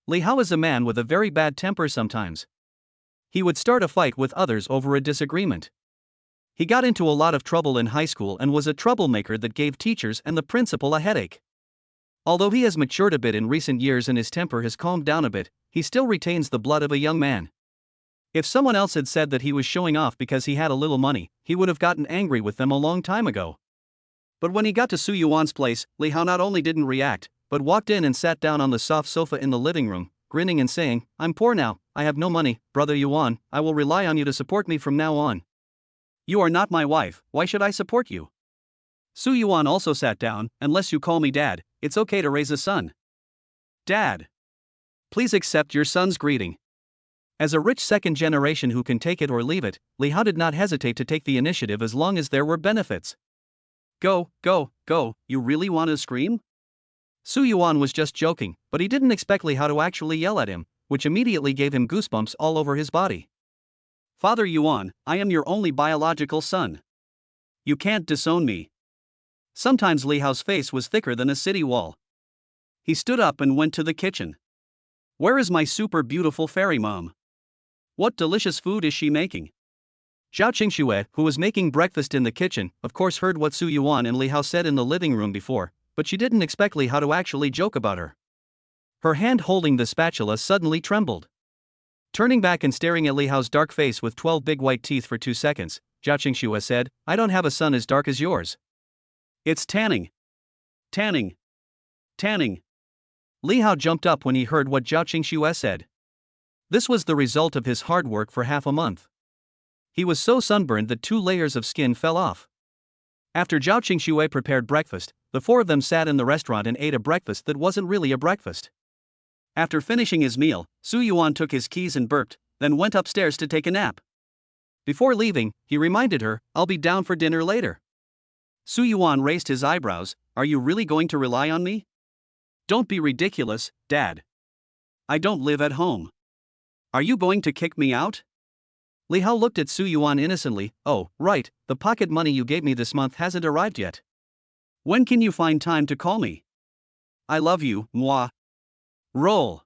Li Hao is a man with a very bad temper sometimes. He would start a fight with others over a disagreement. He got into a lot of trouble in high school and was a troublemaker that gave teachers and the principal a headache. Although he has matured a bit in recent years and his temper has calmed down a bit, he still retains the blood of a young man. If someone else had said that he was showing off because he had a little money, he would have gotten angry with them a long time ago. But when he got to Su Yuan's place, Li Hao not only didn't react, but walked in and sat down on the soft sofa in the living room, grinning and saying, "I'm poor now, I have no money, brother Yuan, I will rely on you to support me from now on. You are not my wife, why should I support you?" Su Yuan also sat down. "Unless you call me dad, it's okay to raise a son." "Dad. Please accept your son's greeting." As a rich second generation who can take it or leave it, Li Hao did not hesitate to take the initiative as long as there were benefits. Go, go, go, you really want to scream?" Su Yuan was just joking, but he didn't expect Li Hao to actually yell at him, which immediately gave him goosebumps all over his body. "Father Yuan, I am your only biological son. You can't disown me." Sometimes Li Hao's face was thicker than a city wall. He stood up and went to the kitchen. "Where is my super beautiful fairy mom? What delicious food is she making?" Zhao Qingxue, who was making breakfast in the kitchen, of course heard what Su Yuan and Li Hao said in the living room before, but she didn't expect Li Hao to actually joke about her. Her hand holding the spatula suddenly trembled. Turning back and staring at Li Hao's dark face with 12 big white teeth for 2 seconds, Zhao Qingxue said, "I don't have a son as dark as yours. It's tanning. Tanning. Tanning." Li Hao jumped up when he heard what Zhao Qingxue said. This was the result of his hard work for half a month. He was so sunburned that 2 layers of skin fell off. After Zhao Qingxue prepared breakfast, the 4 of them sat in the restaurant and ate a breakfast that wasn't really a breakfast. After finishing his meal, Su Yuan took his keys and burped, then went upstairs to take a nap. Before leaving, he reminded her, "I'll be down for dinner later." Su Yuan raised his eyebrows, "Are you really going to rely on me? Don't be ridiculous, Dad. I don't live at home. Are you going to kick me out? Li Hao looked at Su Yuan innocently. Oh, right, the pocket money you gave me this month hasn't arrived yet. When can you find time to call me? I love you, moi. Roll.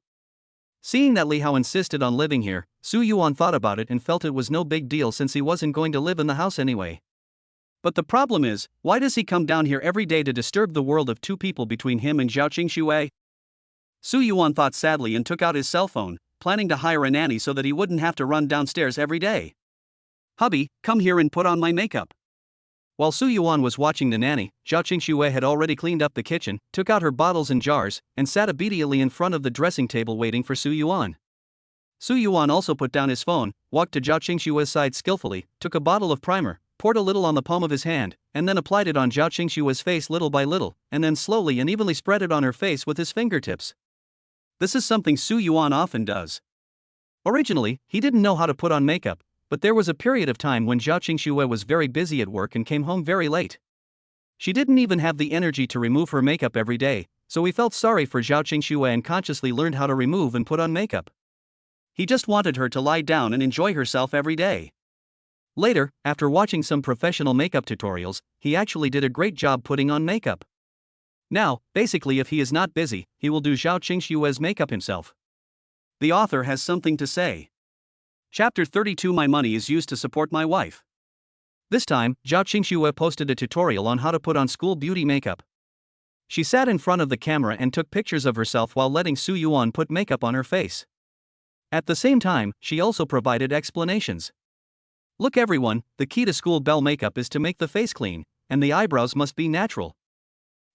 Seeing that Li Hao insisted on living here, Su Yuan thought about it and felt it was no big deal since he wasn't going to live in the house anyway. But the problem is, why does he come down here every day to disturb the world of two people between him and Zhao Qingxue? Su Yuan thought sadly and took out his cell phone, planning to hire a nanny so that he wouldn't have to run downstairs every day. Hubby, come here and put on my makeup. While Su Yuan was watching the nanny, Zhao Qingxue had already cleaned up the kitchen, took out her bottles and jars, and sat obediently in front of the dressing table waiting for Su Yuan. Su Yuan also put down his phone, walked to Zhao Qingxue's side skillfully, took a bottle of primer, poured a little on the palm of his hand, and then applied it on Zhao Qingxue's face little by little, and then slowly and evenly spread it on her face with his fingertips. This is something Su Yuan often does. Originally, he didn't know how to put on makeup, but there was a period of time when Zhao Qingxue was very busy at work and came home very late. She didn't even have the energy to remove her makeup every day, so he felt sorry for Zhao Qingxue and consciously learned how to remove and put on makeup. He just wanted her to lie down and enjoy herself every day. Later, after watching some professional makeup tutorials, he actually did a great job putting on makeup. Now, basically if he is not busy, he will do Zhao Qingxue's makeup himself. The author has something to say. Chapter 32 My money is used to support my wife. This time, Zhao Qingxue posted a tutorial on how to put on school beauty makeup. She sat in front of the camera and took pictures of herself while letting Su Yuan put makeup on her face. At the same time, she also provided explanations. Look everyone, the key to school belle makeup is to make the face clean, and the eyebrows must be natural.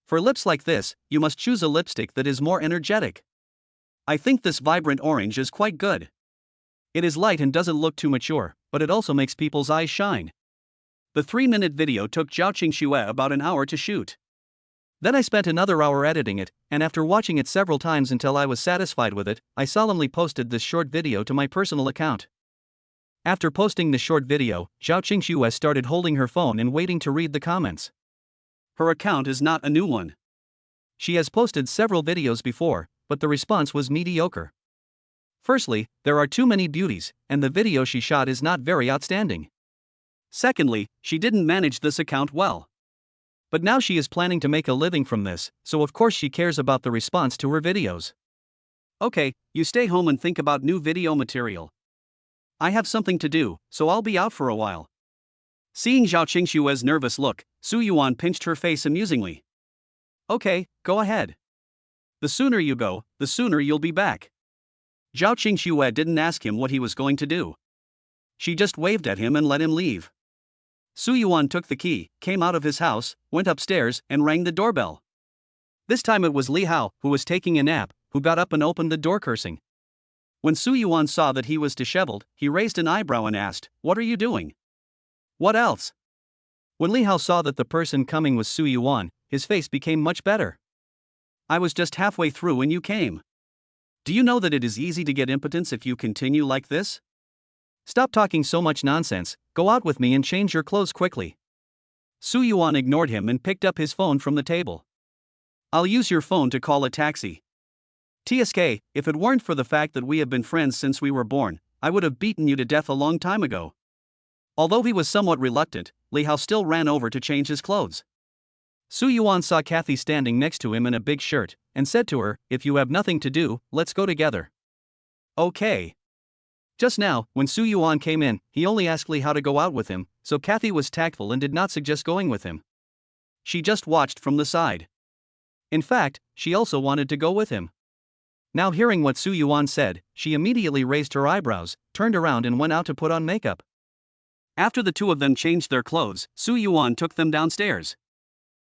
For lips like this, you must choose a lipstick that is more energetic. I think this vibrant orange is quite good. It is light and doesn't look too mature, but it also makes people's eyes shine. The 3-minute video took Zhao Qingxue about an hour to shoot. Then I spent another hour editing it, and after watching it several times until I was satisfied with it, I solemnly posted this short video to my personal account. After posting the short video, Zhao Qingxue started holding her phone and waiting to read the comments. Her account is not a new one. She has posted several videos before, but the response was mediocre. Firstly, there are too many beauties, and the video she shot is not very outstanding. Secondly, she didn't manage this account well. But now she is planning to make a living from this, so of course she cares about the response to her videos. Okay, you stay home and think about new video material. I have something to do, so I'll be out for a while. Seeing Zhao Qingxue's nervous look, Su Yuan pinched her face amusingly. Okay, go ahead. The sooner you go, the sooner you'll be back. Zhao Qingxue didn't ask him what he was going to do. She just waved at him and let him leave. Su Yuan took the key, came out of his house, went upstairs, and rang the doorbell. This time it was Li Hao, who was taking a nap, who got up and opened the door cursing. When Su Yuan saw that he was disheveled, he raised an eyebrow and asked, "What are you doing?" "What else?" When Li Hao saw that the person coming was Su Yuan, his face became much better. "I was just halfway through when you came. Do you know that it is easy to get impotence if you continue like this? Stop talking so much nonsense, go out with me and change your clothes quickly." Su Yuan ignored him and picked up his phone from the table. "I'll use your phone to call a taxi. TSK, if it weren't for the fact that we have been friends since we were born, I would have beaten you to death a long time ago." Although he was somewhat reluctant, Li Hao still ran over to change his clothes. Su Yuan saw Kathy standing next to him in a big shirt, and said to her, "If you have nothing to do, let's go together." Okay. Just now, when Su Yuan came in, he only asked Li Hao to go out with him, so Kathy was tactful and did not suggest going with him. She just watched from the side. In fact, she also wanted to go with him. Now hearing what Su Yuan said, she immediately raised her eyebrows, turned around and went out to put on makeup. After the two of them changed their clothes, Su Yuan took them downstairs.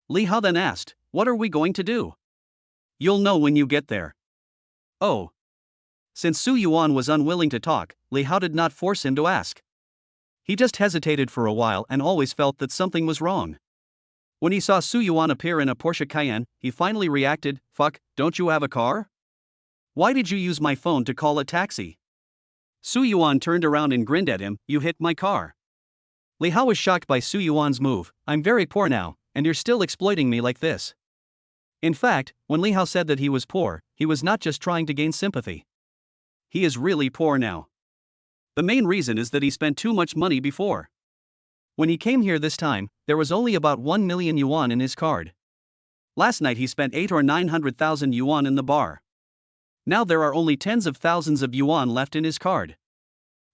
Li Hao then asked, "What are we going to do?" "You'll know when you get there." Oh. Since Su Yuan was unwilling to talk, Li Hao did not force him to ask. He just hesitated for a while and always felt that something was wrong. When he saw Su Yuan appear in a Porsche Cayenne, he finally reacted, "Fuck, don't you have a car? Why did you use my phone to call a taxi?" Su Yuan turned around and grinned at him, "You hit my car." Li Hao was shocked by Su Yuan's move. "I'm very poor now, and you're still exploiting me like this." In fact, when Li Hao said that he was poor, he was not just trying to gain sympathy. He is really poor now. The main reason is that he spent too much money before. When he came here this time, there was only about 1 million yuan in his card. Last night he spent 8 or 900,000 yuan in the bar. Now there are only tens of thousands of yuan left in his card.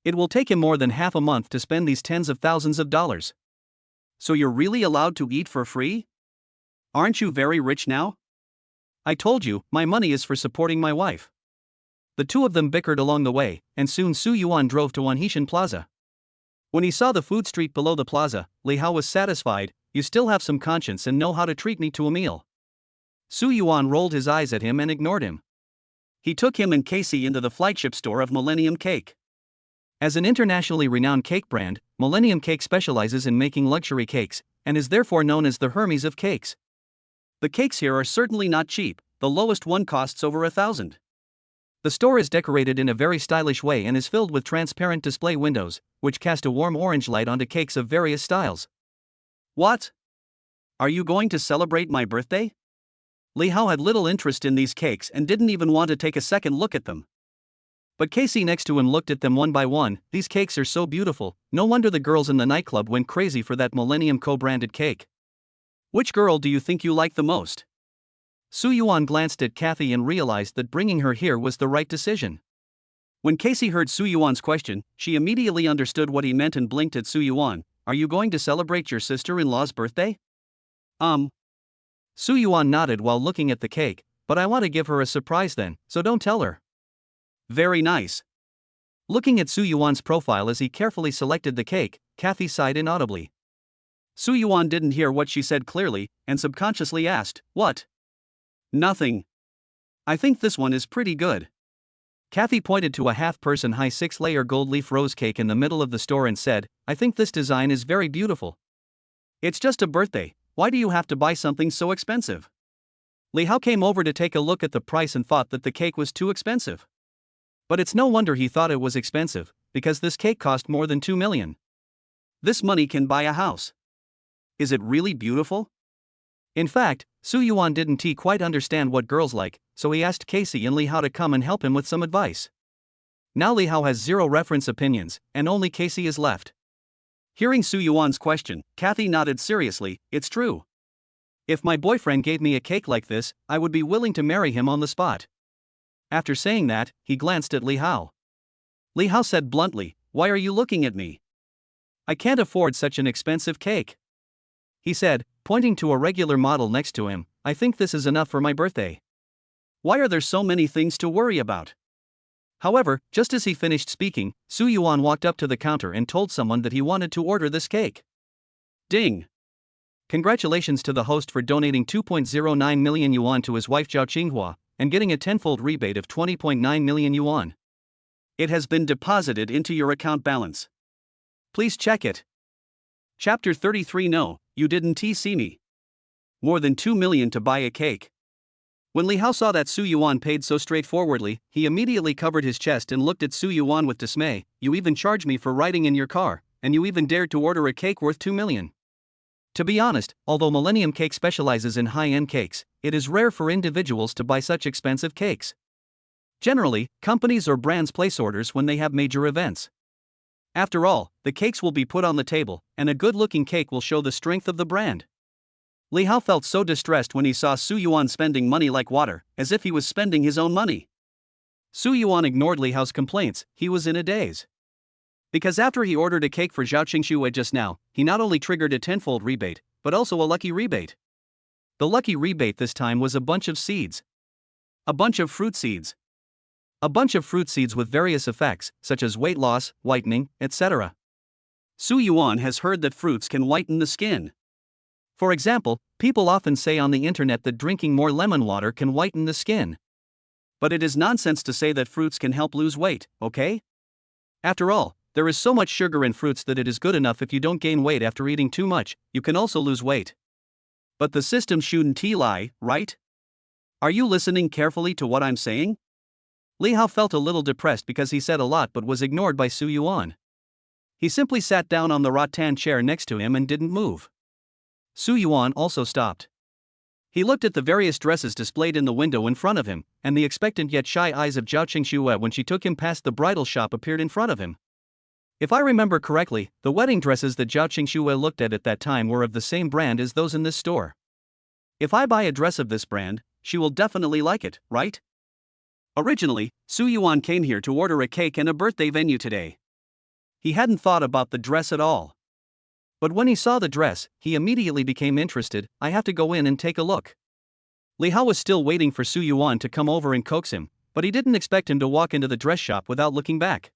It will take him more than half a month to spend these tens of thousands of dollars. So you're really allowed to eat for free? Aren't you very rich now? I told you, my money is for supporting my wife. The two of them bickered along the way, and soon Su Yuan drove to Wanheshan Plaza. When he saw the food street below the plaza, Li Hao was satisfied. You still have some conscience and know how to treat me to a meal. Su Yuan rolled his eyes at him and ignored him. He took him and Casey into the flagship store of Millennium Cake. As an internationally renowned cake brand, Millennium Cake specializes in making luxury cakes, and is therefore known as the Hermes of cakes. The cakes here are certainly not cheap, the lowest one costs over 1,000. The store is decorated in a very stylish way and is filled with transparent display windows, which cast a warm orange light onto cakes of various styles. What? Are you going to celebrate my birthday? Li Hao had little interest in these cakes and didn't even want to take a second look at them. But Casey next to him looked at them one by one. These cakes are so beautiful, no wonder the girls in the nightclub went crazy for that Millennium co-branded cake. Which girl do you think you like the most? Su Yuan glanced at Kathy and realized that bringing her here was the right decision. When Casey heard Su Yuan's question, she immediately understood what he meant and blinked at Su Yuan. Are you going to celebrate your sister-in-law's birthday? Su Yuan nodded while looking at the cake, but I want to give her a surprise then, so don't tell her. Very nice. Looking at Su Yuan's profile as he carefully selected the cake, Kathy sighed inaudibly. Su Yuan didn't hear what she said clearly, and subconsciously asked, What? Nothing. I think this one is pretty good. Kathy pointed to a half-person high 6-layer gold leaf rose cake in the middle of the store and said, I think this design is very beautiful. It's just a birthday, why do you have to buy something so expensive? Li Hao came over to take a look at the price and thought that the cake was too expensive. But it's no wonder he thought it was expensive, because this cake cost more than 2 million. This money can buy a house. Is it really beautiful? In fact, Su Yuan didn't quite understand what girls like, so he asked Casey and Li Hao to come and help him with some advice. Now Li Hao has zero reference opinions, and only Casey is left. Hearing Su Yuan's question, Kathy nodded seriously. It's true. If my boyfriend gave me a cake like this, I would be willing to marry him on the spot. After saying that, he glanced at Li Hao. Li Hao said bluntly, Why are you looking at me? I can't afford such an expensive cake. He said, pointing to a regular model next to him, I think this is enough for my birthday. Why are there so many things to worry about? However, just as he finished speaking, Su Yuan walked up to the counter and told someone that he wanted to order this cake. Ding! Congratulations to the host for donating 2.09 million yuan to his wife Zhao Qinghua, and getting a tenfold rebate of 20.9 million yuan. It has been deposited into your account balance. Please check it. Chapter 33 No, you didn't see me. More than 2 million to buy a cake. When Li Hao saw that Su Yuan paid so straightforwardly, he immediately covered his chest and looked at Su Yuan with dismay. You even charged me for riding in your car, and you even dared to order a cake worth 2 million. To be honest, although Millennium Cake specializes in high-end cakes, it is rare for individuals to buy such expensive cakes. Generally, companies or brands place orders when they have major events. After all, the cakes will be put on the table, and a good-looking cake will show the strength of the brand. Li Hao felt so distressed when he saw Su Yuan spending money like water, as if he was spending his own money. Su Yuan ignored Li Hao's complaints. He was in a daze. Because after he ordered a cake for Zhao Qingxue just now, he not only triggered a tenfold rebate, but also a lucky rebate. The lucky rebate this time was a bunch of seeds. A bunch of fruit seeds. A bunch of fruit seeds with various effects, such as weight loss, whitening, etc. Su Yuan has heard that fruits can whiten the skin. For example, people often say on the internet that drinking more lemon water can whiten the skin. But it is nonsense to say that fruits can help lose weight, okay? After all, there is so much sugar in fruits that it is good enough if you don't gain weight after eating too much, you can also lose weight. But the system shouldn't lie, right? Are you listening carefully to what I'm saying? Li Hao felt a little depressed because he said a lot but was ignored by Su Yuan. He simply sat down on the rattan chair next to him and didn't move. Su Yuan also stopped. He looked at the various dresses displayed in the window in front of him, and the expectant yet shy eyes of Zhao Qingxue when she took him past the bridal shop appeared in front of him. If I remember correctly, the wedding dresses that Zhao Qingxue looked at that time were of the same brand as those in this store. If I buy a dress of this brand, she will definitely like it, right? Originally, Su Yuan came here to order a cake and a birthday venue today. He hadn't thought about the dress at all. But when he saw the dress, he immediately became interested. I have to go in and take a look. Li Hao was still waiting for Su Yuan to come over and coax him, but he didn't expect him to walk into the dress shop without looking back.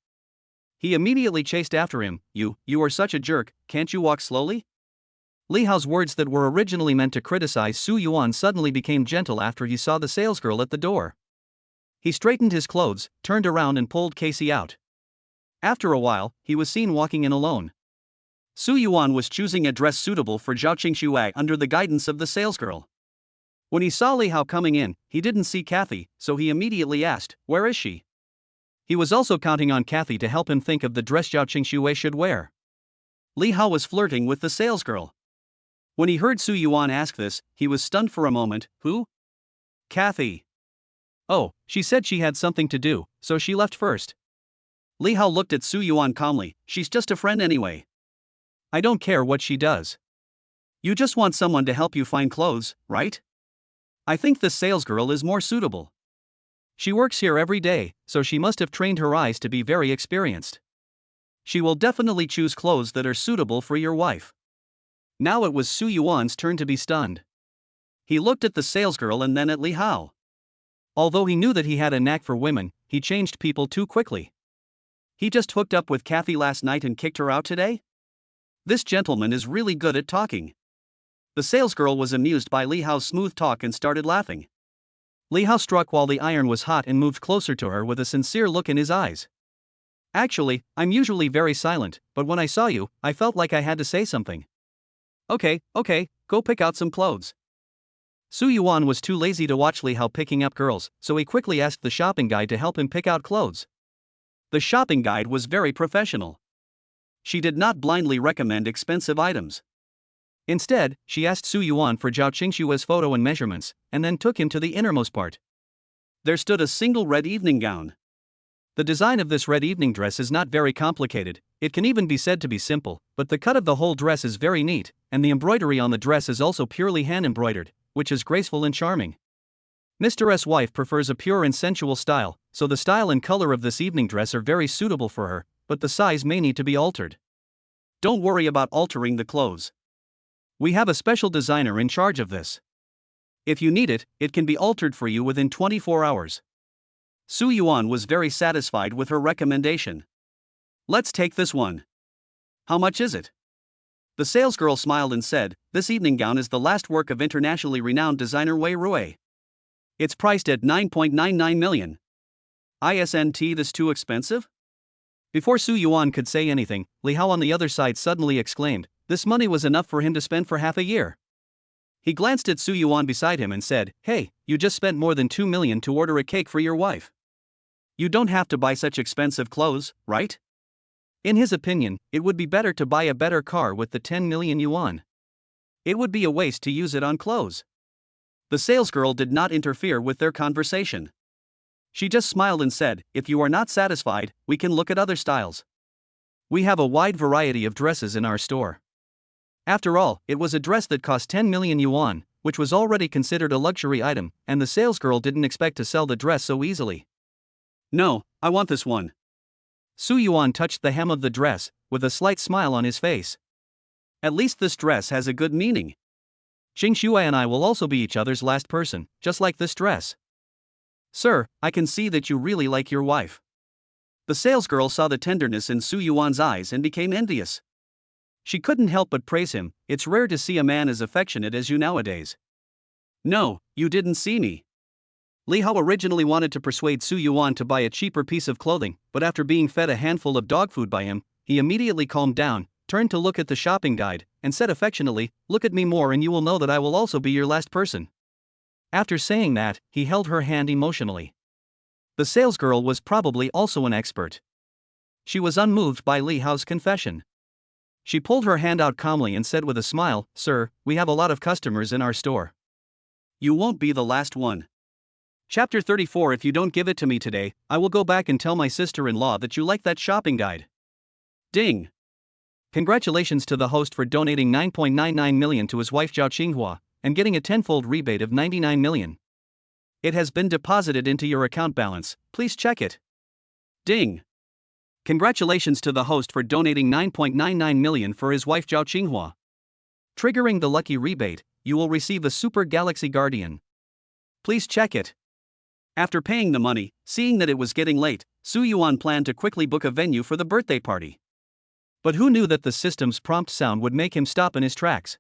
He immediately chased after him. You are such a jerk, can't you walk slowly? Li Hao's words that were originally meant to criticize Su Yuan suddenly became gentle after he saw the salesgirl at the door. He straightened his clothes, turned around and pulled Casey out. After a while, he was seen walking in alone. Su Yuan was choosing a dress suitable for Zhao Qingxue under the guidance of the salesgirl. When he saw Li Hao coming in, he didn't see Kathy, so he immediately asked, "Where is she?" He was also counting on Kathy to help him think of the dress Zhao Qingxue should wear. Li Hao was flirting with the salesgirl. When he heard Su Yuan ask this, he was stunned for a moment. Who? Kathy. Oh, she said she had something to do, so she left first. Li Hao looked at Su Yuan calmly. She's just a friend anyway. I don't care what she does. You just want someone to help you find clothes, right? I think this salesgirl is more suitable. She works here every day, so she must have trained her eyes to be very experienced. She will definitely choose clothes that are suitable for your wife. Now it was Su Yuan's turn to be stunned. He looked at the salesgirl and then at Li Hao. Although he knew that he had a knack for women, he changed people too quickly. He just hooked up with Kathy last night and kicked her out today? This gentleman is really good at talking. The salesgirl was amused by Li Hao's smooth talk and started laughing. Li Hao struck while the iron was hot and moved closer to her with a sincere look in his eyes. Actually, I'm usually very silent, but when I saw you, I felt like I had to say something. Okay, go pick out some clothes. Su Yuan was too lazy to watch Li Hao picking up girls, so he quickly asked the shopping guide to help him pick out clothes. The shopping guide was very professional. She did not blindly recommend expensive items. Instead, she asked Su Yuan for Zhao Qingxue's photo and measurements, and then took him to the innermost part. There stood a single red evening gown. The design of this red evening dress is not very complicated, it can even be said to be simple, but the cut of the whole dress is very neat, and the embroidery on the dress is also purely hand-embroidered, which is graceful and charming. Mr. S' wife prefers a pure and sensual style, so the style and color of this evening dress are very suitable for her, but the size may need to be altered. Don't worry about altering the clothes. We have a special designer in charge of this. If you need it, it can be altered for you within 24 hours. Su Yuan was very satisfied with her recommendation. Let's take this one. How much is it? The salesgirl smiled and said, this evening gown is the last work of internationally renowned designer Wei Rui. It's priced at 9.99 million. Isn't this too expensive? Before Su Yuan could say anything, Li Hao on the other side suddenly exclaimed, this money was enough for him to spend for half a year. He glanced at Su Yuan beside him and said, hey, you just spent more than 2 million to order a cake for your wife. You don't have to buy such expensive clothes, right? In his opinion, it would be better to buy a better car with the 10 million yuan. It would be a waste to use it on clothes. The salesgirl did not interfere with their conversation. She just smiled and said, if you are not satisfied, we can look at other styles. We have a wide variety of dresses in our store. After all, it was a dress that cost 10 million yuan, which was already considered a luxury item, and the salesgirl didn't expect to sell the dress so easily. No, I want this one. Su Yuan touched the hem of the dress, with a slight smile on his face. At least this dress has a good meaning. Qingxue and I will also be each other's last person, just like this dress. Sir, I can see that you really like your wife. The salesgirl saw the tenderness in Su Yuan's eyes and became envious. She couldn't help but praise him. It's rare to see a man as affectionate as you nowadays. No, you didn't see me. Li Hao originally wanted to persuade Su Yuan to buy a cheaper piece of clothing, but after being fed a handful of dog food by him, he immediately calmed down, turned to look at the shopping guide, and said affectionately, look at me more and you will know that I will also be your last person. After saying that, he held her hand emotionally. The salesgirl was probably also an expert. She was unmoved by Li Hao's confession. She pulled her hand out calmly and said with a smile, sir, we have a lot of customers in our store. You won't be the last one. Chapter 34 If you don't give it to me today, I will go back and tell my sister-in-law that you like that shopping guide. Ding! Congratulations to the host for donating 9.99 million to his wife Zhao Qinghua and getting a tenfold rebate of 99 million. It has been deposited into your account balance, please check it. Ding! Congratulations to the host for donating 9.99 million for his wife Zhao Qinghua. Triggering the lucky rebate, you will receive a Super Galaxy Guardian. Please check it. After paying the money, seeing that it was getting late, Su Yuan planned to quickly book a venue for the birthday party. But who knew that the system's prompt sound would make him stop in his tracks?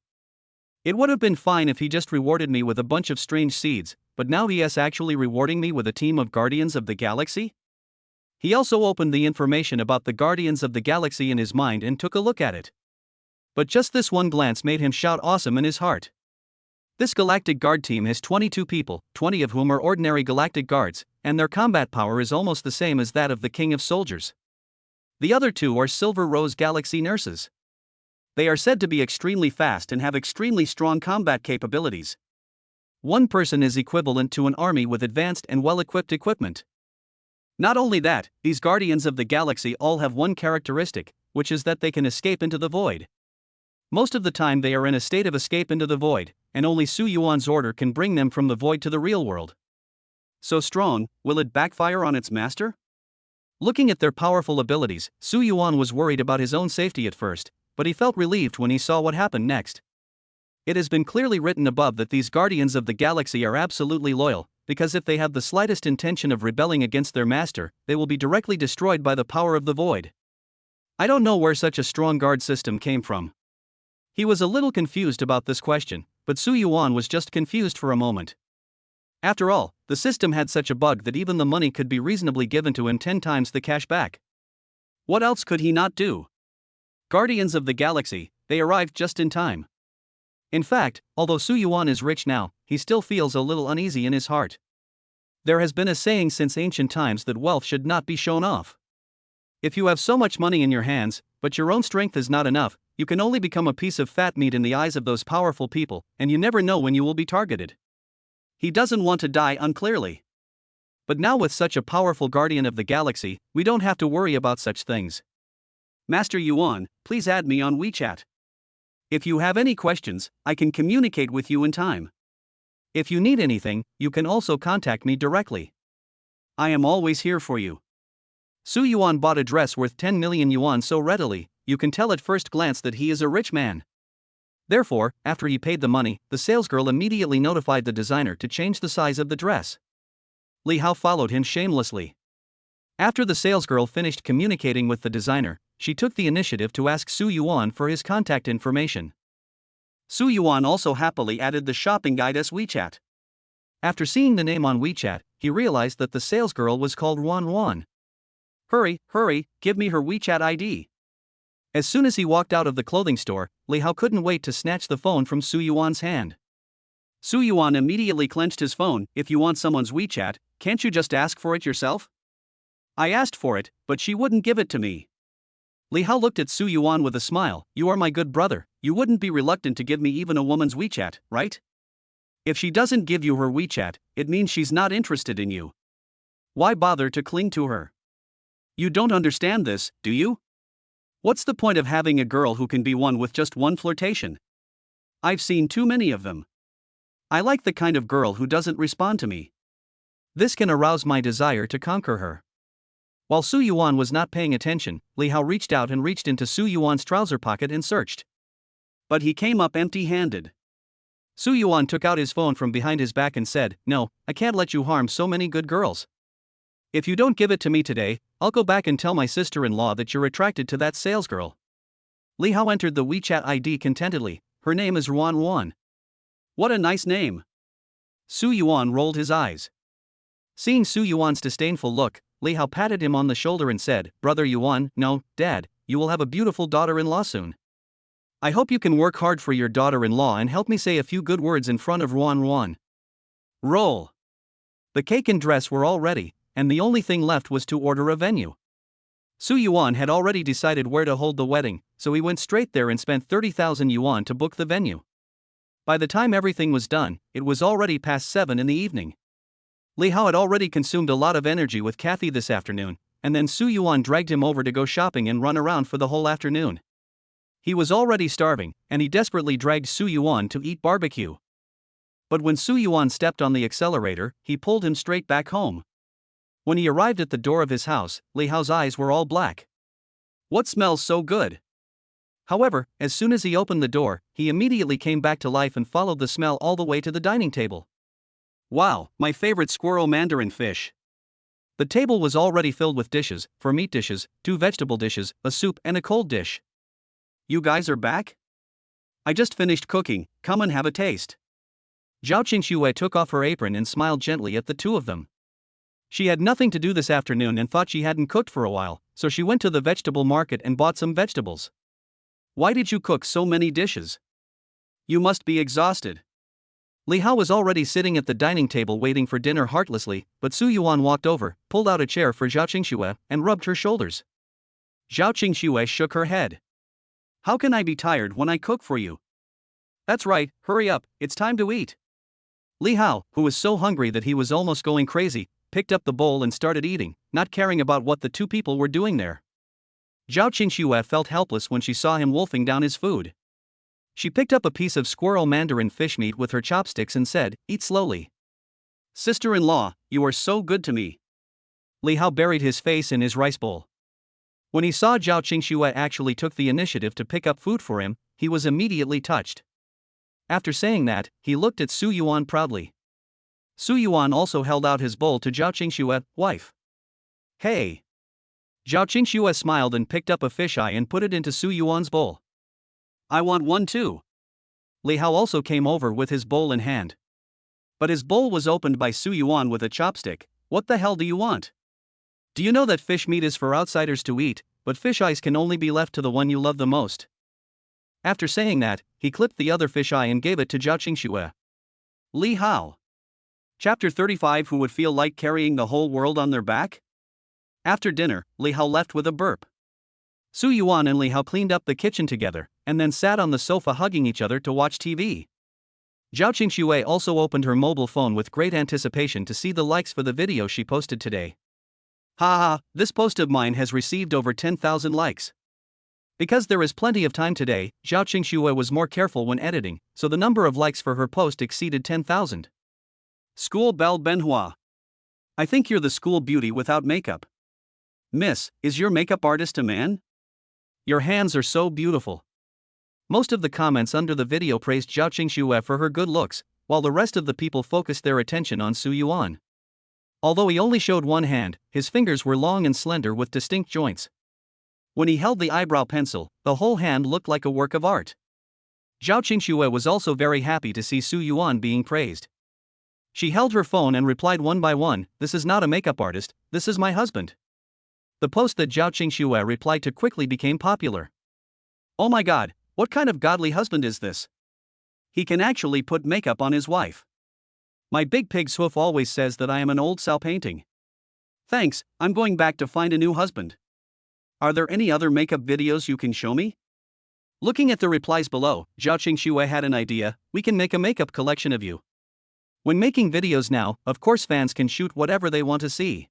It would have been fine if he just rewarded me with a bunch of strange seeds, but now he is actually rewarding me with a team of Guardians of the Galaxy? He also opened the information about the Guardians of the Galaxy in his mind and took a look at it. But just this one glance made him shout awesome in his heart. This Galactic Guard team has 22 people, 20 of whom are ordinary Galactic Guards, and their combat power is almost the same as that of the King of Soldiers. The other 2 are Silver Rose Galaxy nurses. They are said to be extremely fast and have extremely strong combat capabilities. One person is equivalent to an army with advanced and well-equipped equipment. Not only that, these Guardians of the Galaxy all have one characteristic, which is that they can escape into the void. Most of the time they are in a state of escape into the void, and only Su Yuan's order can bring them from the void to the real world. So strong, will it backfire on its master? Looking at their powerful abilities, Su Yuan was worried about his own safety at first, but he felt relieved when he saw what happened next. It has been clearly written above that these Guardians of the Galaxy are absolutely loyal, because if they have the slightest intention of rebelling against their master, they will be directly destroyed by the power of the void. I don't know where such a strong guard system came from. He was a little confused about this question, but Su Yuan was just confused for a moment. After all, the system had such a bug that even the money could be reasonably given to him 10 times the cash back. What else could he not do? Guardians of the Galaxy, they arrived just in time. In fact, although Su Yuan is rich now, he still feels a little uneasy in his heart. There has been a saying since ancient times that wealth should not be shown off. If you have so much money in your hands, but your own strength is not enough, you can only become a piece of fat meat in the eyes of those powerful people, and you never know when you will be targeted. He doesn't want to die unclearly. But now with such a powerful Guardian of the Galaxy, we don't have to worry about such things. Master Yuan, please add me on WeChat. If you have any questions, I can communicate with you in time. If you need anything, you can also contact me directly. I am always here for you. Su Yuan bought a dress worth 10 million yuan so readily, you can tell at first glance that he is a rich man. Therefore, after he paid the money, the salesgirl immediately notified the designer to change the size of the dress. Li Hao followed him shamelessly. After the salesgirl finished communicating with the designer, she took the initiative to ask Su Yuan for his contact information. Su Yuan also happily added the shopping guide as WeChat. After seeing the name on WeChat, he realized that the salesgirl was called Wan. Hurry, give me her WeChat ID. As soon as he walked out of the clothing store, Li Hao couldn't wait to snatch the phone from Su Yuan's hand. Su Yuan immediately clenched his phone. If you want someone's WeChat, can't you just ask for it yourself? I asked for it, but she wouldn't give it to me. Li Hao looked at Su Yuan with a smile. You are my good brother, you wouldn't be reluctant to give me even a woman's WeChat, right? If she doesn't give you her WeChat, it means she's not interested in you. Why bother to cling to her? You don't understand this, do you? What's the point of having a girl who can be won with just one flirtation? I've seen too many of them. I like the kind of girl who doesn't respond to me. This can arouse my desire to conquer her. While Su Yuan was not paying attention, Li Hao reached out and reached into Su Yuan's trouser pocket and searched. But he came up empty-handed. Su Yuan took out his phone from behind his back and said, "No, I can't let you harm so many good girls. If you don't give it to me today, I'll go back and tell my sister-in-law that you're attracted to that salesgirl." Li Hao entered the WeChat ID contentedly. Her name is Wan. What a nice name. Su Yuan rolled his eyes. Seeing Su Yuan's disdainful look, Li Hao patted him on the shoulder and said, "Brother Yuan, no, Dad, you will have a beautiful daughter-in-law soon. I hope you can work hard for your daughter-in-law and help me say a few good words in front of Wan. Roll." The cake and dress were all ready, and the only thing left was to order a venue. Su Yuan had already decided where to hold the wedding, so he went straight there and spent 30,000 yuan to book the venue. By the time everything was done, it was already past 7 in the evening. Li Hao had already consumed a lot of energy with Kathy this afternoon, and then Su Yuan dragged him over to go shopping and run around for the whole afternoon. He was already starving, and he desperately dragged Su Yuan to eat barbecue. But when Su Yuan stepped on the accelerator, he pulled him straight back home. When he arrived at the door of his house, Li Hao's eyes were all black. What smells so good? However, as soon as he opened the door, he immediately came back to life and followed the smell all the way to the dining table. Wow, my favorite squirrel mandarin fish. The table was already filled with dishes, 4 meat dishes, 2 vegetable dishes, a soup and a cold dish. You guys are back? I just finished cooking, come and have a taste. Zhao Qingxue took off her apron and smiled gently at the two of them. She had nothing to do this afternoon and thought she hadn't cooked for a while, so she went to the vegetable market and bought some vegetables. Why did you cook so many dishes? You must be exhausted. Li Hao was already sitting at the dining table waiting for dinner heartlessly, but Su Yuan walked over, pulled out a chair for Zhao Qingxue, and rubbed her shoulders. Zhao Qingxue shook her head. How can I be tired when I cook for you? That's right, hurry up, it's time to eat. Li Hao, who was so hungry that he was almost going crazy, picked up the bowl and started eating, not caring about what the two people were doing there. Zhao Qingxue felt helpless when she saw him wolfing down his food. She picked up a piece of squirrel mandarin fish meat with her chopsticks and said, "Eat slowly." Sister-in-law, you are so good to me. Li Hao buried his face in his rice bowl. When he saw Zhao Qingxue actually took the initiative to pick up food for him, he was immediately touched. After saying that, he looked at Su Yuan proudly. Su Yuan also held out his bowl to Zhao Qingxue, wife. Hey! Zhao Qingxue smiled and picked up a fisheye and put it into Su Yuan's bowl. I want one too. Li Hao also came over with his bowl in hand. But his bowl was opened by Su Yuan with a chopstick. What the hell do you want? Do you know that fish meat is for outsiders to eat, but fish eyes can only be left to the one you love the most? After saying that, he clipped the other fish eye and gave it to Zhao Qingxue. Li Hao. Chapter 35. Who would feel like carrying the whole world on their back? After dinner, Li Hao left with a burp. Su Yuan and Li Hao cleaned up the kitchen together, and then sat on the sofa hugging each other to watch TV. Zhao Qingxue also opened her mobile phone with great anticipation to see the likes for the video she posted today. Haha, this post of mine has received over 10,000 likes. Because there is plenty of time today, Zhao Qingxue was more careful when editing, so the number of likes for her post exceeded 10,000. School Belle Benhua. I think you're the school beauty without makeup. Miss, is your makeup artist a man? Your hands are so beautiful. Most of the comments under the video praised Zhao Qingxue for her good looks, while the rest of the people focused their attention on Su Yuan. Although he only showed one hand, his fingers were long and slender with distinct joints. When he held the eyebrow pencil, the whole hand looked like a work of art. Zhao Qingxue was also very happy to see Su Yuan being praised. She held her phone and replied one by one, "This is not a makeup artist, this is my husband." The post that Zhao Qingxue replied to quickly became popular. Oh my god, what kind of godly husband is this? He can actually put makeup on his wife. My big pig Swoof always says that I am an old sow painting. Thanks, I'm going back to find a new husband. Are there any other makeup videos you can show me? Looking at the replies below, Zhao Qingxue had an idea. We can make a makeup collection of you. When making videos now, of course fans can shoot whatever they want to see.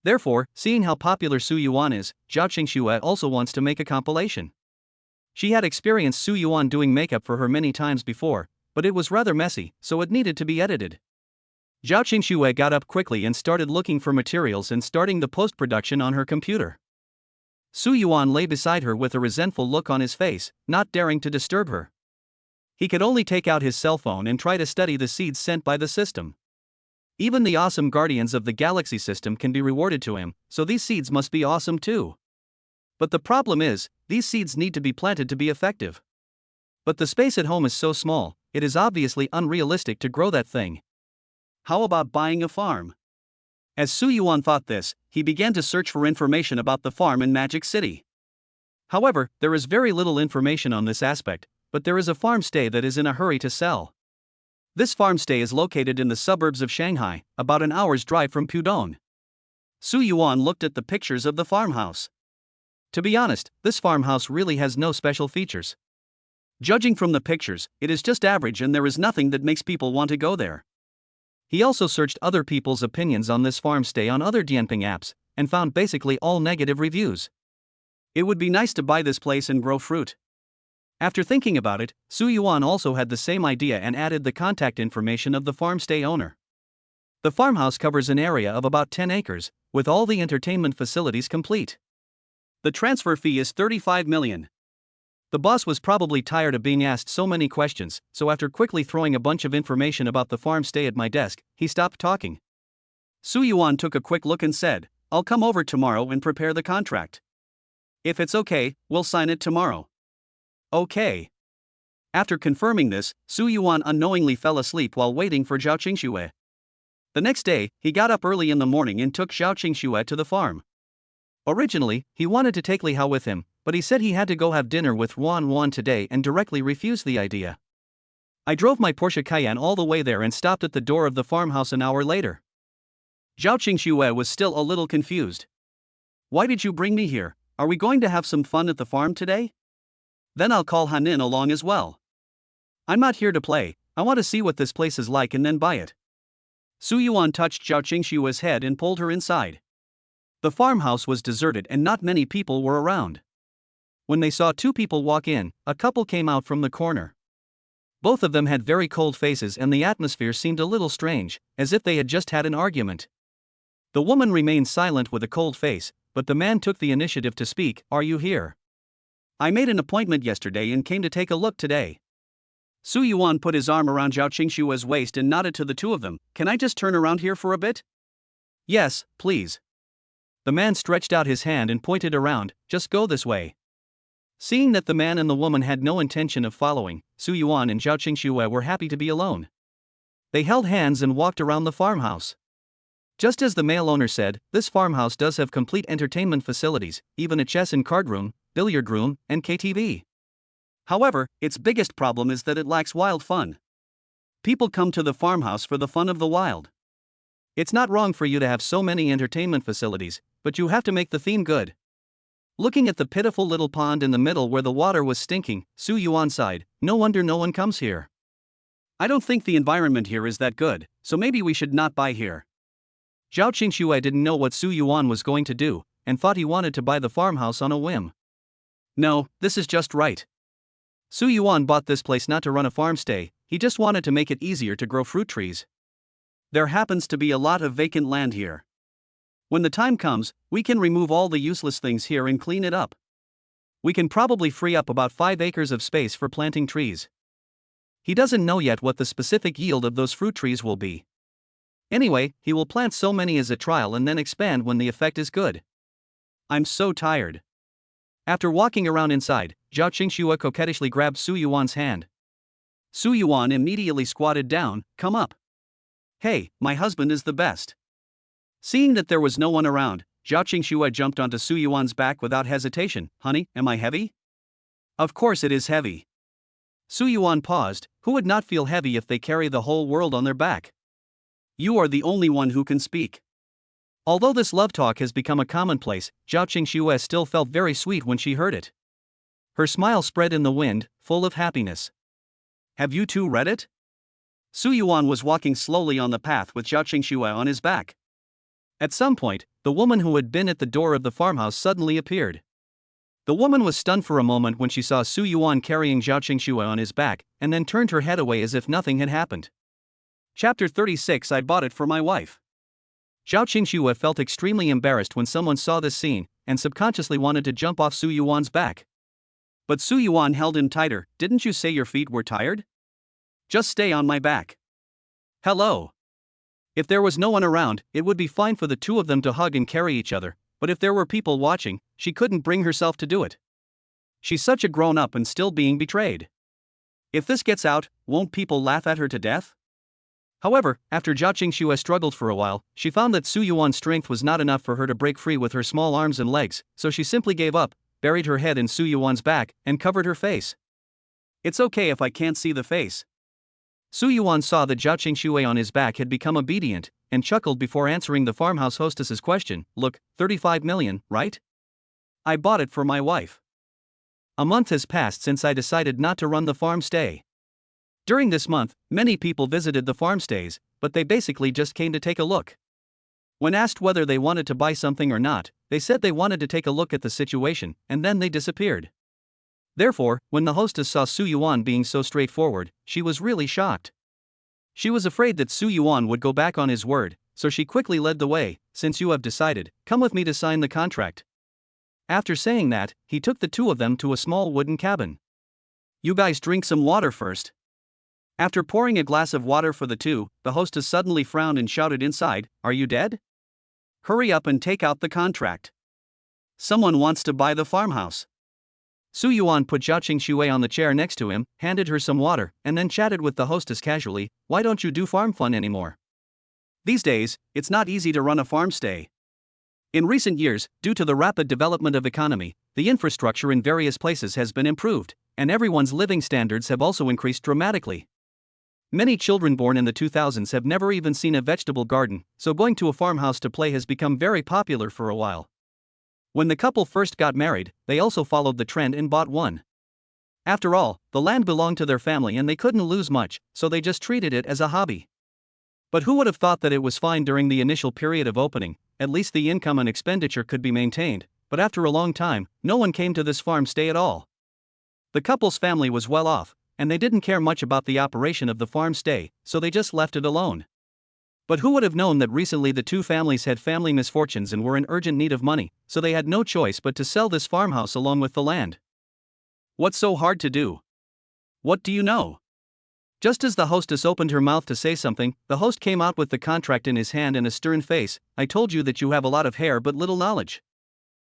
Therefore, seeing how popular Su Yuan is, Zhao Qingxue also wants to make a compilation. She had experienced Su Yuan doing makeup for her many times before, but it was rather messy, so it needed to be edited. Zhao Qingxue got up quickly and started looking for materials and starting the post-production on her computer. Su Yuan lay beside her with a resentful look on his face, not daring to disturb her. He could only take out his cell phone and try to study the seeds sent by the system. Even the awesome guardians of the galaxy system can be rewarded to him, so these seeds must be awesome too. But the problem is, these seeds need to be planted to be effective. But the space at home is so small, it is obviously unrealistic to grow that thing. How about buying a farm? As Su Yuan thought this, he began to search for information about the farm in Magic City. However, there is very little information on this aspect, but there is a farmstay that is in a hurry to sell. This farmstay is located in the suburbs of Shanghai, about an hour's drive from Pudong. Su Yuan looked at the pictures of the farmhouse. To be honest, this farmhouse really has no special features. Judging from the pictures, it is just average and there is nothing that makes people want to go there. He also searched other people's opinions on this farmstay on other Dianping apps, and found basically all negative reviews. It would be nice to buy this place and grow fruit. After thinking about it, Su Yuan also had the same idea and added the contact information of the farmstay owner. The farmhouse covers an area of about 10 acres, with all the entertainment facilities complete. The transfer fee is 35 million. The boss was probably tired of being asked so many questions, so after quickly throwing a bunch of information about the farmstay at my desk, he stopped talking. Su Yuan took a quick look and said, "I'll come over tomorrow and prepare the contract. If it's okay, we'll sign it tomorrow." Okay. After confirming this, Su Yuan unknowingly fell asleep while waiting for Zhao Qingxue. The next day, he got up early in the morning and took Zhao Qingxue to the farm. Originally, he wanted to take Li Hao with him, but he said he had to go have dinner with Wan today and directly refused the idea. I drove my Porsche Cayenne all the way there and stopped at the door of the farmhouse an hour later. Zhao Qingxue was still a little confused. "Why did you bring me here? Are we going to have some fun at the farm today? Then I'll call Hanin along as well. I'm not here to play, I want to see what this place is like and then buy it." Su Yuan touched Zhao Qingxue's head and pulled her inside. The farmhouse was deserted and not many people were around. When they saw two people walk in, a couple came out from the corner. Both of them had very cold faces and the atmosphere seemed a little strange, as if they had just had an argument. The woman remained silent with a cold face, but the man took the initiative to speak. "Are you here? I made an appointment yesterday and came to take a look today." Su Yuan put his arm around Zhao Qingxue's waist and nodded to the two of them. "Can I just turn around here for a bit?" "Yes, please." The man stretched out his hand and pointed around. "Just go this way." Seeing that the man and the woman had no intention of following, Su Yuan and Zhao Qingxue were happy to be alone. They held hands and walked around the farmhouse. Just as the male owner said, this farmhouse does have complete entertainment facilities, even a chess and card room, billiard room, and KTV. However, its biggest problem is that it lacks wild fun. People come to the farmhouse for the fun of the wild. It's not wrong for you to have so many entertainment facilities, but you have to make the theme good. Looking at the pitiful little pond in the middle where the water was stinking, Su Yuan sighed, "No wonder no one comes here. I don't think the environment here is that good, so maybe we should not buy here." Zhao Qingxue didn't know what Su Yuan was going to do, and thought he wanted to buy the farmhouse on a whim. "No, this is just right." Su Yuan bought this place not to run a farmstay, he just wanted to make it easier to grow fruit trees. There happens to be a lot of vacant land here. When the time comes, we can remove all the useless things here and clean it up. We can probably free up about 5 acres of space for planting trees. He doesn't know yet what the specific yield of those fruit trees will be. Anyway, he will plant so many as a trial and then expand when the effect is good. "I'm so tired." After walking around inside, Zhao Qingxue coquettishly grabbed Su Yuan's hand. Su Yuan immediately squatted down. "Come up." "Hey, my husband is the best." Seeing that there was no one around, Zhao Qingxue jumped onto Su Yuan's back without hesitation. "Honey, am I heavy?" "Of course it is heavy." Su Yuan paused. Who would not feel heavy if they carry the whole world on their back? "You are the only one who can speak." Although this love talk has become a commonplace, Zhao Qingxue still felt very sweet when she heard it. Her smile spread in the wind, full of happiness. "Have you two read it?" Su Yuan was walking slowly on the path with Zhao Qingxue on his back. At some point, the woman who had been at the door of the farmhouse suddenly appeared. The woman was stunned for a moment when she saw Su Yuan carrying Zhao Qingxue on his back, and then turned her head away as if nothing had happened. Chapter 36. I bought it for my wife. Zhao Qingxue felt extremely embarrassed when someone saw this scene, and subconsciously wanted to jump off Su Yuan's back. But Su Yuan held him tighter. "Didn't you say your feet were tired? Just stay on my back." "Hello." If there was no one around, it would be fine for the two of them to hug and carry each other, but if there were people watching, she couldn't bring herself to do it. She's such a grown-up and still being betrayed. If this gets out, won't people laugh at her to death? However, after Zhao Qingxue struggled for a while, she found that Su Yuan's strength was not enough for her to break free with her small arms and legs, so she simply gave up, buried her head in Su Yuan's back, and covered her face. "It's okay if I can't see the face." Su Yuan saw that Zhao Qingxue on his back had become obedient, and chuckled before answering the farmhouse hostess's question. "Look, 35 million, right? I bought it for my wife. A month has passed since I decided not to run the farmstay. During this month, many people visited the farmstays, but they basically just came to take a look. When asked whether they wanted to buy something or not, they said they wanted to take a look at the situation, and then they disappeared. Therefore, when the hostess saw Su Yuan being so straightforward, she was really shocked. She was afraid that Su Yuan would go back on his word, so she quickly led the way. Since you have decided, come with me to sign the contract. After saying that, he took the two of them to a small wooden cabin. You guys drink some water first. After pouring a glass of water for the two, the hostess suddenly frowned and shouted inside, Are you dead? Hurry up and take out the contract. Someone wants to buy the farmhouse. Su Yuan put Zhao Qingxue on the chair next to him, handed her some water, and then chatted with the hostess casually. Why don't you do farm fun anymore? These days, it's not easy to run a farm stay. In recent years, due to the rapid development of economy, the infrastructure in various places has been improved, and everyone's living standards have also increased dramatically. Many children born in the 2000s have never even seen a vegetable garden, so going to a farmhouse to play has become very popular for a while. When the couple first got married, they also followed the trend and bought one. After all, the land belonged to their family and they couldn't lose much, so they just treated it as a hobby. But who would have thought that it was fine during the initial period of opening? At least the income and expenditure could be maintained, but after a long time, no one came to this farm stay at all. The couple's family was well off, and they didn't care much about the operation of the farm stay, so they just left it alone. But who would have known that recently the two families had family misfortunes and were in urgent need of money, so they had no choice but to sell this farmhouse along with the land. What's so hard to do? What do you know? Just as the hostess opened her mouth to say something, the host came out with the contract in his hand and a stern face. I told you that you have a lot of hair but little knowledge.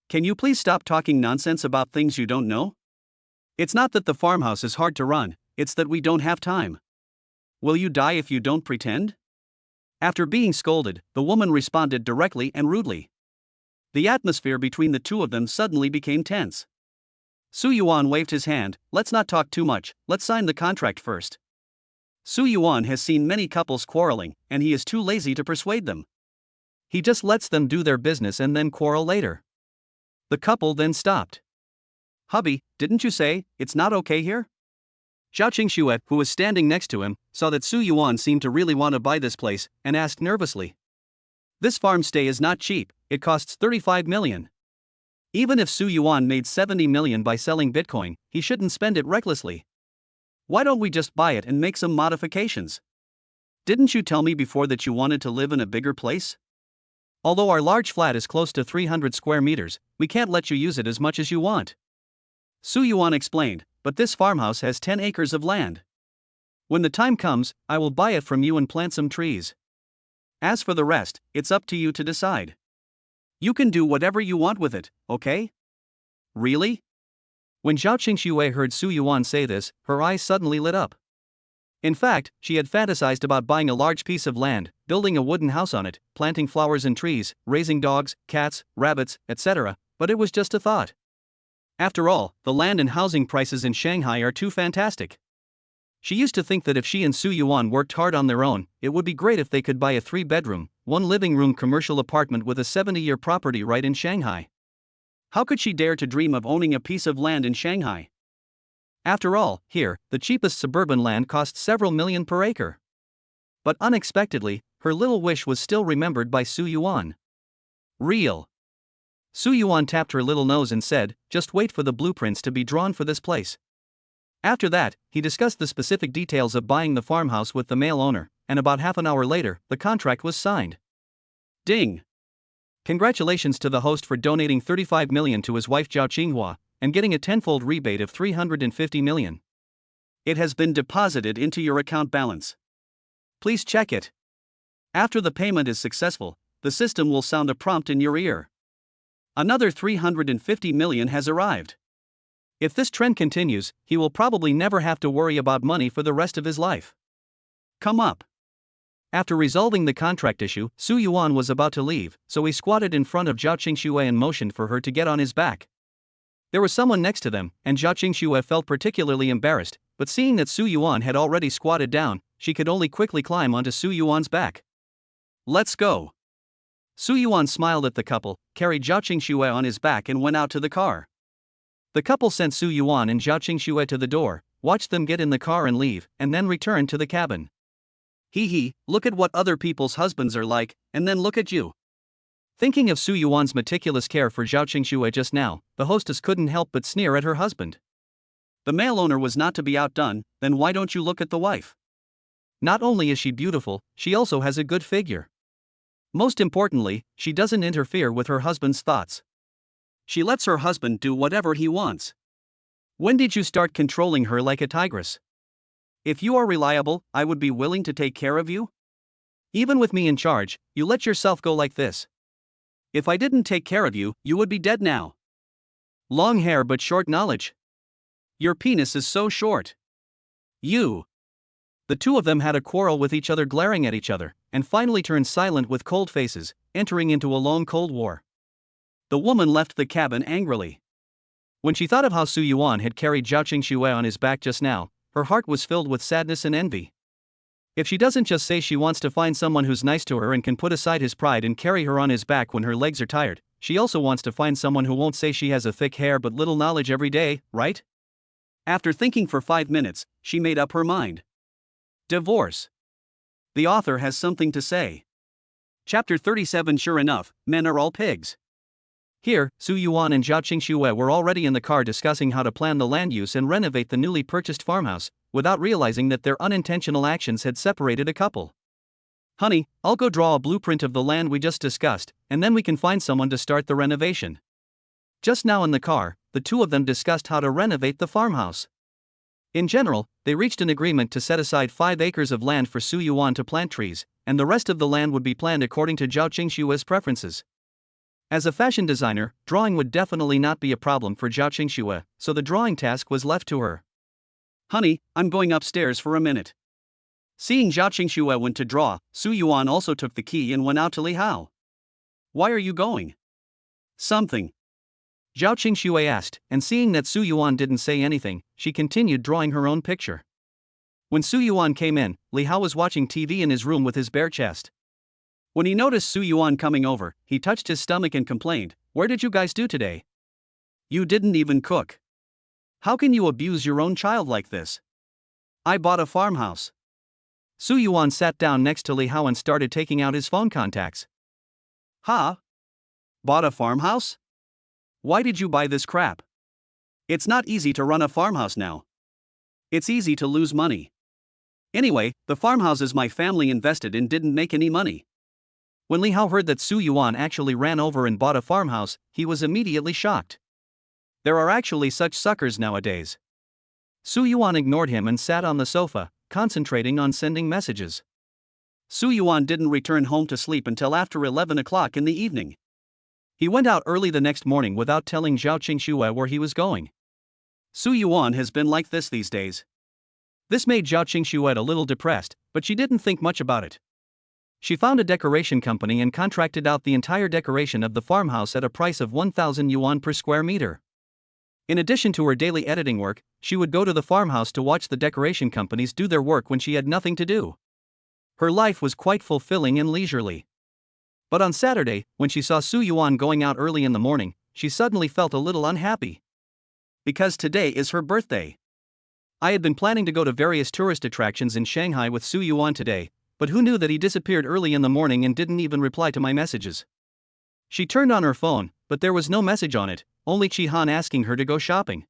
Can you please stop talking nonsense about things you don't know? It's not that the farmhouse is hard to run, it's that we don't have time. Will you die if you don't pretend? After being scolded, the woman responded directly and rudely. The atmosphere between the two of them suddenly became tense. Su Yuan waved his hand. Let's not talk too much, let's sign the contract first. Su Yuan has seen many couples quarreling, and he is too lazy to persuade them. He just lets them do their business and then quarrel later. The couple then stopped. Hubby, didn't you say it's not okay here? Zhao Qingxue, who was standing next to him, saw that Su Yuan seemed to really want to buy this place, and asked nervously. This farm stay is not cheap, it costs 35 million. Even if Su Yuan made 70 million by selling Bitcoin, he shouldn't spend it recklessly. Why don't we just buy it and make some modifications? Didn't you tell me before that you wanted to live in a bigger place? Although our large flat is close to 300 square meters, we can't let you use it as much as you want. Su Yuan explained, but this farmhouse has 10 acres of land. When the time comes, I will buy it from you and plant some trees. As for the rest, it's up to you to decide. You can do whatever you want with it, okay? Really? When Zhao Qingxue heard Su Yuan say this, her eyes suddenly lit up. In fact, she had fantasized about buying a large piece of land, building a wooden house on it, planting flowers and trees, raising dogs, cats, rabbits, etc., but it was just a thought. After all, the land and housing prices in Shanghai are too fantastic. She used to think that if she and Su Yuan worked hard on their own, it would be great if they could buy a 3-bedroom, 1-living-room commercial apartment with a 70-year property right in Shanghai. How could she dare to dream of owning a piece of land in Shanghai? After all, here, the cheapest suburban land costs several million per acre. But unexpectedly, her little wish was still remembered by Su Yuan. Real. Su Yuan tapped her little nose and said, just wait for the blueprints to be drawn for this place. After that, he discussed the specific details of buying the farmhouse with the male owner, and about half an hour later, the contract was signed. Ding! Congratulations to the host for donating 35 million to his wife Zhao Qinghua, and getting a tenfold rebate of 350 million. It has been deposited into your account balance. Please check it. After the payment is successful, the system will sound a prompt in your ear. Another 350 million has arrived. If this trend continues, he will probably never have to worry about money for the rest of his life. Come up. After resolving the contract issue, Su Yuan was about to leave, so he squatted in front of Zhao Qingxue and motioned for her to get on his back. There was someone next to them, and Zhao Qingxue felt particularly embarrassed, but seeing that Su Yuan had already squatted down, she could only quickly climb onto Su Yuan's back. Let's go. Su Yuan smiled at the couple, carried Zhao Qingxue on his back and went out to the car. The couple sent Su Yuan and Zhao Qingxue to the door, watched them get in the car and leave, and then returned to the cabin. Hee hee, look at what other people's husbands are like, and then look at you. Thinking of Su Yuan's meticulous care for Zhao Qingxue just now, the hostess couldn't help but sneer at her husband. The male owner was not to be outdone. Then why don't you look at the wife? Not only is she beautiful, she also has a good figure. Most importantly, she doesn't interfere with her husband's thoughts. She lets her husband do whatever he wants. When did you start controlling her like a tigress? If you are reliable, I would be willing to take care of you. Even with me in charge, you let yourself go like this. If I didn't take care of you, you would be dead now. Long hair but short knowledge. Your penis is so short. You. The two of them had a quarrel with each other, glaring at each other, and finally turned silent with cold faces, entering into a long cold war. The woman left the cabin angrily. When she thought of how Su Yuan had carried Zhao Qingxue on his back just now, her heart was filled with sadness and envy. If she doesn't just say she wants to find someone who's nice to her and can put aside his pride and carry her on his back when her legs are tired, she also wants to find someone who won't say she has a thick hair but little knowledge every day, right? After thinking for 5 minutes, she made up her mind. Divorce. The author has something to say. Chapter 37. Sure enough, men are all pigs. Here, Su Yuan and Zhao Qingxue were already in the car discussing how to plan the land use and renovate the newly purchased farmhouse, without realizing that their unintentional actions had separated a couple. Honey, I'll go draw a blueprint of the land we just discussed, and then we can find someone to start the renovation. Just now in the car, the two of them discussed how to renovate the farmhouse. In general, they reached an agreement to set aside 5 acres of land for Su Yuan to plant trees, and the rest of the land would be planned according to Zhao Qingxue's preferences. As a fashion designer, drawing would definitely not be a problem for Zhao Qingxue, so the drawing task was left to her. Honey, I'm going upstairs for a minute. Seeing Zhao Qingxue went to draw, Su Yuan also took the key and went out to Li Hao. Why are you going? Something. Zhao Qingxue asked, and seeing that Su Yuan didn't say anything, she continued drawing her own picture. When Su Yuan came in, Li Hao was watching TV in his room with his bare chest. When he noticed Su Yuan coming over, he touched his stomach and complained, "Where did you guys do today? You didn't even cook. How can you abuse your own child like this? I bought a farmhouse." Su Yuan sat down next to Li Hao and started taking out his phone contacts. Huh? Bought a farmhouse? Why did you buy this crap? It's not easy to run a farmhouse now. It's easy to lose money. Anyway, the farmhouses my family invested in didn't make any money. When Li Hao heard that Su Yuan actually ran over and bought a farmhouse, he was immediately shocked. There are actually such suckers nowadays. Su Yuan ignored him and sat on the sofa, concentrating on sending messages. Su Yuan didn't return home to sleep until after 11 o'clock in the evening. He went out early the next morning without telling Zhao Qingxue where he was going. Su Yuan has been like this these days. This made Zhao Qingxue a little depressed, but she didn't think much about it. She found a decoration company and contracted out the entire decoration of the farmhouse at a price of 1,000 yuan per square meter. In addition to her daily editing work, she would go to the farmhouse to watch the decoration companies do their work when she had nothing to do. Her life was quite fulfilling and leisurely. But on Saturday, when she saw Su Yuan going out early in the morning, she suddenly felt a little unhappy. Because today is her birthday. I had been planning to go to various tourist attractions in Shanghai with Su Yuan today, but who knew that he disappeared early in the morning and didn't even reply to my messages. She turned on her phone, but there was no message on it, only Chi Han asking her to go shopping.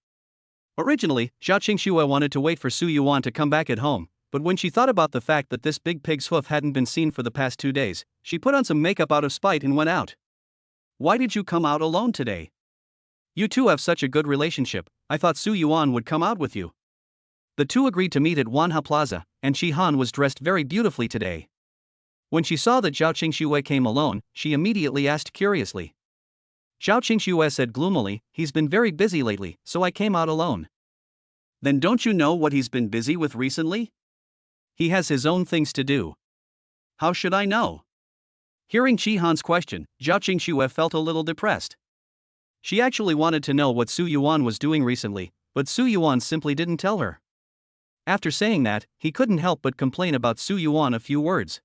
Originally, Zhao Qingxue wanted to wait for Su Yuan to come back at home, but when she thought about the fact that this big pig's hoof hadn't been seen for the past 2 days, she put on some makeup out of spite and went out. Why did you come out alone today? You two have such a good relationship, I thought Su Yuan would come out with you. The two agreed to meet at Wanha Plaza, and Chi Han was dressed very beautifully today. When she saw that Zhao Qingxue came alone, she immediately asked curiously. Zhao Qingxue said gloomily, "He's been very busy lately, so I came out alone." Then don't you know what he's been busy with recently? He has his own things to do. How should I know? Hearing Chi Han's question, Zhao Qingxue felt a little depressed. She actually wanted to know what Su Yuan was doing recently, but Su Yuan simply didn't tell her. After saying that, he couldn't help but complain about Su Yuan a few words.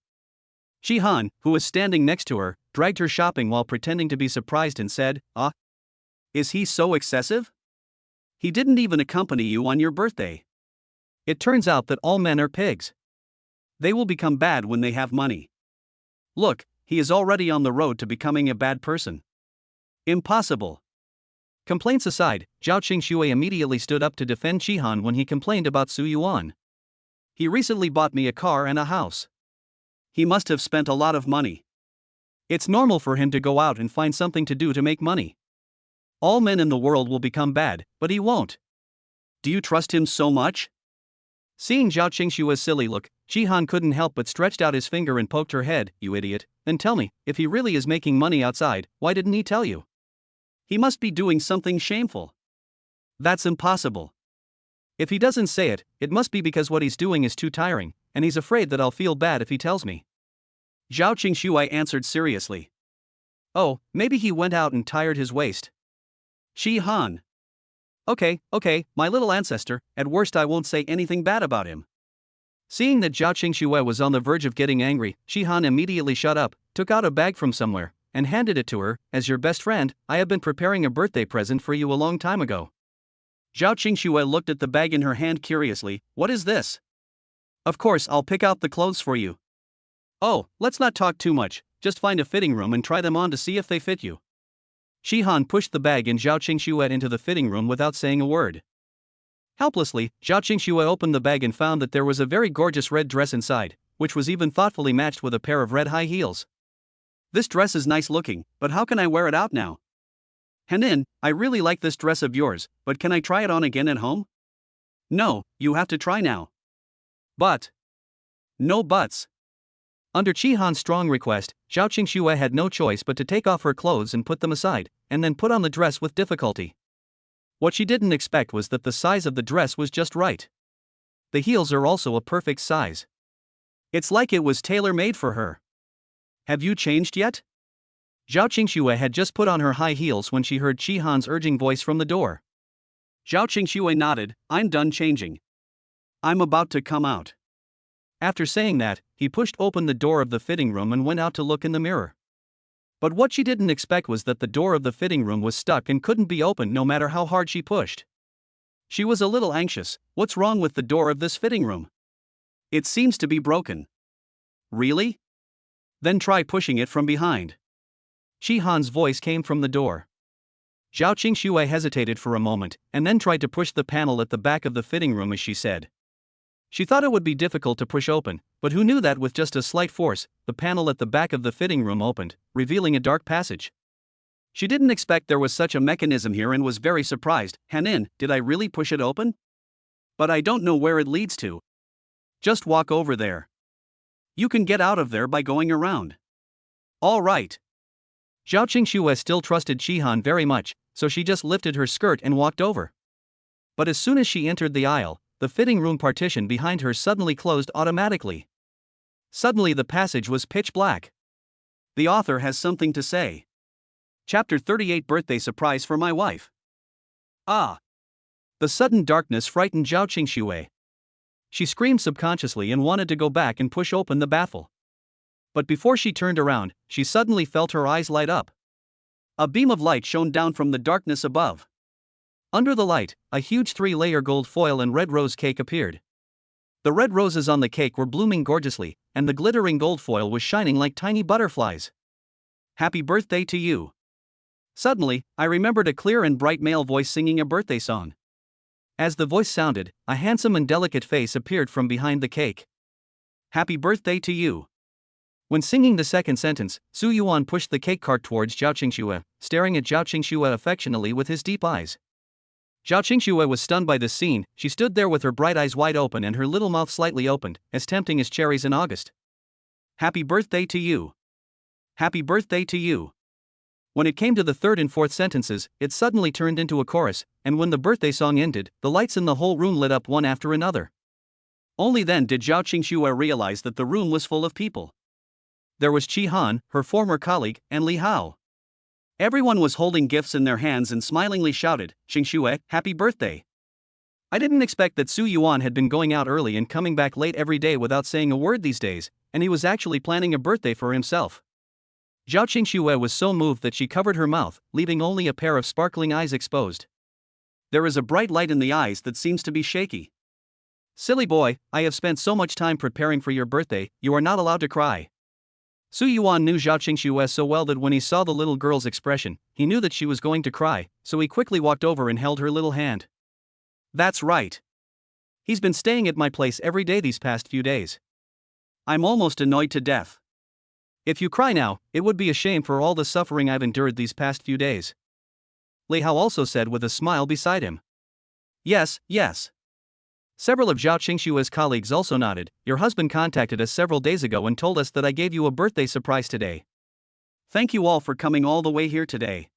Chi Han, who was standing next to her, dragged her shopping while pretending to be surprised and said, "Ah, is he so excessive? He didn't even accompany you on your birthday." It turns out that all men are pigs. They will become bad when they have money. Look, He is already on the road to becoming a bad person. Impossible. Complaints aside, Zhao Qingxue immediately stood up to defend Qihan when he complained about Su Yuan. He recently bought me a car and a house. He must have spent a lot of money. It's normal for him to go out and find something to do to make money. All men in the world will become bad, but he won't. Do you trust him so much? Seeing Zhao Qingxue's silly look, Qihan couldn't help but stretched out his finger and poked her head. You idiot, then tell me, if he really is making money outside, why didn't he tell you? He must be doing something shameful. That's impossible. If he doesn't say it, it must be because what he's doing is too tiring, and he's afraid that I'll feel bad if he tells me. Zhao Qingxue answered seriously. Oh, maybe he went out and tired his waist. Qihan. Okay, my little ancestor, at worst I won't say anything bad about him. Seeing that Zhao Qingxue was on the verge of getting angry, Qihan immediately shut up, took out a bag from somewhere, and handed it to her. As your best friend, I have been preparing a birthday present for you a long time ago. Zhao Qingxue looked at the bag in her hand curiously. What is this? Of course I'll pick out the clothes for you. Oh, let's not talk too much, just find a fitting room and try them on to see if they fit you. Qihan pushed the bag and Zhao Qingxue into the fitting room without saying a word. Helplessly, Zhao Qingxue opened the bag and found that there was a very gorgeous red dress inside, which was even thoughtfully matched with a pair of red high heels. This dress is nice looking, but how can I wear it out now? Hanin, I really like this dress of yours, but can I try it on again at home? No, you have to try now. But. No buts. Under Qihan's strong request, Zhao Qingxue had no choice but to take off her clothes and put them aside, and then put on the dress with difficulty. What she didn't expect was that the size of the dress was just right. The heels are also a perfect size. It's like it was tailor-made for her. Have you changed yet? Zhao Qingxue had just put on her high heels when she heard Qihan's urging voice from the door. Zhao Qingxue nodded. I'm done changing. I'm about to come out. After saying that, he pushed open the door of the fitting room and went out to look in the mirror. But what she didn't expect was that the door of the fitting room was stuck and couldn't be opened no matter how hard she pushed. She was a little anxious. What's wrong with the door of this fitting room? It seems to be broken. Really? Then try pushing it from behind. Qihan's voice came from the door. Zhao Qingxue hesitated for a moment, and then tried to push the panel at the back of the fitting room as she said. She thought it would be difficult to push open, but who knew that with just a slight force, the panel at the back of the fitting room opened, revealing a dark passage. She didn't expect there was such a mechanism here and was very surprised. Hanin, did I really push it open? But I don't know where it leads to. Just walk over there. You can get out of there by going around. All right. Zhao Qingxue still trusted Qihan very much, so she just lifted her skirt and walked over. But as soon as she entered the aisle, the fitting room partition behind her suddenly closed automatically. Suddenly the passage was pitch black. The author has something to say. Chapter 38 Birthday Surprise for My Wife. Ah! The sudden darkness frightened Zhao Qingxue. She screamed subconsciously and wanted to go back and push open the baffle. But before she turned around, she suddenly felt her eyes light up. A beam of light shone down from the darkness above. Under the light, a huge 3-layer gold foil and red rose cake appeared. The red roses on the cake were blooming gorgeously, and the glittering gold foil was shining like tiny butterflies. Happy birthday to you. Suddenly, I remembered a clear and bright male voice singing a birthday song. As the voice sounded, a handsome and delicate face appeared from behind the cake. Happy birthday to you. When singing the second sentence, Su Yuan pushed the cake cart towards Zhao Qingxue, staring at Zhao Qingxue affectionately with his deep eyes. Zhao Qingxue was stunned by this scene. She stood there with her bright eyes wide open and her little mouth slightly opened, as tempting as cherries in August. Happy birthday to you. Happy birthday to you. When it came to the third and fourth sentences, it suddenly turned into a chorus, and when the birthday song ended, the lights in the whole room lit up one after another. Only then did Zhao Qingxue realize that the room was full of people. There was Qihan, her former colleague, and Li Hao. Everyone was holding gifts in their hands and smilingly shouted, Qingxue, happy birthday. I didn't expect that Su Yuan had been going out early and coming back late every day without saying a word these days, and he was actually planning a birthday for himself. Zhao Qingxue was so moved that she covered her mouth, leaving only a pair of sparkling eyes exposed. There is a bright light in the eyes that seems to be shaky. Silly boy, I have spent so much time preparing for your birthday, you are not allowed to cry. Su Yuan knew Zhao Qingxue so well that when he saw the little girl's expression, he knew that she was going to cry, so he quickly walked over and held her little hand. That's right. He's been staying at my place every day these past few days. I'm almost annoyed to death. If you cry now, it would be a shame for all the suffering I've endured these past few days. Lei Hao also said with a smile beside him. Yes, yes. Several of Zhao Qingxue's colleagues also nodded. Your husband contacted us several days ago and told us that I gave you a birthday surprise today. Thank you all for coming all the way here today.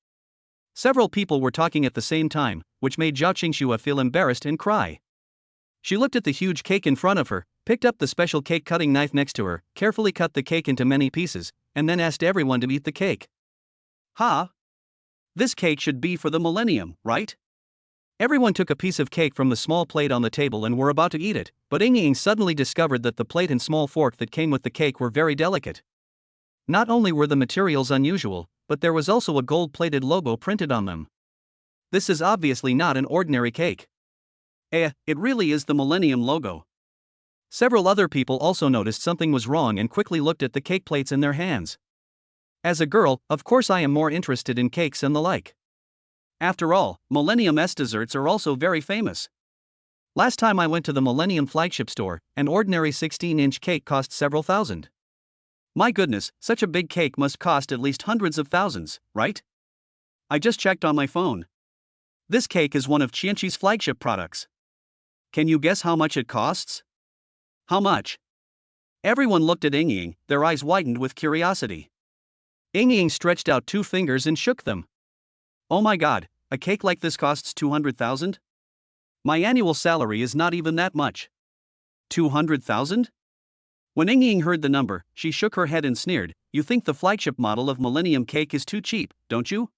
Several people were talking at the same time, which made Zhao Qingxue feel embarrassed and cry. She looked at the huge cake in front of her, picked up the special cake cutting knife next to her, carefully cut the cake into many pieces, and then asked everyone to eat the cake. Ha! This cake should be for the millennium, right? Everyone took a piece of cake from the small plate on the table and were about to eat it, but Ying suddenly discovered that the plate and small fork that came with the cake were very delicate. Not only were the materials unusual, but there was also a gold-plated logo printed on them. This is obviously not an ordinary cake. It really is the Millennium logo. Several other people also noticed something was wrong and quickly looked at the cake plates in their hands. As a girl, of course I am more interested in cakes and the like. After all, Millennium's desserts are also very famous. Last time I went to the Millennium flagship store, an ordinary 16-inch cake cost several thousand. My goodness, such a big cake must cost at least hundreds of thousands, right? I just checked on my phone. This cake is one of Qianqi's flagship products. Can you guess how much it costs? How much? Everyone looked at Ying, their eyes widened with curiosity. Ying stretched out 2 fingers and shook them. Oh my god, a cake like this costs 200,000? My annual salary is not even that much. 200,000? When Ying heard the number, she shook her head and sneered. You think the flagship model of Millennium cake is too cheap, don't you?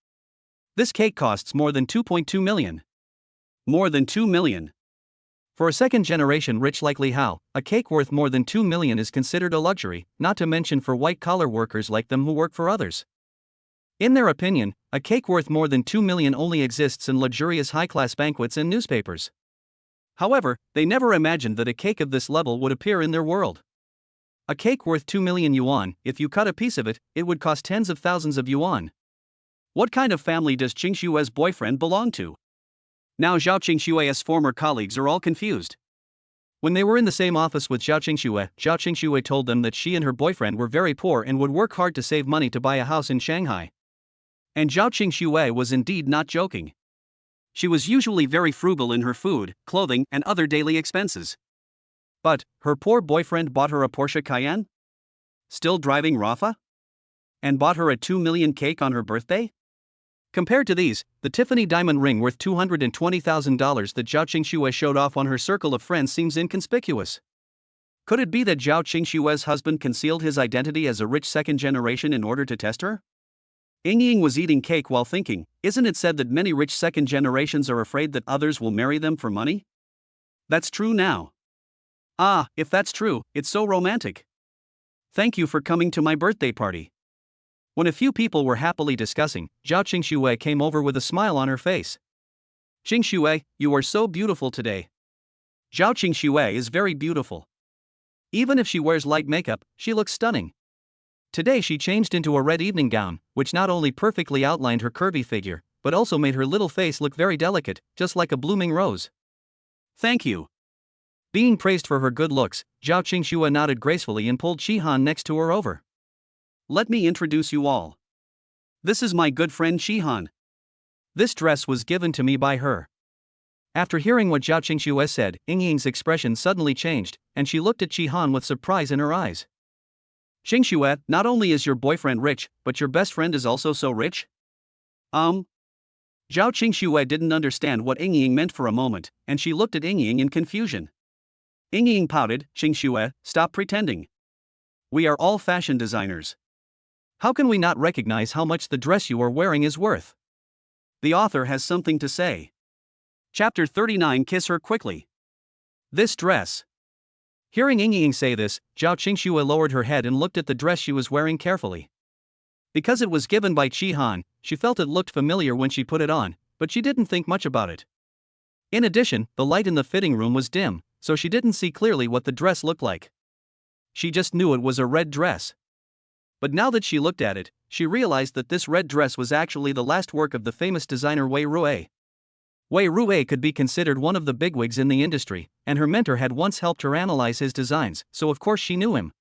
This cake costs more than 2.2 million. More than 2 million. For a second-generation rich like Lei Hao, a cake worth more than 2 million is considered a luxury, not to mention for white-collar workers like them who work for others. In their opinion, a cake worth more than 2 million only exists in luxurious high-class banquets and newspapers. However, they never imagined that a cake of this level would appear in their world. A cake worth 2 million yuan, if you cut a piece of it, it would cost tens of thousands of yuan. What kind of family does Qingxue's boyfriend belong to? Now Zhao Qingxue's former colleagues are all confused. When they were in the same office with Zhao Qingxue told them that she and her boyfriend were very poor and would work hard to save money to buy a house in Shanghai. And Zhao Qingxue was indeed not joking. She was usually very frugal in her food, clothing, and other daily expenses. But, her poor boyfriend bought her a Porsche Cayenne? Still driving Rafa? And bought her a 2 million cake on her birthday? Compared to these, the Tiffany diamond ring worth $220,000 that Zhao Qingxue showed off on her circle of friends seems inconspicuous. Could it be that Zhao Qingxue's husband concealed his identity as a rich second generation in order to test her? Ying was eating cake while thinking, isn't it said that many rich second generations are afraid that others will marry them for money? That's true now. Ah, if that's true, it's so romantic. Thank you for coming to my birthday party. When a few people were happily discussing, Zhao Qingxue came over with a smile on her face. Qingxue, you are so beautiful today. Zhao Qingxue is very beautiful. Even if she wears light makeup, she looks stunning. Today she changed into a red evening gown, which not only perfectly outlined her curvy figure, but also made her little face look very delicate, just like a blooming rose. Thank you. Being praised for her good looks, Zhao Qingxue nodded gracefully and pulled Shihan next to her over. Let me introduce you all. This is my good friend Shihan. This dress was given to me by her. After hearing what Zhao Qingxue said, Ying's expression suddenly changed, and she looked at Shihan with surprise in her eyes. Qingxue, not only is your boyfriend rich, but your best friend is also so rich? Zhao Qingxue didn't understand what Ying meant for a moment, and she looked at Ying in confusion. Ying pouted, Qingxue, stop pretending. We are all fashion designers. How can we not recognize how much the dress you are wearing is worth? The author has something to say. Chapter 39 Kiss her quickly. This dress. Hearing Ying say this, Zhao Qingxue lowered her head and looked at the dress she was wearing carefully. Because it was given by Shihan, she felt it looked familiar when she put it on, but she didn't think much about it. In addition, the light in the fitting room was dim, so she didn't see clearly what the dress looked like. She just knew it was a red dress. But now that she looked at it, she realized that this red dress was actually the last work of the famous designer Wei Rue. Wei Rue could be considered one of the bigwigs in the industry, and her mentor had once helped her analyze his designs, so of course she knew him.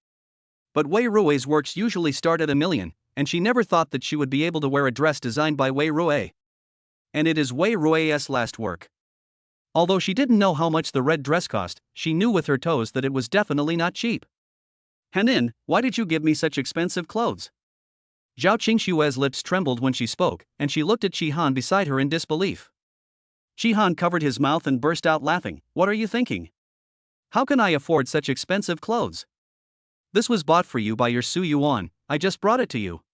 But Wei Rue's works usually start at $1 million, and she never thought that she would be able to wear a dress designed by Wei Rue. And it is Wei Rue's last work. Although she didn't know how much the red dress cost, she knew with her toes that it was definitely not cheap. "Hanin, why did you give me such expensive clothes?" Zhao Qingshue's lips trembled when she spoke, and she looked at Qihan beside her in disbelief. Qihan covered his mouth and burst out laughing. "What are you thinking? How can I afford such expensive clothes? This was bought for you by your Su Yuan, I just brought it to you."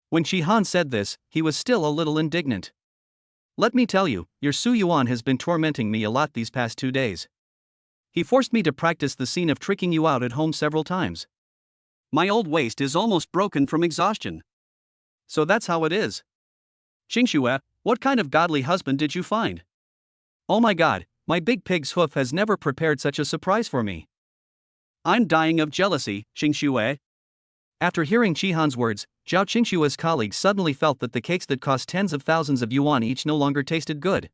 When Qihan said this, he was still a little indignant. "Let me tell you, your Su Yuan has been tormenting me a lot these past 2 days. He forced me to practice the scene of tricking you out at home several times. My old waist is almost broken from exhaustion. So that's how it is. Qingxue, what kind of godly husband did you find? Oh my god, my big pig's hoof has never prepared such a surprise for me. I'm dying of jealousy, Qingxue." After hearing Qihan's words, Zhao Qingshue's colleagues suddenly felt that the cakes that cost tens of thousands of yuan each no longer tasted good.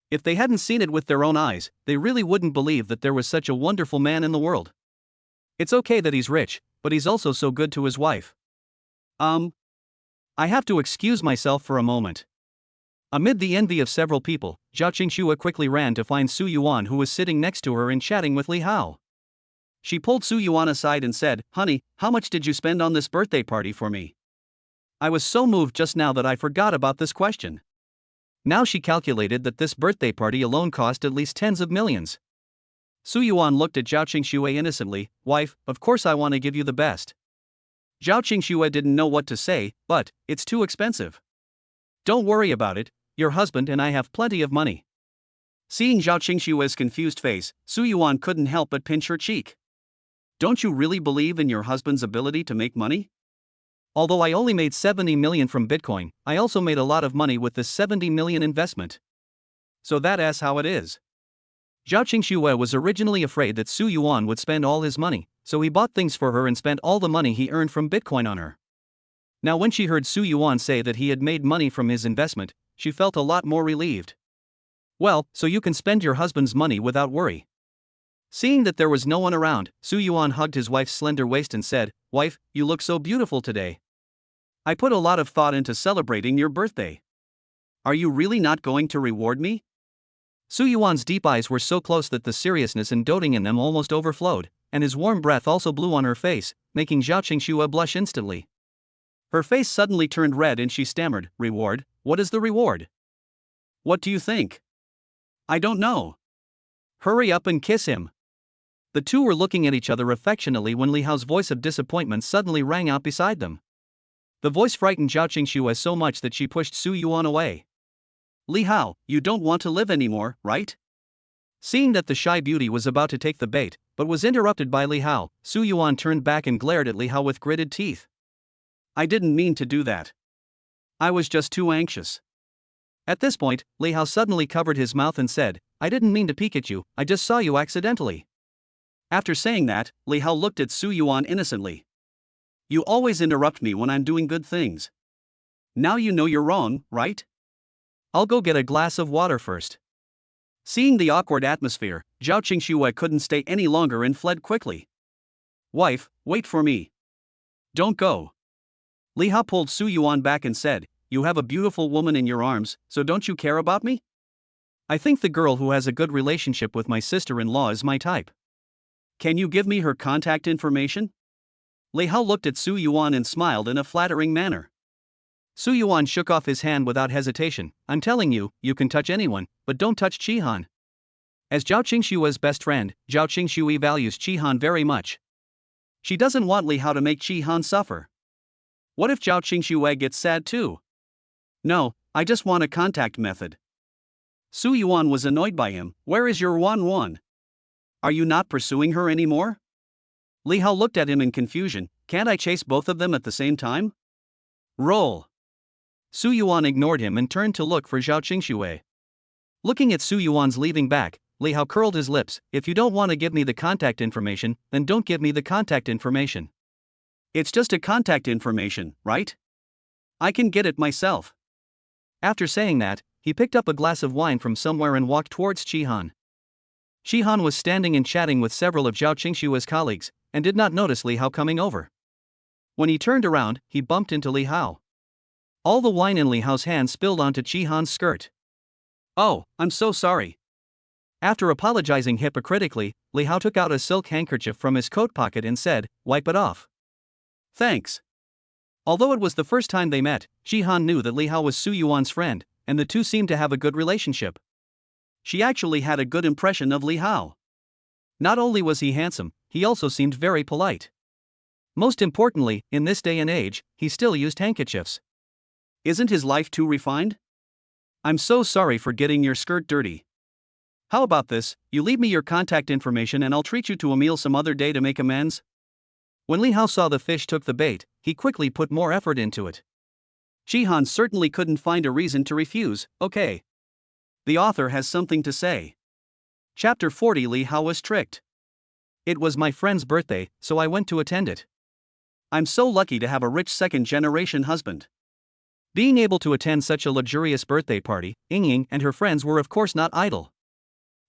If they hadn't seen it with their own eyes, they really wouldn't believe that there was such a wonderful man in the world. It's okay that he's rich, but he's also so good to his wife. I have to excuse myself for a moment. Amid the envy of several people, Zhao Qingxue quickly ran to find Su Yuan, who was sitting next to her and chatting with Li Hao. She pulled Su Yuan aside and said, "Honey, how much did you spend on this birthday party for me? I was so moved just now that I forgot about this question." Now she calculated that this birthday party alone cost at least tens of millions. Su Yuan looked at Zhao Qingxue innocently. "Wife, of course I want to give you the best." Zhao Qingxue didn't know what to say, but, "It's too expensive." "Don't worry about it, your husband and I have plenty of money." Seeing Zhao Qingshue's confused face, Su Yuan couldn't help but pinch her cheek. "Don't you really believe in your husband's ability to make money? Although I only made 70 million from Bitcoin, I also made a lot of money with this 70 million investment. So that's how it is." Zhao Qingxue was originally afraid that Su Yuan would spend all his money, so he bought things for her and spent all the money he earned from Bitcoin on her. Now when she heard Su Yuan say that he had made money from his investment, she felt a lot more relieved. "Well, so you can spend your husband's money without worry." Seeing that there was no one around, Su Yuan hugged his wife's slender waist and said, "Wife, you look so beautiful today. I put a lot of thought into celebrating your birthday. Are you really not going to reward me?" Su Yuan's deep eyes were so close that the seriousness and doting in them almost overflowed, and his warm breath also blew on her face, making Zhao Qingxue blush instantly. Her face suddenly turned red and she stammered, "Reward? What is the reward? What do you think?" "I don't know." "Hurry up and kiss him." The two were looking at each other affectionately when Li Hao's voice of disappointment suddenly rang out beside them. The voice frightened Zhao Qingxue so much that she pushed Su Yuan away. "Li Hao, you don't want to live anymore, right?" Seeing that the shy beauty was about to take the bait, but was interrupted by Li Hao, Su Yuan turned back and glared at Li Hao with gritted teeth. "I didn't mean to do that. I was just too anxious." At this point, Li Hao suddenly covered his mouth and said, "I didn't mean to peek at you, I just saw you accidentally." After saying that, Li Hao looked at Su Yuan innocently. "You always interrupt me when I'm doing good things. Now you know you're wrong, right? I'll go get a glass of water first." Seeing the awkward atmosphere, Zhao Qingxue couldn't stay any longer and fled quickly. "Wife, wait for me. Don't go." Li Hao pulled Su Yuan back and said, "You have a beautiful woman in your arms, so don't you care about me? I think the girl who has a good relationship with my sister-in-law is my type. Can you give me her contact information?" Li Hao looked at Su Yuan and smiled in a flattering manner. Su Yuan shook off his hand without hesitation. "I'm telling you, you can touch anyone, but don't touch Qihan." As Zhao Qingshue's best friend, Zhao Qingxue values Qihan very much. She doesn't want Li Hao to make Qihan suffer. What if Zhao Qingxue gets sad too? "No, I just want a contact method." Su Yuan was annoyed by him. "Where is your Wan? Are you not pursuing her anymore?" Li Hao looked at him in confusion. "Can't I chase both of them at the same time?" "Roll." Su Yuan ignored him and turned to look for Zhao Qingxue. Looking at Su Yuan's leaving back, Li Hao curled his lips. "If you don't want to give me the contact information, then don't give me the contact information." It's just a contact information, right? I can get it myself. After saying that, he picked up a glass of wine from somewhere and walked towards Chihan. Chihan was standing and chatting with several of Zhao Qingshue's colleagues, and did not notice Li Hao coming over. When he turned around, he bumped into Li Hao. All the wine in Li Hao's hand spilled onto Chihan's skirt. Oh, I'm so sorry. After apologizing hypocritically, Li Hao took out a silk handkerchief from his coat pocket and said, "Wipe it off." Thanks. Although it was the first time they met, Chihan knew that Li Hao was Su Yuan's friend, and the two seemed to have a good relationship. She actually had a good impression of Li Hao. Not only was he handsome, he also seemed very polite. Most importantly, in this day and age, he still used handkerchiefs. Isn't his life too refined? I'm so sorry for getting your skirt dirty. How about this, you leave me your contact information and I'll treat you to a meal some other day to make amends? When Li Hao saw the fish took the bait, he quickly put more effort into it. Chihan certainly couldn't find a reason to refuse. Okay. The author has something to say. Chapter 40. Li Hao was tricked. It was my friend's birthday, so I went to attend it. I'm so lucky to have a rich second-generation husband. Being able to attend such a luxurious birthday party, Yingying and her friends were of course not idle.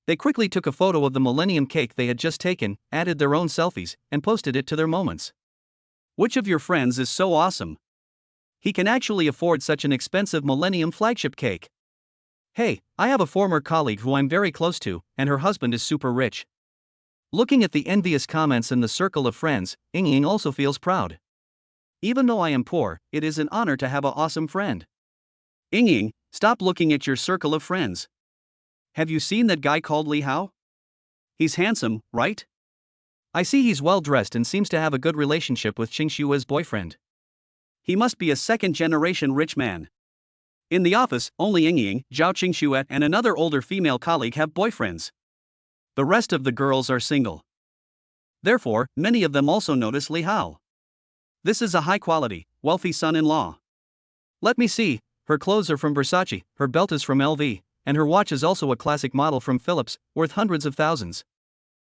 They quickly took a photo of the millennium cake they had just taken, added their own selfies, and posted it to their moments. Which of your friends is so awesome? He can actually afford such an expensive millennium flagship cake. Hey, I have a former colleague who I'm very close to, and her husband is super rich. Looking at the envious comments in the circle of friends, Yingying also feels proud. Even though I am poor, it is an honor to have an awesome friend. Yingying, stop looking at your circle of friends. Have you seen that guy called Li Hao? He's handsome, right? I see he's well dressed and seems to have a good relationship with Qingshue's boyfriend. He must be a second-generation rich man. In the office, only Yingying, Zhao Qingxue, and another older female colleague have boyfriends. The rest of the girls are single. Therefore, many of them also notice Li Hao. This is a high-quality, wealthy son-in-law. Let me see, her clothes are from Versace, her belt is from LV, and her watch is also a classic model from Philips, worth hundreds of thousands.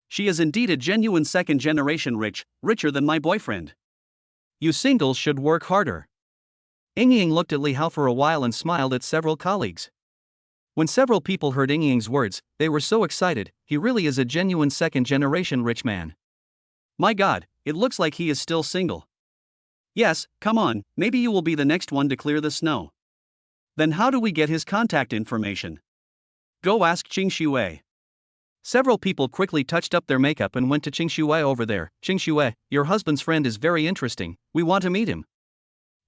She is indeed a genuine second-generation rich, richer than my boyfriend. You singles should work harder. Yingying looked at Li Hao for a while and smiled at several colleagues. When several people heard Yingying's words, they were so excited. He really is a genuine second-generation rich man. My God, it looks like he is still single. Yes, come on, maybe you will be the next one to clear the snow. Then how do we get his contact information? Go ask Qingxue. Several people quickly touched up their makeup and went to Qingxue over there. Qingxue, your husband's friend is very interesting, we want to meet him.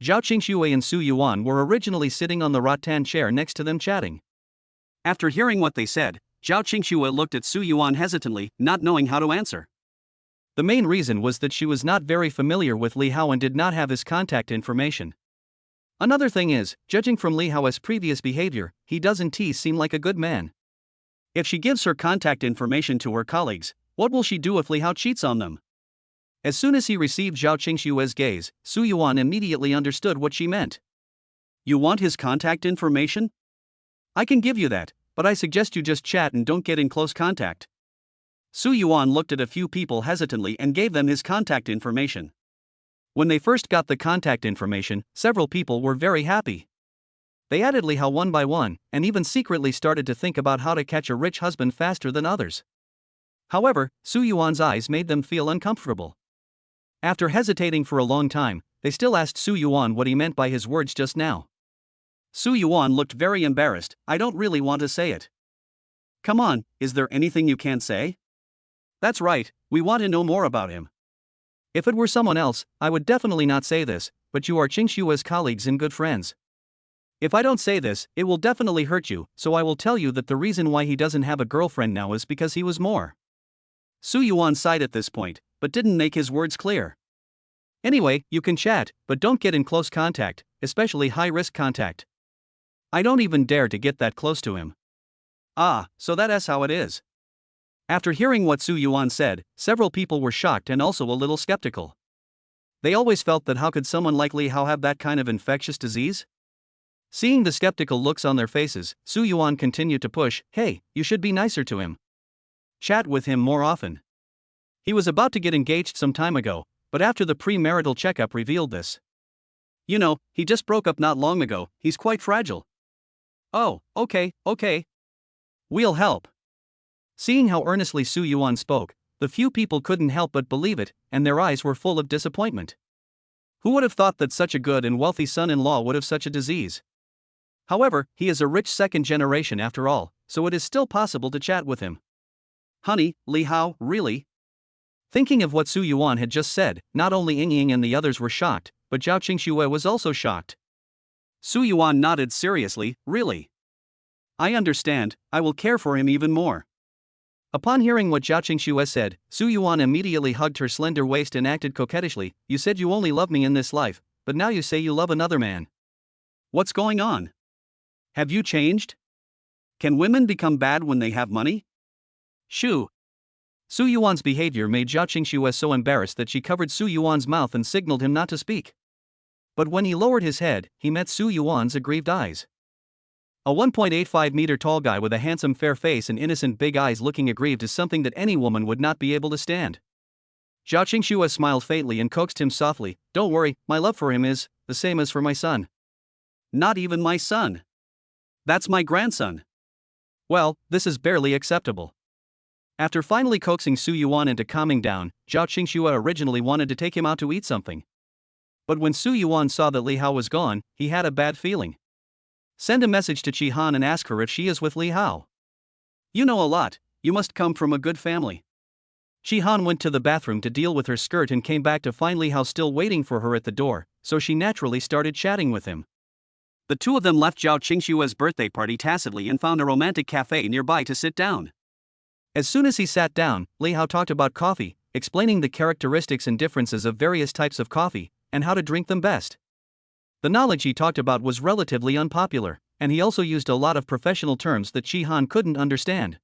Zhao Qingxue and Su Yuan were originally sitting on the rattan chair next to them chatting. After hearing what they said, Zhao Qingxue looked at Su Yuan hesitantly, not knowing how to answer. The main reason was that she was not very familiar with Li Hao and did not have his contact information. Another thing is, judging from Li Hao's previous behavior, he doesn't seem like a good man. If she gives her contact information to her colleagues, what will she do if Li Hao cheats on them? As soon as he received Zhao Qingxue's gaze, Su Yuan immediately understood what she meant. You want his contact information? I can give you that, but I suggest you just chat and don't get in close contact. Su Yuan looked at a few people hesitantly and gave them his contact information. When they first got the contact information, several people were very happy. They added Li Hao one by one, and even secretly started to think about how to catch a rich husband faster than others. However, Su Yuan's eyes made them feel uncomfortable. After hesitating for a long time, they still asked Su Yuan what he meant by his words just now. Su Yuan looked very embarrassed. I don't really want to say it. Come on, is there anything you can't say? That's right, we want to know more about him. If it were someone else, I would definitely not say this, but you are Qingshue's colleagues and good friends. If I don't say this, it will definitely hurt you, so I will tell you that the reason why he doesn't have a girlfriend now is because he was more. Su Yuan sighed at this point, but didn't make his words clear. Anyway, you can chat, but don't get in close contact, especially high-risk contact. I don't even dare to get that close to him. Ah, so that's how it is. After hearing what Su Yuan said, several people were shocked and also a little skeptical. They always felt that how could someone like Li Hao have that kind of infectious disease? Seeing the skeptical looks on their faces, Su Yuan continued to push, hey, you should be nicer to him. Chat with him more often. He was about to get engaged some time ago, but after the premarital checkup revealed this. You know, he just broke up not long ago, he's quite fragile. Oh, okay. We'll help. Seeing how earnestly Su Yuan spoke, the few people couldn't help but believe it, and their eyes were full of disappointment. Who would have thought that such a good and wealthy son-in-law would have such a disease? However, he is a rich second generation after all, so it is still possible to chat with him. Honey, Li Hao, really? Thinking of what Su Yuan had just said, not only Ying Ying and the others were shocked, but Zhao Qingxue was also shocked. Su Yuan nodded seriously, really? I understand, I will care for him even more. Upon hearing what Zhao Qingxue said, Su Yuan immediately hugged her slender waist and acted coquettishly. You said you only love me in this life, but now you say you love another man. What's going on? Have you changed? Can women become bad when they have money? Shoo. Su Yuan's behavior made Zhao Qingxue so embarrassed that she covered Su Yuan's mouth and signaled him not to speak. But when he lowered his head, he met Su Yuan's aggrieved eyes. A 1.85-meter tall guy with a handsome fair face and innocent big eyes looking aggrieved is something that any woman would not be able to stand. Zhao Qingxue smiled faintly and coaxed him softly. Don't worry, my love for him is the same as for my son. Not even my son. That's my grandson. Well, this is barely acceptable. After finally coaxing Su Yuan into calming down, Zhao Qingxue originally wanted to take him out to eat something. But when Su Yuan saw that Li Hao was gone, he had a bad feeling. Send a message to Qi Han and ask her if she is with Li Hao. You know a lot, you must come from a good family. Qi Han went to the bathroom to deal with her skirt and came back to find Li Hao still waiting for her at the door, so she naturally started chatting with him. The two of them left Zhao Qingxue's birthday party tacitly and found a romantic cafe nearby to sit down. As soon as he sat down, Li Hao talked about coffee, explaining the characteristics and differences of various types of coffee, and how to drink them best. The knowledge he talked about was relatively unpopular, and he also used a lot of professional terms that Qi Han couldn't understand.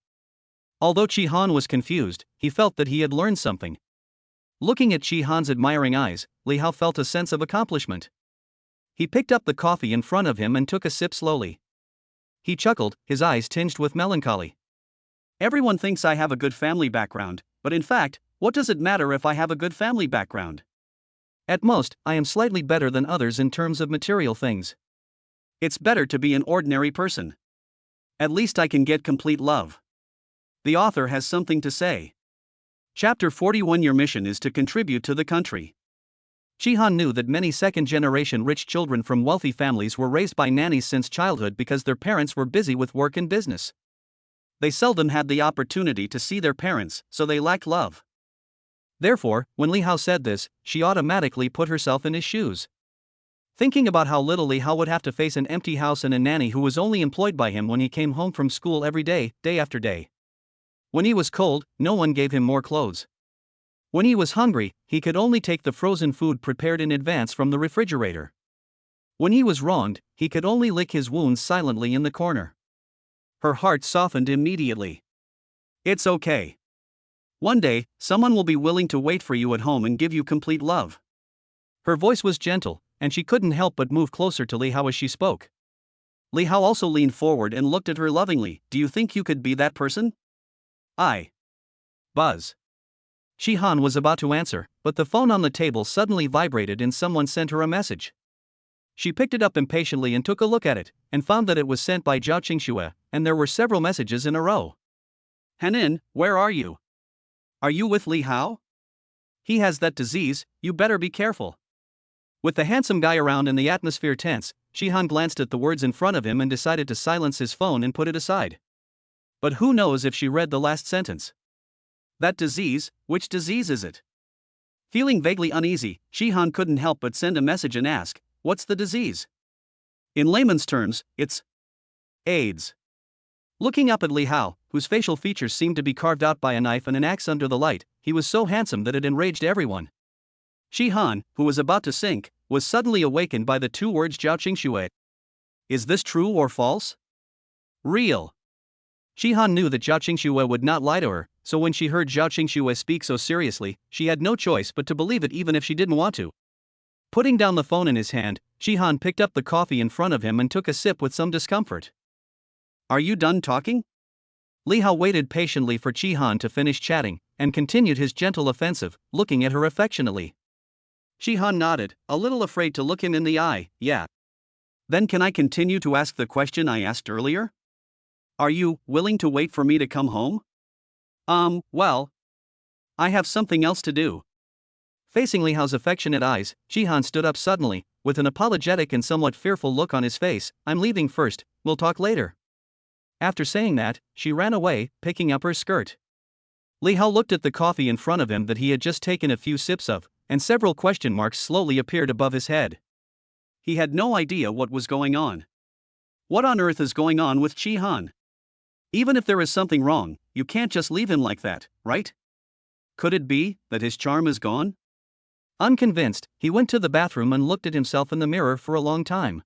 Although Qi Han was confused, he felt that he had learned something. Looking at Qi Han's admiring eyes, Li Hao felt a sense of accomplishment. He picked up the coffee in front of him and took a sip slowly. He chuckled, his eyes tinged with melancholy. Everyone thinks I have a good family background, but in fact, what does it matter if I have a good family background? At most, I am slightly better than others in terms of material things. It's better to be an ordinary person. At least I can get complete love. The author has something to say. Chapter 41. Your mission is to contribute to the country. Qi Han knew that many second-generation rich children from wealthy families were raised by nannies since childhood because their parents were busy with work and business. They seldom had the opportunity to see their parents, so they lacked love. Therefore, when Li Hao said this, she automatically put herself in his shoes. Thinking about how little Li Hao would have to face an empty house and a nanny who was only employed by him when he came home from school every day, day after day. When he was cold, no one gave him more clothes. When he was hungry, he could only take the frozen food prepared in advance from the refrigerator. When he was wronged, he could only lick his wounds silently in the corner. Her heart softened immediately. It's okay. One day, someone will be willing to wait for you at home and give you complete love. Her voice was gentle, and she couldn't help but move closer to Li Hao as she spoke. Li Hao also leaned forward and looked at her lovingly. Do you think you could be that person? Buzz. Qi Han was about to answer, but the phone on the table suddenly vibrated and someone sent her a message. She picked it up impatiently and took a look at it, and found that it was sent by Zhao Qingxue, and there were several messages in a row. Hanin, where are you? Are you with Li Hao? He has that disease, you better be careful. With the handsome guy around and the atmosphere tense, Qi Han glanced at the words in front of him and decided to silence his phone and put it aside. But who knows if she read the last sentence? That disease, which disease is it? Feeling vaguely uneasy, Qi Han couldn't help but send a message and ask, what's the disease? In layman's terms, it's AIDS. Looking up at Li Hao, whose facial features seemed to be carved out by a knife and an axe under the light, he was so handsome that it enraged everyone. Qi Han, who was about to sink, was suddenly awakened by the two words Zhao Qingxue. Is this true or false? Real. Qi Han knew that Zhao Qingxue would not lie to her, so when she heard Zhao Qingxue speak so seriously, she had no choice but to believe it even if she didn't want to. Putting down the phone in his hand, Qi Han picked up the coffee in front of him and took a sip with some discomfort. Are you done talking? Li Hao waited patiently for Qi Han to finish chatting, and continued his gentle offensive, looking at her affectionately. Shihan nodded, a little afraid to look him in the eye. Yeah. Then can I continue to ask the question I asked earlier? Are you willing to wait for me to come home? Well, I have something else to do. Facing Li Hao's affectionate eyes, Shihan stood up suddenly, with an apologetic and somewhat fearful look on his face. I'm leaving first, we'll talk later. After saying that, she ran away, picking up her skirt. Li Hao looked at the coffee in front of him that he had just taken a few sips of, and several question marks slowly appeared above his head. He had no idea what was going on. What on earth is going on with Shihan? Even if there is something wrong, you can't just leave him like that, right? Could it be that his charm is gone? Unconvinced, he went to the bathroom and looked at himself in the mirror for a long time.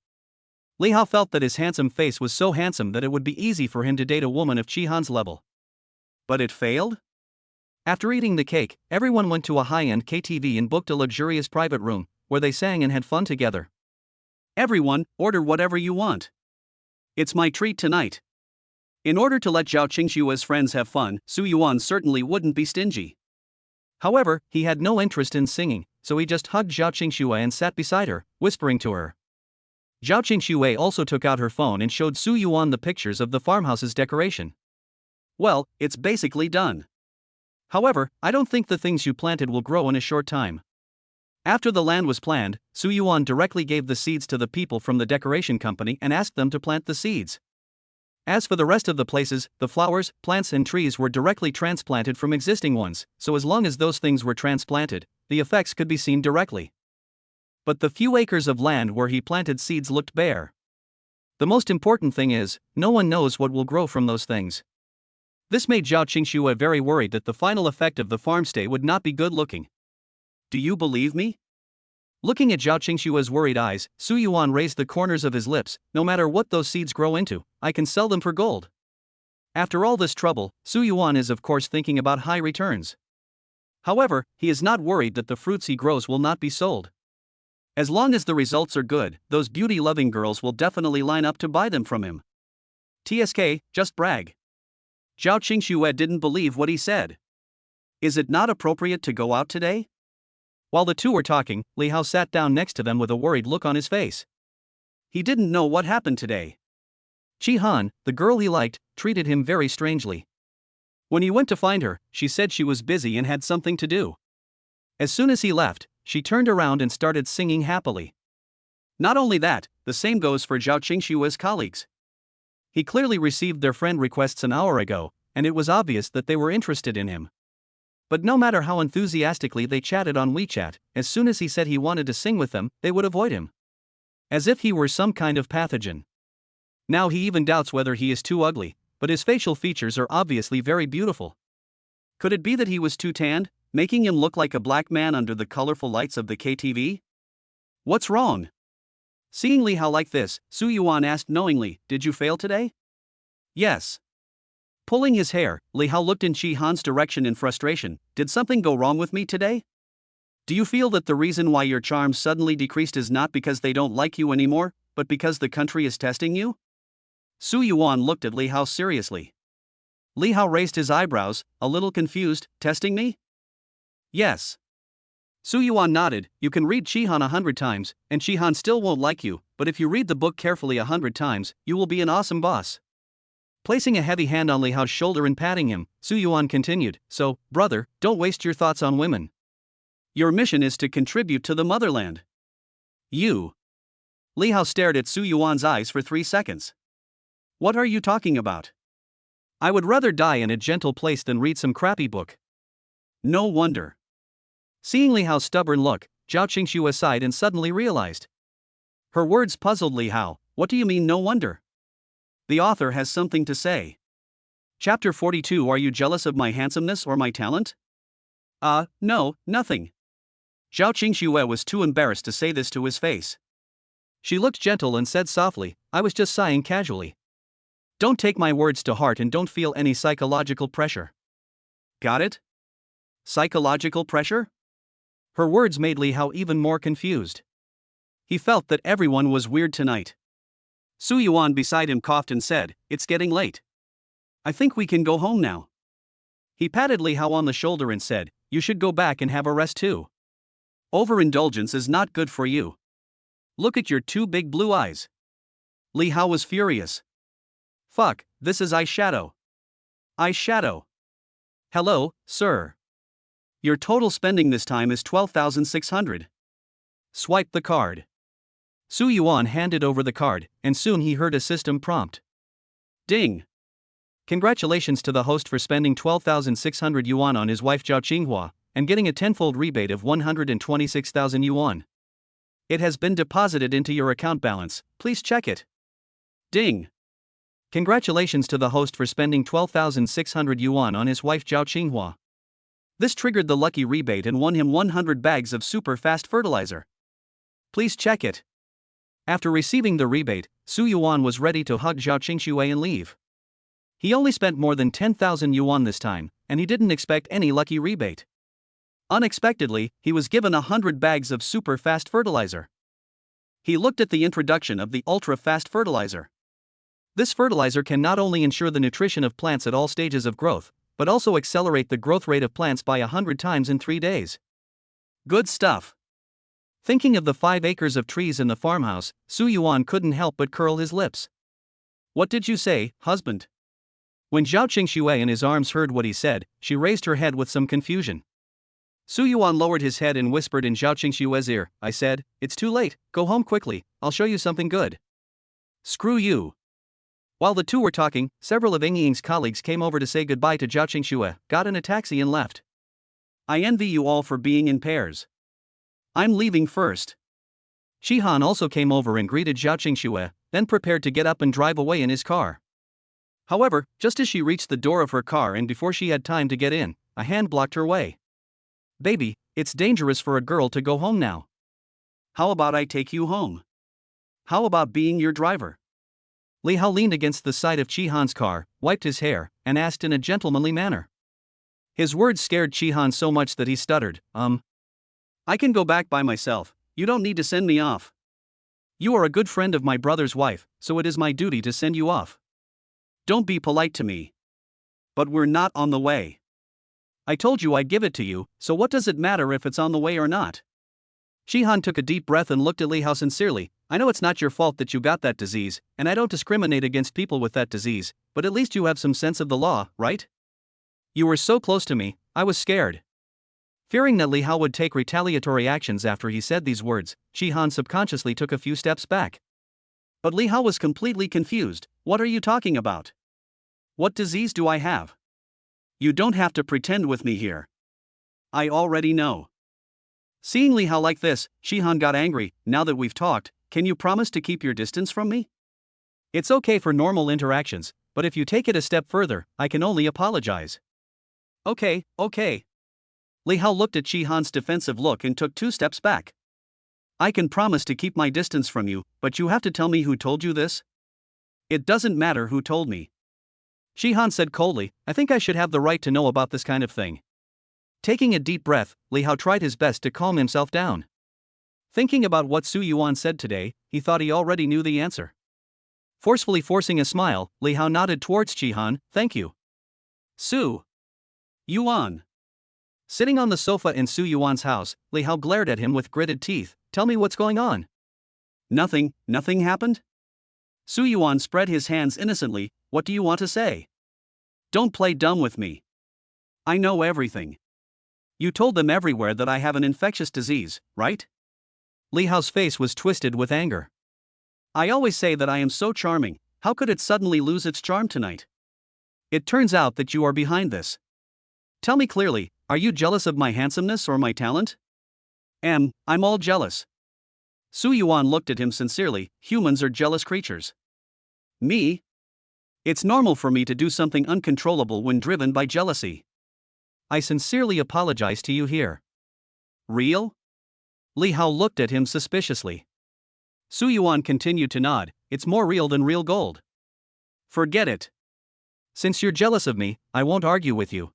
Li Hao felt that his handsome face was so handsome that it would be easy for him to date a woman of Shihan's level. But it failed? After eating the cake, everyone went to a high-end KTV and booked a luxurious private room, where they sang and had fun together. Everyone, order whatever you want. It's my treat tonight. In order to let Zhao Qingshua's friends have fun, Su Yuan certainly wouldn't be stingy. However, he had no interest in singing, so he just hugged Zhao Qingxue and sat beside her, whispering to her. Zhao Qingxue also took out her phone and showed Su Yuan the pictures of the farmhouse's decoration. Well, it's basically done. However, I don't think the things you planted will grow in a short time. After the land was planned, Su Yuan directly gave the seeds to the people from the decoration company and asked them to plant the seeds. As for the rest of the places, the flowers, plants and trees were directly transplanted from existing ones, so as long as those things were transplanted, the effects could be seen directly. But the few acres of land where he planted seeds looked bare. The most important thing is, no one knows what will grow from those things. This made Zhao Qingxue very worried that the final effect of the farmstay would not be good looking. Do you believe me? Looking at Zhao Qingshua's worried eyes, Su Yuan raised the corners of his lips. No matter what those seeds grow into, I can sell them for gold. After all this trouble, Su Yuan is of course thinking about high returns. However, he is not worried that the fruits he grows will not be sold. As long as the results are good, those beauty-loving girls will definitely line up to buy them from him. TSK, just brag. Zhao Qingxue didn't believe what he said. Is it not appropriate to go out today? While the two were talking, Li Hao sat down next to them with a worried look on his face. He didn't know what happened today. Shihan, the girl he liked, treated him very strangely. When he went to find her, she said she was busy and had something to do. As soon as he left, she turned around and started singing happily. Not only that, the same goes for Zhao Qingshua's colleagues. He clearly received their friend requests an hour ago, and it was obvious that they were interested in him. But no matter how enthusiastically they chatted on WeChat, as soon as he said he wanted to sing with them, they would avoid him. As if he were some kind of pathogen. Now he even doubts whether he is too ugly, but his facial features are obviously very beautiful. Could it be that he was too tanned, making him look like a black man under the colorful lights of the KTV? What's wrong? Seeing Li Hao like this, Su Yuan asked knowingly, did you fail today? Yes. Pulling his hair, Li Hao looked in Shihan's direction in frustration. Did something go wrong with me today? Do you feel that the reason why your charm suddenly decreased is not because they don't like you anymore, but because the country is testing you? Su Yuan looked at Li Hao seriously. Li Hao raised his eyebrows, a little confused. Testing me? Yes. Su Yuan nodded. You can read Shihan 100 times, and Shihan still won't like you, but if you read the book carefully 100 times, you will be an awesome boss. Placing a heavy hand on Li Hao's shoulder and patting him, Su Yuan continued, so, brother, don't waste your thoughts on women. Your mission is to contribute to the motherland. You. Li Hao stared at Su Yuan's eyes for 3 seconds. What are you talking about? I would rather die in a gentle place than read some crappy book. No wonder. Seeing Li Hao's stubborn look, Zhao Qingxue sighed and suddenly realized. Her words puzzled Li Hao. What do you mean no wonder? The author has something to say. Chapter 42. Are you jealous of my handsomeness or my talent? No, nothing. Zhao Qingxue was too embarrassed to say this to his face. She looked gentle and said softly, I was just sighing casually. Don't take my words to heart and don't feel any psychological pressure. Got it? Psychological pressure? Her words made Li Hao even more confused. He felt that everyone was weird tonight. Su Yuan beside him coughed and said, it's getting late. I think we can go home now. He patted Li Hao on the shoulder and said, you should go back and have a rest too. Overindulgence is not good for you. Look at your two big blue eyes. Li Hao was furious. Fuck, this is eyeshadow. Eyeshadow. Hello, sir. Your total spending this time is 12,600. Swipe the card. Su Yuan handed over the card, and soon he heard a system prompt. Ding. Congratulations to the host for spending 12,600 yuan on his wife Zhao Qinghua, and getting a tenfold rebate of 126,000 yuan. It has been deposited into your account balance, please check it. Ding. Congratulations to the host for spending 12,600 yuan on his wife Zhao Qinghua. This triggered the lucky rebate and won him 100 bags of super fast fertilizer. Please check it. After receiving the rebate, Su Yuan was ready to hug Zhao Qingxue and leave. He only spent more than 10,000 yuan this time, and he didn't expect any lucky rebate. Unexpectedly, he was given 100 bags of super fast fertilizer. He looked at the introduction of the ultra fast fertilizer. This fertilizer can not only ensure the nutrition of plants at all stages of growth, but also accelerate the growth rate of plants by 100 times in 3 days. Good stuff. Thinking of the 5 acres of trees in the farmhouse, Su Yuan couldn't help but curl his lips. What did you say, husband? When Zhao Qingxue in his arms heard what he said, she raised her head with some confusion. Su Yuan lowered his head and whispered in Zhao Qingxue's ear, I said, it's too late, go home quickly, I'll show you something good. Screw you. While the two were talking, several of Eng Ying's colleagues came over to say goodbye to Zhao Qingxue, got in a taxi and left. I envy you all for being in pairs. I'm leaving first. Shihan also came over and greeted Zhao Qingxue, then prepared to get up and drive away in his car. However, just as she reached the door of her car and before she had time to get in, a hand blocked her way. Baby, it's dangerous for a girl to go home now. How about I take you home? How about being your driver? Li Hao leaned against the side of Chihan's car, wiped his hair, and asked in a gentlemanly manner. His words scared Chihan so much that he stuttered, I can go back by myself, you don't need to send me off. You are a good friend of my brother's wife, so it is my duty to send you off. Don't be polite to me. But we're not on the way. I told you I'd give it to you, so what does it matter if it's on the way or not? Shihan took a deep breath and looked at Li Hao sincerely. I know it's not your fault that you got that disease, and I don't discriminate against people with that disease, but at least you have some sense of the law, right? You were so close to me, I was scared. Fearing that Li Hao would take retaliatory actions after he said these words, Shihan subconsciously took a few steps back. But Li Hao was completely confused. What are you talking about? What disease do I have? You don't have to pretend with me here. I already know. Seeing Li Hao like this, Shihan got angry. Now that we've talked, can you promise to keep your distance from me? It's okay for normal interactions, but if you take it a step further, I can only apologize. Okay. Li Hao looked at Shihan's defensive look and took 2 steps back. I can promise to keep my distance from you, but you have to tell me who told you this? It doesn't matter who told me. Shihan said coldly, I think I should have the right to know about this kind of thing. Taking a deep breath, Li Hao tried his best to calm himself down. Thinking about what Su Yuan said today, he thought he already knew the answer. Forcefully forcing a smile, Li Hao nodded towards Shihan, thank you. Su Yuan. Sitting on the sofa in Su Yuan's house, Li Hao glared at him with gritted teeth, tell me what's going on. Nothing happened? Su Yuan spread his hands innocently, what do you want to say? Don't play dumb with me. I know everything. You told them everywhere that I have an infectious disease, right? Li Hao's face was twisted with anger. I always say that I am so charming, how could it suddenly lose its charm tonight? It turns out that you are behind this. Tell me clearly, are you jealous of my handsomeness or my talent? I'm all jealous. Su Yuan looked at him sincerely, humans are jealous creatures. Me? It's normal for me to do something uncontrollable when driven by jealousy. I sincerely apologize to you here. Real? Li Hao looked at him suspiciously. Su Yuan continued to nod, it's more real than real gold. Forget it. Since you're jealous of me, I won't argue with you.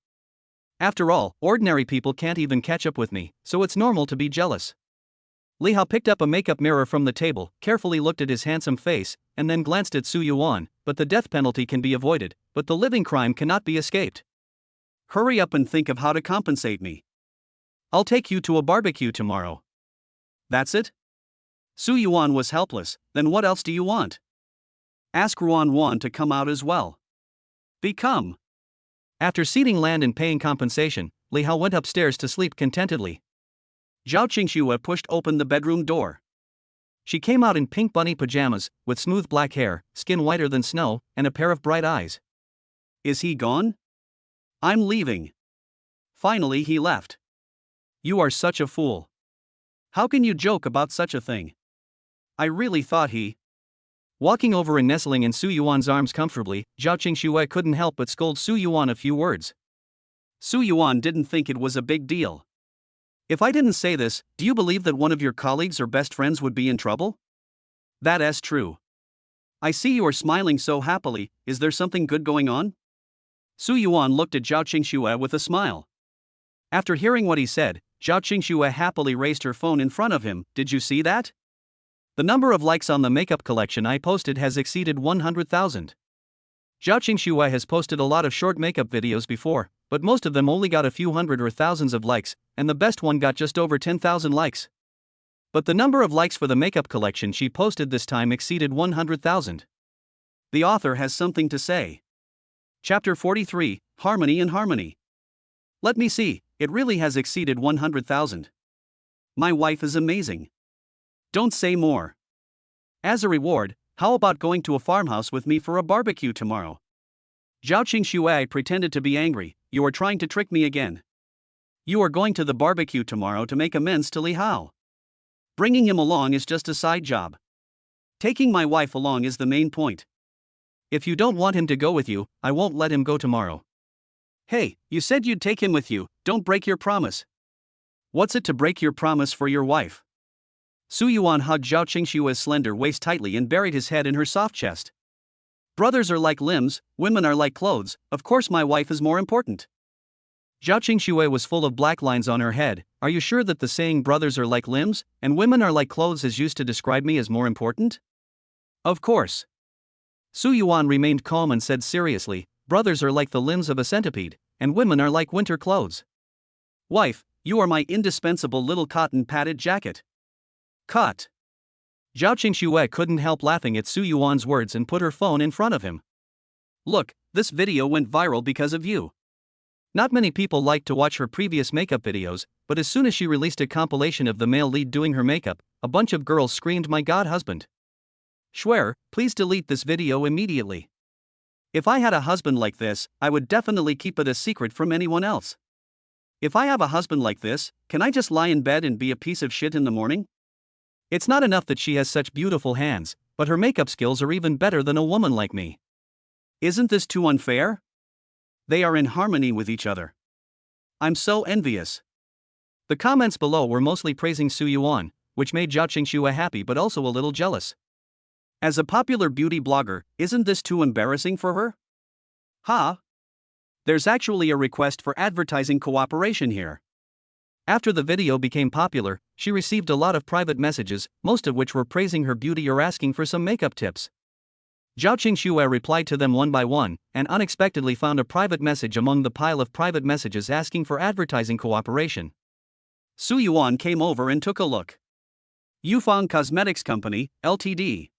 After all, ordinary people can't even catch up with me, so it's normal to be jealous. Li Hao picked up a makeup mirror from the table, carefully looked at his handsome face, and then glanced at Su Yuan, but the death penalty can be avoided, but the living crime cannot be escaped. Hurry up and think of how to compensate me. I'll take you to a barbecue tomorrow. That's it? Su Yuan was helpless. Then what else do you want? Ask Ruan Wan to come out as well. Become. After ceding land and paying compensation, Li Hao went upstairs to sleep contentedly. Zhao Qingxue pushed open the bedroom door. She came out in pink bunny pajamas, with smooth black hair, skin whiter than snow, and a pair of bright eyes. Is he gone? I'm leaving. Finally he left. You are such a fool. How can you joke about such a thing? I really thought he. Walking over and nestling in Su Yuan's arms comfortably, Zhao Qingxue couldn't help but scold Su Yuan a few words. Su Yuan didn't think it was a big deal. If I didn't say this, do you believe that one of your colleagues or best friends would be in trouble? That's true. I see you are smiling so happily. Is there something good going on? Su Yuan looked at Zhao Qingxue with a smile. After hearing what he said, Zhao Qingxue happily raised her phone in front of him. Did you see that? The number of likes on the makeup collection I posted has exceeded 100,000. Zhao Qingxue has posted a lot of short makeup videos before, but most of them only got a few hundred or thousands of likes, and the best one got just over 10,000 likes. But the number of likes for the makeup collection she posted this time exceeded 100,000. The author has something to say. Chapter 43, Harmony and Harmony. Let me see, it really has exceeded 100,000. My wife is amazing. Don't say more. As a reward, how about going to a farmhouse with me for a barbecue tomorrow? Zhao Qingxue pretended to be angry. You are trying to trick me again. You are going to the barbecue tomorrow to make amends to Li Hao. Bringing him along is just a side job. Taking my wife along is the main point. If you don't want him to go with you, I won't let him go tomorrow. Hey, you said you'd take him with you, don't break your promise. What's it to break your promise for your wife? Su Yuan hugged Zhao Qingxue's slender waist tightly and buried his head in her soft chest. Brothers are like limbs, women are like clothes, of course my wife is more important. Zhao Qingxue was full of black lines on her head. Are you sure that the saying brothers are like limbs, and women are like clothes is used to describe me as more important? Of course. Su Yuan remained calm and said seriously, brothers are like the limbs of a centipede, and women are like winter clothes. Wife, you are my indispensable little cotton padded jacket. Cut. Zhao Qingxue couldn't help laughing at Su Yuan's words and put her phone in front of him. Look, this video went viral because of you. Not many people liked to watch her previous makeup videos, but as soon as she released a compilation of the male lead doing her makeup, a bunch of girls screamed, "My God, husband!" Swear, please delete this video immediately. If I had a husband like this, I would definitely keep it a secret from anyone else. If I have a husband like this, can I just lie in bed and be a piece of shit in the morning? It's not enough that she has such beautiful hands, but her makeup skills are even better than a woman like me. Isn't this too unfair? They are in harmony with each other. I'm so envious. The comments below were mostly praising Su Yuan, which made Zhao Qingxue happy but also a little jealous. As a popular beauty blogger, isn't this too embarrassing for her? Ha! There's actually a request for advertising cooperation here. After the video became popular, she received a lot of private messages, most of which were praising her beauty or asking for some makeup tips. Zhao Qingxue replied to them one by one, and unexpectedly found a private message among the pile of private messages asking for advertising cooperation. Su Yuan came over and took a look. Yufeng Cosmetics Company, Ltd.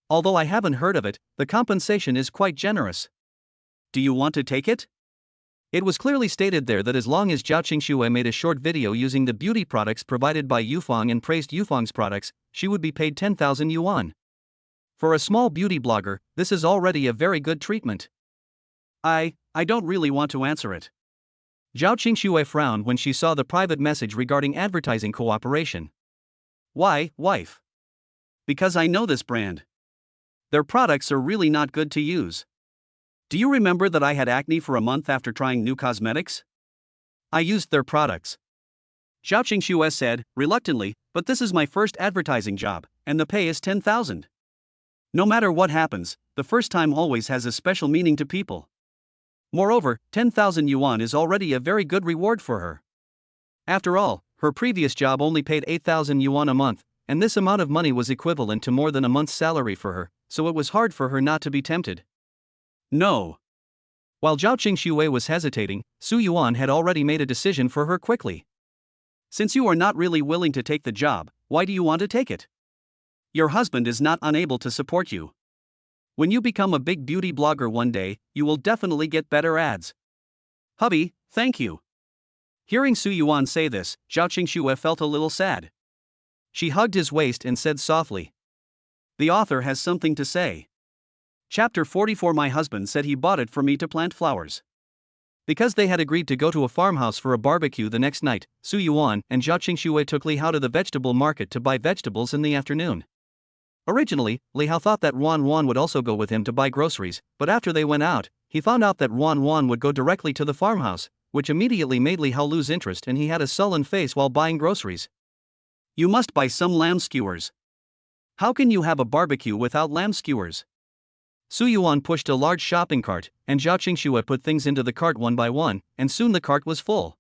Although I haven't heard of it, the compensation is quite generous. Do you want to take it? It was clearly stated there that as long as Zhao Qingxue made a short video using the beauty products provided by Yufeng and praised Yufeng's products, she would be paid 10,000 yuan. For a small beauty blogger, this is already a very good treatment. I don't really want to answer it. Zhao Qingxue frowned when she saw the private message regarding advertising cooperation. Why, wife? Because I know this brand. Their products are really not good to use. Do you remember that I had acne for a month after trying new cosmetics? I used their products. Zhao Qingxue said, reluctantly, but this is my first advertising job, and the pay is 10,000. No matter what happens, the first time always has a special meaning to people. Moreover, 10,000 yuan is already a very good reward for her. After all, her previous job only paid 8,000 yuan a month, and this amount of money was equivalent to more than a month's salary for her, so it was hard for her not to be tempted. No. While Zhao Qingxue was hesitating, Su Yuan had already made a decision for her quickly. Since you are not really willing to take the job, why do you want to take it? Your husband is not unable to support you. When you become a big beauty blogger one day, you will definitely get better ads. Hubby, thank you. Hearing Su Yuan say this, Zhao Qingxue felt a little sad. She hugged his waist and said softly, "The author has something to say." Chapter 44. My husband said he bought it for me to plant flowers. Because they had agreed to go to a farmhouse for a barbecue the next night, Su Yuan and Zhao Qingxue took Li Hao to the vegetable market to buy vegetables in the afternoon. Originally, Li Hao thought that Wan would also go with him to buy groceries, but after they went out, he found out that Wan would go directly to the farmhouse, which immediately made Li Hao lose interest, and he had a sullen face while buying groceries. "You must buy some lamb skewers. How can you have a barbecue without lamb skewers?" Su Yuan pushed a large shopping cart, and Zhao Qingxue put things into the cart one by one, and soon the cart was full.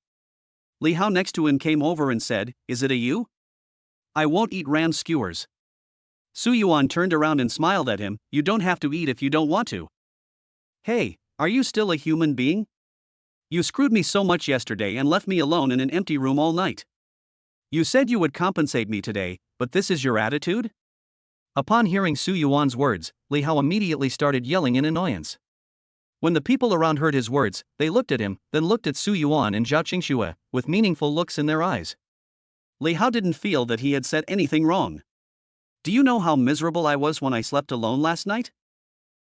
Li Hao next to him came over and said, "Is it a you? I won't eat ram skewers." Su Yuan turned around and smiled at him. "You don't have to eat if you don't want to." "Hey, are you still a human being? You screwed me so much yesterday and left me alone in an empty room all night. You said you would compensate me today, but this is your attitude?" Upon hearing Su Yuan's words, Li Hao immediately started yelling in annoyance. When the people around heard his words, they looked at him, then looked at Su Yuan and Zhao Qingxue, with meaningful looks in their eyes. Li Hao didn't feel that he had said anything wrong. "Do you know how miserable I was when I slept alone last night?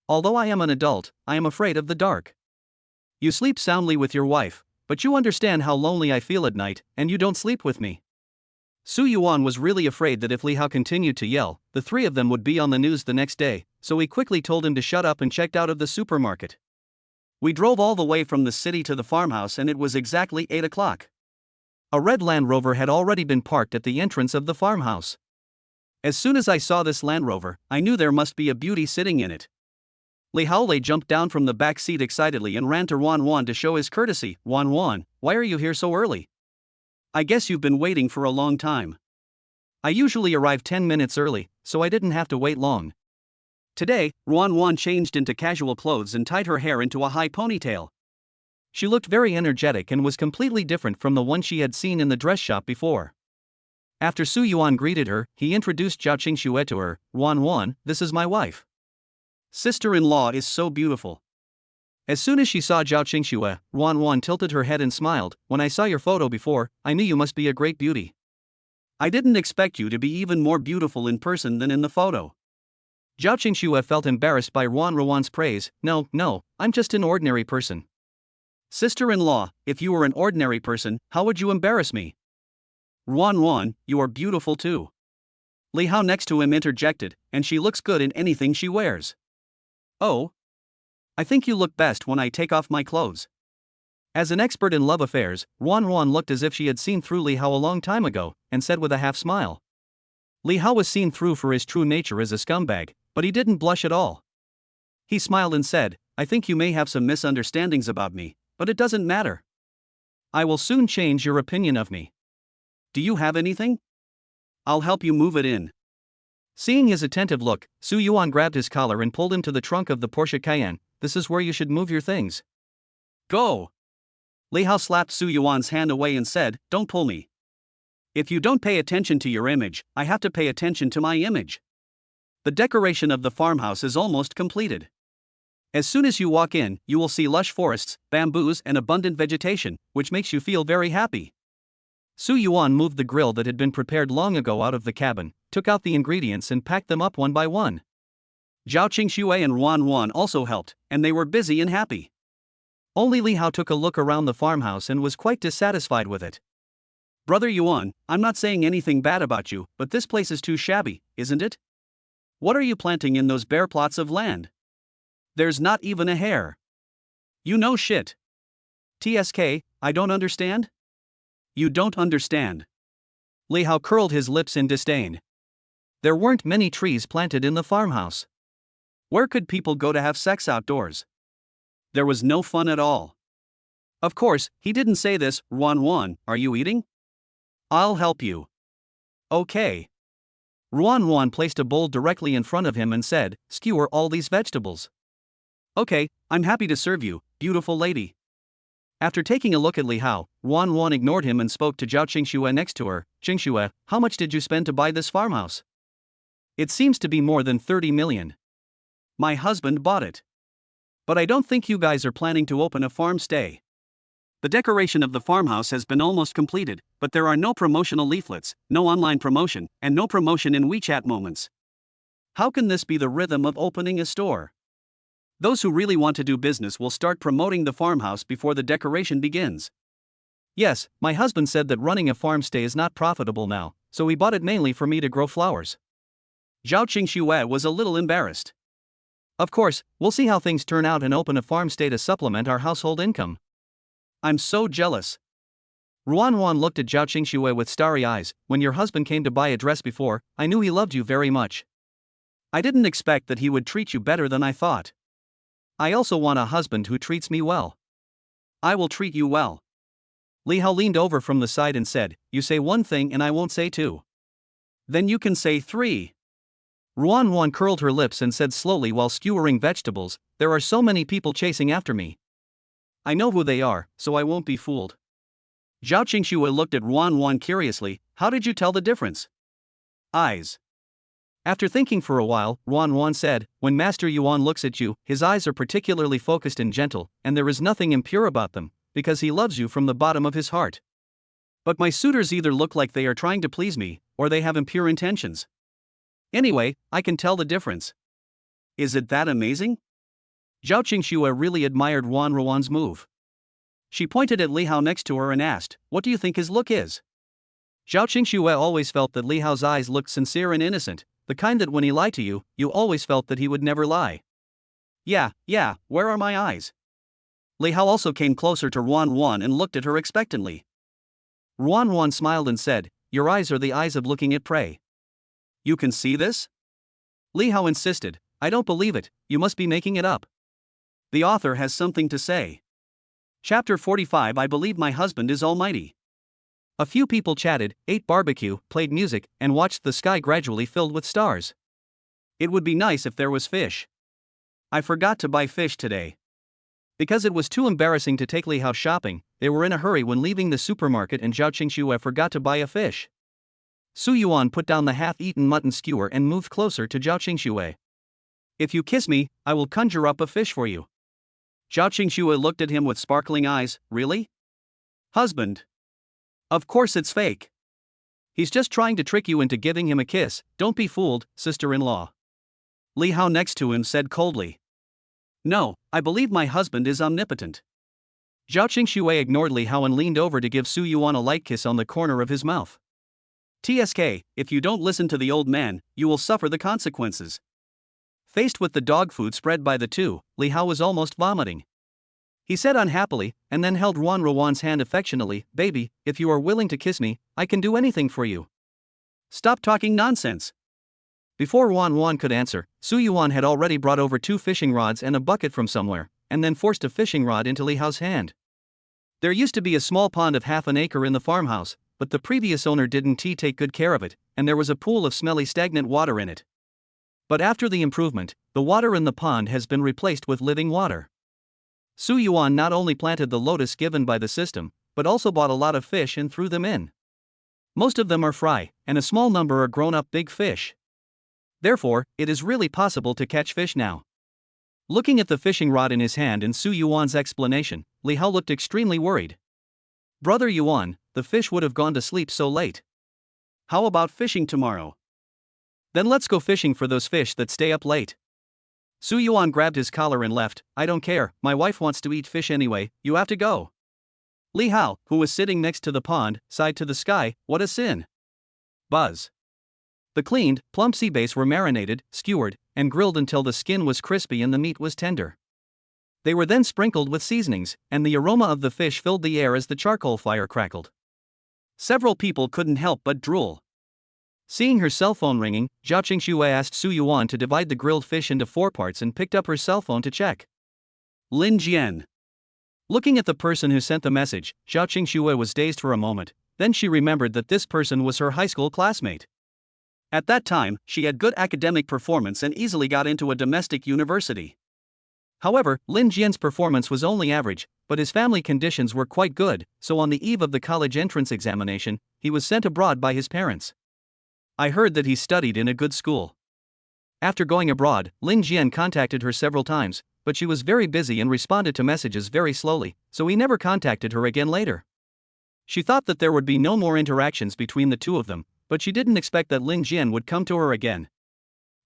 Although I am an adult, I am afraid of the dark. You sleep soundly with your wife, but you understand how lonely I feel at night, and you don't sleep with me." Su Yuan was really afraid that if Li Hao continued to yell, the three of them would be on the news the next day, so he quickly told him to shut up and checked out of the supermarket. We drove all the way from the city to the farmhouse and it was exactly 8 o'clock. A red Land Rover had already been parked at the entrance of the farmhouse. As soon as I saw this Land Rover, I knew there must be a beauty sitting in it. Li Haolei jumped down from the back seat excitedly and ran to Wan to show his courtesy. "Wan, why are you here so early? I guess you've been waiting for a long time." "I usually arrive 10 minutes early, so I didn't have to wait long." Today, Wan changed into casual clothes and tied her hair into a high ponytail. She looked very energetic and was completely different from the one she had seen in the dress shop before. After Su Yuan greeted her, he introduced Zhao Qingxue to her. "Wan, this is my wife. Sister-in-law is so beautiful." As soon as she saw Zhao Qingxue, Wan tilted her head and smiled. "When I saw your photo before, I knew you must be a great beauty. I didn't expect you to be even more beautiful in person than in the photo." Zhao Qingxue felt embarrassed by Wan's praise. No, I'm just an ordinary person." "Sister-in-law, if you were an ordinary person, how would you embarrass me?" "Wan, you are beautiful too." Li Hao next to him interjected, "And she looks good in anything she wears." "Oh? I think you look best when I take off my clothes." As an expert in love affairs, Wan looked as if she had seen through Li Hao a long time ago, and said with a half smile. Li Hao was seen through for his true nature as a scumbag, but he didn't blush at all. He smiled and said, "I think you may have some misunderstandings about me, but it doesn't matter. I will soon change your opinion of me. Do you have anything? I'll help you move it in." Seeing his attentive look, Su Yuan grabbed his collar and pulled him to the trunk of the Porsche Cayenne. "This is where you should move your things. Go." Li Hao slapped Su Yuan's hand away and said, "Don't pull me. If you don't pay attention to your image, I have to pay attention to my image." The decoration of the farmhouse is almost completed. As soon as you walk in, you will see lush forests, bamboos, and abundant vegetation, which makes you feel very happy. Su Yuan moved the grill that had been prepared long ago out of the cabin, took out the ingredients and packed them up one by one. Zhao Qingxue and Wan also helped, and they were busy and happy. Only Li Hao took a look around the farmhouse and was quite dissatisfied with it. "Brother Yuan, I'm not saying anything bad about you, but this place is too shabby, isn't it? What are you planting in those bare plots of land? There's not even a hare. You know shit. TSK, I don't understand?" "You don't understand." Li Hao curled his lips in disdain. There weren't many trees planted in the farmhouse. Where could people go to have sex outdoors? There was no fun at all. Of course, he didn't say this. "Wan, are you eating? I'll help you." "Okay." Wan placed a bowl directly in front of him and said, "Skewer all these vegetables." "Okay, I'm happy to serve you, beautiful lady." After taking a look at Li Hao, Ruan Ruan ignored him and spoke to Zhao Qingxue next to her. Qingxue, how much did you spend to buy this farmhouse? It seems to be more than 30 million. My husband bought it. But I don't think you guys are planning to open a farm stay. The decoration of the farmhouse has been almost completed, but there are no promotional leaflets, no online promotion, and no promotion in WeChat moments. How can this be the rhythm of opening a store? Those who really want to do business will start promoting the farmhouse before the decoration begins. Yes, my husband said that running a farm stay is not profitable now, so he bought it mainly for me to grow flowers. Zhao Qingxue was a little embarrassed. Of course, we'll see how things turn out and open a farm stay to supplement our household income. I'm so jealous. Ruan Ruan looked at Zhao Qingxue with starry eyes. When your husband came to buy a dress before, I knew he loved you very much. I didn't expect that he would treat you better than I thought. I also want a husband who treats me well. I will treat you well. Li Hao leaned over from the side and said, you say one thing and I won't say two. Then you can say three. Ruan Ruan curled her lips and said slowly while skewering vegetables, there are so many people chasing after me. I know who they are, so I won't be fooled. Zhao Qingxue looked at Ruan Ruan curiously, how did you tell the difference? Eyes. After thinking for a while, Ruan Ruan said, when Master Yuan looks at you, his eyes are particularly focused and gentle, and there is nothing impure about them, because he loves you from the bottom of his heart. But my suitors either look like they are trying to please me, or they have impure intentions. Anyway, I can tell the difference. Is it that amazing? Zhao Qingxue really admired Ruan Ruan's move. She pointed at Li Hao next to her and asked, what do you think his look is? Zhao Qingxue always felt that Li Hao's eyes looked sincere and innocent, the kind that when he lied to you, you always felt that he would never lie. Yeah, where are my eyes? Li Hao also came closer to Ruan Ruan and looked at her expectantly. Ruan Ruan smiled and said, your eyes are the eyes of looking at prey. You can see this? Li Hao insisted, I don't believe it, you must be making it up. The author has something to say. Chapter 45 I believe my husband is almighty. A few people chatted, ate barbecue, played music, and watched the sky gradually filled with stars. It would be nice if there was fish. I forgot to buy fish today. Because it was too embarrassing to take Li Hao shopping, they were in a hurry when leaving the supermarket and Zhao Qingxue forgot to buy a fish. Su Yuan put down the half-eaten mutton skewer and moved closer to Zhao Qingxue. If you kiss me, I will conjure up a fish for you. Zhao Qingxue looked at him with sparkling eyes, really? Husband. Of course it's fake. He's just trying to trick you into giving him a kiss, don't be fooled, sister-in-law. Li Hao next to him said coldly. No, I believe my husband is omnipotent. Zhao Qingxue ignored Li Hao and leaned over to give Su Yuan a light kiss on the corner of his mouth. TSK, if you don't listen to the old man, you will suffer the consequences. Faced with the dog food spread by the two, Li Hao was almost vomiting. He said unhappily, and then held Ruan Ruan's hand affectionately, baby, if you are willing to kiss me, I can do anything for you. Stop talking nonsense. Before Ruan Ruan could answer, Su Yuan had already brought over 2 fishing rods and a bucket from somewhere, and then forced a fishing rod into Li Hao's hand. There used to be a small pond of half an acre in the farmhouse, but the previous owner didn't take good care of it, and there was a pool of smelly stagnant water in it. But after the improvement, the water in the pond has been replaced with living water. Su Yuan not only planted the lotus given by the system, but also bought a lot of fish and threw them in. Most of them are fry, and a small number are grown-up big fish. Therefore, it is really possible to catch fish now. Looking at the fishing rod in his hand and Su Yuan's explanation, Li Hao looked extremely worried. Brother Yuan, the fish would have gone to sleep so late. How about fishing tomorrow? Then let's go fishing for those fish that stay up late. Su Yuan grabbed his collar and left. I don't care, my wife wants to eat fish anyway, you have to go. Li Hao, who was sitting next to the pond, sighed to the sky, what a sin. Buzz. The cleaned, plump sea bass were marinated, skewered, and grilled until the skin was crispy and the meat was tender. They were then sprinkled with seasonings, and the aroma of the fish filled the air as the charcoal fire crackled. Several people couldn't help but drool. Seeing her cell phone ringing, Zhao Qingxue asked Su Yuan to divide the grilled fish into 4 parts and picked up her cell phone to check. Lin Jian. Looking at the person who sent the message, Zhao Qingxue was dazed for a moment, then she remembered that this person was her high school classmate. At that time, she had good academic performance and easily got into a domestic university. However, Lin Jian's performance was only average, but his family conditions were quite good, so on the eve of the college entrance examination, he was sent abroad by his parents. I heard that he studied in a good school. After going abroad, Lin Jian contacted her several times, but she was very busy and responded to messages very slowly, so he never contacted her again later. She thought that there would be no more interactions between the two of them, but she didn't expect that Lin Jian would come to her again.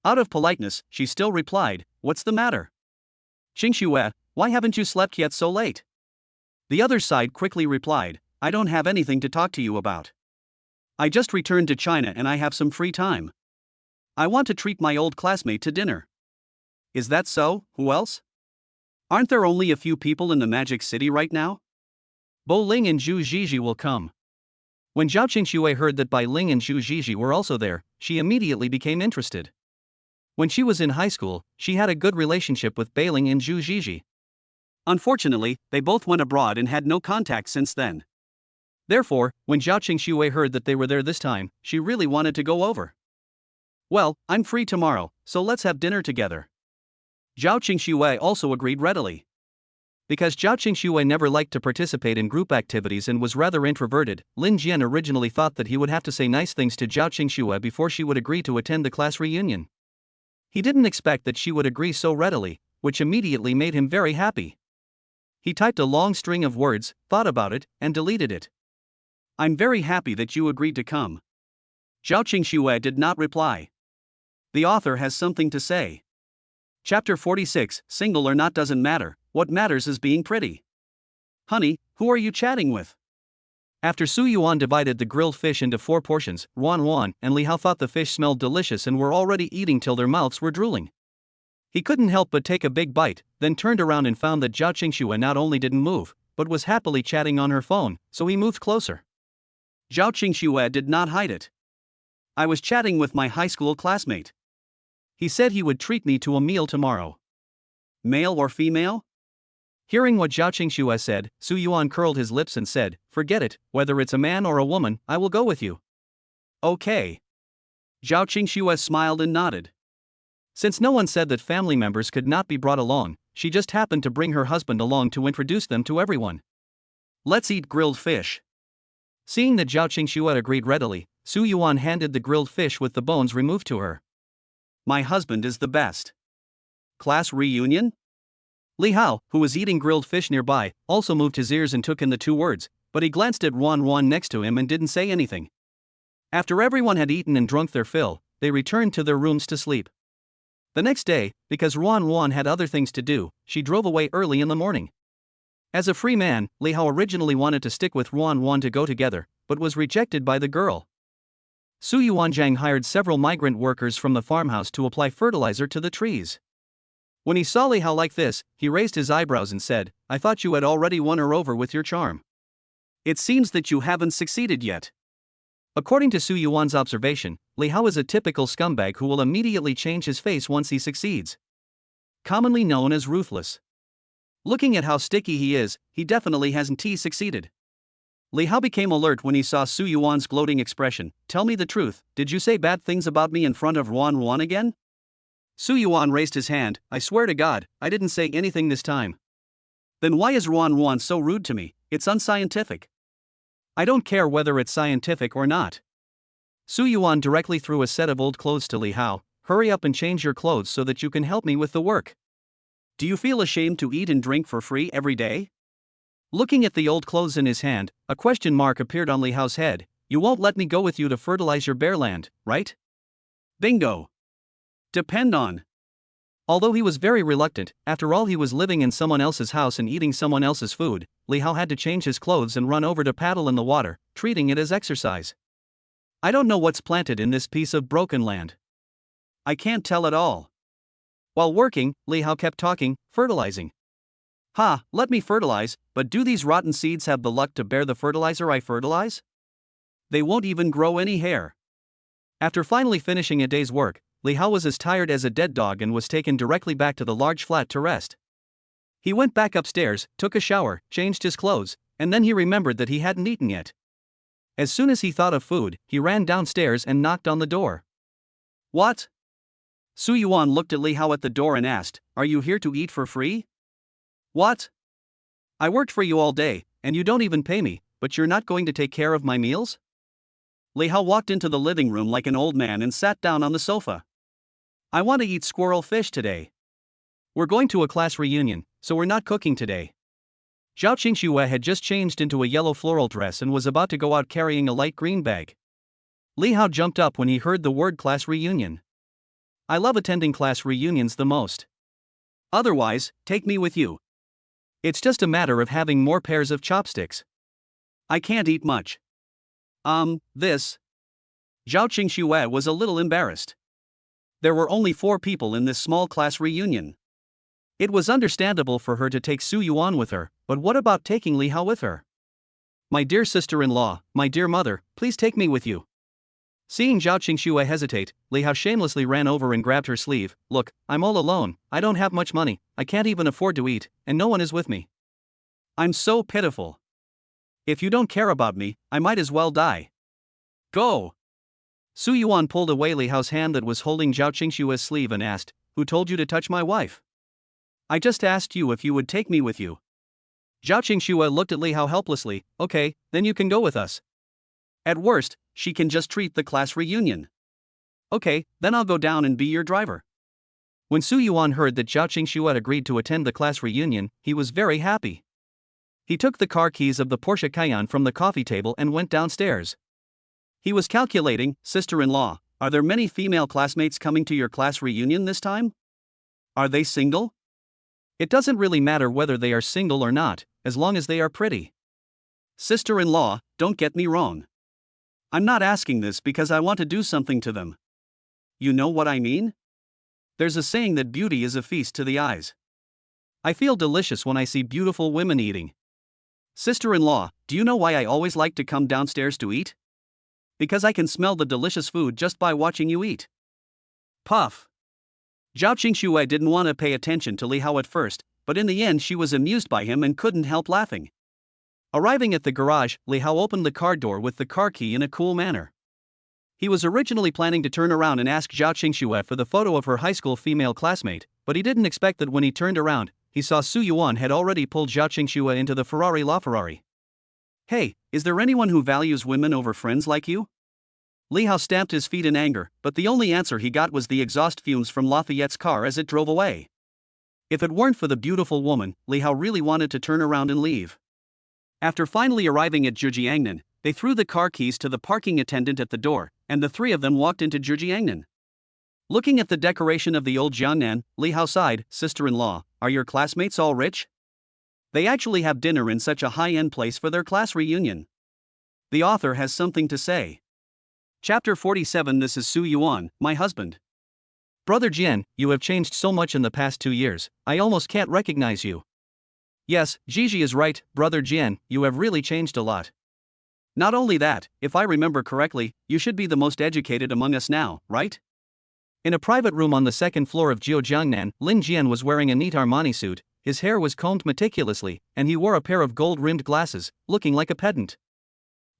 Out of politeness, she still replied, "What's the matter? Xingxue, why haven't you slept yet so late?" The other side quickly replied, "I don't have anything to talk to you about. I just returned to China and I have some free time. I want to treat my old classmate to dinner." "Is that so? Who else? Aren't there only a few people in the Magic City right now? Bo Ling and Zhu Zhizhi will come." When Zhao Qingxue heard that Bai Ling and Zhu Zhizhi were also there, she immediately became interested. When she was in high school, she had a good relationship with Bai Ling and Zhu Zhizhi. Unfortunately, they both went abroad and had no contact since then. Therefore, when Zhao Qingxue heard that they were there this time, she really wanted to go over. "Well, I'm free tomorrow, so let's have dinner together." Zhao Qingxue also agreed readily. Because Zhao Qingxue never liked to participate in group activities and was rather introverted, Lin Jian originally thought that he would have to say nice things to Zhao Qingxue before she would agree to attend the class reunion. He didn't expect that she would agree so readily, which immediately made him very happy. He typed a long string of words, thought about it, and deleted it. "I'm very happy that you agreed to come." Zhao Qingxue did not reply. The author has something to say. Chapter 46, Single or not doesn't matter, what matters is being pretty. "Honey, who are you chatting with?" After Su Yuan divided the grilled fish into 4 portions, Ruan and Li Hao thought the fish smelled delicious and were already eating till their mouths were drooling. He couldn't help but take a big bite, then turned around and found that Zhao Qingxue not only didn't move, but was happily chatting on her phone, so he moved closer. Zhao Qingxue did not hide it. "I was chatting with my high school classmate. He said he would treat me to a meal tomorrow." "Male or female?" Hearing what Zhao Qingxue said, Su Yuan curled his lips and said, "Forget it, whether it's a man or a woman, I will go with you." "Okay." Zhao Qingxue smiled and nodded. Since no one said that family members could not be brought along, she just happened to bring her husband along to introduce them to everyone. "Let's eat grilled fish." Seeing that Zhao Qingxue agreed readily, Su Yuan handed the grilled fish with the bones removed to her. "My husband is the best." Class reunion? Li Hao, who was eating grilled fish nearby, also moved his ears and took in the 2 words, but he glanced at Ruan next to him and didn't say anything. After everyone had eaten and drunk their fill, they returned to their rooms to sleep. The next day, because Ruan had other things to do, she drove away early in the morning. As a free man, Li Hao originally wanted to stick with Ruan to go together, but was rejected by the girl. Su Yuanzhang hired several migrant workers from the farmhouse to apply fertilizer to the trees. When he saw Li Hao like this, he raised his eyebrows and said, "I thought you had already won her over with your charm. It seems that you haven't succeeded yet." According to Su Yuan's observation, Li Hao is a typical scumbag who will immediately change his face once he succeeds. Commonly known as ruthless. Looking at how sticky he is, he definitely hasn't succeeded. Li Hao became alert when he saw Su Yuan's gloating expression. "Tell me the truth, did you say bad things about me in front of Ruan again?" Su Yuan raised his hand. "I swear to God, I didn't say anything this time." "Then why is Ruan so rude to me? It's unscientific." "I don't care whether it's scientific or not." Su Yuan directly threw a set of old clothes to Li Hao. "Hurry up and change your clothes so that you can help me with the work. Do you feel ashamed to eat and drink for free every day?" Looking at the old clothes in his hand, a question mark appeared on Li Hao's head. "You won't let me go with you to fertilize your bare land, right?" "Bingo. Depend on." Although he was very reluctant, after all he was living in someone else's house and eating someone else's food, Li Hao had to change his clothes and run over to paddle in the water, treating it as exercise. "I don't know what's planted in this piece of broken land. I can't tell at all." While working, Li Hao kept talking, fertilizing. "Ha, let me fertilize, but do these rotten seeds have the luck to bear the fertilizer I fertilize? They won't even grow any hair." After finally finishing a day's work, Li Hao was as tired as a dead dog and was taken directly back to the large flat to rest. He went back upstairs, took a shower, changed his clothes, and then he remembered that he hadn't eaten yet. As soon as he thought of food, he ran downstairs and knocked on the door. "What?" Su Yuan looked at Li Hao at the door and asked, "Are you here to eat for free?" "What? I worked for you all day, and you don't even pay me, but you're not going to take care of my meals?" Li Hao walked into the living room like an old man and sat down on the sofa. "I want to eat squirrel fish today. We're going to a class reunion, so we're not cooking today." Zhao Qingxue had just changed into a yellow floral dress and was about to go out carrying a light green bag. Li Hao jumped up when he heard the word class reunion. "I love attending class reunions the most. Otherwise, take me with you. It's just a matter of having more pairs of chopsticks. I can't eat much." This. Zhao Qingxue was a little embarrassed. There were only 4 people in this small class reunion. It was understandable for her to take Su Yuan with her, but what about taking Li Hao with her? "My dear sister-in-law, my dear mother, please take me with you." Seeing Zhao Qingxue hesitate, Li Hao shamelessly ran over and grabbed her sleeve. "Look, I'm all alone, I don't have much money, I can't even afford to eat, and no one is with me. I'm so pitiful. If you don't care about me, I might as well die. Go!" Su Yuan pulled away Li Hao's hand that was holding Zhao Qingxue's sleeve and asked, "Who told you to touch my wife? I just asked you if you would take me with you." Zhao Qingxue looked at Li Hao helplessly. "Okay, then you can go with us. At worst, she can just treat the class reunion." "Okay, then I'll go down and be your driver." When Su Yuan heard that Zhao Qingxue agreed to attend the class reunion, he was very happy. He took the car keys of the Porsche Cayenne from the coffee table and went downstairs. He was calculating, "Sister-in-law, are there many female classmates coming to your class reunion this time? Are they single? It doesn't really matter whether they are single or not, as long as they are pretty. Sister-in-law, don't get me wrong. I'm not asking this because I want to do something to them. You know what I mean? There's a saying that beauty is a feast to the eyes. I feel delicious when I see beautiful women eating. Sister-in-law, do you know why I always like to come downstairs to eat? Because I can smell the delicious food just by watching you eat." Puff. Zhao Qingxue didn't want to pay attention to Li Hao at first, but in the end she was amused by him and couldn't help laughing. Arriving at the garage, Li Hao opened the car door with the car key in a cool manner. He was originally planning to turn around and ask Zhao Qingxue for the photo of her high school female classmate, but he didn't expect that when he turned around, he saw Su Yuan had already pulled Zhao Qingxue into the Ferrari LaFerrari. "Hey, is there anyone who values women over friends like you?" Li Hao stamped his feet in anger, but the only answer he got was the exhaust fumes from Lafayette's car as it drove away. If it weren't for the beautiful woman, Li Hao really wanted to turn around and leave. After finally arriving at Zhejiangnan, they threw the car keys to the parking attendant at the door, and the 3 of them walked into Zhejiangnan. Looking at the decoration of the old Jiangnan, Li Hao sighed, "Sister-in-law, are your classmates all rich? They actually have dinner in such a high-end place for their class reunion." The author has something to say. Chapter 47. This is Su Yuan, my husband. "Brother Jian, you have changed so much in the past 2 years, I almost can't recognize you." "Yes, Gigi is right, Brother Jian, you have really changed a lot. Not only that, if I remember correctly, you should be the most educated among us now, right?" In a private room on the 2nd floor of Zhejiangnan, Lin Jian was wearing a neat Armani suit, his hair was combed meticulously, and he wore a pair of gold-rimmed glasses, looking like a pedant.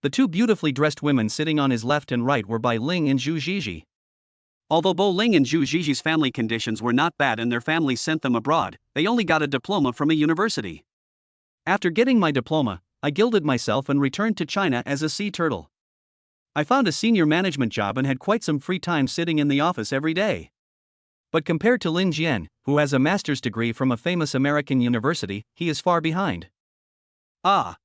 The 2 beautifully dressed women sitting on his left and right were by Ling and Zhu Zhiji. Although Bo Ling and Zhu Zhiji's family conditions were not bad and their families sent them abroad, they only got a diploma from a university. "After getting my diploma, I gilded myself and returned to China as a sea turtle. I found a senior management job and had quite some free time sitting in the office every day." But compared to Lin Jian, who has a master's degree from a famous American university, he is far behind. "Ah.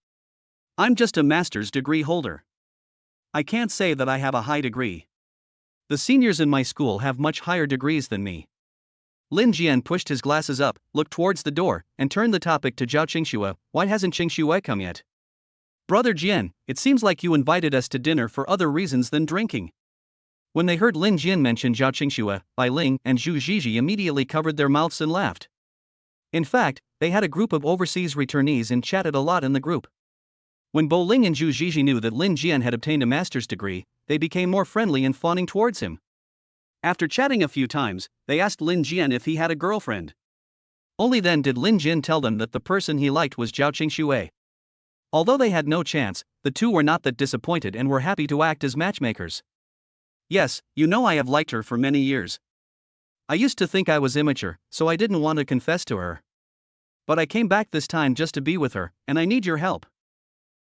I'm just a master's degree holder. I can't say that I have a high degree. The seniors in my school have much higher degrees than me." Lin Jian pushed his glasses up, looked towards the door, and turned the topic to Zhao Qingxue. "Why hasn't Qingxue come yet?" "Brother Jian, it seems like you invited us to dinner for other reasons than drinking." When they heard Lin Jian mention Zhao Qingxue, Bai Ling and Zhu Zhiji immediately covered their mouths and laughed. In fact, they had a group of overseas returnees and chatted a lot in the group. When Bo Ling and Zhu Zhiji knew that Lin Jian had obtained a master's degree, they became more friendly and fawning towards him. After chatting a few times, they asked Lin Jian if he had a girlfriend. Only then did Lin Jian tell them that the person he liked was Zhao Qingxue. Although they had no chance, the 2 were not that disappointed and were happy to act as matchmakers. "Yes, you know I have liked her for many years. I used to think I was immature, so I didn't want to confess to her. But I came back this time just to be with her, and I need your help.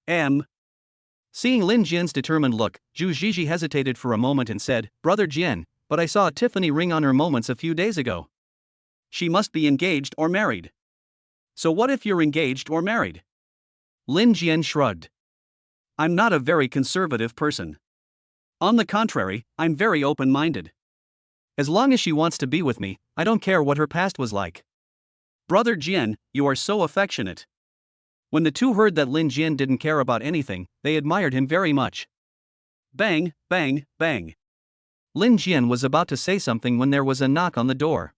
Seeing Lin Jian's determined look, Zhu Zhizhi hesitated for a moment and said, Brother Jian, but I saw a Tiffany ring on her moments a few days ago. She must be engaged or married. So what if you're engaged or married? Lin Jian shrugged. I'm not a very conservative person. On the contrary, I'm very open-minded. As long as she wants to be with me, I don't care what her past was like. Brother Jian, you are so affectionate. When the two heard that Lin Jian didn't care about anything, they admired him very much. Bang, bang, bang. Lin Jian was about to say something when there was a knock on the door.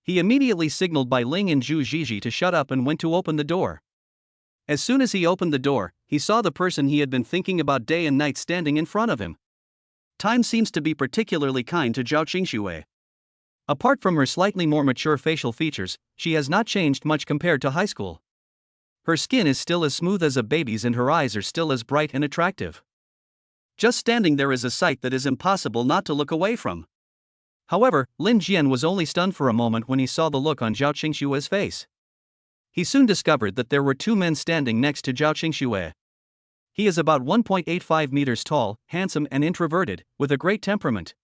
He immediately signaled by Ling and Zhu Zhizhi to shut up and went to open the door. As soon as he opened the door, he saw the person he had been thinking about day and night standing in front of him. Time seems to be particularly kind to Zhao Qingxue. Apart from her slightly more mature facial features, she has not changed much compared to high school. Her skin is still as smooth as a baby's and her eyes are still as bright and attractive. Just standing there is a sight that is impossible not to look away from. However, Lin Jian was only stunned for a moment when he saw the look on Zhao Qingxue's face. He soon discovered that there were two men standing next to Zhao Qingxue. He is about 1.85 meters tall, handsome and introverted, with a great temperament.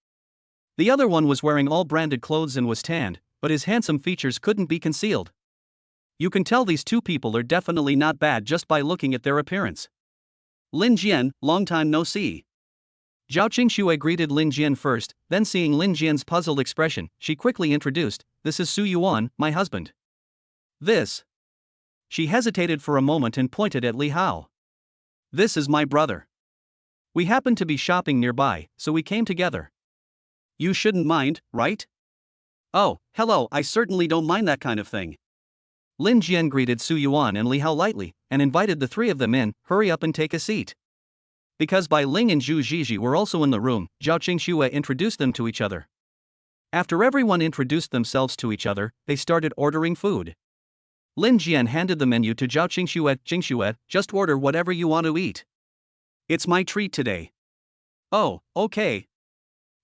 The other one was wearing all branded clothes and was tanned, but his handsome features couldn't be concealed. You can tell these two people are definitely not bad just by looking at their appearance. Lin Jian, long time no see. Zhao Qingxue greeted Lin Jian first, then seeing Lin Jian's puzzled expression, she quickly introduced, This is Su Yuan, my husband. This. She hesitated for a moment and pointed at Li Hao. This is my brother. We happened to be shopping nearby, so we came together. You shouldn't mind, right? Oh, hello, I certainly don't mind that kind of thing. Lin Jian greeted Su Yuan and Li Hao lightly, and invited the three of them in, hurry up and take a seat. Because Bai Ling and Zhu Zhizhi were also in the room, Zhao Qingxue introduced them to each other. After everyone introduced themselves to each other, they started ordering food. Lin Jian handed the menu to Zhao Qingxue. Qingxue, just order whatever you want to eat. It's my treat today. Oh, okay.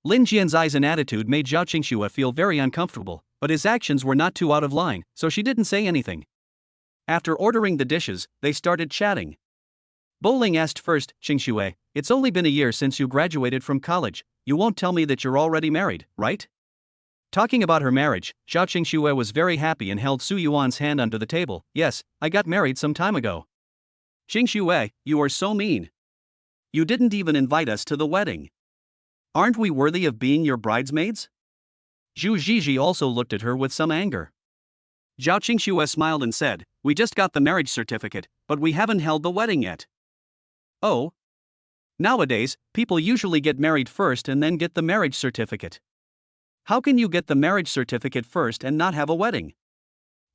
Lin Jian's eyes and attitude made Zhao Qingxue feel very uncomfortable, but his actions were not too out of line, so she didn't say anything. After ordering the dishes, they started chatting. Bo Ling asked first, Qingxue, it's only been a year since you graduated from college, you won't tell me that you're already married, right? Talking about her marriage, Zhao Qingxue was very happy and held Su Yuan's hand under the table. Yes, I got married some time ago. Qingxue, you are so mean. You didn't even invite us to the wedding. Aren't we worthy of being your bridesmaids? Zhu Zhizhi also looked at her with some anger. Zhao Qingxue smiled and said, we just got the marriage certificate, but we haven't held the wedding yet. Oh? Nowadays, people usually get married first and then get the marriage certificate. How can you get the marriage certificate first and not have a wedding?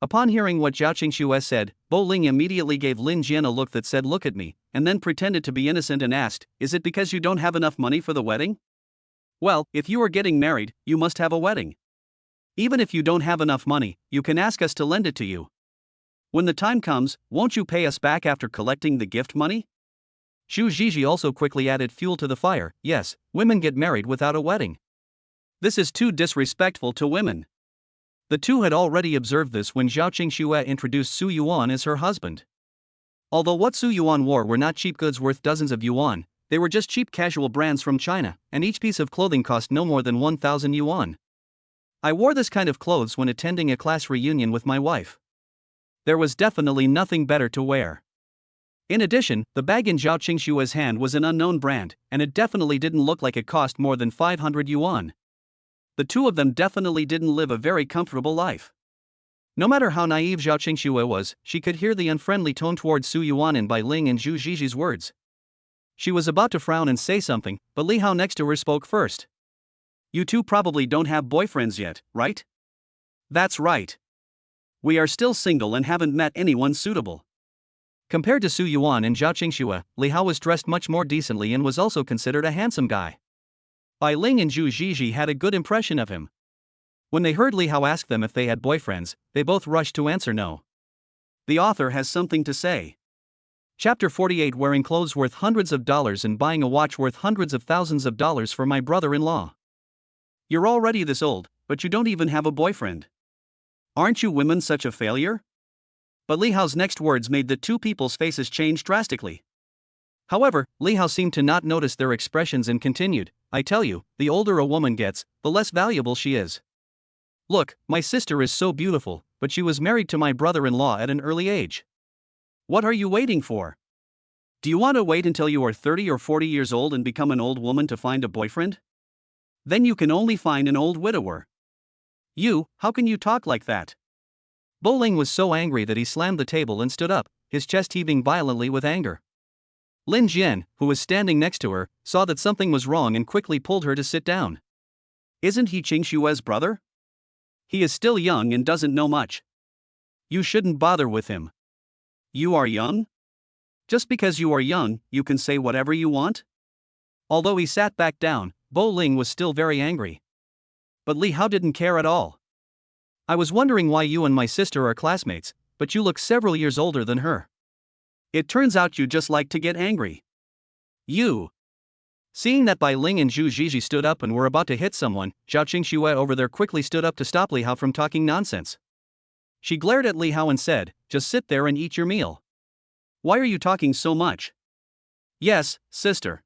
Upon hearing what Zhao Qingxue said, Bo Ling immediately gave Lin Jian a look that said look at me, and then pretended to be innocent and asked, is it because you don't have enough money for the wedding? Well, if you are getting married, you must have a wedding. Even if you don't have enough money, you can ask us to lend it to you. When the time comes, won't you pay us back after collecting the gift money? Zhu Zhizhi also quickly added fuel to the fire, yes, women get married without a wedding. This is too disrespectful to women. The two had already observed this when Zhao Qingxue introduced Su Yuan as her husband. Although what Su Yuan wore were not cheap goods worth dozens of yuan, they were just cheap casual brands from China, and each piece of clothing cost no more than 1,000 yuan. I wore this kind of clothes when attending a class reunion with my wife. There was definitely nothing better to wear. In addition, the bag in Zhao Qingxue's hand was an unknown brand, and it definitely didn't look like it cost more than 500 yuan. The two of them definitely didn't live a very comfortable life. No matter how naive Zhao Qingxue was, she could hear the unfriendly tone towards Su Yuan in Bai Ling and Zhu Zhizhi's words. She was about to frown and say something, but Li Hao next to her spoke first. You two probably don't have boyfriends yet, right? That's right. We are still single and haven't met anyone suitable. Compared to Su Yuan and Zhao Qingxue, Li Hao was dressed much more decently and was also considered a handsome guy. Bai Ling and Zhu Zhizhi had a good impression of him. When they heard Li Hao ask them if they had boyfriends, they both rushed to answer no. The author has something to say. Chapter 48 Wearing clothes worth hundreds of dollars and buying a watch worth hundreds of thousands of dollars for my brother-in-law. You're already this old, but you don't even have a boyfriend. Aren't you women such a failure? But Li Hao's next words made the two people's faces change drastically. However, Li Hao seemed to not notice their expressions and continued, I tell you, the older a woman gets, the less valuable she is. Look, my sister is so beautiful, but she was married to my brother-in-law at an early age. What are you waiting for? Do you want to wait until you are 30 or 40 years old and become an old woman to find a boyfriend? Then you can only find an old widower. How can you talk like that? Bo Ling was so angry that he slammed the table and stood up, his chest heaving violently with anger. Lin Jian, who was standing next to her, saw that something was wrong and quickly pulled her to sit down. Isn't he Qing Xue's brother? He is still young and doesn't know much. You shouldn't bother with him. You are young? Just because you are young, you can say whatever you want? Although he sat back down, Bo Ling was still very angry. But Li Hao didn't care at all. I was wondering why you and my sister are classmates, but you look several years older than her. It turns out you just like to get angry. Seeing that Bai Ling and Zhu Zhizhi stood up and were about to hit someone, Zhao Qingxue over there quickly stood up to stop Li Hao from talking nonsense. She glared at Li Hao and said, just sit there and eat your meal. Why are you talking so much? Yes, sister.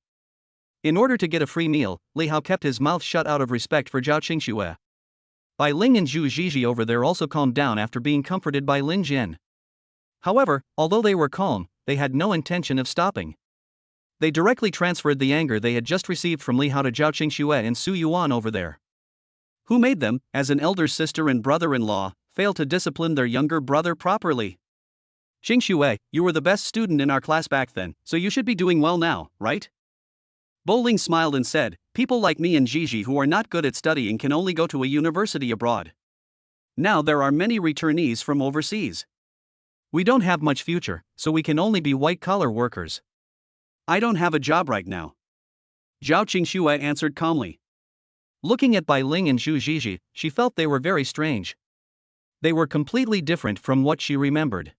In order to get a free meal, Li Hao kept his mouth shut out of respect for Zhao Qingxue. Bai Ling and Zhu Zhizhi over there also calmed down after being comforted by Lin Jian. However, although they were calm, they had no intention of stopping. They directly transferred the anger they had just received from Li Hao to Zhao Qingxue and Su Yuan over there. Who made them, as an elder sister and brother-in-law, fail to discipline their younger brother properly? Qingxue, you were the best student in our class back then, so you should be doing well now, right? Bo Ling smiled and said, people like me and Gigi who are not good at studying can only go to a university abroad. Now there are many returnees from overseas. We don't have much future, so we can only be white-collar workers. I don't have a job right now. Zhao Qingxue answered calmly. Looking at Bai Ling and Zhu Zhizhi, she felt they were very strange. They were completely different from what she remembered.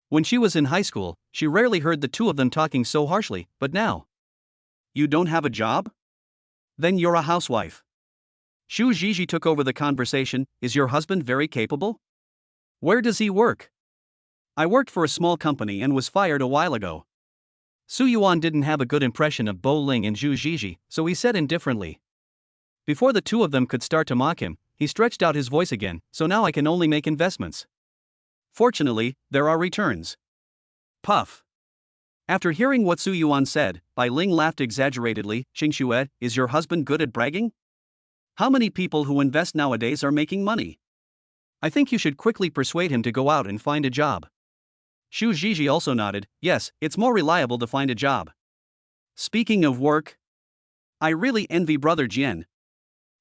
When she was in high school, she rarely heard the two of them talking so harshly, but now. You don't have a job? Then you're a housewife. Zhu Zhizhi took over the conversation, is your husband very capable? Where does he work? I worked for a small company and was fired a while ago. Su Yuan didn't have a good impression of Bo Ling and Zhu Zhizhi, so he said indifferently. Before the two of them could start to mock him, he stretched out his voice again, so now I can only make investments. Fortunately, there are returns. Puff. After hearing what Su Yuan said, Bai Ling laughed exaggeratedly. Qingxue, is your husband good at bragging? How many people who invest nowadays are making money? I think you should quickly persuade him to go out and find a job. Zhu Zhizhi also nodded, yes, it's more reliable to find a job. Speaking of work, I really envy Brother Jian.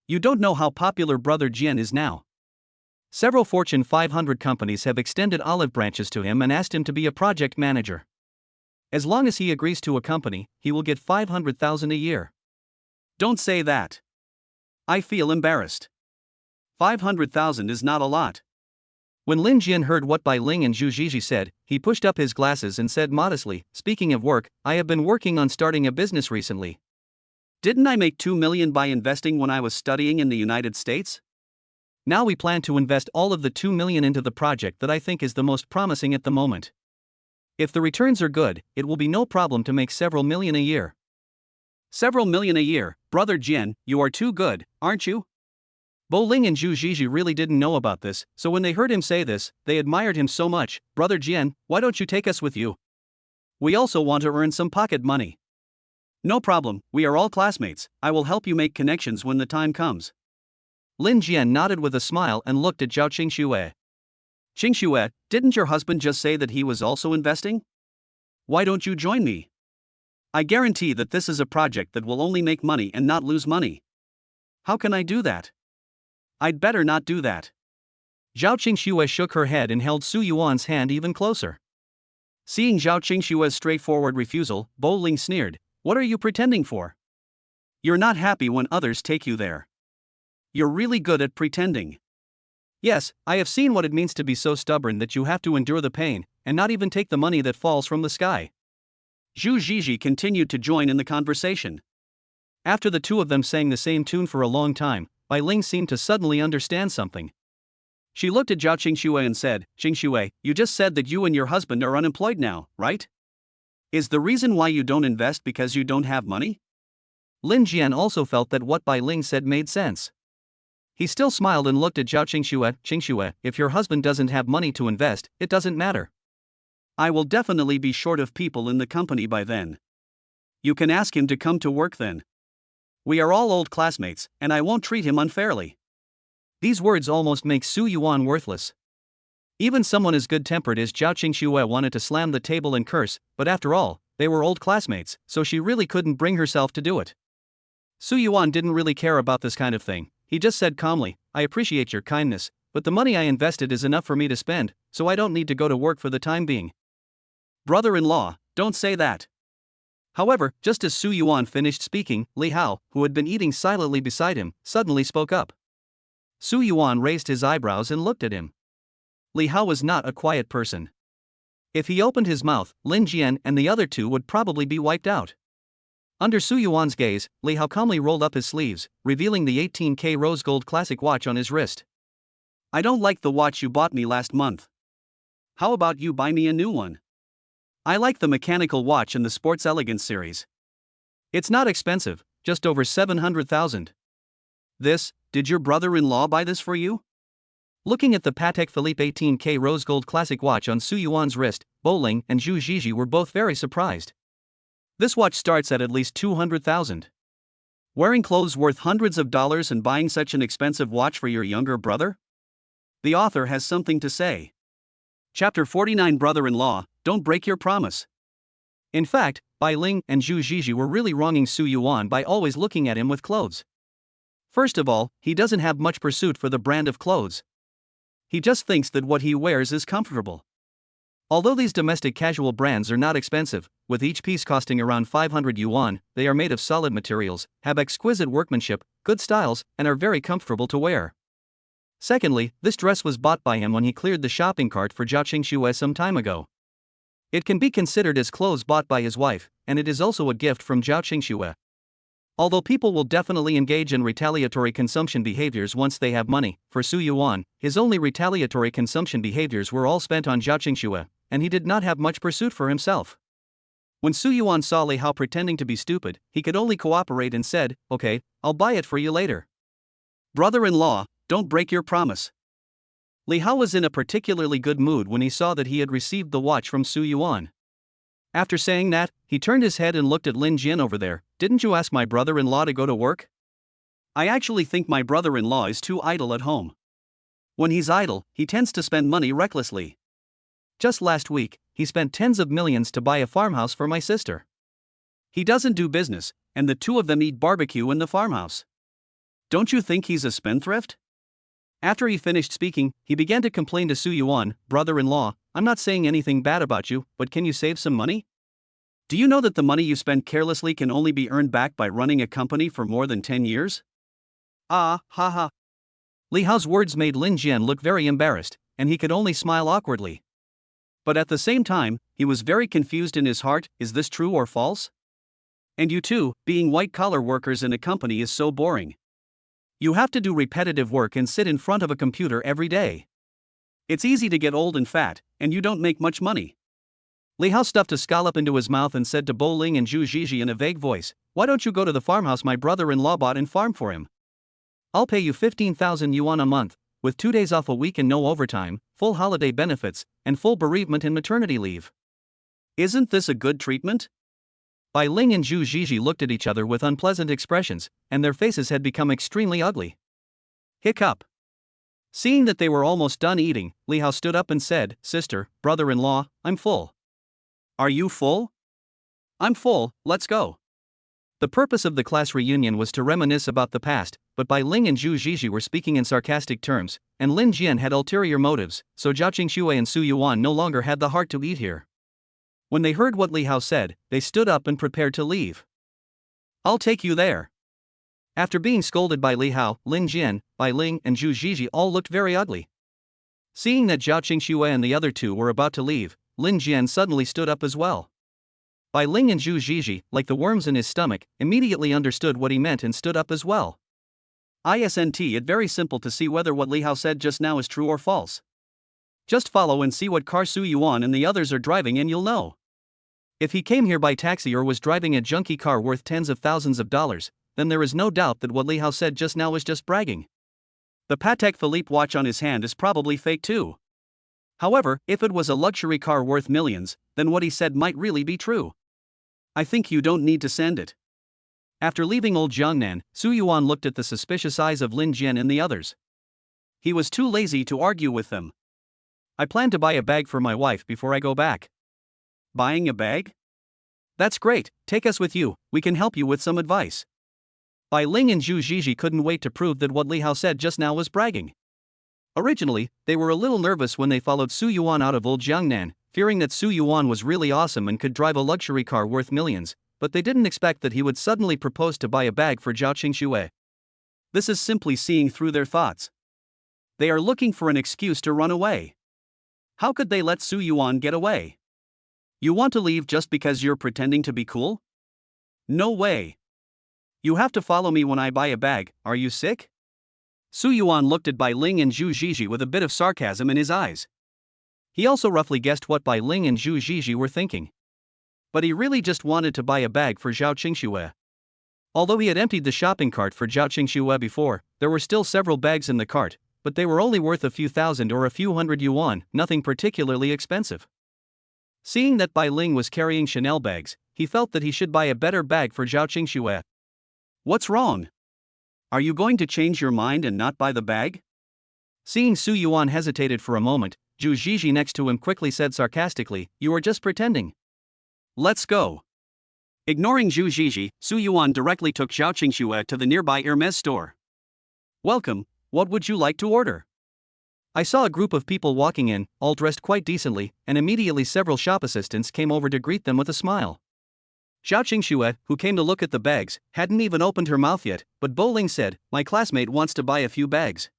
You don't know how popular Brother Jian is now. Several Fortune 500 companies have extended olive branches to him and asked him to be a project manager. As long as he agrees to a company, he will get 500,000 a year. Don't say that. I feel embarrassed. 500,000 is not a lot. When Lin Jian heard what Bai Ling and Zhu Zhizhi said, he pushed up his glasses and said modestly, speaking of work, I have been working on starting a business recently. Didn't I make 2 million by investing when I was studying in the United States? Now we plan to invest all of the 2 million into the project that I think is the most promising at the moment. If the returns are good, it will be no problem to make several million a year. Several million a year, Brother Jian, you are too good, aren't you? Bo Ling and Zhu Zhizhi really didn't know about this, so when they heard him say this, they admired him so much. Brother Jian, why don't you take us with you? We also want to earn some pocket money. No problem, we are all classmates, I will help you make connections when the time comes. Lin Jian nodded with a smile and looked at Zhao Qingxue. Qingxue, didn't your husband just say that he was also investing? Why don't you join me? I guarantee that this is a project that will only make money and not lose money. How can I do that? I'd better not do that. Zhao Qingxue shook her head and held Su Yuan's hand even closer. Seeing Zhao Qingxue's straightforward refusal, Bo Ling sneered, what are you pretending for? You're not happy when others take you there. You're really good at pretending. Yes, I have seen what it means to be so stubborn that you have to endure the pain, and not even take the money that falls from the sky. Zhu Zhizhi continued to join in the conversation. After the two of them sang the same tune for a long time, Bai Ling seemed to suddenly understand something. She looked at Zhao Qingxue and said, "Qingxue, you just said that you and your husband are unemployed now, right? Is the reason why you don't invest because you don't have money?" Lin Jian also felt that what Bai Ling said made sense. He still smiled and looked at Zhao Qingxue. "Qingxue, if your husband doesn't have money to invest, it doesn't matter. I will definitely be short of people in the company by then. You can ask him to come to work then. We are all old classmates, and I won't treat him unfairly." These words almost make Su Yuan worthless. Even someone as good-tempered as Zhao Qingxue wanted to slam the table and curse, but after all, they were old classmates, so she really couldn't bring herself to do it. Su Yuan didn't really care about this kind of thing. He just said calmly, "I appreciate your kindness, but the money I invested is enough for me to spend, so I don't need to go to work for the time being." "Brother-in-law, don't say that." However, just as Su Yuan finished speaking, Li Hao, who had been eating silently beside him, suddenly spoke up. Su Yuan raised his eyebrows and looked at him. Li Hao was not a quiet person. If he opened his mouth, Lin Jian and the other two would probably be wiped out. Under Su Yuan's gaze, Li Hao calmly rolled up his sleeves, revealing the 18K rose gold classic watch on his wrist. "I don't like the watch you bought me last month. How about you buy me a new one? I like the mechanical watch in the Sports Elegance series. It's not expensive, just over 700,000. Did your brother-in-law buy this for you?" Looking at the Patek Philippe 18K rose gold classic watch on Su Yuan's wrist, Bo Ling and Zhu Zhizhi were both very surprised. This watch starts at least 200,000. Wearing clothes worth hundreds of dollars and buying such an expensive watch for your younger brother? The author has something to say. Chapter 49 Brother-in-law, don't break your promise. In fact, Bai Ling and Zhu Zhizhi were really wronging Su Yuan by always looking at him with clothes. First of all, he doesn't have much pursuit for the brand of clothes. He just thinks that what he wears is comfortable. Although these domestic casual brands are not expensive, with each piece costing around 500 yuan, they are made of solid materials, have exquisite workmanship, good styles, and are very comfortable to wear. Secondly, this dress was bought by him when he cleared the shopping cart for Zhao Qingxue some time ago. It can be considered as clothes bought by his wife, and it is also a gift from Zhao Qingxue. Although people will definitely engage in retaliatory consumption behaviors once they have money, for Su Yuan, his only retaliatory consumption behaviors were all spent on Zhao Qingxue, and he did not have much pursuit for himself. When Su Yuan saw Li Hao pretending to be stupid, he could only cooperate and said, "Okay, I'll buy it for you later." Brother-in-law, don't break your promise. Li Hao was in a particularly good mood when he saw that he had received the watch from Su Yuan. After saying that, he turned his head and looked at Lin Jian over there. "Didn't you ask my brother-in-law to go to work?" "I actually think my brother-in-law is too idle at home. When he's idle, he tends to spend money recklessly. Just last week, he spent tens of millions to buy a farmhouse for my sister. He doesn't do business, and the two of them eat barbecue in the farmhouse. Don't you think he's a spendthrift?" After he finished speaking, he began to complain to Su Yuan, "Brother-in-law, I'm not saying anything bad about you, but can you save some money? Do you know that the money you spend carelessly can only be earned back by running a company for more than 10 years? Ah, ha ha." Li Hao's words made Lin Jian look very embarrassed, and he could only smile awkwardly. But at the same time, he was very confused in his heart. Is this true or false? And you too, being white-collar workers in a company is so boring. You have to do repetitive work and sit in front of a computer every day. It's easy to get old and fat, and you don't make much money. Li Hao stuffed a scallop into his mouth and said to Bo Ling and Zhu Zhizhi in a vague voice, "Why don't you go to the farmhouse my brother-in-law bought and farm for him? I'll pay you 15,000 yuan a month, with 2 days off a week and no overtime, full holiday benefits, and full bereavement and maternity leave. Isn't this a good treatment?" Bai Ling and Zhu Zhizhi looked at each other with unpleasant expressions, and their faces had become extremely ugly. Hiccup. Seeing that they were almost done eating, Li Hao stood up and said, "Sister, brother-in-law, I'm full." "Are you full?" "I'm full, let's go." The purpose of the class reunion was to reminisce about the past, but Bai Ling and Zhu Zhizhi were speaking in sarcastic terms, and Lin Jian had ulterior motives, so Zhao Qingxue and Su Yuan no longer had the heart to eat here. When they heard what Li Hao said, they stood up and prepared to leave. "I'll take you there." After being scolded by Li Hao, Lin Jian, Bai Ling and Zhu Zhizhi all looked very ugly. Seeing that Zhao Qingxue and the other two were about to leave, Lin Jian suddenly stood up as well. Bai Ling and Zhu Zhizhi, like the worms in his stomach, immediately understood what he meant and stood up as well. Isn't it very simple to see whether what Li Hao said just now is true or false? Just follow and see what car Su Yuan and the others are driving and you'll know. If he came here by taxi or was driving a junky car worth tens of thousands of dollars, then there is no doubt that what Li Hao said just now was just bragging. The Patek Philippe watch on his hand is probably fake too. However, if it was a luxury car worth millions, then what he said might really be true. I think you don't need to send it. After leaving old Jiangnan, Su Yuan looked at the suspicious eyes of Lin Jian and the others. He was too lazy to argue with them. I plan to buy a bag for my wife before I go back. Buying a bag? That's great, take us with you, we can help you with some advice. Bai Ling and Zhu Zhizhi couldn't wait to prove that what Li Hao said just now was bragging. Originally, they were a little nervous when they followed Su Yuan out of old Jiangnan, fearing that Su Yuan was really awesome and could drive a luxury car worth millions, but they didn't expect that he would suddenly propose to buy a bag for Zhao Qingxue. This is simply seeing through their thoughts. They are looking for an excuse to run away. How could they let Su Yuan get away? You want to leave just because you're pretending to be cool? No way. You have to follow me when I buy a bag, are you sick? Su Yuan looked at Bai Ling and Zhu Zhizhi with a bit of sarcasm in his eyes. He also roughly guessed what Bai Ling and Zhu Zhizhi were thinking. But he really just wanted to buy a bag for Zhao Qingxue. Although he had emptied the shopping cart for Zhao Qingxue before, there were still several bags in the cart, but they were only worth a few thousand or a few hundred yuan, nothing particularly expensive. Seeing that Bai Ling was carrying Chanel bags, he felt that he should buy a better bag for Zhao Qingxue. What's wrong? Are you going to change your mind and not buy the bag? Seeing Su Yuan hesitated for a moment, Zhu Zhizhi next to him quickly said sarcastically, "You are just pretending. Let's go." Ignoring Zhu Zhizhi, Su Yuan directly took Zhao Qingxue to the nearby Hermes store. "Welcome, what would you like to order?" I saw a group of people walking in, all dressed quite decently, and immediately several shop assistants came over to greet them with a smile. Zhao Qingxue, who came to look at the bags, hadn't even opened her mouth yet, but Bo Ling said, "My classmate wants to buy a few bags."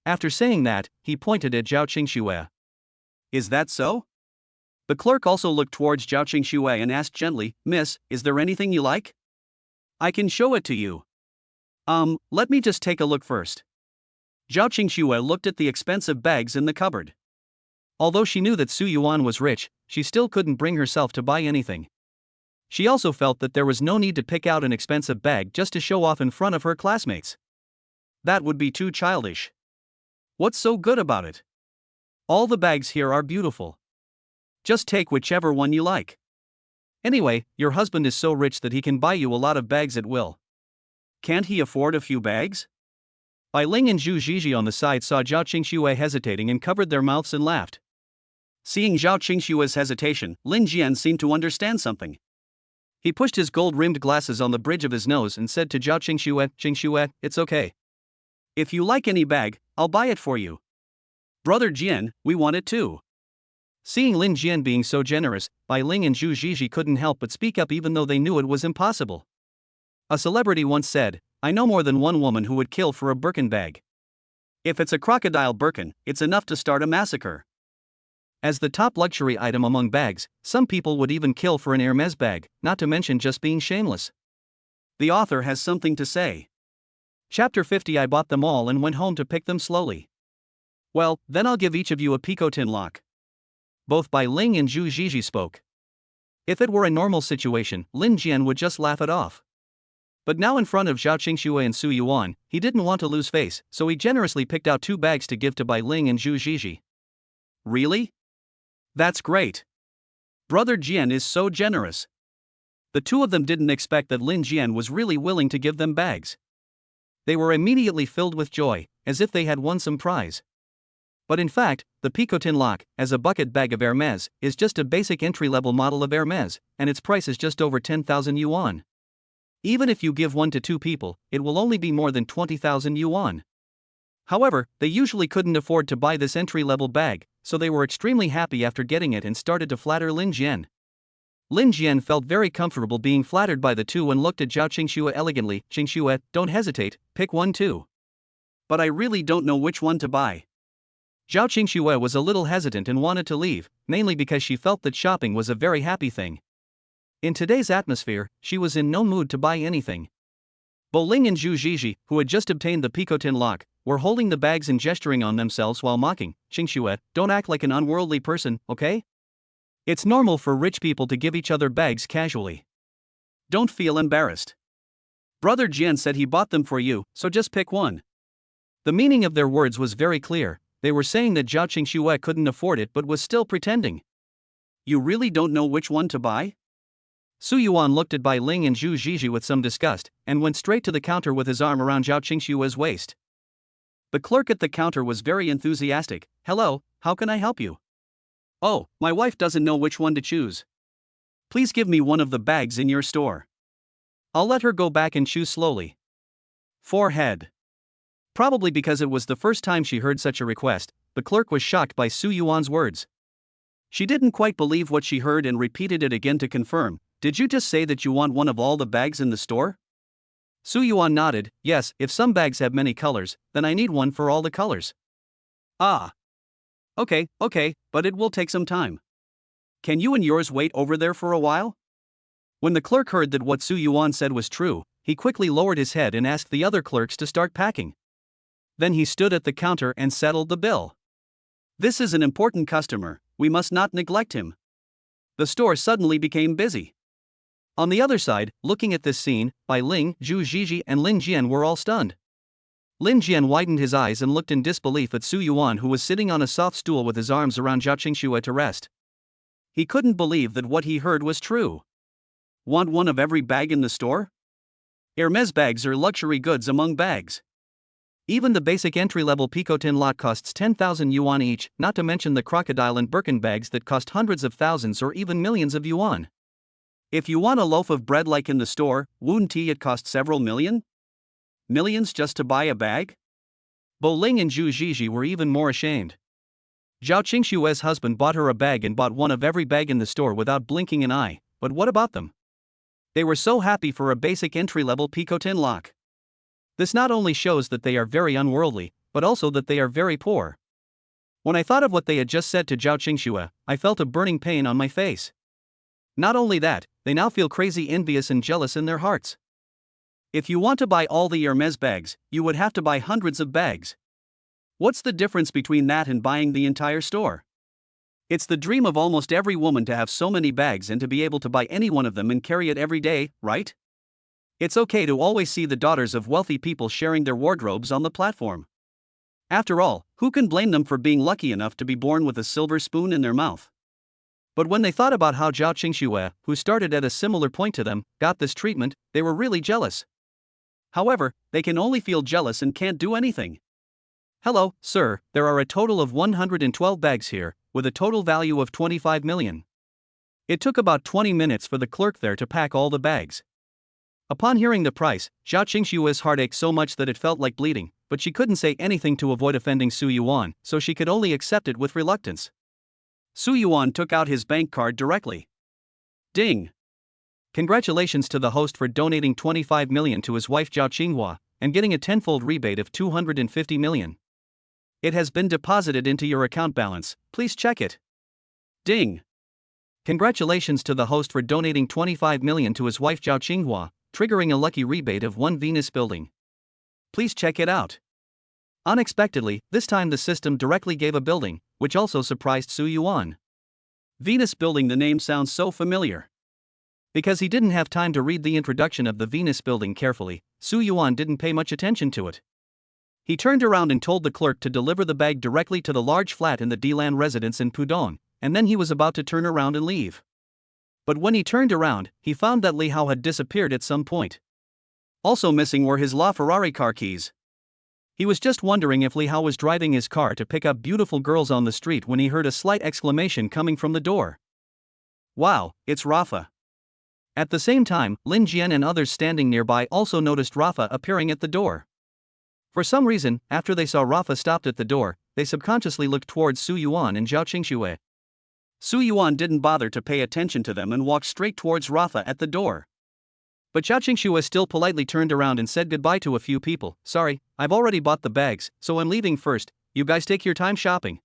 After saying that, he pointed at Zhao Qingxue. "Is that so?" The clerk also looked towards Zhao Qingxue and asked gently, "Miss, is there anything you like? I can show it to you." Let me just take a look first." Zhao Qingxue looked at the expensive bags in the cupboard. Although she knew that Su Yuan was rich, she still couldn't bring herself to buy anything. She also felt that there was no need to pick out an expensive bag just to show off in front of her classmates. That would be too childish. What's so good about it? All the bags here are beautiful. Just take whichever one you like. Anyway, your husband is so rich that he can buy you a lot of bags at will. Can't he afford a few bags? Bai Ling and Zhu Zhizhi on the side saw Zhao Qingxue hesitating and covered their mouths and laughed. Seeing Zhao Qingxue's hesitation, Lin Jian seemed to understand something. He pushed his gold-rimmed glasses on the bridge of his nose and said to Zhao Qingxue, "Qingxue, it's okay. If you like any bag, I'll buy it for you. Brother Jian, we want it too." Seeing Lin Jian being so generous, Bai Ling and Zhu Zhizhi couldn't help but speak up even though they knew it was impossible. A celebrity once said, "I know more than one woman who would kill for a Birkin bag. If it's a crocodile Birkin, it's enough to start a massacre." As the top luxury item among bags, some people would even kill for an Hermes bag, not to mention just being shameless. The author has something to say. Chapter 50. I bought them all and went home to pick them slowly. Well, then I'll give each of you a picotin lock. Both Bai Ling and Zhu Zhizhi spoke. If it were a normal situation, Lin Jian would just laugh it off. But now in front of Zhao Qingxue and Su Yuan, he didn't want to lose face, so he generously picked out 2 bags to give to Bai Ling and Zhu Zhizhi. Really? That's great. Brother Jian is so generous. The two of them didn't expect that Lin Jian was really willing to give them bags. They were immediately filled with joy, as if they had won some prize. But in fact, the picotin lock, as a bucket bag of Hermes, is just a basic entry-level model of Hermes, and its price is just over 10,000 yuan. Even if you give one to 2 people, it will only be more than 20,000 yuan. However, they usually couldn't afford to buy this entry-level bag, so they were extremely happy after getting it and started to flatter Lin Jian. Lin Jian felt very comfortable being flattered by the two and looked at Zhao Qingxue elegantly. "Qingxue, don't hesitate, pick one too." "But I really don't know which one to buy." Zhao Qingxue was a little hesitant and wanted to leave, mainly because she felt that shopping was a very happy thing. In today's atmosphere, she was in no mood to buy anything. Bo Ling and Zhu Zhizhi, who had just obtained the picotin lock, were holding the bags and gesturing on themselves while mocking. Xingxue, don't act like an unworldly person, okay? It's normal for rich people to give each other bags casually. Don't feel embarrassed. Brother Jian said he bought them for you, so just pick one. The meaning of their words was very clear. They were saying that Zhao Qingxue couldn't afford it but was still pretending. You really don't know which one to buy? Su Yuan looked at Bai Ling and Zhu Zhizhi with some disgust, and went straight to the counter with his arm around Zhao Qingxue's waist. The clerk at the counter was very enthusiastic. Hello, how can I help you? Oh, my wife doesn't know which one to choose. Please give me one of the bags in your store. I'll let her go back and choose slowly. Forehead. Probably because it was the first time she heard such a request, the clerk was shocked by Su Yuan's words. She didn't quite believe what she heard and repeated it again to confirm. Did you just say that you want one of all the bags in the store? Su Yuan nodded. Yes, if some bags have many colors, then I need one for all the colors. Ah. Okay, but it will take some time. Can you and yours wait over there for a while? When the clerk heard that what Su Yuan said was true, he quickly lowered his head and asked the other clerks to start packing. Then he stood at the counter and settled the bill. This is an important customer, we must not neglect him. The store suddenly became busy. On the other side, looking at this scene, Bai Ling, Zhu Zhizhi and Lin Jian were all stunned. Lin Jian widened his eyes and looked in disbelief at Su Yuan, who was sitting on a soft stool with his arms around Zhao Qingxue to rest. He couldn't believe that what he heard was true. Want one of every bag in the store? Hermes bags are luxury goods among bags. Even the basic entry-level picotin lot costs 10,000 yuan each, not to mention the crocodile and Birkin bags that cost hundreds of thousands or even millions of yuan. If you want a loaf of bread like in the store, wouldn't it cost several million? Millions just to buy a bag? Bo Ling and Zhu Zhizhi were even more ashamed. Zhao Qingxue's husband bought her a bag and bought one of every bag in the store without blinking an eye, but what about them? They were so happy for a basic entry-level picotin lock. This not only shows that they are very unworldly, but also that they are very poor. When I thought of what they had just said to Zhao Qingxue, I felt a burning pain on my face. Not only that, they now feel crazy envious and jealous in their hearts. If you want to buy all the Hermes bags, you would have to buy hundreds of bags. What's the difference between that and buying the entire store? It's the dream of almost every woman to have so many bags and to be able to buy any one of them and carry it every day, right? It's okay to always see the daughters of wealthy people sharing their wardrobes on the platform. After all, who can blame them for being lucky enough to be born with a silver spoon in their mouth? But when they thought about how Zhao Qingxue, who started at a similar point to them, got this treatment, they were really jealous. However, they can only feel jealous and can't do anything. Hello, sir, there are a total of 112 bags here, with a total value of 25 million. It took about 20 minutes for the clerk there to pack all the bags. Upon hearing the price, Zhao Qingxue's heart ached so much that it felt like bleeding, but she couldn't say anything to avoid offending Su Yuan, so she could only accept it with reluctance. Su Yuan took out his bank card directly. Ding! Congratulations to the host for donating 25 million to his wife Zhao Qinghua, and getting a tenfold rebate of 250 million. It has been deposited into your account balance, please check it. Ding! Congratulations to the host for donating 25 million to his wife Zhao Qinghua, triggering a lucky rebate of 1 Venus building. Please check it out. Unexpectedly, this time the system directly gave a building, which also surprised Su Yuan. Venus building, the name sounds so familiar. Because he didn't have time to read the introduction of the Venus building carefully, Su Yuan didn't pay much attention to it. He turned around and told the clerk to deliver the bag directly to the large flat in the Dilan residence in Pudong, and then he was about to turn around and leave. But when he turned around, he found that Li Hao had disappeared at some point. Also missing were his LaFerrari car keys. He was just wondering if Li Hao was driving his car to pick up beautiful girls on the street when he heard a slight exclamation coming from the door. Wow, it's Rafa. At the same time, Lin Jian and others standing nearby also noticed Rafa appearing at the door. For some reason, after they saw Rafa stopped at the door, they subconsciously looked towards Su Yuan and Zhao Qingxue. Su Yuan didn't bother to pay attention to them and walked straight towards Rafa at the door. But Zhao Qingxue still politely turned around and said goodbye to a few people. Sorry, I've already bought the bags, so I'm leaving first, you guys take your time shopping.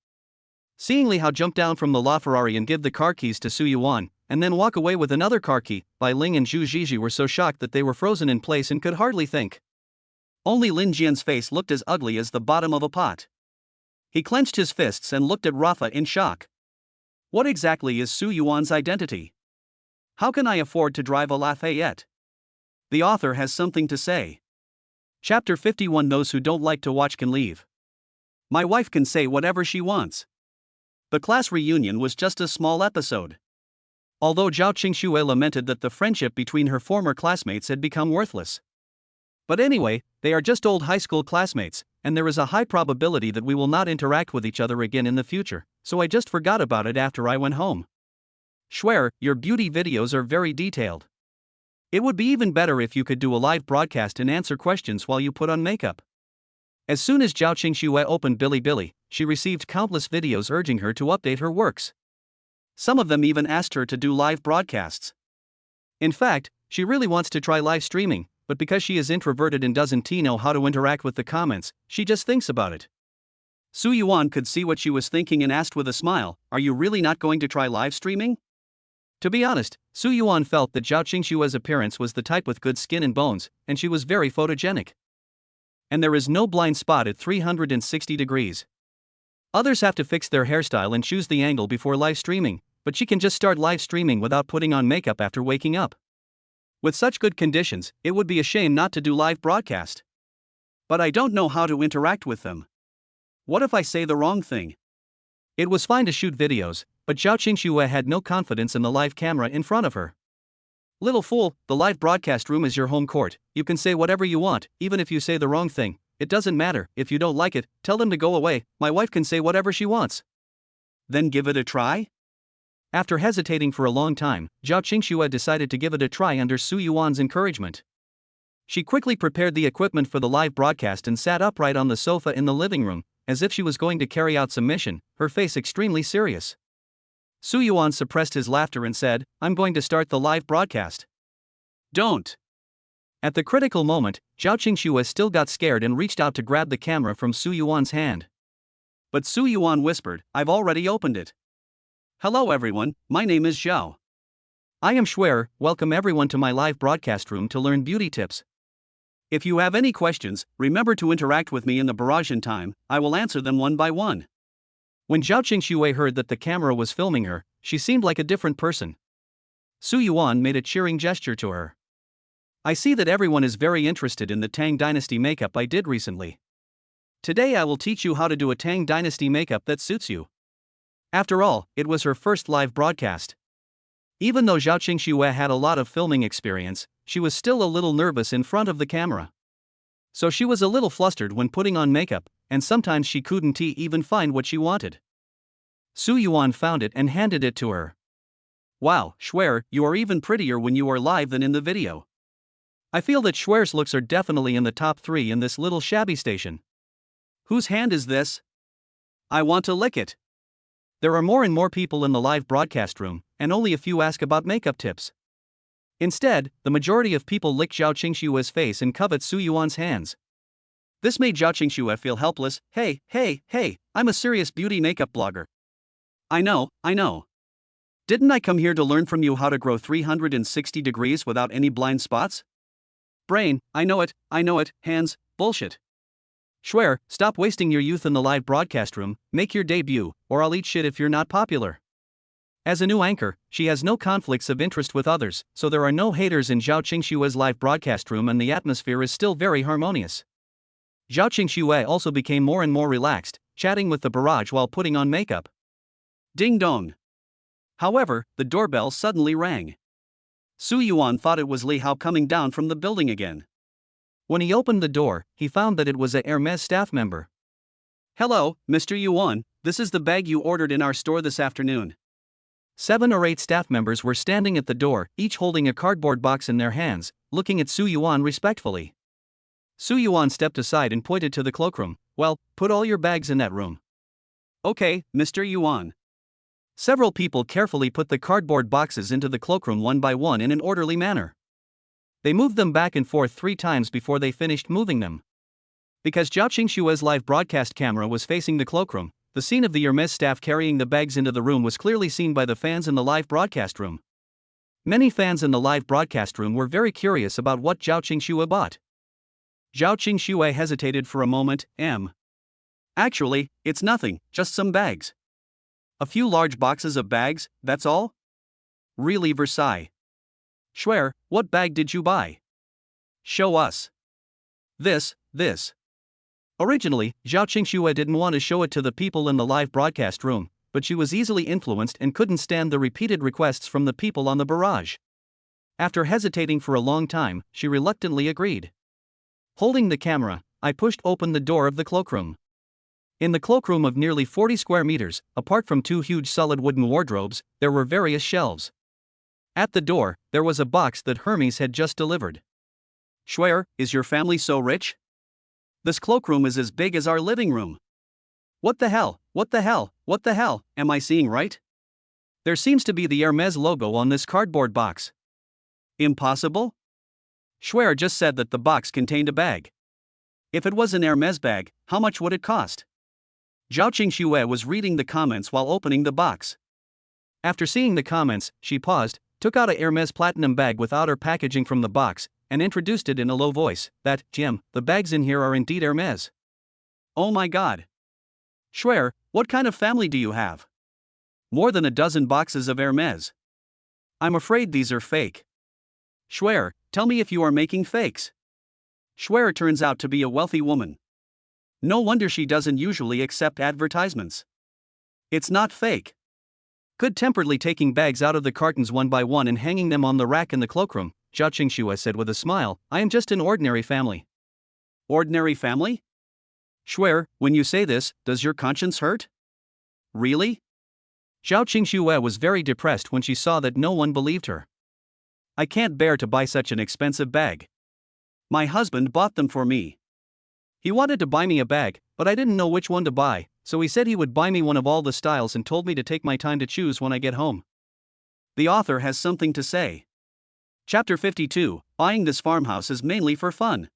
Seeing Li Hao jump down from the LaFerrari and give the car keys to Su Yuan, and then walk away with another car key. Bai Ling and Zhu Zhizhi were so shocked that they were frozen in place and could hardly think. Only Lin Jian's face looked as ugly as the bottom of a pot. He clenched his fists and looked at Rafa in shock. What exactly is Su Yuan's identity? How can I afford to drive a Lafayette? The author has something to say. Chapter 51. Those who don't like to watch can leave. My wife can say whatever she wants. The class reunion was just a small episode. Although Zhao Qingxue lamented that the friendship between her former classmates had become worthless. But anyway, they are just old high school classmates, and there is a high probability that we will not interact with each other again in the future, so I just forgot about it after I went home. Schwer, your beauty videos are very detailed. It would be even better if you could do a live broadcast and answer questions while you put on makeup. As soon as Zhao Qingxue opened Bilibili, she received countless videos urging her to update her works. Some of them even asked her to do live broadcasts. In fact, she really wants to try live streaming, but because she is introverted and doesn't know how to interact with the comments, she just thinks about it. Su Yuan could see what she was thinking and asked with a smile, "Are you really not going to try live streaming?" To be honest, Su Yuan felt that Zhao Qingxue's appearance was the type with good skin and bones, and she was very photogenic. And there is no blind spot at 360 degrees. Others have to fix their hairstyle and choose the angle before live streaming, but she can just start live streaming without putting on makeup after waking up. With such good conditions, it would be a shame not to do live broadcast. But I don't know how to interact with them. What if I say the wrong thing? It was fine to shoot videos, but Zhao Qingxue had no confidence in the live camera in front of her. Little fool, the live broadcast room is your home court. You can say whatever you want, even if you say the wrong thing. It doesn't matter. If you don't like it, tell them to go away. My wife can say whatever she wants. Then give it a try? After hesitating for a long time, Zhao Qingxue decided to give it a try under Su Yuan's encouragement. She quickly prepared the equipment for the live broadcast and sat upright on the sofa in the living room, as if she was going to carry out some mission, her face extremely serious. Su Yuan suppressed his laughter and said, "I'm going to start the live broadcast." Don't. At the critical moment, Zhao Qingxue still got scared and reached out to grab the camera from Su Yuan's hand. But Su Yuan whispered, "I've already opened it." Hello everyone, my name is Zhao. I am Schwer. Welcome everyone to my live broadcast room to learn beauty tips. If you have any questions, remember to interact with me in the barrage in time. I will answer them one by one. When Zhao Qingxue heard that the camera was filming her, she seemed like a different person. Su Yuan made a cheering gesture to her. I see that everyone is very interested in the Tang Dynasty makeup I did recently. Today I will teach you how to do a Tang Dynasty makeup that suits you. After all, it was her first live broadcast. Even though Zhao Qingxue had a lot of filming experience, she was still a little nervous in front of the camera. So she was a little flustered when putting on makeup, and sometimes she couldn't even find what she wanted. Su Yuan found it and handed it to her. Wow, Schwer, you are even prettier when you are live than in the video. I feel that Schwer's looks are definitely in the top 3 in this little shabby station. Whose hand is this? I want to lick it. There are more and more people in the live broadcast room, and only a few ask about makeup tips. Instead, the majority of people lick Zhao Qingxue's face and covet Su Yuan's hands. This made Zhao Qingxue feel helpless. Hey, I'm a serious beauty makeup blogger. I know. Didn't I come here to learn from you how to grow 360 degrees without any blind spots? Brain, I know it, hands, bullshit. Schwer, stop wasting your youth in the live broadcast room, make your debut, or I'll eat shit if you're not popular. As a new anchor, she has no conflicts of interest with others, so there are no haters in Zhao Qingxue's live broadcast room and the atmosphere is still very harmonious. Zhao Qingxue also became more and more relaxed, chatting with the barrage while putting on makeup. Ding dong. However, the doorbell suddenly rang. Su Yuan thought it was Li Hao coming down from the building again. When he opened the door, he found that it was a Hermes staff member. Hello, Mr. Yuan, this is the bag you ordered in our store this afternoon. 7 or 8 staff members were standing at the door, each holding a cardboard box in their hands, looking at Su Yuan respectfully. Su Yuan stepped aside and pointed to the cloakroom. Well, put all your bags in that room. Okay, Mr. Yuan. Several people carefully put the cardboard boxes into the cloakroom one by one in an orderly manner. They moved them back and forth 3 times before they finished moving them. Because Zhao Qingxue's live broadcast camera was facing the cloakroom, the scene of the Hermes staff carrying the bags into the room was clearly seen by the fans in the live broadcast room. Many fans in the live broadcast room were very curious about what Zhao Qingxue bought. Zhao Qingxue hesitated for a moment. Actually, it's nothing, just some bags. A few large boxes of bags, that's all? Really, Versailles? Swear, what bag did you buy? Show us. This. Originally, Zhao Qingxue didn't want to show it to the people in the live broadcast room, but she was easily influenced and couldn't stand the repeated requests from the people on the barrage. After hesitating for a long time, she reluctantly agreed. Holding the camera, I pushed open the door of the cloakroom. In the cloakroom of nearly 40 square meters, apart from two huge solid wooden wardrobes, there were various shelves. At the door, there was a box that Hermes had just delivered. Swear, is your family so rich? This cloakroom is as big as our living room. What the hell, am I seeing right? There seems to be the Hermes logo on this cardboard box. Impossible? Swear just said that the box contained a bag. If it was an Hermes bag, how much would it cost? Zhao Qingxue was reading the comments while opening the box. After seeing the comments, she paused, took out a Hermes platinum bag with outer packaging from the box, and introduced it in a low voice, that, Jim, the bags in here are indeed Hermes. Oh my god. Swear, what kind of family do you have? More than a dozen boxes of Hermes. I'm afraid these are fake. Swear, tell me if you are making fakes. Swear turns out to be a wealthy woman. No wonder she doesn't usually accept advertisements. It's not fake. Good-temperedly taking bags out of the cartons one by one and hanging them on the rack in the cloakroom, Zhao Qingxue said with a smile, I am just an ordinary family. Ordinary family? Swear, when you say this, does your conscience hurt? Really? Zhao Qingxue was very depressed when she saw that no one believed her. I can't bear to buy such an expensive bag. My husband bought them for me. He wanted to buy me a bag, but I didn't know which one to buy, so he said he would buy me one of all the styles and told me to take my time to choose when I get home. The author has something to say. Chapter 52, Buying this farmhouse is mainly for fun.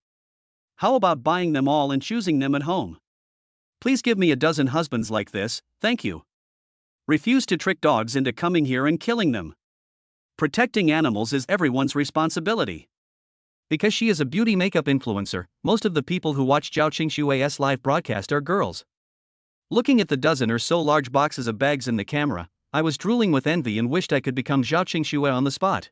How about buying them all and choosing them at home? Please give me a dozen husbands like this, thank you. Refuse to trick dogs into coming here and killing them. Protecting animals is everyone's responsibility. Because she is a beauty makeup influencer, most of the people who watch Zhao Qingxue's live broadcast are girls. Looking at the dozen or so large boxes of bags in the camera, I was drooling with envy and wished I could become Zhao Qingxue on the spot.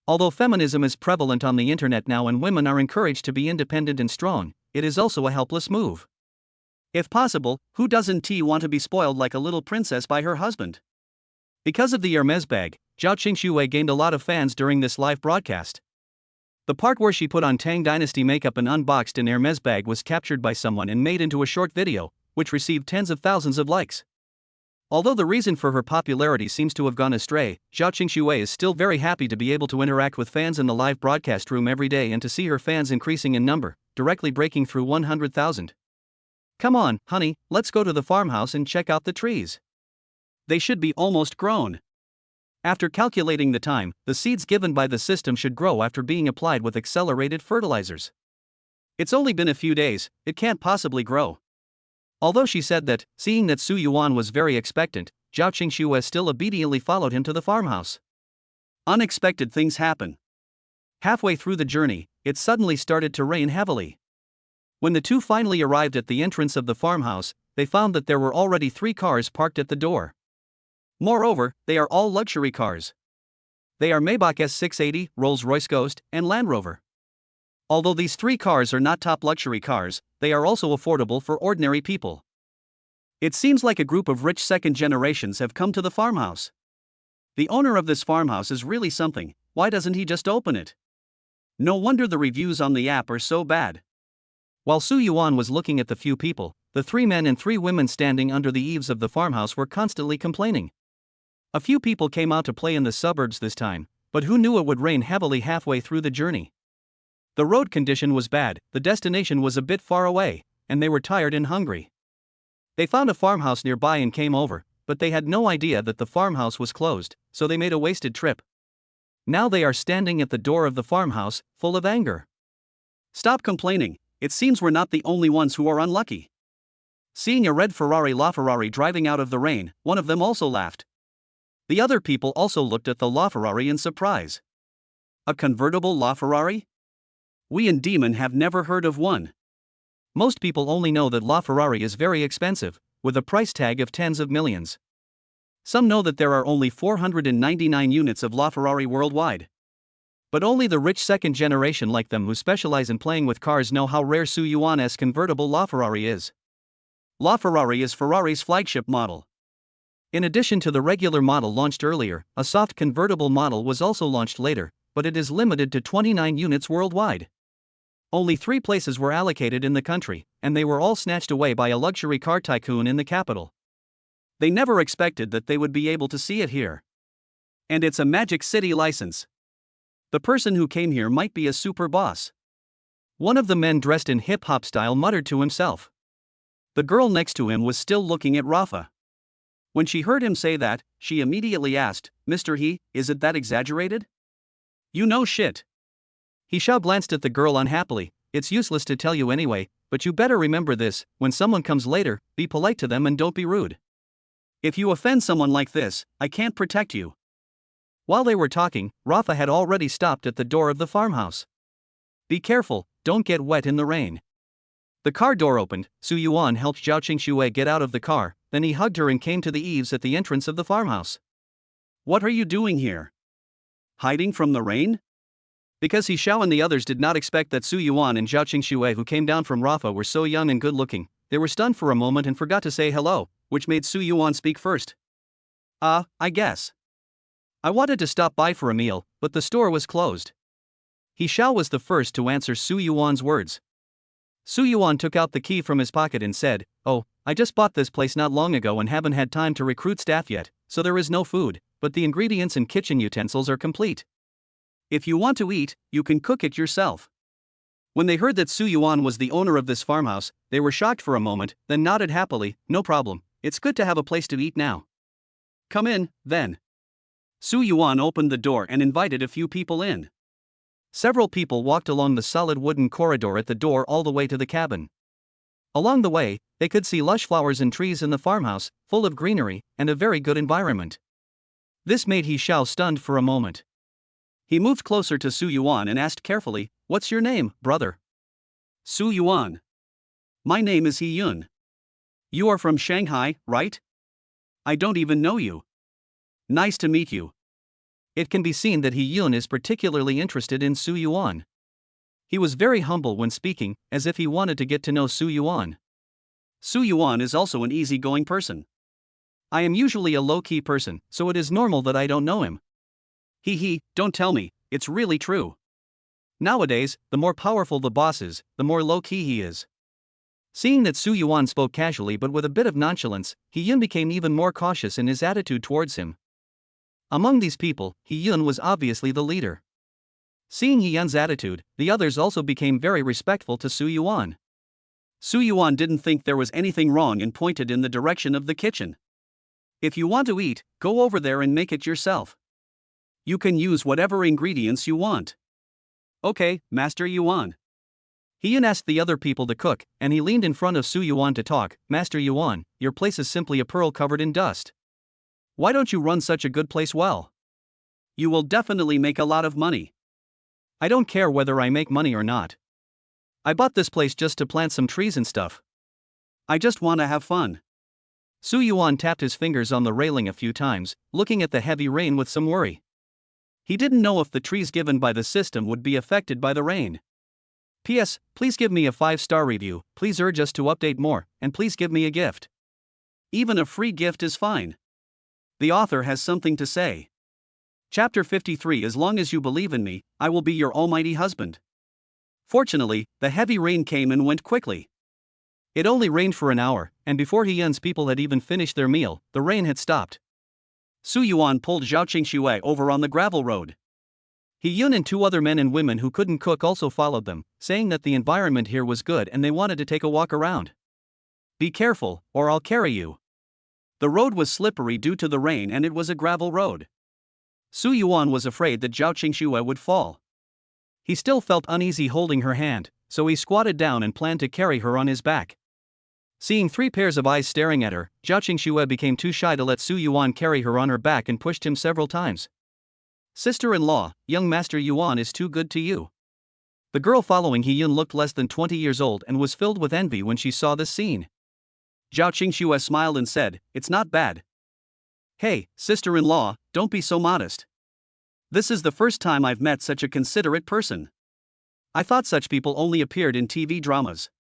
Although feminism is prevalent on the internet now and women are encouraged to be independent and strong, it is also a helpless move. If possible, who doesn't want to be spoiled like a little princess by her husband? Because of the Hermes bag, Zhao Qingxue gained a lot of fans during this live broadcast. The part where she put on Tang Dynasty makeup and unboxed an Hermes bag was captured by someone and made into a short video, which received tens of thousands of likes. Although the reason for her popularity seems to have gone astray, Zhao Qingxue is still very happy to be able to interact with fans in the live broadcast room every day and to see her fans increasing in number, directly breaking through 100,000. Come on, honey, let's go to the farmhouse and check out the trees. They should be almost grown. After calculating the time, the seeds given by the system should grow after being applied with accelerated fertilizers. It's only been a few days, it can't possibly grow. Although she said that, seeing that Su Yuan was very expectant, Zhao Qingxue still obediently followed him to the farmhouse. Unexpected things happen. Halfway through the journey, it suddenly started to rain heavily. When the two finally arrived at the entrance of the farmhouse, they found that there were already 3 cars parked at the door. Moreover, they are all luxury cars. They are Maybach S680, Rolls-Royce Ghost, and Land Rover. Although these 3 cars are not top luxury cars, they are also affordable for ordinary people. It seems like a group of rich second generations have come to the farmhouse. The owner of this farmhouse is really something, why doesn't he just open it? No wonder the reviews on the app are so bad. While Su Yuan was looking at the few people, the 3 men and 3 women standing under the eaves of the farmhouse were constantly complaining. A few people came out to play in the suburbs this time, but who knew it would rain heavily halfway through the journey? The road condition was bad, the destination was a bit far away, and they were tired and hungry. They found a farmhouse nearby and came over, but they had no idea that the farmhouse was closed, so they made a wasted trip. Now they are standing at the door of the farmhouse, full of anger. Stop complaining, it seems we're not the only ones who are unlucky. Seeing a red Ferrari LaFerrari driving out of the rain, one of them also laughed. The other people also looked at the LaFerrari in surprise. A convertible LaFerrari? We in Demon have never heard of one. Most people only know that LaFerrari is very expensive, with a price tag of tens of millions. Some know that there are only 499 units of LaFerrari worldwide. But only the rich second generation like them who specialize in playing with cars know how rare Su Yuan's convertible LaFerrari is. LaFerrari is Ferrari's flagship model. In addition to the regular model launched earlier, a soft convertible model was also launched later, but it is limited to 29 units worldwide. Only 3 places were allocated in the country, and they were all snatched away by a luxury car tycoon in the capital. They never expected that they would be able to see it here. And it's a Magic City license. The person who came here might be a super boss. One of the men dressed in hip-hop style muttered to himself. The girl next to him was still looking at Rafa. When she heard him say that, she immediately asked, "Mr. He, is it that exaggerated? You know shit." He Xiao glanced at the girl unhappily. "It's useless to tell you anyway, but you better remember this, when someone comes later, be polite to them and don't be rude. If you offend someone like this, I can't protect you." While they were talking, Rafa had already stopped at the door of the farmhouse. "Be careful, don't get wet in the rain." The car door opened, Su Yuan helped Zhao Qingxue get out of the car, then he hugged her and came to the eaves at the entrance of the farmhouse. "What are you doing here? Hiding from the rain?" Because He Xiao and the others did not expect that Su Yuan and Zhao Qingxue who came down from Rafa were so young and good looking, they were stunned for a moment and forgot to say hello, which made Su Yuan speak first. I guess. I wanted to stop by for a meal, but the store was closed." He Xiao was the first to answer Su Yuan's words. Su Yuan took out the key from his pocket and said, "Oh, I just bought this place not long ago and haven't had time to recruit staff yet, so there is no food, but the ingredients and kitchen utensils are complete. If you want to eat, you can cook it yourself." When they heard that Su Yuan was the owner of this farmhouse, they were shocked for a moment, then nodded happily. "No problem, it's good to have a place to eat now. Come in, then." Su Yuan opened the door and invited a few people in. Several people walked along the solid wooden corridor at the door all the way to the cabin. Along the way, they could see lush flowers and trees in the farmhouse, full of greenery, and a very good environment. This made He Xiao stunned for a moment. He moved closer to Su Yuan and asked carefully, "What's your name, brother?" "Su Yuan. My name is He Yun. You are from Shanghai, right? I don't even know you. Nice to meet you." It can be seen that He Yun is particularly interested in Su Yuan. He was very humble when speaking, as if he wanted to get to know Su Yuan. Su Yuan is also an easygoing person. "I am usually a low-key person, so it is normal that I don't know him." He, don't tell me, it's really true. Nowadays, the more powerful the boss is, the more low-key he is. Seeing that Su Yuan spoke casually but with a bit of nonchalance, He Yun became even more cautious in his attitude towards him. Among these people, He Yun was obviously the leader. Seeing He Yun's attitude, the others also became very respectful to Su Yuan. Su Yuan didn't think there was anything wrong and pointed in the direction of the kitchen. "If you want to eat, go over there and make it yourself. You can use whatever ingredients you want." "Okay, Master Yuan." He Yun asked the other people to cook, and he leaned in front of Su Yuan to talk. "Master Yuan, your place is simply a pearl covered in dust. Why don't you run such a good place well? You will definitely make a lot of money." "I don't care whether I make money or not. I bought this place just to plant some trees and stuff. I just want to have fun." Su Yuan tapped his fingers on the railing a few times, looking at the heavy rain with some worry. He didn't know if the trees given by the system would be affected by the rain. "P.S. Please give me a 5-star review, please urge us to update more, and please give me a gift. Even a free gift is fine. The author has something to say." Chapter 53. As long as you believe in me, I will be your almighty husband. Fortunately, the heavy rain came and went quickly. It only rained for an hour, and before He Yun's people had even finished their meal, the rain had stopped. Su Yuan pulled Zhao Qingxue over on the gravel road. He Yun and 2 other men and women who couldn't cook also followed them, saying that the environment here was good and they wanted to take a walk around. "Be careful, or I'll carry you." The road was slippery due to the rain and it was a gravel road. Su Yuan was afraid that Zhao Qingxue would fall. He still felt uneasy holding her hand, so he squatted down and planned to carry her on his back. Seeing 3 pairs of eyes staring at her, Zhao Qingxue became too shy to let Su Yuan carry her on her back and pushed him several times. Sister-in-law, young Master Yuan is too good to you. The girl following He Yun looked less than 20 years old and was filled with envy when she saw this scene. Zhao Qingxue smiled and said, "It's not bad." "Hey, sister-in-law, don't be so modest. This is the first time I've met such a considerate person. I thought such people only appeared in TV dramas."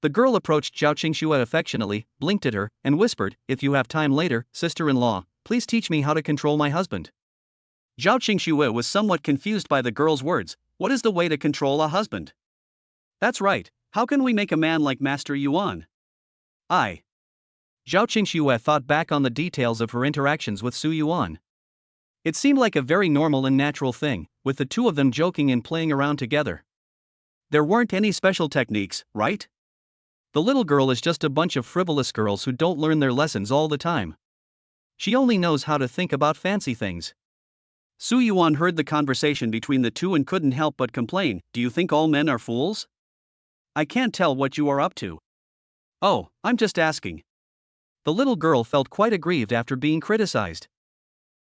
The girl approached Zhao Qingxue affectionately, blinked at her, and whispered, "If you have time later, sister-in-law, please teach me how to control my husband." Zhao Qingxue was somewhat confused by the girl's words. What is the way to control a husband? That's right, how can we make a man like Master Yuan? Zhao Qingxue thought back on the details of her interactions with Su Yuan. It seemed like a very normal and natural thing, with the two of them joking and playing around together. There weren't any special techniques, right? The little girl is just a bunch of frivolous girls who don't learn their lessons all the time. She only knows how to think about fancy things. Su Yuan heard the conversation between the two and couldn't help but complain, "Do you think all men are fools? I can't tell what you are up to." "Oh, I'm just asking." The little girl felt quite aggrieved after being criticized.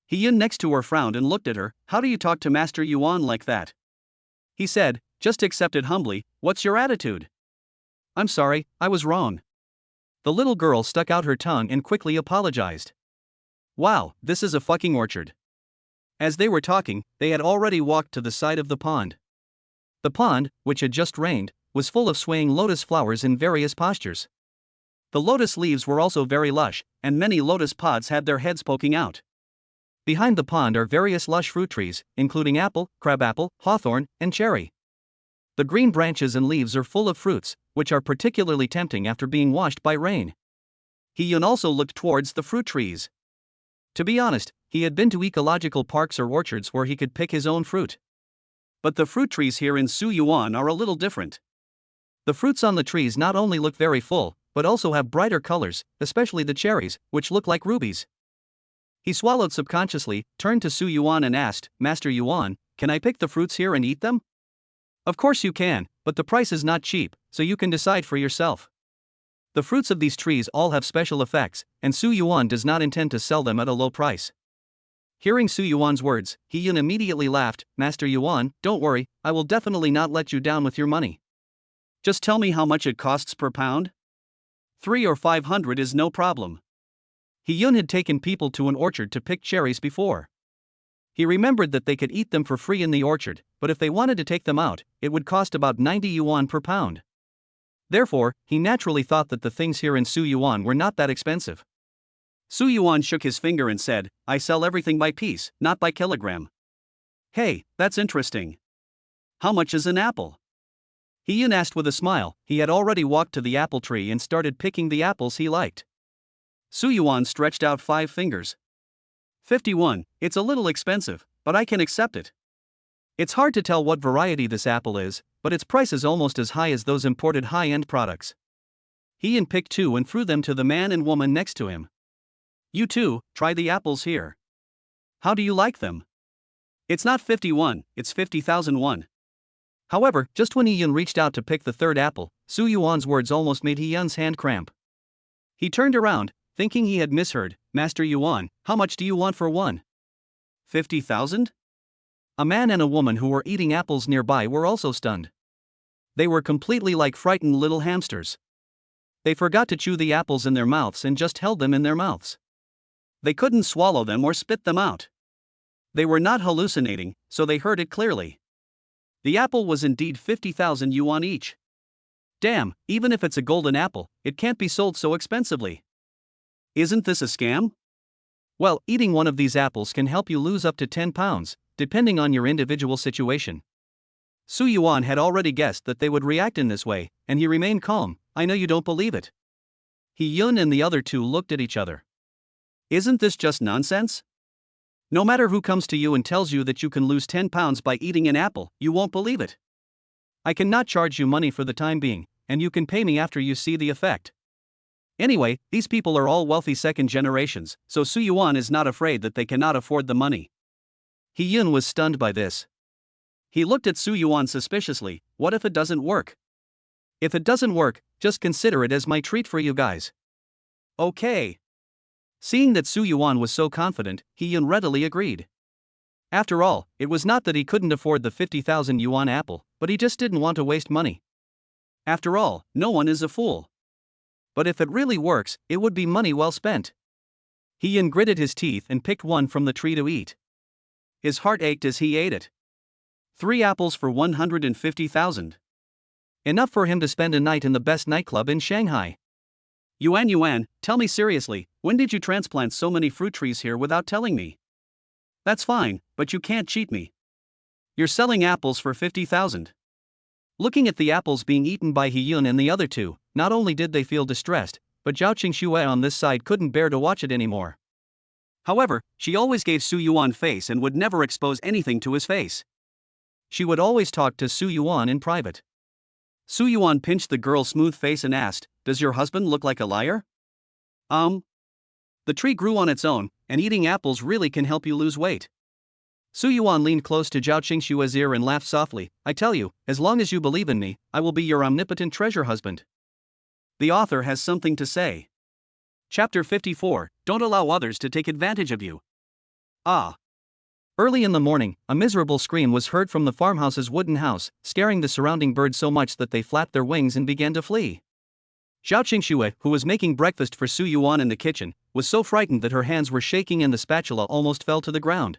He Yun next to her frowned and looked at her. "How do you talk to Master Yuan like that?" He said, "Just accept it humbly. What's your attitude?" "I'm sorry, I was wrong." The little girl stuck out her tongue and quickly apologized. "Wow, this is a fucking orchard." As they were talking, they had already walked to the side of the pond. The pond, which had just rained, was full of swaying lotus flowers in various postures. The lotus leaves were also very lush, and many lotus pods had their heads poking out. Behind the pond are various lush fruit trees, including apple, crabapple, hawthorn, and cherry. The green branches and leaves are full of fruits, which are particularly tempting after being washed by rain. He Yun also looked towards the fruit trees. To be honest, he had been to ecological parks or orchards where he could pick his own fruit. But the fruit trees here in Su Yuan are a little different. The fruits on the trees not only look very full, but also have brighter colors, especially the cherries, which look like rubies. He swallowed subconsciously, turned to Su Yuan and asked, "Master Yuan, can I pick the fruits here and eat them?" "Of course you can, but the price is not cheap, so you can decide for yourself." The fruits of these trees all have special effects, and Su Yuan does not intend to sell them at a low price. Hearing Su Yuan's words, He Yun immediately laughed. "Master Yuan, don't worry, I will definitely not let you down with your money. Just tell me how much it costs per pound? 300 or 500 is no problem." He Yun had taken people to an orchard to pick cherries before. He remembered that they could eat them for free in the orchard, but if they wanted to take them out, it would cost about 90 yuan per pound. Therefore, he naturally thought that the things here in Su Yuan were not that expensive. Su Yuan shook his finger and said, "I sell everything by piece, not by kilogram." "Hey, that's interesting. How much is an apple?" He Yun asked with a smile. He had already walked to the apple tree and started picking the apples he liked. Su Yuan stretched out 5 fingers. 51, it's a little expensive, but I can accept it. It's hard to tell what variety this apple is, but its price is almost as high as those imported high-end products. He Yun picked 2 and threw them to the man and woman next to him. "You too, try the apples here. How do you like them?" "It's not 51, it's 50,001. However, just when He Yun reached out to pick the third apple, Su Yuan's words almost made He Yun's hand cramp. He turned around, thinking he had misheard. "Master Yuan, how much do you want for one?" 50,000? A man and a woman who were eating apples nearby were also stunned. They were completely like frightened little hamsters. They forgot to chew the apples in their mouths and just held them in their mouths. They couldn't swallow them or spit them out. They were not hallucinating, so they heard it clearly. The apple was indeed 50,000 yuan each. Damn, even if it's a golden apple, it can't be sold so expensively. Isn't this a scam? Well, eating one of these apples can help you lose up to 10 pounds, depending on your individual situation. Su Yuan had already guessed that they would react in this way, and he remained calm. "I know you don't believe it." He Yun and the other two looked at each other. Isn't this just nonsense? No matter who comes to you and tells you that you can lose 10 pounds by eating an apple, you won't believe it. I cannot charge you money for the time being, and you can pay me after you see the effect. Anyway, these people are all wealthy second generations, so Su Yuan is not afraid that they cannot afford the money. He Yun was stunned by this. He looked at Su Yuan suspiciously. What if it doesn't work? If it doesn't work, just consider it as my treat for you guys. Okay. Seeing that Su Yuan was so confident, He-yun readily agreed. After all, it was not that he couldn't afford the 50,000 yuan apple, but he just didn't want to waste money. After all, no one is a fool. But if it really works, it would be money well spent. He-yun gritted his teeth and picked one from the tree to eat. His heart ached as he ate it. 3 apples for 150,000. Enough for him to spend a night in the best nightclub in Shanghai. Yuan, tell me seriously, when did you transplant so many fruit trees here without telling me? That's fine, but you can't cheat me. You're selling apples for 50,000. Looking at the apples being eaten by He-yun and the other two, not only did they feel distressed, but Zhao Qingxue on this side couldn't bear to watch it anymore. However, she always gave Su Yuan face and would never expose anything to his face. She would always talk to Su Yuan in private. Su Yuan pinched the girl's smooth face and asked, "Does your husband look like a liar?" The tree grew on its own, and eating apples really can help you lose weight. Su Yuan leaned close to Zhao Qingxue's ear and laughed softly. "I tell you, as long as you believe in me, I will be your omnipotent treasure husband." The author has something to say. Chapter 54, Don't allow others to take advantage of you. Early in the morning, a miserable scream was heard from the farmhouse's wooden house, scaring the surrounding birds so much that they flapped their wings and began to flee. Zhao Qingxue, who was making breakfast for Su Yuan in the kitchen, was so frightened that her hands were shaking and the spatula almost fell to the ground.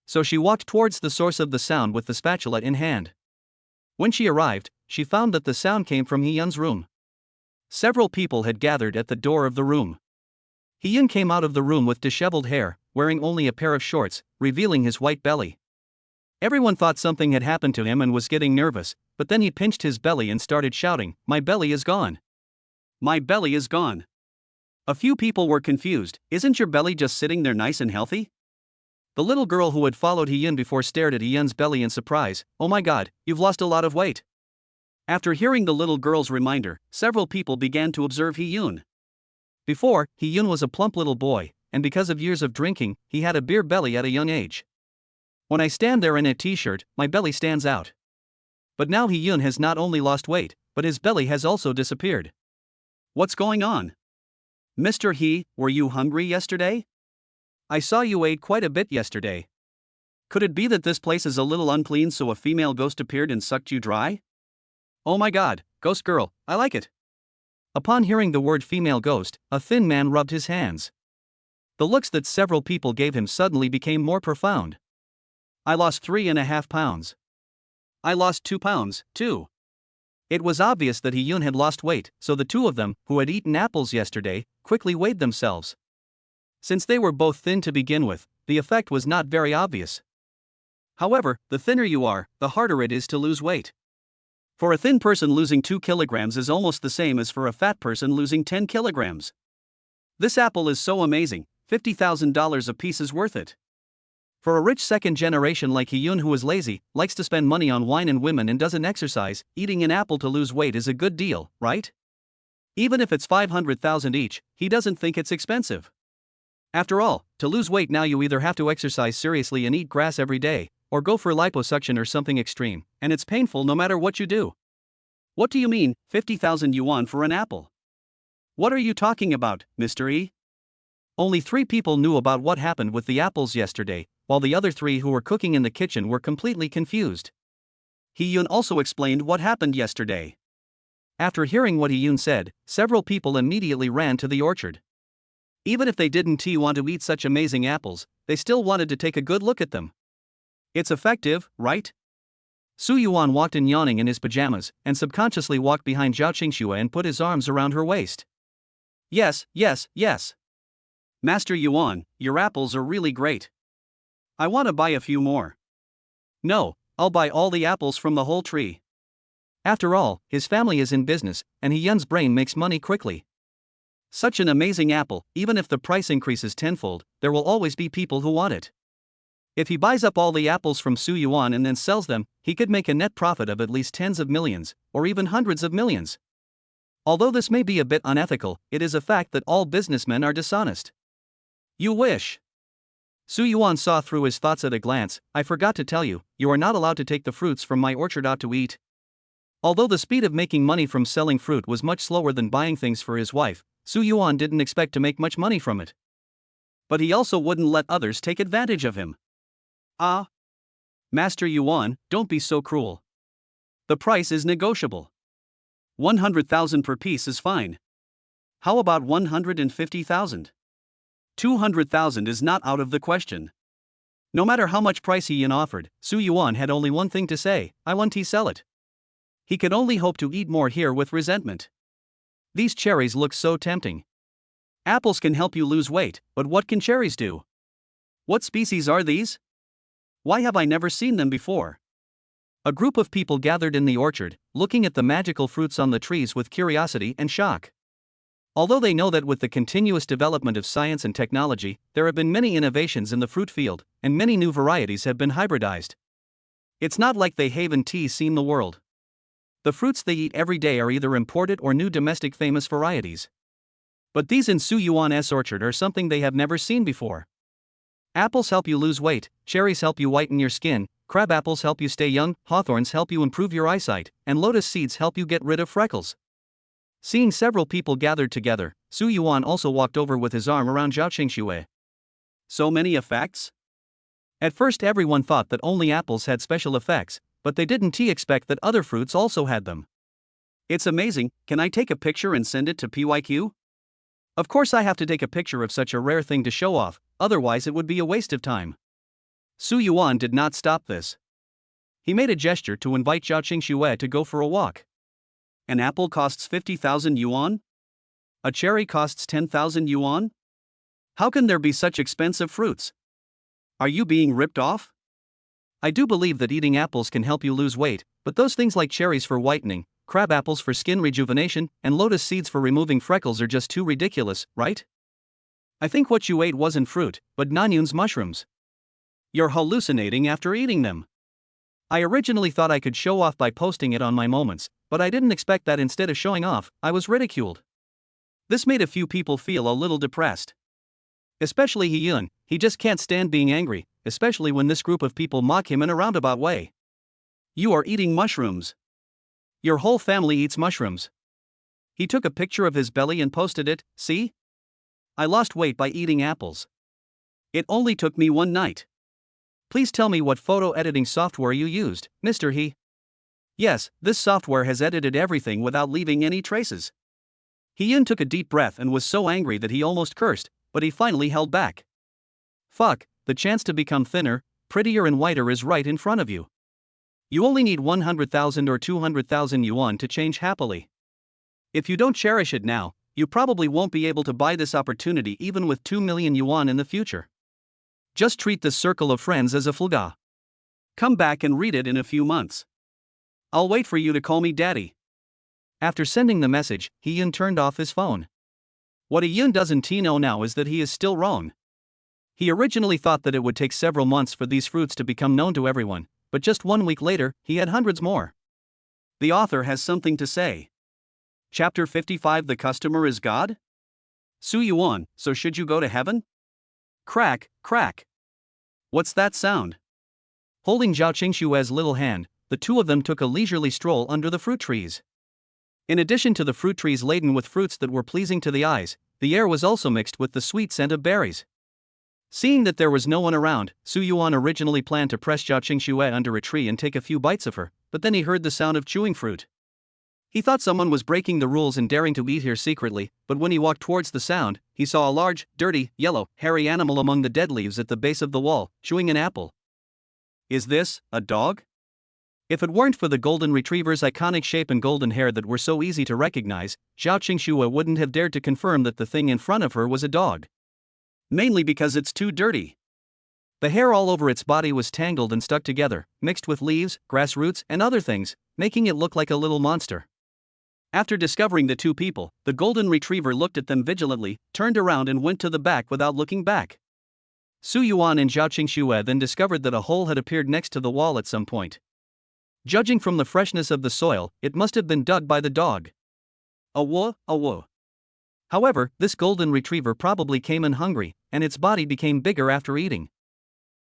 So she walked towards the source of the sound with the spatula in hand. When she arrived, she found that the sound came from He-yun's room. Several people had gathered at the door of the room. He-yun came out of the room with disheveled hair, wearing only a pair of shorts, revealing his white belly. Everyone thought something had happened to him and was getting nervous, but then he pinched his belly and started shouting, "My belly is gone! My belly is gone!" A few people were confused. "Isn't your belly just sitting there nice and healthy?" The little girl who had followed He-yun before stared at He-yun's belly in surprise. "Oh my god, you've lost a lot of weight." After hearing the little girl's reminder, several people began to observe He-yun. Before, He-yun was a plump little boy, and because of years of drinking, he had a beer belly at a young age. "When I stand there in a t-shirt, my belly stands out." But now He-yun has not only lost weight, but his belly has also disappeared. What's going on? Mr. He, were you hungry yesterday? I saw you ate quite a bit yesterday. Could it be that this place is a little unclean so a female ghost appeared and sucked you dry? Oh my god, ghost girl, I like it. Upon hearing the word female ghost, a thin man rubbed his hands. The looks that several people gave him suddenly became more profound. I lost 3.5 pounds. I lost 2 pounds, too. It was obvious that He-yun had lost weight, so the two of them, who had eaten apples yesterday, quickly weighed themselves. Since they were both thin to begin with, the effect was not very obvious. However, the thinner you are, the harder it is to lose weight. For a thin person, losing 2 kilograms is almost the same as for a fat person losing 10 kilograms. This apple is so amazing, $50,000 a piece is worth it. For a rich second generation like He-yun who is lazy, likes to spend money on wine and women and doesn't exercise, eating an apple to lose weight is a good deal, right? Even if it's 500,000 each, he doesn't think it's expensive. After all, to lose weight now you either have to exercise seriously and eat grass every day, or go for liposuction or something extreme, and it's painful no matter what you do. What do you mean, 50,000 yuan for an apple? What are you talking about, Mr. E? Only 3 people knew about what happened with the apples yesterday, while the other 3 who were cooking in the kitchen were completely confused. He-yun also explained what happened yesterday. After hearing what He-yun said, several people immediately ran to the orchard. Even if they didn't want to eat such amazing apples, they still wanted to take a good look at them. It's effective, right? Su Yuan walked in yawning in his pajamas, and subconsciously walked behind Zhao Qingxue and put his arms around her waist. Yes. Master Yuan, your apples are really great. I want to buy a few more. No, I'll buy all the apples from the whole tree. After all, his family is in business, and He-yun's brain makes money quickly. Such an amazing apple, even if the price increases tenfold, there will always be people who want it. If he buys up all the apples from Su Yuan and then sells them, he could make a net profit of at least tens of millions, or even hundreds of millions. Although this may be a bit unethical, it is a fact that all businessmen are dishonest. You wish. Su Yuan saw through his thoughts at a glance. I forgot to tell you, you are not allowed to take the fruits from my orchard out to eat. Although the speed of making money from selling fruit was much slower than buying things for his wife, Su Yuan didn't expect to make much money from it. But he also wouldn't let others take advantage of him. Ah, Master Yuan, don't be so cruel. The price is negotiable. 100,000 per piece is fine. How about 150,000? 200,000 is not out of the question. No matter how much price Yin offered, Su Yuan had only one thing to say: I want to sell it. He could only hope to eat more here with resentment. These cherries look so tempting. Apples can help you lose weight, but what can cherries do? What species are these? Why have I never seen them before? A group of people gathered in the orchard, looking at the magical fruits on the trees with curiosity and shock. Although they know that with the continuous development of science and technology, there have been many innovations in the fruit field, and many new varieties have been hybridized. It's not like they haven't seen the world. The fruits they eat every day are either imported or new domestic famous varieties. But these in Su Yuan's orchard are something they have never seen before. Apples help you lose weight, cherries help you whiten your skin, crab apples help you stay young, hawthorns help you improve your eyesight, and lotus seeds help you get rid of freckles. Seeing several people gathered together, Su Yuan also walked over with his arm around Zhao Qingshui. So many effects? At first everyone thought that only apples had special effects, but they didn't expect that other fruits also had them. It's amazing. Can I take a picture and send it to PYQ? Of course I have to take a picture of such a rare thing to show off, otherwise it would be a waste of time. Su Yuan did not stop this. He made a gesture to invite Zhao Qingshui to go for a walk. An apple costs 50,000 yuan? A cherry costs 10,000 yuan? How can there be such expensive fruits? Are you being ripped off? I do believe that eating apples can help you lose weight, but those things like cherries for whitening, crab apples for skin rejuvenation, and lotus seeds for removing freckles are just too ridiculous, right? I think what you ate wasn't fruit, but Nanyun's mushrooms. You're hallucinating after eating them. I originally thought I could show off by posting it on my moments, but I didn't expect that instead of showing off, I was ridiculed. This made a few people feel a little depressed. Especially He-yun, he just can't stand being angry, especially when this group of people mock him in a roundabout way. You are eating mushrooms. Your whole family eats mushrooms. He took a picture of his belly and posted it. See? I lost weight by eating apples. It only took me one night. Please tell me what photo editing software you used, Mr. He. Yes, this software has edited everything without leaving any traces. He-yun took a deep breath and was so angry that he almost cursed, but he finally held back. Fuck, the chance to become thinner, prettier and whiter is right in front of you. You only need 100,000 or 200,000 yuan to change happily. If you don't cherish it now, you probably won't be able to buy this opportunity even with 2 million yuan in the future. Just treat this circle of friends as a fluga. Come back and read it in a few months. I'll wait for you to call me daddy. After sending the message, He-yun turned off his phone. What He-yun doesn't know now is that he is still wrong. He originally thought that it would take several months for these fruits to become known to everyone, but just 1 week later, he had hundreds more. The author has something to say. Chapter 55 The Customer is God? Su Yuan, so should you go to heaven? Crack, crack. What's that sound? Holding Zhao Qingshui's little hand, the two of them took a leisurely stroll under the fruit trees. In addition to the fruit trees laden with fruits that were pleasing to the eyes, the air was also mixed with the sweet scent of berries. Seeing that there was no one around, Su Yuan originally planned to press Zhao Qingshui under a tree and take a few bites of her, but then he heard the sound of chewing fruit. He thought someone was breaking the rules and daring to eat here secretly, but when he walked towards the sound, he saw a large, dirty, yellow, hairy animal among the dead leaves at the base of the wall, chewing an apple. Is this a dog? If it weren't for the golden retriever's iconic shape and golden hair that were so easy to recognize, Zhao Qingshui wouldn't have dared to confirm that the thing in front of her was a dog. Mainly because it's too dirty. The hair all over its body was tangled and stuck together, mixed with leaves, grass roots, and other things, making it look like a little monster. After discovering the two people, the golden retriever looked at them vigilantly, turned around and went to the back without looking back. Su Yuan and Zhao Qingshui then discovered that a hole had appeared next to the wall at some point. Judging from the freshness of the soil, it must have been dug by the dog. Awoo. However, this golden retriever probably came in hungry, and its body became bigger after eating.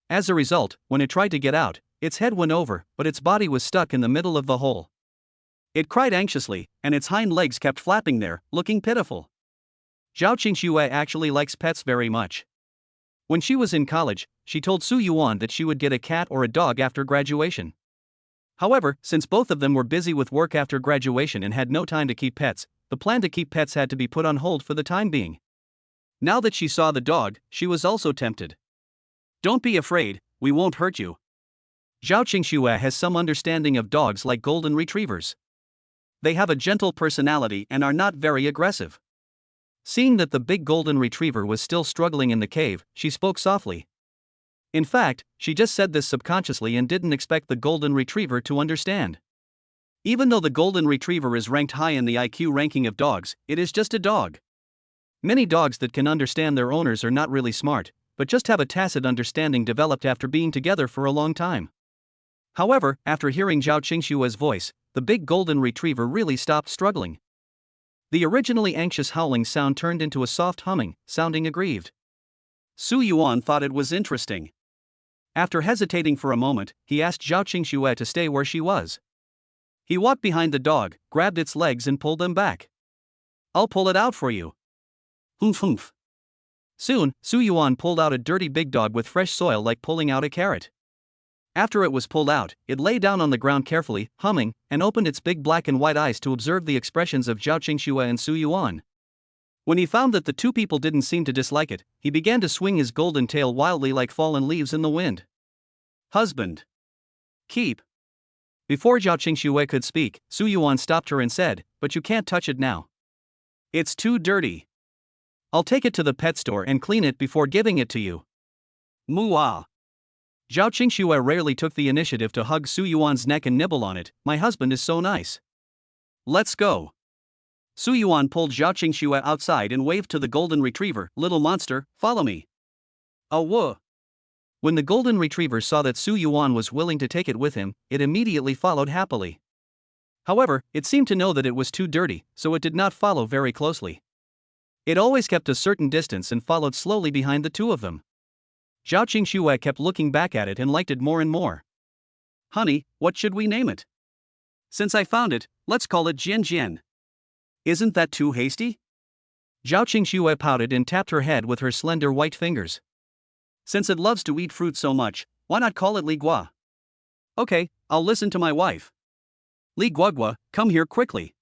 As a result, when it tried to get out, its head went over, but its body was stuck in the middle of the hole. It cried anxiously, and its hind legs kept flapping there, looking pitiful. Zhao Qingxue actually likes pets very much. When she was in college, she told Su Yuan that she would get a cat or a dog after graduation. However, since both of them were busy with work after graduation and had no time to keep pets, the plan to keep pets had to be put on hold for the time being. Now that she saw the dog, she was also tempted. Don't be afraid, we won't hurt you. Zhao Qingxue has some understanding of dogs like golden retrievers. They have a gentle personality and are not very aggressive. Seeing that the big golden retriever was still struggling in the cave, she spoke softly. In fact, she just said this subconsciously and didn't expect the golden retriever to understand. Even though the golden retriever is ranked high in the IQ ranking of dogs, it is just a dog. Many dogs that can understand their owners are not really smart, but just have a tacit understanding developed after being together for a long time. However, after hearing Zhao Qingxue's voice, the big golden retriever really stopped struggling. The originally anxious howling sound turned into a soft humming, sounding aggrieved. Su Yuan thought it was interesting. After hesitating for a moment, he asked Zhao Qingxue to stay where she was. He walked behind the dog, grabbed its legs and pulled them back. I'll pull it out for you. Humph humph. Soon, Su Yuan pulled out a dirty big dog with fresh soil like pulling out a carrot. After it was pulled out, it lay down on the ground carefully, humming, and opened its big black and white eyes to observe the expressions of Zhao Qingxue and Su Yuan. When he found that the two people didn't seem to dislike it, he began to swing his golden tail wildly like fallen leaves in the wind. Husband. Keep. Before Zhao Qingxue could speak, Su Yuan stopped her and said, but you can't touch it now. It's too dirty. I'll take it to the pet store and clean it before giving it to you. Muah. Zhao Qingxue rarely took the initiative to hug Su Yuan's neck and nibble on it. My husband is so nice. Let's go. Su Yuan pulled Zhao Qingxue outside and waved to the golden retriever. Little monster, follow me. Oh whoa. When the golden retriever saw that Su Yuan was willing to take it with him, it immediately followed happily. However, it seemed to know that it was too dirty, so it did not follow very closely. It always kept a certain distance and followed slowly behind the two of them. Zhao Qingxue kept looking back at it and liked it more and more. Honey, what should we name it? Since I found it, let's call it Jian Jian. Isn't that too hasty? Zhao Qingxue pouted and tapped her head with her slender white fingers. Since it loves to eat fruit so much, why not call it Li Gua? Okay, I'll listen to my wife. Li Guagua, come here quickly.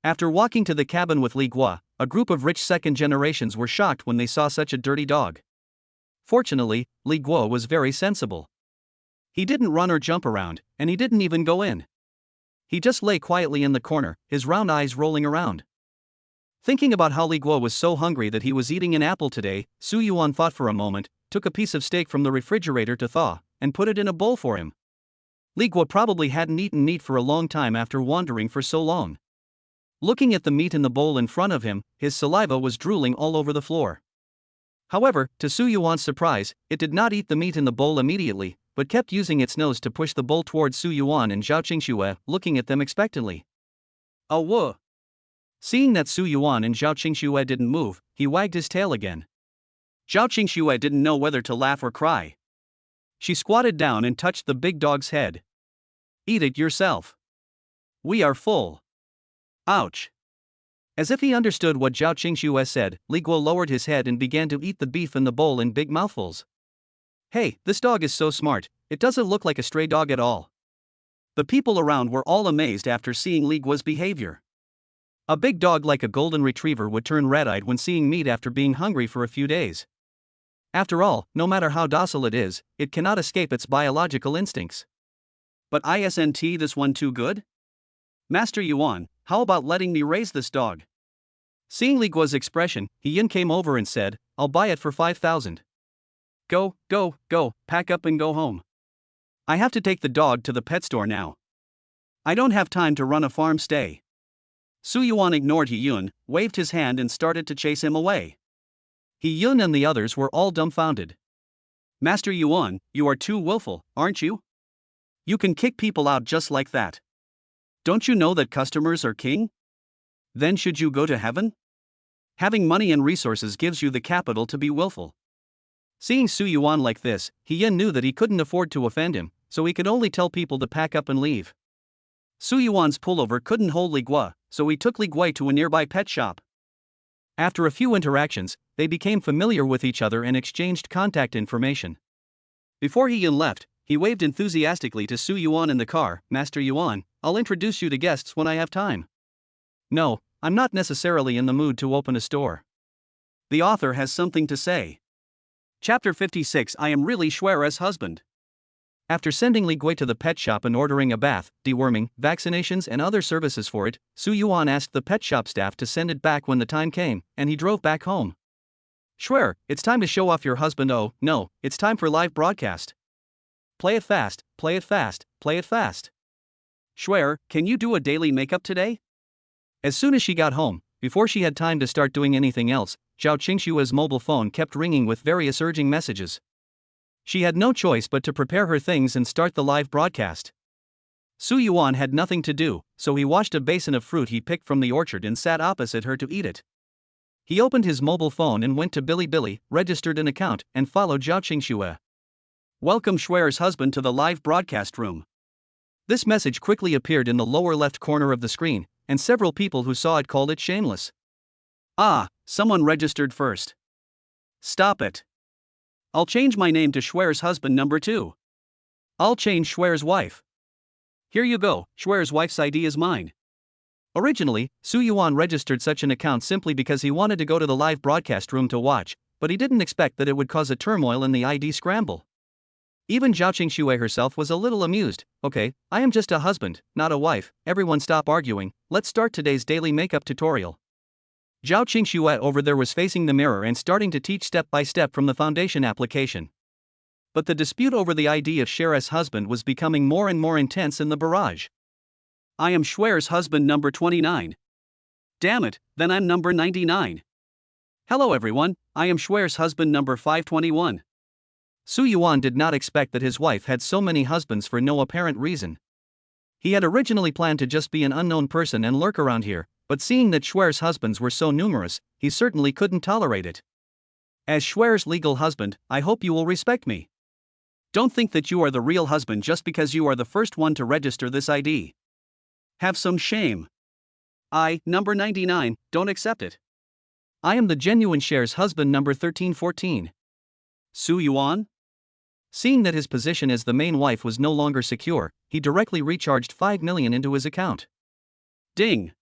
After walking to the cabin with Li Gua, a group of rich second generations were shocked when they saw such a dirty dog. Fortunately, Li Guo was very sensible. He didn't run or jump around, and he didn't even go in. He just lay quietly in the corner, his round eyes rolling around. Thinking about how Li Guo was so hungry that he was eating an apple today, Su Yuan thought for a moment, took a piece of steak from the refrigerator to thaw, and put it in a bowl for him. Li Guo probably hadn't eaten meat for a long time after wandering for so long. Looking at the meat in the bowl in front of him, his saliva was drooling all over the floor. However, to Su Yuan's surprise, it did not eat the meat in the bowl immediately, but kept using its nose to push the bowl towards Su Yuan and Zhao Qingxue, looking at them expectantly. Oh whoa! Seeing that Su Yuan and Zhao Qingxue didn't move, he wagged his tail again. Zhao Qingxue didn't know whether to laugh or cry. She squatted down and touched the big dog's head. Eat it yourself. We are full. Ouch. As if he understood what Zhao Qingxue said, Li Guo lowered his head and began to eat the beef in the bowl in big mouthfuls. Hey, this dog is so smart, it doesn't look like a stray dog at all. The people around were all amazed after seeing Li Guo's behavior. A big dog like a golden retriever would turn red-eyed when seeing meat after being hungry for a few days. After all, no matter how docile it is, it cannot escape its biological instincts. But isn't this one too good? Master Yuan, how about letting me raise this dog? Seeing Li Guo's expression, Yin came over and said, I'll buy it for 5,000. Go, pack up and go home. I have to take the dog to the pet store now. I don't have time to run a farm stay. Su Yuan ignored Yun, waved his hand and started to chase him away. Yun and the others were all dumbfounded. Master Yuan, you are too willful, aren't you? You can kick people out just like that. Don't you know that customers are king? Then should you go to heaven? Having money and resources gives you the capital to be willful. Seeing Su Yuan like this, Yin knew that he couldn't afford to offend him, so he could only tell people to pack up and leave. Su Yuan's pullover couldn't hold Li Gua, so he took Li Gui to a nearby pet shop. After a few interactions, they became familiar with each other and exchanged contact information. Before he left, he waved enthusiastically to Su Yuan in the car. "Master Yuan, I'll introduce you to guests when I have time." "No, I'm not necessarily in the mood to open a store." The author has something to say. Chapter 56. I am really Xuera's husband. After sending Li Gui to the pet shop and ordering a bath, deworming, vaccinations and other services for it, Su Yuan asked the pet shop staff to send it back when the time came, and he drove back home. "Xuer, it's time to show off your husband." "Oh, no, it's time for live broadcast." "Play it fast, play it fast, play it fast." "Xuer, can you do a daily makeup today?" As soon as she got home, before she had time to start doing anything else, Zhao Qingshua's mobile phone kept ringing with various urging messages. She had no choice but to prepare her things and start the live broadcast. Su Yuan had nothing to do, so he washed a basin of fruit he picked from the orchard and sat opposite her to eat it. He opened his mobile phone and went to Bilibili, registered an account, and followed Zhao Qingxue. "Welcome Xuer's husband to the live broadcast room." This message quickly appeared in the lower left corner of the screen, and several people who saw it called it shameless. "Ah, someone registered first. Stop it. I'll change my name to Xuer's husband number 2. I'll change Xuer's wife. Here you go, Xuer's wife's ID is mine." Originally, Su Yuan registered such an account simply because he wanted to go to the live broadcast room to watch, but he didn't expect that it would cause a turmoil in the ID scramble. Even Zhao Qingxue herself was a little amused. "Okay, I am just a husband, not a wife. Everyone stop arguing, let's start today's daily makeup tutorial." Zhao Qingxue over there was facing the mirror and starting to teach step by step from the foundation application. But the dispute over the ID of Xuer's husband was becoming more and more intense in the barrage. "I am Xuer's husband number 29. Damn it, then I'm number 99. Hello everyone, I am Xuer's husband number 521. Su Yuan did not expect that his wife had so many husbands for no apparent reason. He had originally planned to just be an unknown person and lurk around here, but seeing that Xuer's husbands were so numerous, he certainly couldn't tolerate it. "As Xuer's legal husband, I hope you will respect me. Don't think that you are the real husband just because you are the first one to register this ID. Have some shame. I, number 99, don't accept it. I am the genuine Xuer's husband number 1314. Su Yuan?" Seeing that his position as the main wife was no longer secure, he directly recharged 5 million into his account. Ding!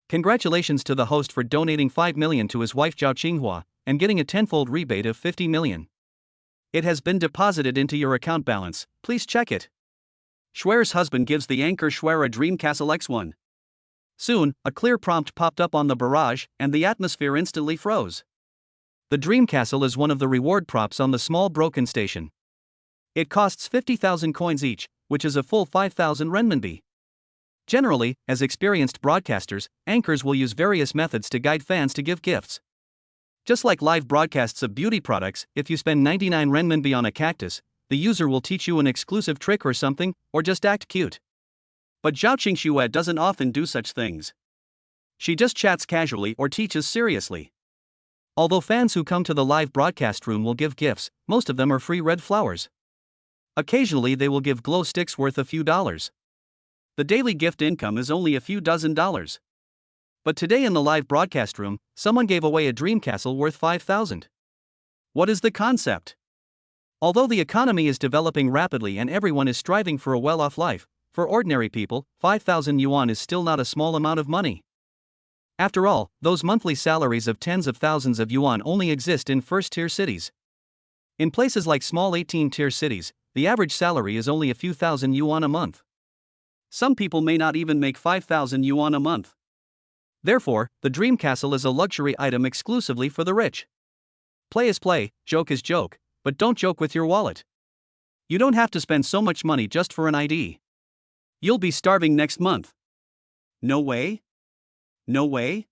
Congratulations to the host for donating 5 million to his wife Zhao Qinghua, and getting a tenfold rebate of 50 million. It has been deposited into your account balance, please check it. Xuer's husband gives the anchor Xuer a dream castle X1. Soon, a clear prompt popped up on the barrage, and the atmosphere instantly froze. The dream castle is one of the reward props on the small broken station. It costs 50,000 coins each, which is a full 5,000 renminbi. Generally, as experienced broadcasters, anchors will use various methods to guide fans to give gifts. Just like live broadcasts of beauty products, if you spend 99 renminbi on a cactus, the user will teach you an exclusive trick or something, or just act cute. But Zhao Qingxue doesn't often do such things. She just chats casually or teaches seriously. Although fans who come to the live broadcast room will give gifts, most of them are free red flowers. Occasionally they will give glow sticks worth a few dollars. The daily gift income is only a few dozen dollars. But today in the live broadcast room, someone gave away a dream castle worth 5,000. What is the concept? Although the economy is developing rapidly and everyone is striving for a well-off life, for ordinary people, 5,000 yuan is still not a small amount of money. After all, those monthly salaries of tens of thousands of yuan only exist in first-tier cities. In places like small 18-tier cities, the average salary is only a few thousand yuan a month. Some people may not even make 5,000 yuan a month. Therefore, the dream castle is a luxury item exclusively for the rich. Play is play, joke is joke, but don't joke with your wallet. You don't have to spend so much money just for an ID. You'll be starving next month. No way? No way?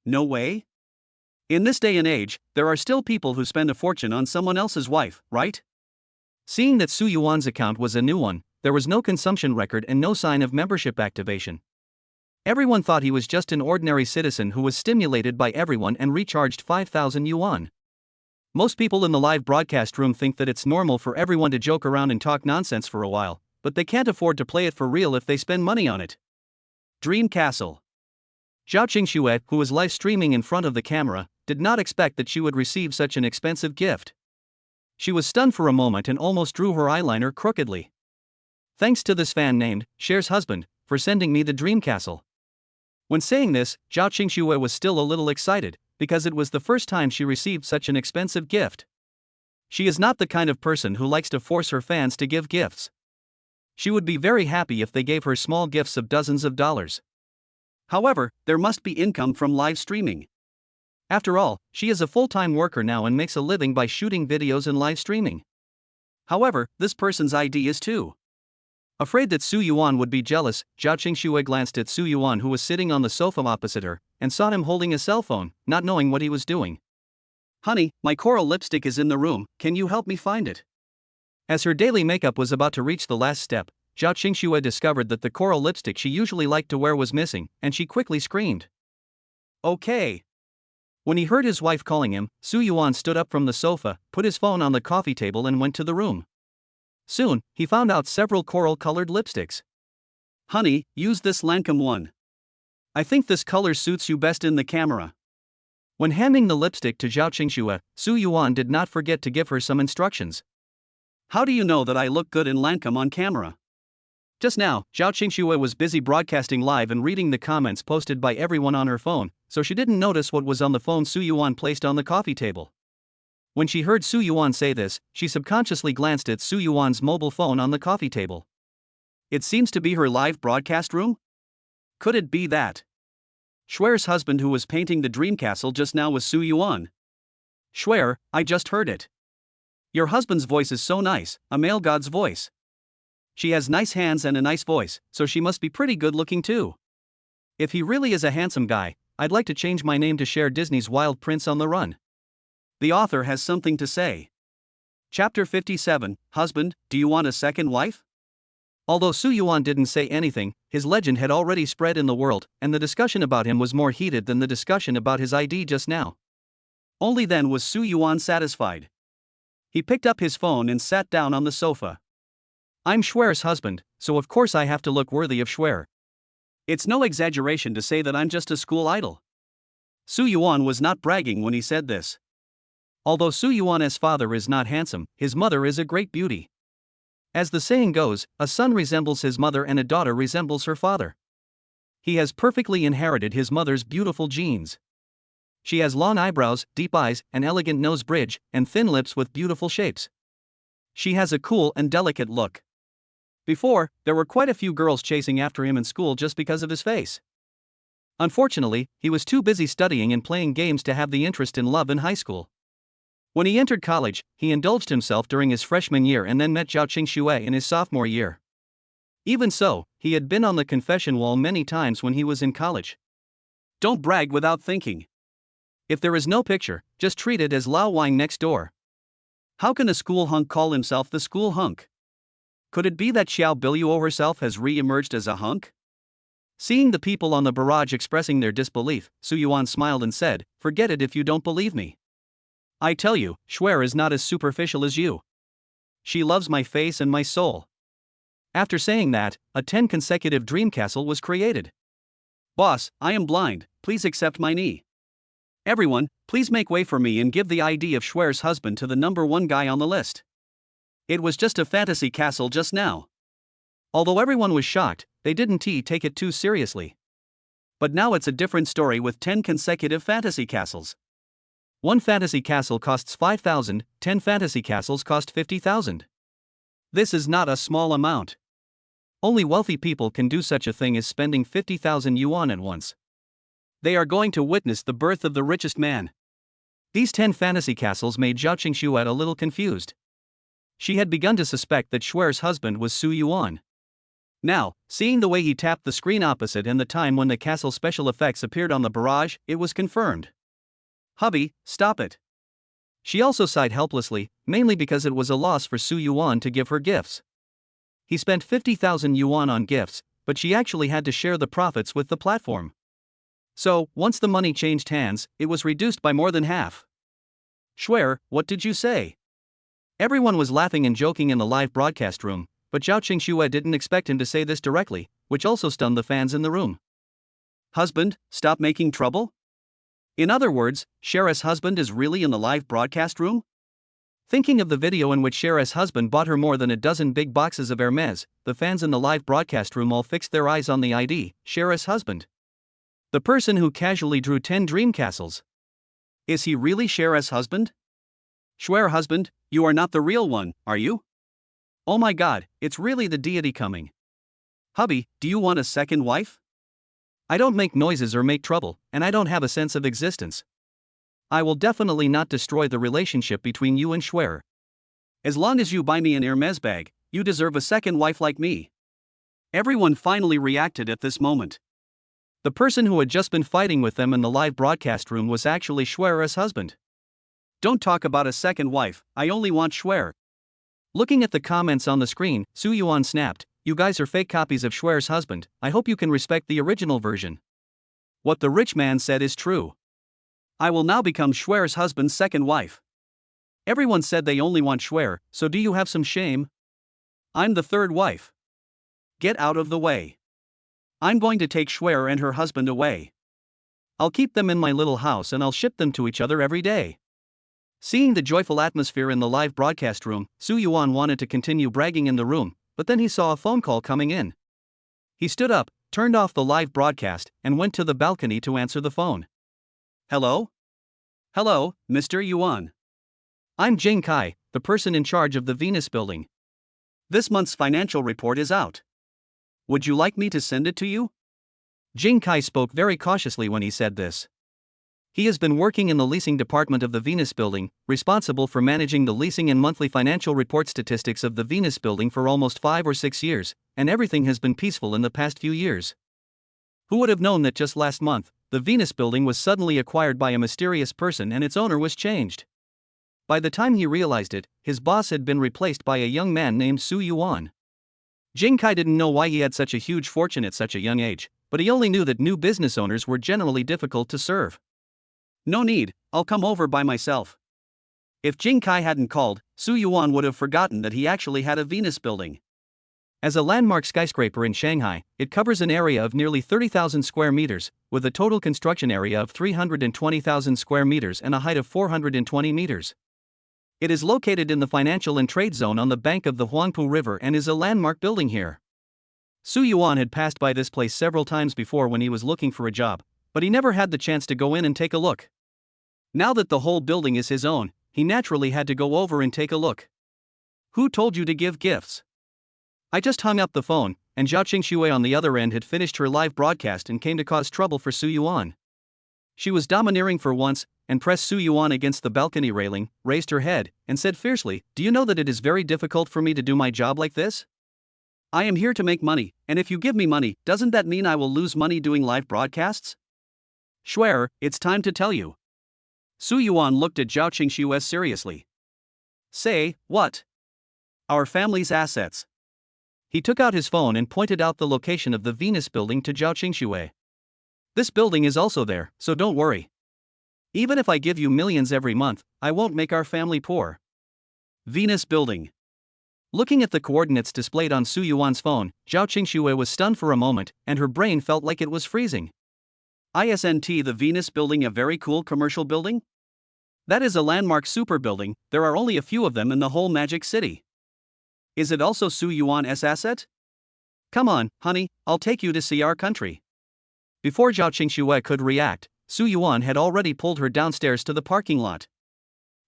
No way? In this day and age, there are still people who spend a fortune on someone else's wife, right? Seeing that Su Yuan's account was a new one, there was no consumption record and no sign of membership activation. Everyone thought he was just an ordinary citizen who was stimulated by everyone and recharged 5,000 yuan. Most people in the live broadcast room think that it's normal for everyone to joke around and talk nonsense for a while, but they can't afford to play it for real if they spend money on it. Dream Castle. Zhao Qingxue, who was live streaming in front of the camera, did not expect that she would receive such an expensive gift. She was stunned for a moment and almost drew her eyeliner crookedly. Thanks to this fan named Cher's husband for sending me the dream castle. When saying this, Zhao Qingxue was still a little excited, because it was the first time she received such an expensive gift. She is not the kind of person who likes to force her fans to give gifts. She would be very happy if they gave her small gifts of dozens of dollars. However, there must be income from live streaming. After all, she is a full-time worker now and makes a living by shooting videos and live streaming. However, this person's ID is too. Afraid that Su Yuan would be jealous, Zhao Qingxue glanced at Su Yuan, who was sitting on the sofa opposite her, and saw him holding a cell phone, not knowing what he was doing. "Honey, my coral lipstick is in the room, can you help me find it?" As her daily makeup was about to reach the last step, Zhao Qingxue discovered that the coral lipstick she usually liked to wear was missing, and she quickly screamed. "Okay." When he heard his wife calling him, Su Yuan stood up from the sofa, put his phone on the coffee table and went to the room. Soon, he found out several coral-colored lipsticks. "Honey, use this Lancome one. I think this color suits you best in the camera." When handing the lipstick to Zhao Qingxue, Su Yuan did not forget to give her some instructions. "How do you know that I look good in Lancome on camera?" Just now, Zhao Qingxue was busy broadcasting live and reading the comments posted by everyone on her phone, so she didn't notice what was on the phone Su Yuan placed on the coffee table. When she heard Su Yuan say this, she subconsciously glanced at Su Yuan's mobile phone on the coffee table. It seems to be her live broadcast room? Could it be that Schwer's husband who was painting the dream castle just now was Su Yuan? "Schwer, I just heard it. Your husband's voice is so nice, a male god's voice. She has nice hands and a nice voice, so she must be pretty good looking too. If he really is a handsome guy, I'd like to change my name to Cher, Disney's Wild Prince on the Run." The author has something to say. Chapter 57, Husband, do you want a second wife? Although Su Yuan didn't say anything, his legend had already spread in the world, and the discussion about him was more heated than the discussion about his ID just now. Only then was Su Yuan satisfied. He picked up his phone and sat down on the sofa. "I'm Schwer's husband, so of course I have to look worthy of Schwer. It's no exaggeration to say that I'm just a school idol." Su Yuan was not bragging when he said this. Although Su Yuan's father is not handsome, his mother is a great beauty. As the saying goes, a son resembles his mother and a daughter resembles her father. He has perfectly inherited his mother's beautiful genes. She has long eyebrows, deep eyes, an elegant nose bridge, and thin lips with beautiful shapes. She has a cool and delicate look. Before, there were quite a few girls chasing after him in school just because of his face. Unfortunately, he was too busy studying and playing games to have the interest in love in high school. When he entered college, he indulged himself during his freshman year and then met Zhao Qingxue in his sophomore year. Even so, he had been on the confession wall many times when he was in college. Don't brag without thinking. If there is no picture, just treat it as Lao Wang next door. How can a school hunk call himself the school hunk? Could it be that Xiao Biluo herself has re-emerged as a hunk? Seeing the people on the barrage expressing their disbelief, Su Yuan smiled and said, "Forget it if you don't believe me. I tell you, Schwer is not as superficial as you. She loves my face and my soul." After saying that, a 10 consecutive dream castle was created. "Boss, I am blind, please accept my knee. Everyone, please make way for me and give the ID of Schwer's husband to the number one guy on the list. It was just a fantasy castle just now." Although everyone was shocked, they didn't take it too seriously. But now it's a different story with 10 consecutive fantasy castles. One fantasy castle costs 5,000, 10 fantasy castles cost 50,000. This is not a small amount. Only wealthy people can do such a thing as spending 50,000 yuan at once. They are going to witness the birth of the richest man. These 10 fantasy castles made Zhao Qingxue a little confused. She had begun to suspect that Schwer's husband was Su Yuan. Now, seeing the way he tapped the screen opposite and the time when the castle special effects appeared on the barrage, it was confirmed. "Hubby, stop it." She also sighed helplessly, mainly because it was a loss for Su Yuan to give her gifts. He spent 50,000 yuan on gifts, but she actually had to share the profits with the platform. So, once the money changed hands, it was reduced by more than half. "Schwer, what did you say?" Everyone was laughing and joking in the live broadcast room, but Zhao Qingxue didn't expect him to say this directly, which also stunned the fans in the room. Husband, stop making trouble? In other words, Cher's husband is really in the live broadcast room? Thinking of the video in which Cher's husband bought her more than a dozen big boxes of Hermes, the fans in the live broadcast room all fixed their eyes on the ID, Cher's husband. The person who casually drew 10 dream castles. Is he really Cher's husband? Schwer husband, you are not the real one, are you? Oh my god, it's really the deity coming. Hubby, do you want a second wife? I don't make noises or make trouble, and I don't have a sense of existence. I will definitely not destroy the relationship between you and Schwer. As long as you buy me an Hermes bag, you deserve a second wife like me. Everyone finally reacted at this moment. The person who had just been fighting with them in the live broadcast room was actually Schwer's husband. Don't talk about a second wife, I only want Schwer. Looking at the comments on the screen, Su Yuan snapped, you guys are fake copies of Schwer's husband, I hope you can respect the original version. What the rich man said is true. I will now become Schwer's husband's second wife. Everyone said they only want Schwer, so do you have some shame? I'm the third wife. Get out of the way. I'm going to take Schwer and her husband away. I'll keep them in my little house and I'll ship them to each other every day. Seeing the joyful atmosphere in the live broadcast room, Su Yuan wanted to continue bragging in the room, but then he saw a phone call coming in. He stood up, turned off the live broadcast, and went to the balcony to answer the phone. Hello? Hello, Mr. Yuan. I'm Jing Kai, the person in charge of the Venus building. This month's financial report is out. Would you like me to send it to you? Jing Kai spoke very cautiously when he said this. He has been working in the leasing department of the Venus building, responsible for managing the leasing and monthly financial report statistics of the Venus building for almost 5 or 6 years, and everything has been peaceful in the past few years. Who would have known that just last month, the Venus building was suddenly acquired by a mysterious person and its owner was changed? By the time he realized it, his boss had been replaced by a young man named Su Yuan. Jing Kai didn't know why he had such a huge fortune at such a young age, but he only knew that new business owners were generally difficult to serve. No need, I'll come over by myself. If Jing Kai hadn't called, Su Yuan would have forgotten that he actually had a Venus building. As a landmark skyscraper in Shanghai, it covers an area of nearly 30,000 square meters, with a total construction area of 320,000 square meters and a height of 420 meters. It is located in the financial and trade zone on the bank of the Huangpu River and is a landmark building here. Su Yuan had passed by this place several times before when he was looking for a job, but he never had the chance to go in and take a look. Now that the whole building is his own, he naturally had to go over and take a look. Who told you to give gifts? I just hung up the phone, and Zhao Qingxue on the other end had finished her live broadcast and came to cause trouble for Su Yuan. She was domineering for once, and pressed Su Yuan against the balcony railing, raised her head, and said fiercely, do you know that it is very difficult for me to do my job like this? I am here to make money, and if you give me money, doesn't that mean I will lose money doing live broadcasts? Schwer, it's time to tell you. Su Yuan looked at Zhao Qingxue seriously. Say, what? Our family's assets. He took out his phone and pointed out the location of the Venus building to Zhao Qingxue. This building is also there, so don't worry. Even if I give you millions every month, I won't make our family poor. Venus building. Looking at the coordinates displayed on Su Yuan's phone, Zhao Qingxue was stunned for a moment, and her brain felt like it was freezing. Isn't the Venus building a very cool commercial building? That is a landmark super building, there are only a few of them in the whole Magic City. Is it also Su Yuan's asset? Come on, honey, I'll take you to see our country. Before Zhao Qingxue could react, Su Yuan had already pulled her downstairs to the parking lot.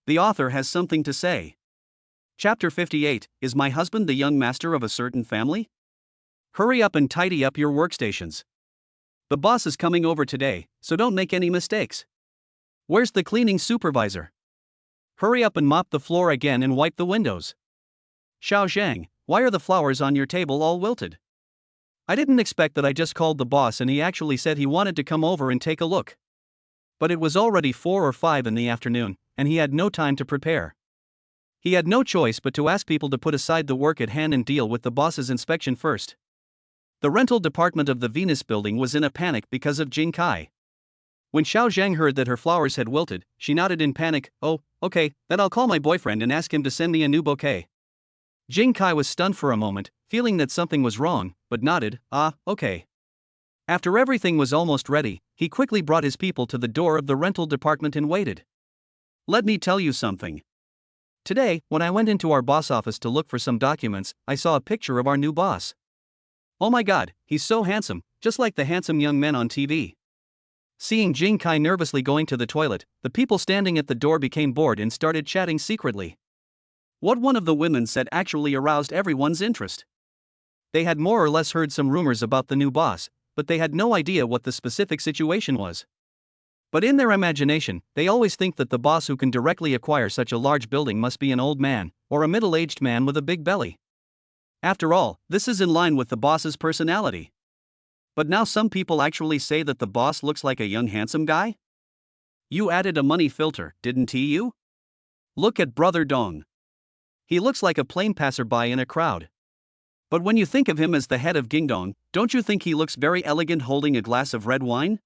The author has something to say. Chapter 58, Is my husband the young master of a certain family? Hurry up and tidy up your workstations. The boss is coming over today, so don't make any mistakes. Where's the cleaning supervisor? Hurry up and mop the floor again and wipe the windows. Xiao Zhang, why are the flowers on your table all wilted? I didn't expect that. I just called the boss and he actually said he wanted to come over and take a look. But it was already 4 or 5 in the afternoon, and he had no time to prepare. He had no choice but to ask people to put aside the work at hand and deal with the boss's inspection first. The rental department of the Venus building was in a panic because of Jing Kai. When Xiao Zhang heard that her flowers had wilted, she nodded in panic, oh, okay, then I'll call my boyfriend and ask him to send me a new bouquet. Jing Kai was stunned for a moment, feeling that something was wrong, but nodded, okay. After everything was almost ready, he quickly brought his people to the door of the rental department and waited. Let me tell you something. Today, when I went into our boss office to look for some documents, I saw a picture of our new boss. Oh my god, he's so handsome, just like the handsome young men on TV. Seeing Jing Kai nervously going to the toilet, the people standing at the door became bored and started chatting secretly. What one of the women said actually aroused everyone's interest. They had more or less heard some rumors about the new boss, but they had no idea what the specific situation was. But in their imagination, they always think that the boss who can directly acquire such a large building must be an old man, or a middle-aged man with a big belly. After all, this is in line with the boss's personality. But now some people actually say that the boss looks like a young handsome guy? You added a money filter, didn't you? Look at Brother Dong. He looks like a plain passerby in a crowd. But when you think of him as the head of Gingdong, don't you think he looks very elegant holding a glass of red wine?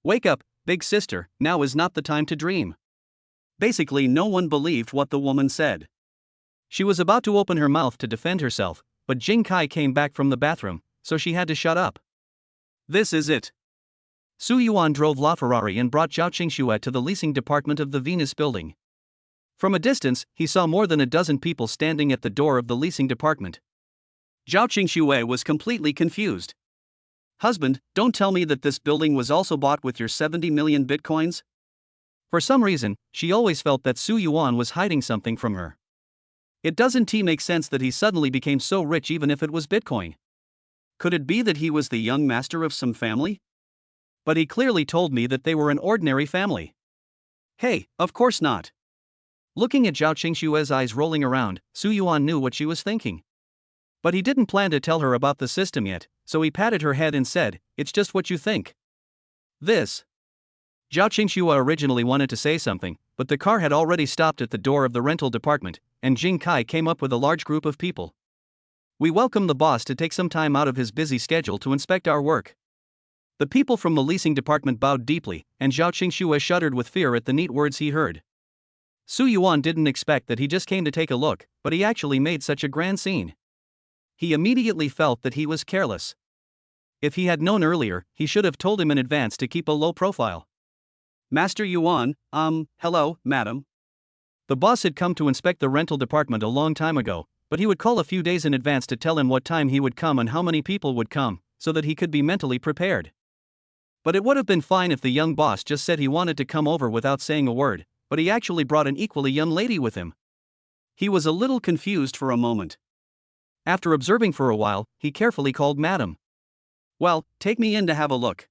Wake up, big sister, now is not the time to dream. Basically, no one believed what the woman said. She was about to open her mouth to defend herself, but Jing Kai came back from the bathroom, so she had to shut up. This is it. Su Yuan drove LaFerrari and brought Zhao Qingxue to the leasing department of the Venus building. From a distance, he saw more than a dozen people standing at the door of the leasing department. Zhao Qingxue was completely confused. Husband, don't tell me that this building was also bought with your 70 million bitcoins? For some reason, she always felt that Su Yuan was hiding something from her. It doesn't make sense that he suddenly became so rich even if it was Bitcoin. Could it be that he was the young master of some family? But he clearly told me that they were an ordinary family. Hey, of course not. Looking at Zhao Qingxue's eyes rolling around, Su Yuan knew what she was thinking. But he didn't plan to tell her about the system yet, so he patted her head and said, "It's just what you think." This. Zhao Qingxue originally wanted to say something, but the car had already stopped at the door of the rental department, and Jing Kai came up with a large group of people. We welcome the boss to take some time out of his busy schedule to inspect our work. The people from the leasing department bowed deeply, and Zhao Qingxue shuddered with fear at the neat words he heard. Su Yuan didn't expect that he just came to take a look, but he actually made such a grand scene. He immediately felt that he was careless. If he had known earlier, he should have told him in advance to keep a low profile. Master Yuan, hello, madam. The boss had come to inspect the rental department a long time ago, but he would call a few days in advance to tell him what time he would come and how many people would come, so that he could be mentally prepared. But it would have been fine if the young boss just said he wanted to come over without saying a word, but he actually brought an equally young lady with him. He was a little confused for a moment. After observing for a while, he carefully called Madam. Well, take me in to have a look.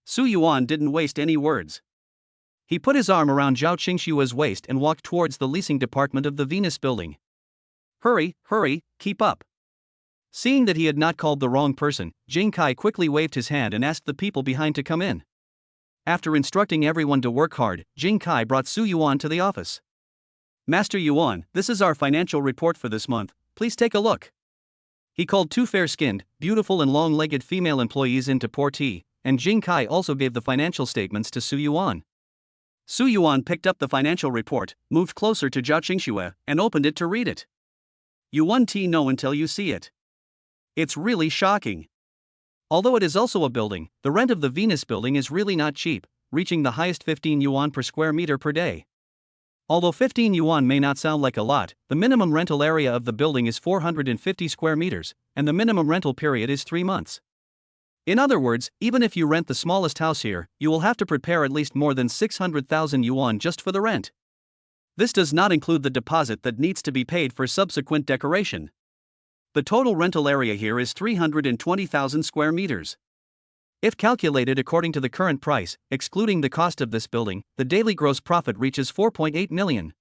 Su Yuan didn't waste any words. He put his arm around Zhao Qingxue's waist and walked towards the leasing department of the Venus building. Hurry, keep up. Seeing that he had not called the wrong person, Jing Kai quickly waved his hand and asked the people behind to come in. After instructing everyone to work hard, Jing Kai brought Su Yuan to the office. Master Yuan, this is our financial report for this month, please take a look. He called two fair-skinned, beautiful and long-legged female employees into part.I, and Jing Kai also gave the financial statements to Su Yuan. Su Yuan picked up the financial report, moved closer to Zhao Qingxue, and opened it to read it. You won't know until you see it. It's really shocking. Although it is also a building, the rent of the Venus building is really not cheap, reaching the highest 15 yuan per square meter per day. Although 15 yuan may not sound like a lot, the minimum rental area of the building is 450 square meters, and the minimum rental period is 3 months. In other words, even if you rent the smallest house here, you will have to prepare at least more than 600,000 yuan just for the rent. This does not include the deposit that needs to be paid for subsequent decoration. The total rental area here is 320,000 square meters. If calculated according to the current price, excluding the cost of this building, the daily gross profit reaches 4.8 million.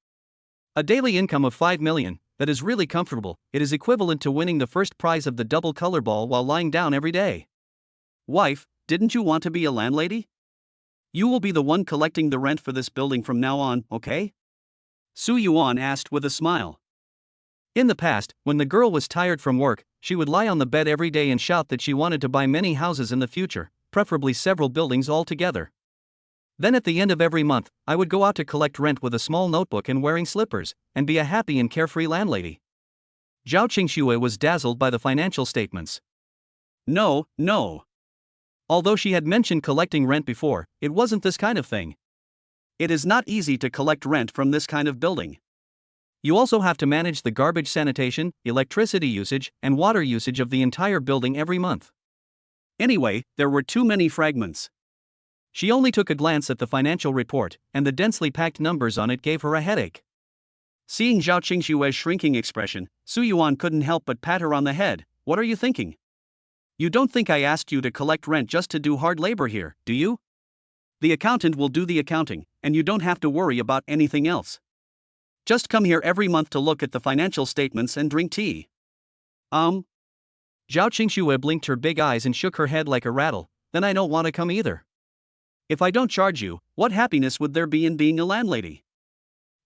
A daily income of 5 million, that is really comfortable. It is equivalent to winning the first prize of the double color ball while lying down every day. Wife, didn't you want to be a landlady? You will be the one collecting the rent for this building from now on, okay? Su Yuan asked with a smile. In the past, when the girl was tired from work, she would lie on the bed every day and shout that she wanted to buy many houses in the future, preferably several buildings all together. Then at the end of every month, I would go out to collect rent with a small notebook and wearing slippers, and be a happy and carefree landlady. Zhao Qingxue was dazzled by the financial statements. No, no. Although she had mentioned collecting rent before, it wasn't this kind of thing. It is not easy to collect rent from this kind of building. You also have to manage the garbage sanitation, electricity usage, and water usage of the entire building every month. Anyway, there were too many fragments. She only took a glance at the financial report, and the densely packed numbers on it gave her a headache. Seeing Zhao Qingxue's shrinking expression, Su Yuan couldn't help but pat her on the head. What are you thinking? You don't think I asked you to collect rent just to do hard labor here, do you? The accountant will do the accounting, and you don't have to worry about anything else. Just come here every month to look at the financial statements and drink tea. Zhao Qingxue blinked her big eyes and shook her head like a rattle. Then I don't want to come either. If I don't charge you, what happiness would there be in being a landlady?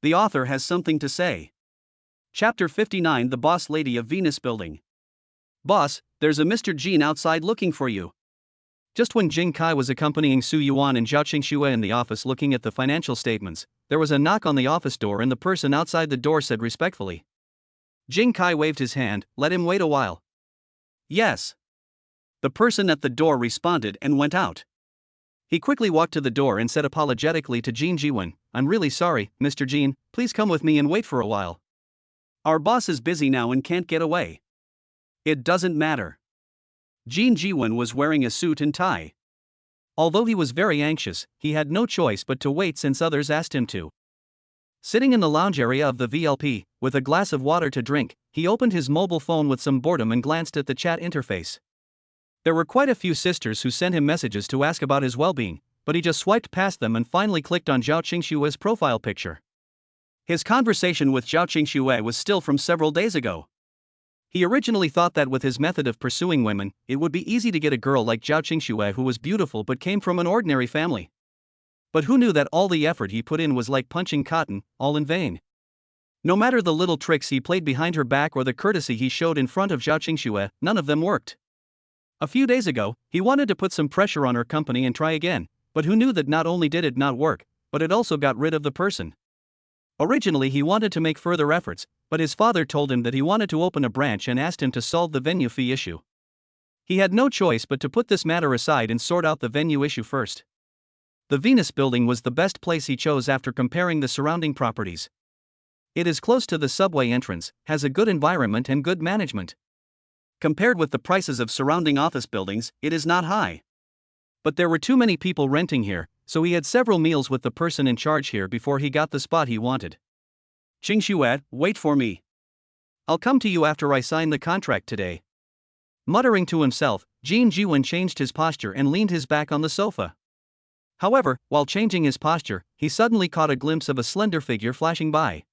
The author has something to say. Chapter 59, The Boss Lady of Venus Building. Boss, there's a Mr. Jean outside looking for you. Just when Jing Kai was accompanying Su Yuan and Zhao Qingxue in the office looking at the financial statements, there was a knock on the office door and the person outside the door said respectfully. Jing Kai waved his hand. Let him wait a while. Yes. The person at the door responded and went out. He quickly walked to the door and said apologetically to Jin Jiwen, I'm really sorry, Mr. Jin, please come with me and wait for a while. Our boss is busy now and can't get away. It doesn't matter. Jin Jiwen was wearing a suit and tie. Although he was very anxious, he had no choice but to wait since others asked him to. Sitting in the lounge area of the VLP, with a glass of water to drink, he opened his mobile phone with some boredom and glanced at the chat interface. There were quite a few sisters who sent him messages to ask about his well-being, but he just swiped past them and finally clicked on Zhao Qingxue's profile picture. His conversation with Zhao Qingxue was still from several days ago. He originally thought that with his method of pursuing women, it would be easy to get a girl like Zhao Qingxue who was beautiful but came from an ordinary family. But who knew that all the effort he put in was like punching cotton, all in vain? No matter the little tricks he played behind her back or the courtesy he showed in front of Zhao Qingxue, none of them worked. A few days ago, he wanted to put some pressure on her company and try again, but who knew that not only did it not work, but it also got rid of the person. Originally he wanted to make further efforts, but his father told him that he wanted to open a branch and asked him to solve the venue fee issue. He had no choice but to put this matter aside and sort out the venue issue first. The Venus Building was the best place he chose after comparing the surrounding properties. It is close to the subway entrance, has a good environment and good management. Compared with the prices of surrounding office buildings, it is not high. But there were too many people renting here, so he had several meals with the person in charge here before he got the spot he wanted. Qingxue, wait for me. I'll come to you after I sign the contract today. Muttering to himself, Jin Jiwen changed his posture and leaned his back on the sofa. However, while changing his posture, he suddenly caught a glimpse of a slender figure flashing by.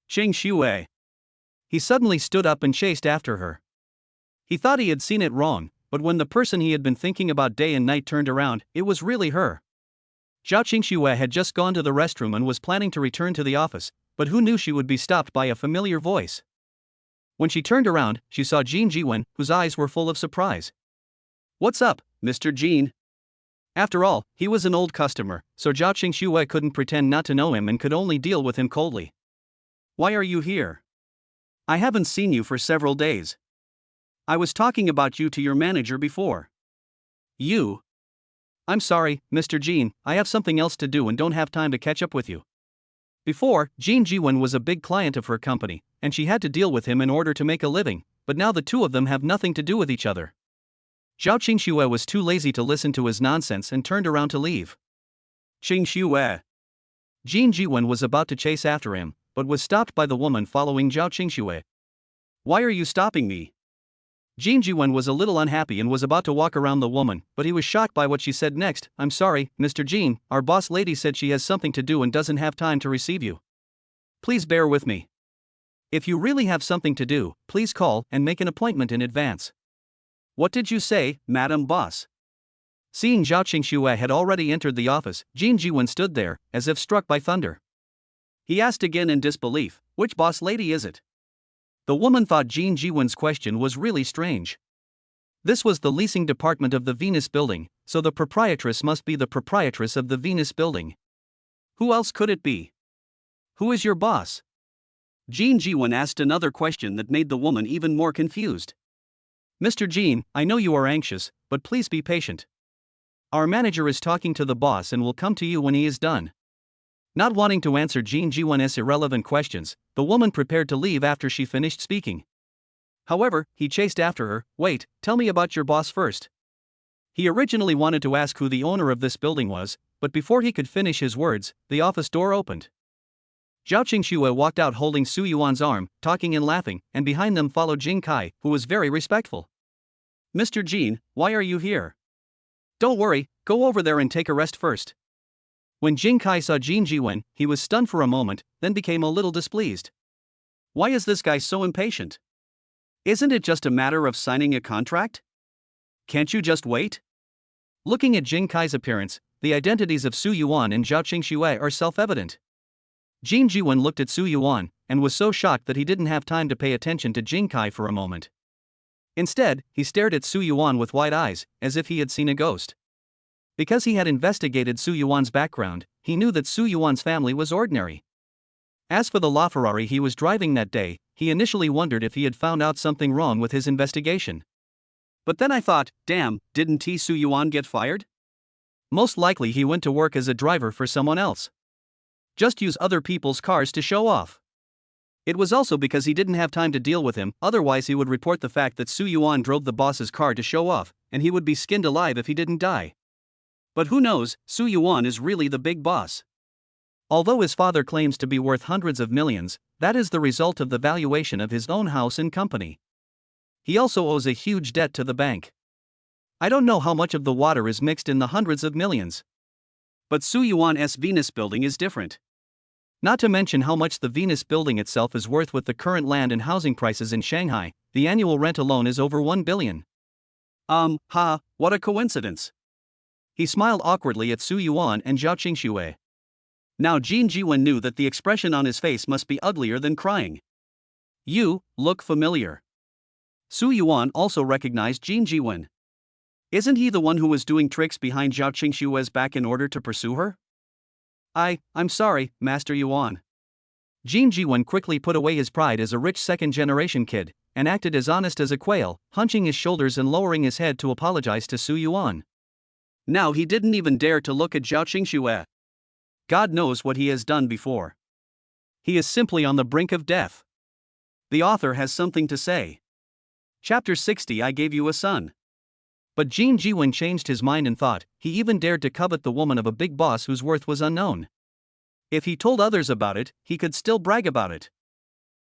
Qingxue. He suddenly stood up and chased after her. He thought he had seen it wrong, but when the person he had been thinking about day and night turned around, it was really her. Zhao Qingxue had just gone to the restroom and was planning to return to the office, but who knew she would be stopped by a familiar voice. When she turned around, she saw Jin Jiwen, whose eyes were full of surprise. What's up, Mr. Jin? After all, he was an old customer, so Zhao Qingxue couldn't pretend not to know him and could only deal with him coldly. Why are you here? I haven't seen you for several days. I was talking about you to your manager before. You? I'm sorry, Mr. Jin, I have something else to do and don't have time to catch up with you. Before, Jin Jiwen was a big client of her company, and she had to deal with him in order to make a living, but now the two of them have nothing to do with each other. Zhao Qingxue was too lazy to listen to his nonsense and turned around to leave. Qingxue. Jin Jiwen was about to chase after him, but was stopped by the woman following Zhao Qingxue. Why are you stopping me? Jin Jiwen was a little unhappy and was about to walk around the woman, but he was shocked by what she said next. I'm sorry, Mr. Jin, our boss lady said she has something to do and doesn't have time to receive you. Please bear with me. If you really have something to do, please call and make an appointment in advance. What did you say, Madam Boss? Seeing Zhao Qingxue had already entered the office, Jin Jiwen stood there, as if struck by thunder. He asked again in disbelief, which boss lady is it? The woman thought Jin Jiwen's question was really strange. This was the leasing department of the Venus Building, so the proprietress must be the proprietress of the Venus Building. Who else could it be? Who is your boss? Jin Jiwon asked another question that made the woman even more confused. Mr. Jin, I know you are anxious, but please be patient. Our manager is talking to the boss and will come to you when he is done. Not wanting to answer Jin Jiwon's irrelevant questions, the woman prepared to leave after she finished speaking. However, he chased after her. Wait, tell me about your boss first. He originally wanted to ask who the owner of this building was, but before he could finish his words, the office door opened. Zhao Qingxue walked out holding Su Yuan's arm, talking and laughing, and behind them followed Jing Kai, who was very respectful. Mr. Jin, why are you here? Don't worry, go over there and take a rest first. When Jing Kai saw Jin Jiwen, he was stunned for a moment, then became a little displeased. Why is this guy so impatient? Isn't it just a matter of signing a contract? Can't you just wait? Looking at Jing Kai's appearance, the identities of Su Yuan and Zhao Qingxue are self-evident. Jin Jiwen looked at Su Yuan, and was so shocked that he didn't have time to pay attention to Jing Kai for a moment. Instead, he stared at Su Yuan with wide eyes, as if he had seen a ghost. Because he had investigated Su Yuan's background, he knew that Su Yuan's family was ordinary. As for the LaFerrari he was driving that day, he initially wondered if he had found out something wrong with his investigation. But then I thought, damn, didn't Su Yuan get fired? Most likely he went to work as a driver for someone else. Just use other people's cars to show off. It was also because he didn't have time to deal with him, otherwise he would report the fact that Su Yuan drove the boss's car to show off, and he would be skinned alive if he didn't die. But who knows, Su Yuan is really the big boss. Although his father claims to be worth hundreds of millions, that is the result of the valuation of his own house and company. He also owes a huge debt to the bank. I don't know how much of the water is mixed in the hundreds of millions. But Su Yuan's Venus building is different. Not to mention how much the Venus building itself is worth with the current land and housing prices in Shanghai, the annual rent alone is over 1 billion. What a coincidence. He smiled awkwardly at Su Yuan and Zhao Qingxue. Now Jin Jiwen knew that the expression on his face must be uglier than crying. You look familiar. Su Yuan also recognized Jin Jiwen. Isn't he the one who was doing tricks behind Zhao Qingxue's back in order to pursue her? I'm sorry, Master Yuan. Jin Jiwen quickly put away his pride as a rich second-generation kid, and acted as honest as a quail, hunching his shoulders and lowering his head to apologize to Su Yuan. Now he didn't even dare to look at Zhao Qingxue. God knows what he has done before. He is simply on the brink of death. The author has something to say. Chapter 60 I gave you a son. But Jin Jiwen changed his mind and thought, he even dared to covet the woman of a big boss whose worth was unknown. If he told others about it, he could still brag about it.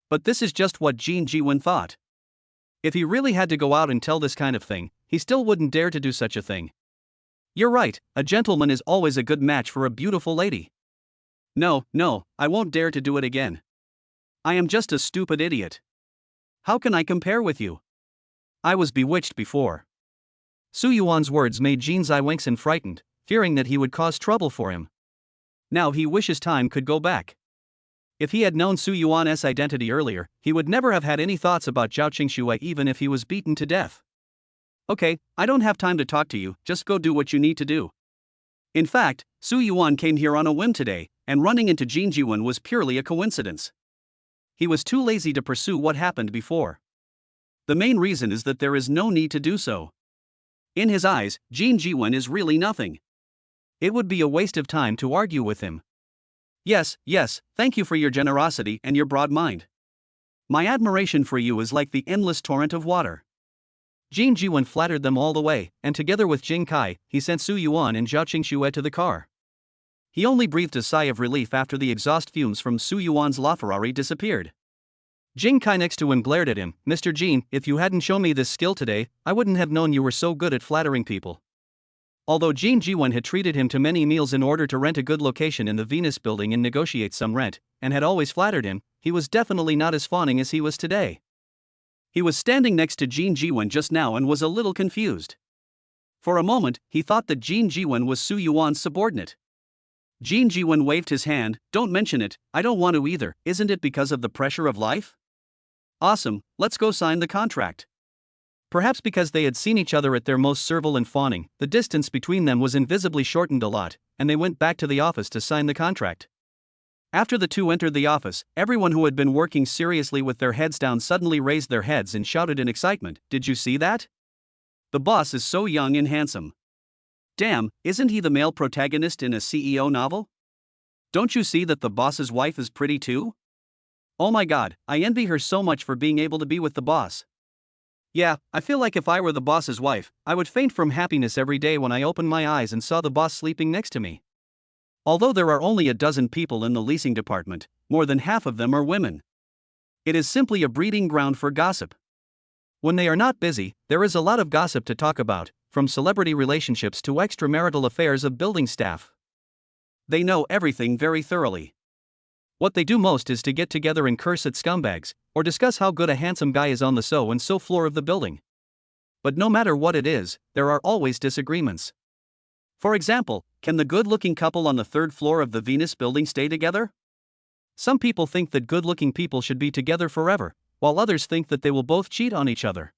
But this is just what Jin Jiwen thought. If he really had to go out and tell this kind of thing, he still wouldn't dare to do such a thing. You're right, a gentleman is always a good match for a beautiful lady. No, I won't dare to do it again. I am just a stupid idiot. How can I compare with you? I was bewitched before. Su Yuan's words made Jin Ziwangsan frightened, fearing that he would cause trouble for him. Now he wishes time could go back. If he had known Su Yuan's identity earlier, he would never have had any thoughts about Zhao Qingxue even if he was beaten to death. Okay, I don't have time to talk to you, just go do what you need to do. In fact, Su Yuan came here on a whim today, and running into Jin Jiwen was purely a coincidence. He was too lazy to pursue what happened before. The main reason is that there is no need to do so. In his eyes, Jin Jiwen is really nothing. It would be a waste of time to argue with him. Yes, thank you for your generosity and your broad mind. My admiration for you is like the endless torrent of water. Jin Jiwen flattered them all the way, and together with Jing Kai, he sent Su Yuan and Zhao Qingxue to the car. He only breathed a sigh of relief after the exhaust fumes from Su Yuan's LaFerrari disappeared. Jing Kai next to him glared at him. Mr. Jin, if you hadn't shown me this skill today, I wouldn't have known you were so good at flattering people. Although Jin Jiwen had treated him to many meals in order to rent a good location in the Venus building and negotiate some rent, and had always flattered him, he was definitely not as fawning as he was today. He was standing next to Jin Jiwen just now and was a little confused. For a moment, he thought that Jin Jiwen was Su Yuan's subordinate. Jin Jiwen waved his hand. Don't mention it, I don't want to either. Isn't it because of the pressure of life? Awesome, let's go sign the contract. Perhaps because they had seen each other at their most servile and fawning, the distance between them was invisibly shortened a lot, and they went back to the office to sign the contract. After the two entered the office, everyone who had been working seriously with their heads down suddenly raised their heads and shouted in excitement, "Did you see that? The boss is so young and handsome. Damn, isn't he the male protagonist in a CEO novel? Don't you see that the boss's wife is pretty too? Oh my god, I envy her so much for being able to be with the boss. Yeah, I feel like if I were the boss's wife, I would faint from happiness every day when I opened my eyes and saw the boss sleeping next to me." Although there are only a dozen people in the leasing department, more than half of them are women. It is simply a breeding ground for gossip. When they are not busy, there is a lot of gossip to talk about, from celebrity relationships to extramarital affairs of building staff. They know everything very thoroughly. What they do most is to get together and curse at scumbags, or discuss how good a handsome guy is on the so and so floor of the building. But no matter what it is, there are always disagreements. For example, can the good-looking couple on the third floor of the Venus building stay together? Some people think that good-looking people should be together forever, while others think that they will both cheat on each other.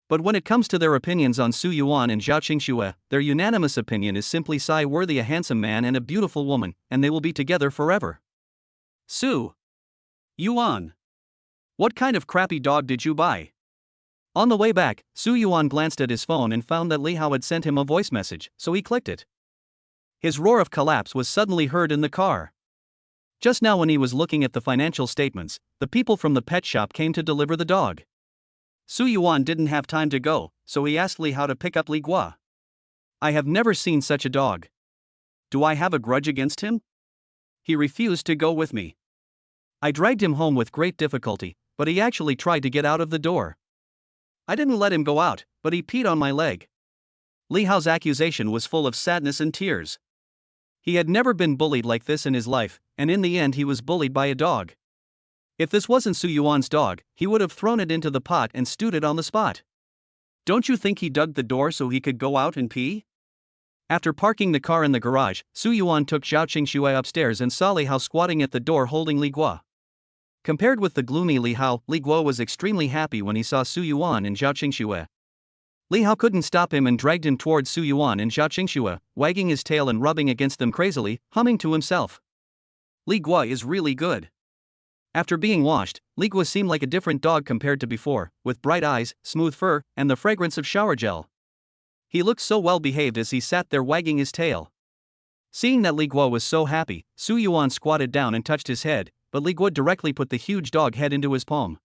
But when it comes to their opinions on Su Yuan and Zhao Qingxue, their unanimous opinion is simply sigh-worthy: a handsome man and a beautiful woman, and they will be together forever. Su Yuan, what kind of crappy dog did you buy? On the way back, Su Yuan glanced at his phone and found that Li Hao had sent him a voice message, so he clicked it. His roar of collapse was suddenly heard in the car. Just now, when he was looking at the financial statements, the people from the pet shop came to deliver the dog. Su Yuan didn't have time to go, so he asked Li Hao to pick up Li Gua. I have never seen such a dog. Do I have a grudge against him? He refused to go with me. I dragged him home with great difficulty, but he actually tried to get out of the door. I didn't let him go out, but he peed on my leg. Li Hao's accusation was full of sadness and tears. He had never been bullied like this in his life, and in the end he was bullied by a dog. If this wasn't Su Yuan's dog, he would have thrown it into the pot and stewed it on the spot. Don't you think he dug the door so he could go out and pee? After parking the car in the garage, Su Yuan took Zhao Qingxue upstairs and saw Li Hao squatting at the door holding Li Gua. Compared with the gloomy Li Hao, Li Gua was extremely happy when he saw Su Yuan and Zhao Qingxue. Li Hao couldn't stop him and dragged him towards Su Yuan and Zhao Qingxue, wagging his tail and rubbing against them crazily, humming to himself. Li Gua is really good. After being washed, Li Gua seemed like a different dog compared to before, with bright eyes, smooth fur, and the fragrance of shower gel. He looked so well behaved as he sat there wagging his tail. Seeing that Li Gua was so happy, Su Yuan squatted down and touched his head, but Li Gua directly put the huge dog head into his palm.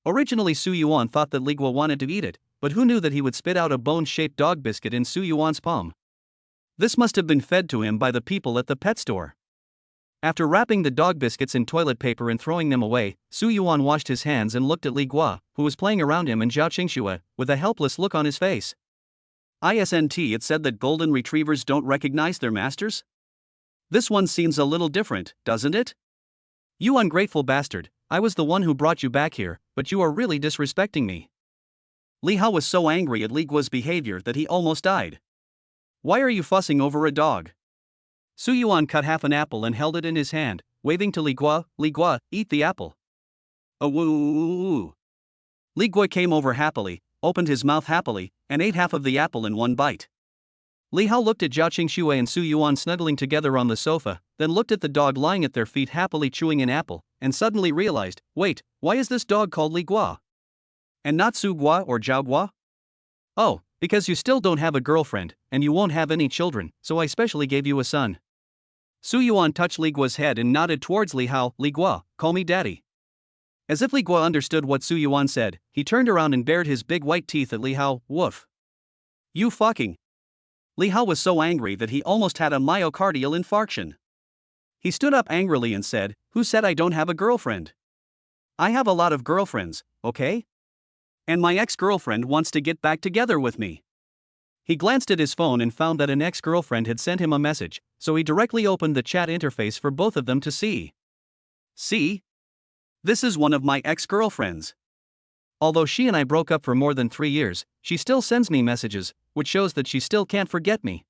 Originally, Su Yuan thought that Li Gua wanted to eat it, but who knew that he would spit out a bone-shaped dog biscuit in Su Yuan's palm? This must have been fed to him by the people at the pet store. After wrapping the dog biscuits in toilet paper and throwing them away, Su Yuan washed his hands and looked at Li Gua, who was playing around him and Zhao Qingxue, with a helpless look on his face. Isn't it said that golden retrievers don't recognize their masters? This one seems a little different, doesn't it? You ungrateful bastard, I was the one who brought you back here, but you are really disrespecting me. Li Hao was so angry at Li Gua's behavior that he almost died. Why are you fussing over a dog? Su Yuan cut half an apple and held it in his hand, waving to Li Gua, eat the apple. Oh woo. Li Gua came over happily, opened his mouth happily, and ate half of the apple in one bite. Li Hao looked at Zhao Qingxue and Su Yuan snuggling together on the sofa, then looked at the dog lying at their feet happily chewing an apple, and suddenly realized, wait, why is this dog called Li Gua? And not Su Gua or Zhao Gua? Oh, because you still don't have a girlfriend, and you won't have any children, so I specially gave you a son. Su Yuan touched Li Gua's head and nodded towards Li Hao. Li Gua, call me daddy. As if Li Gua understood what Su Yuan said, he turned around and bared his big white teeth at Li Hao. Woof. You fucking. Li Hao was so angry that he almost had a myocardial infarction. He stood up angrily and said, who said I don't have a girlfriend? I have a lot of girlfriends, okay? And my ex-girlfriend wants to get back together with me. He glanced at his phone and found that an ex-girlfriend had sent him a message, so he directly opened the chat interface for both of them to see. See? This is one of my ex-girlfriends. Although she and I broke up for more than 3 years, she still sends me messages, which shows that she still can't forget me.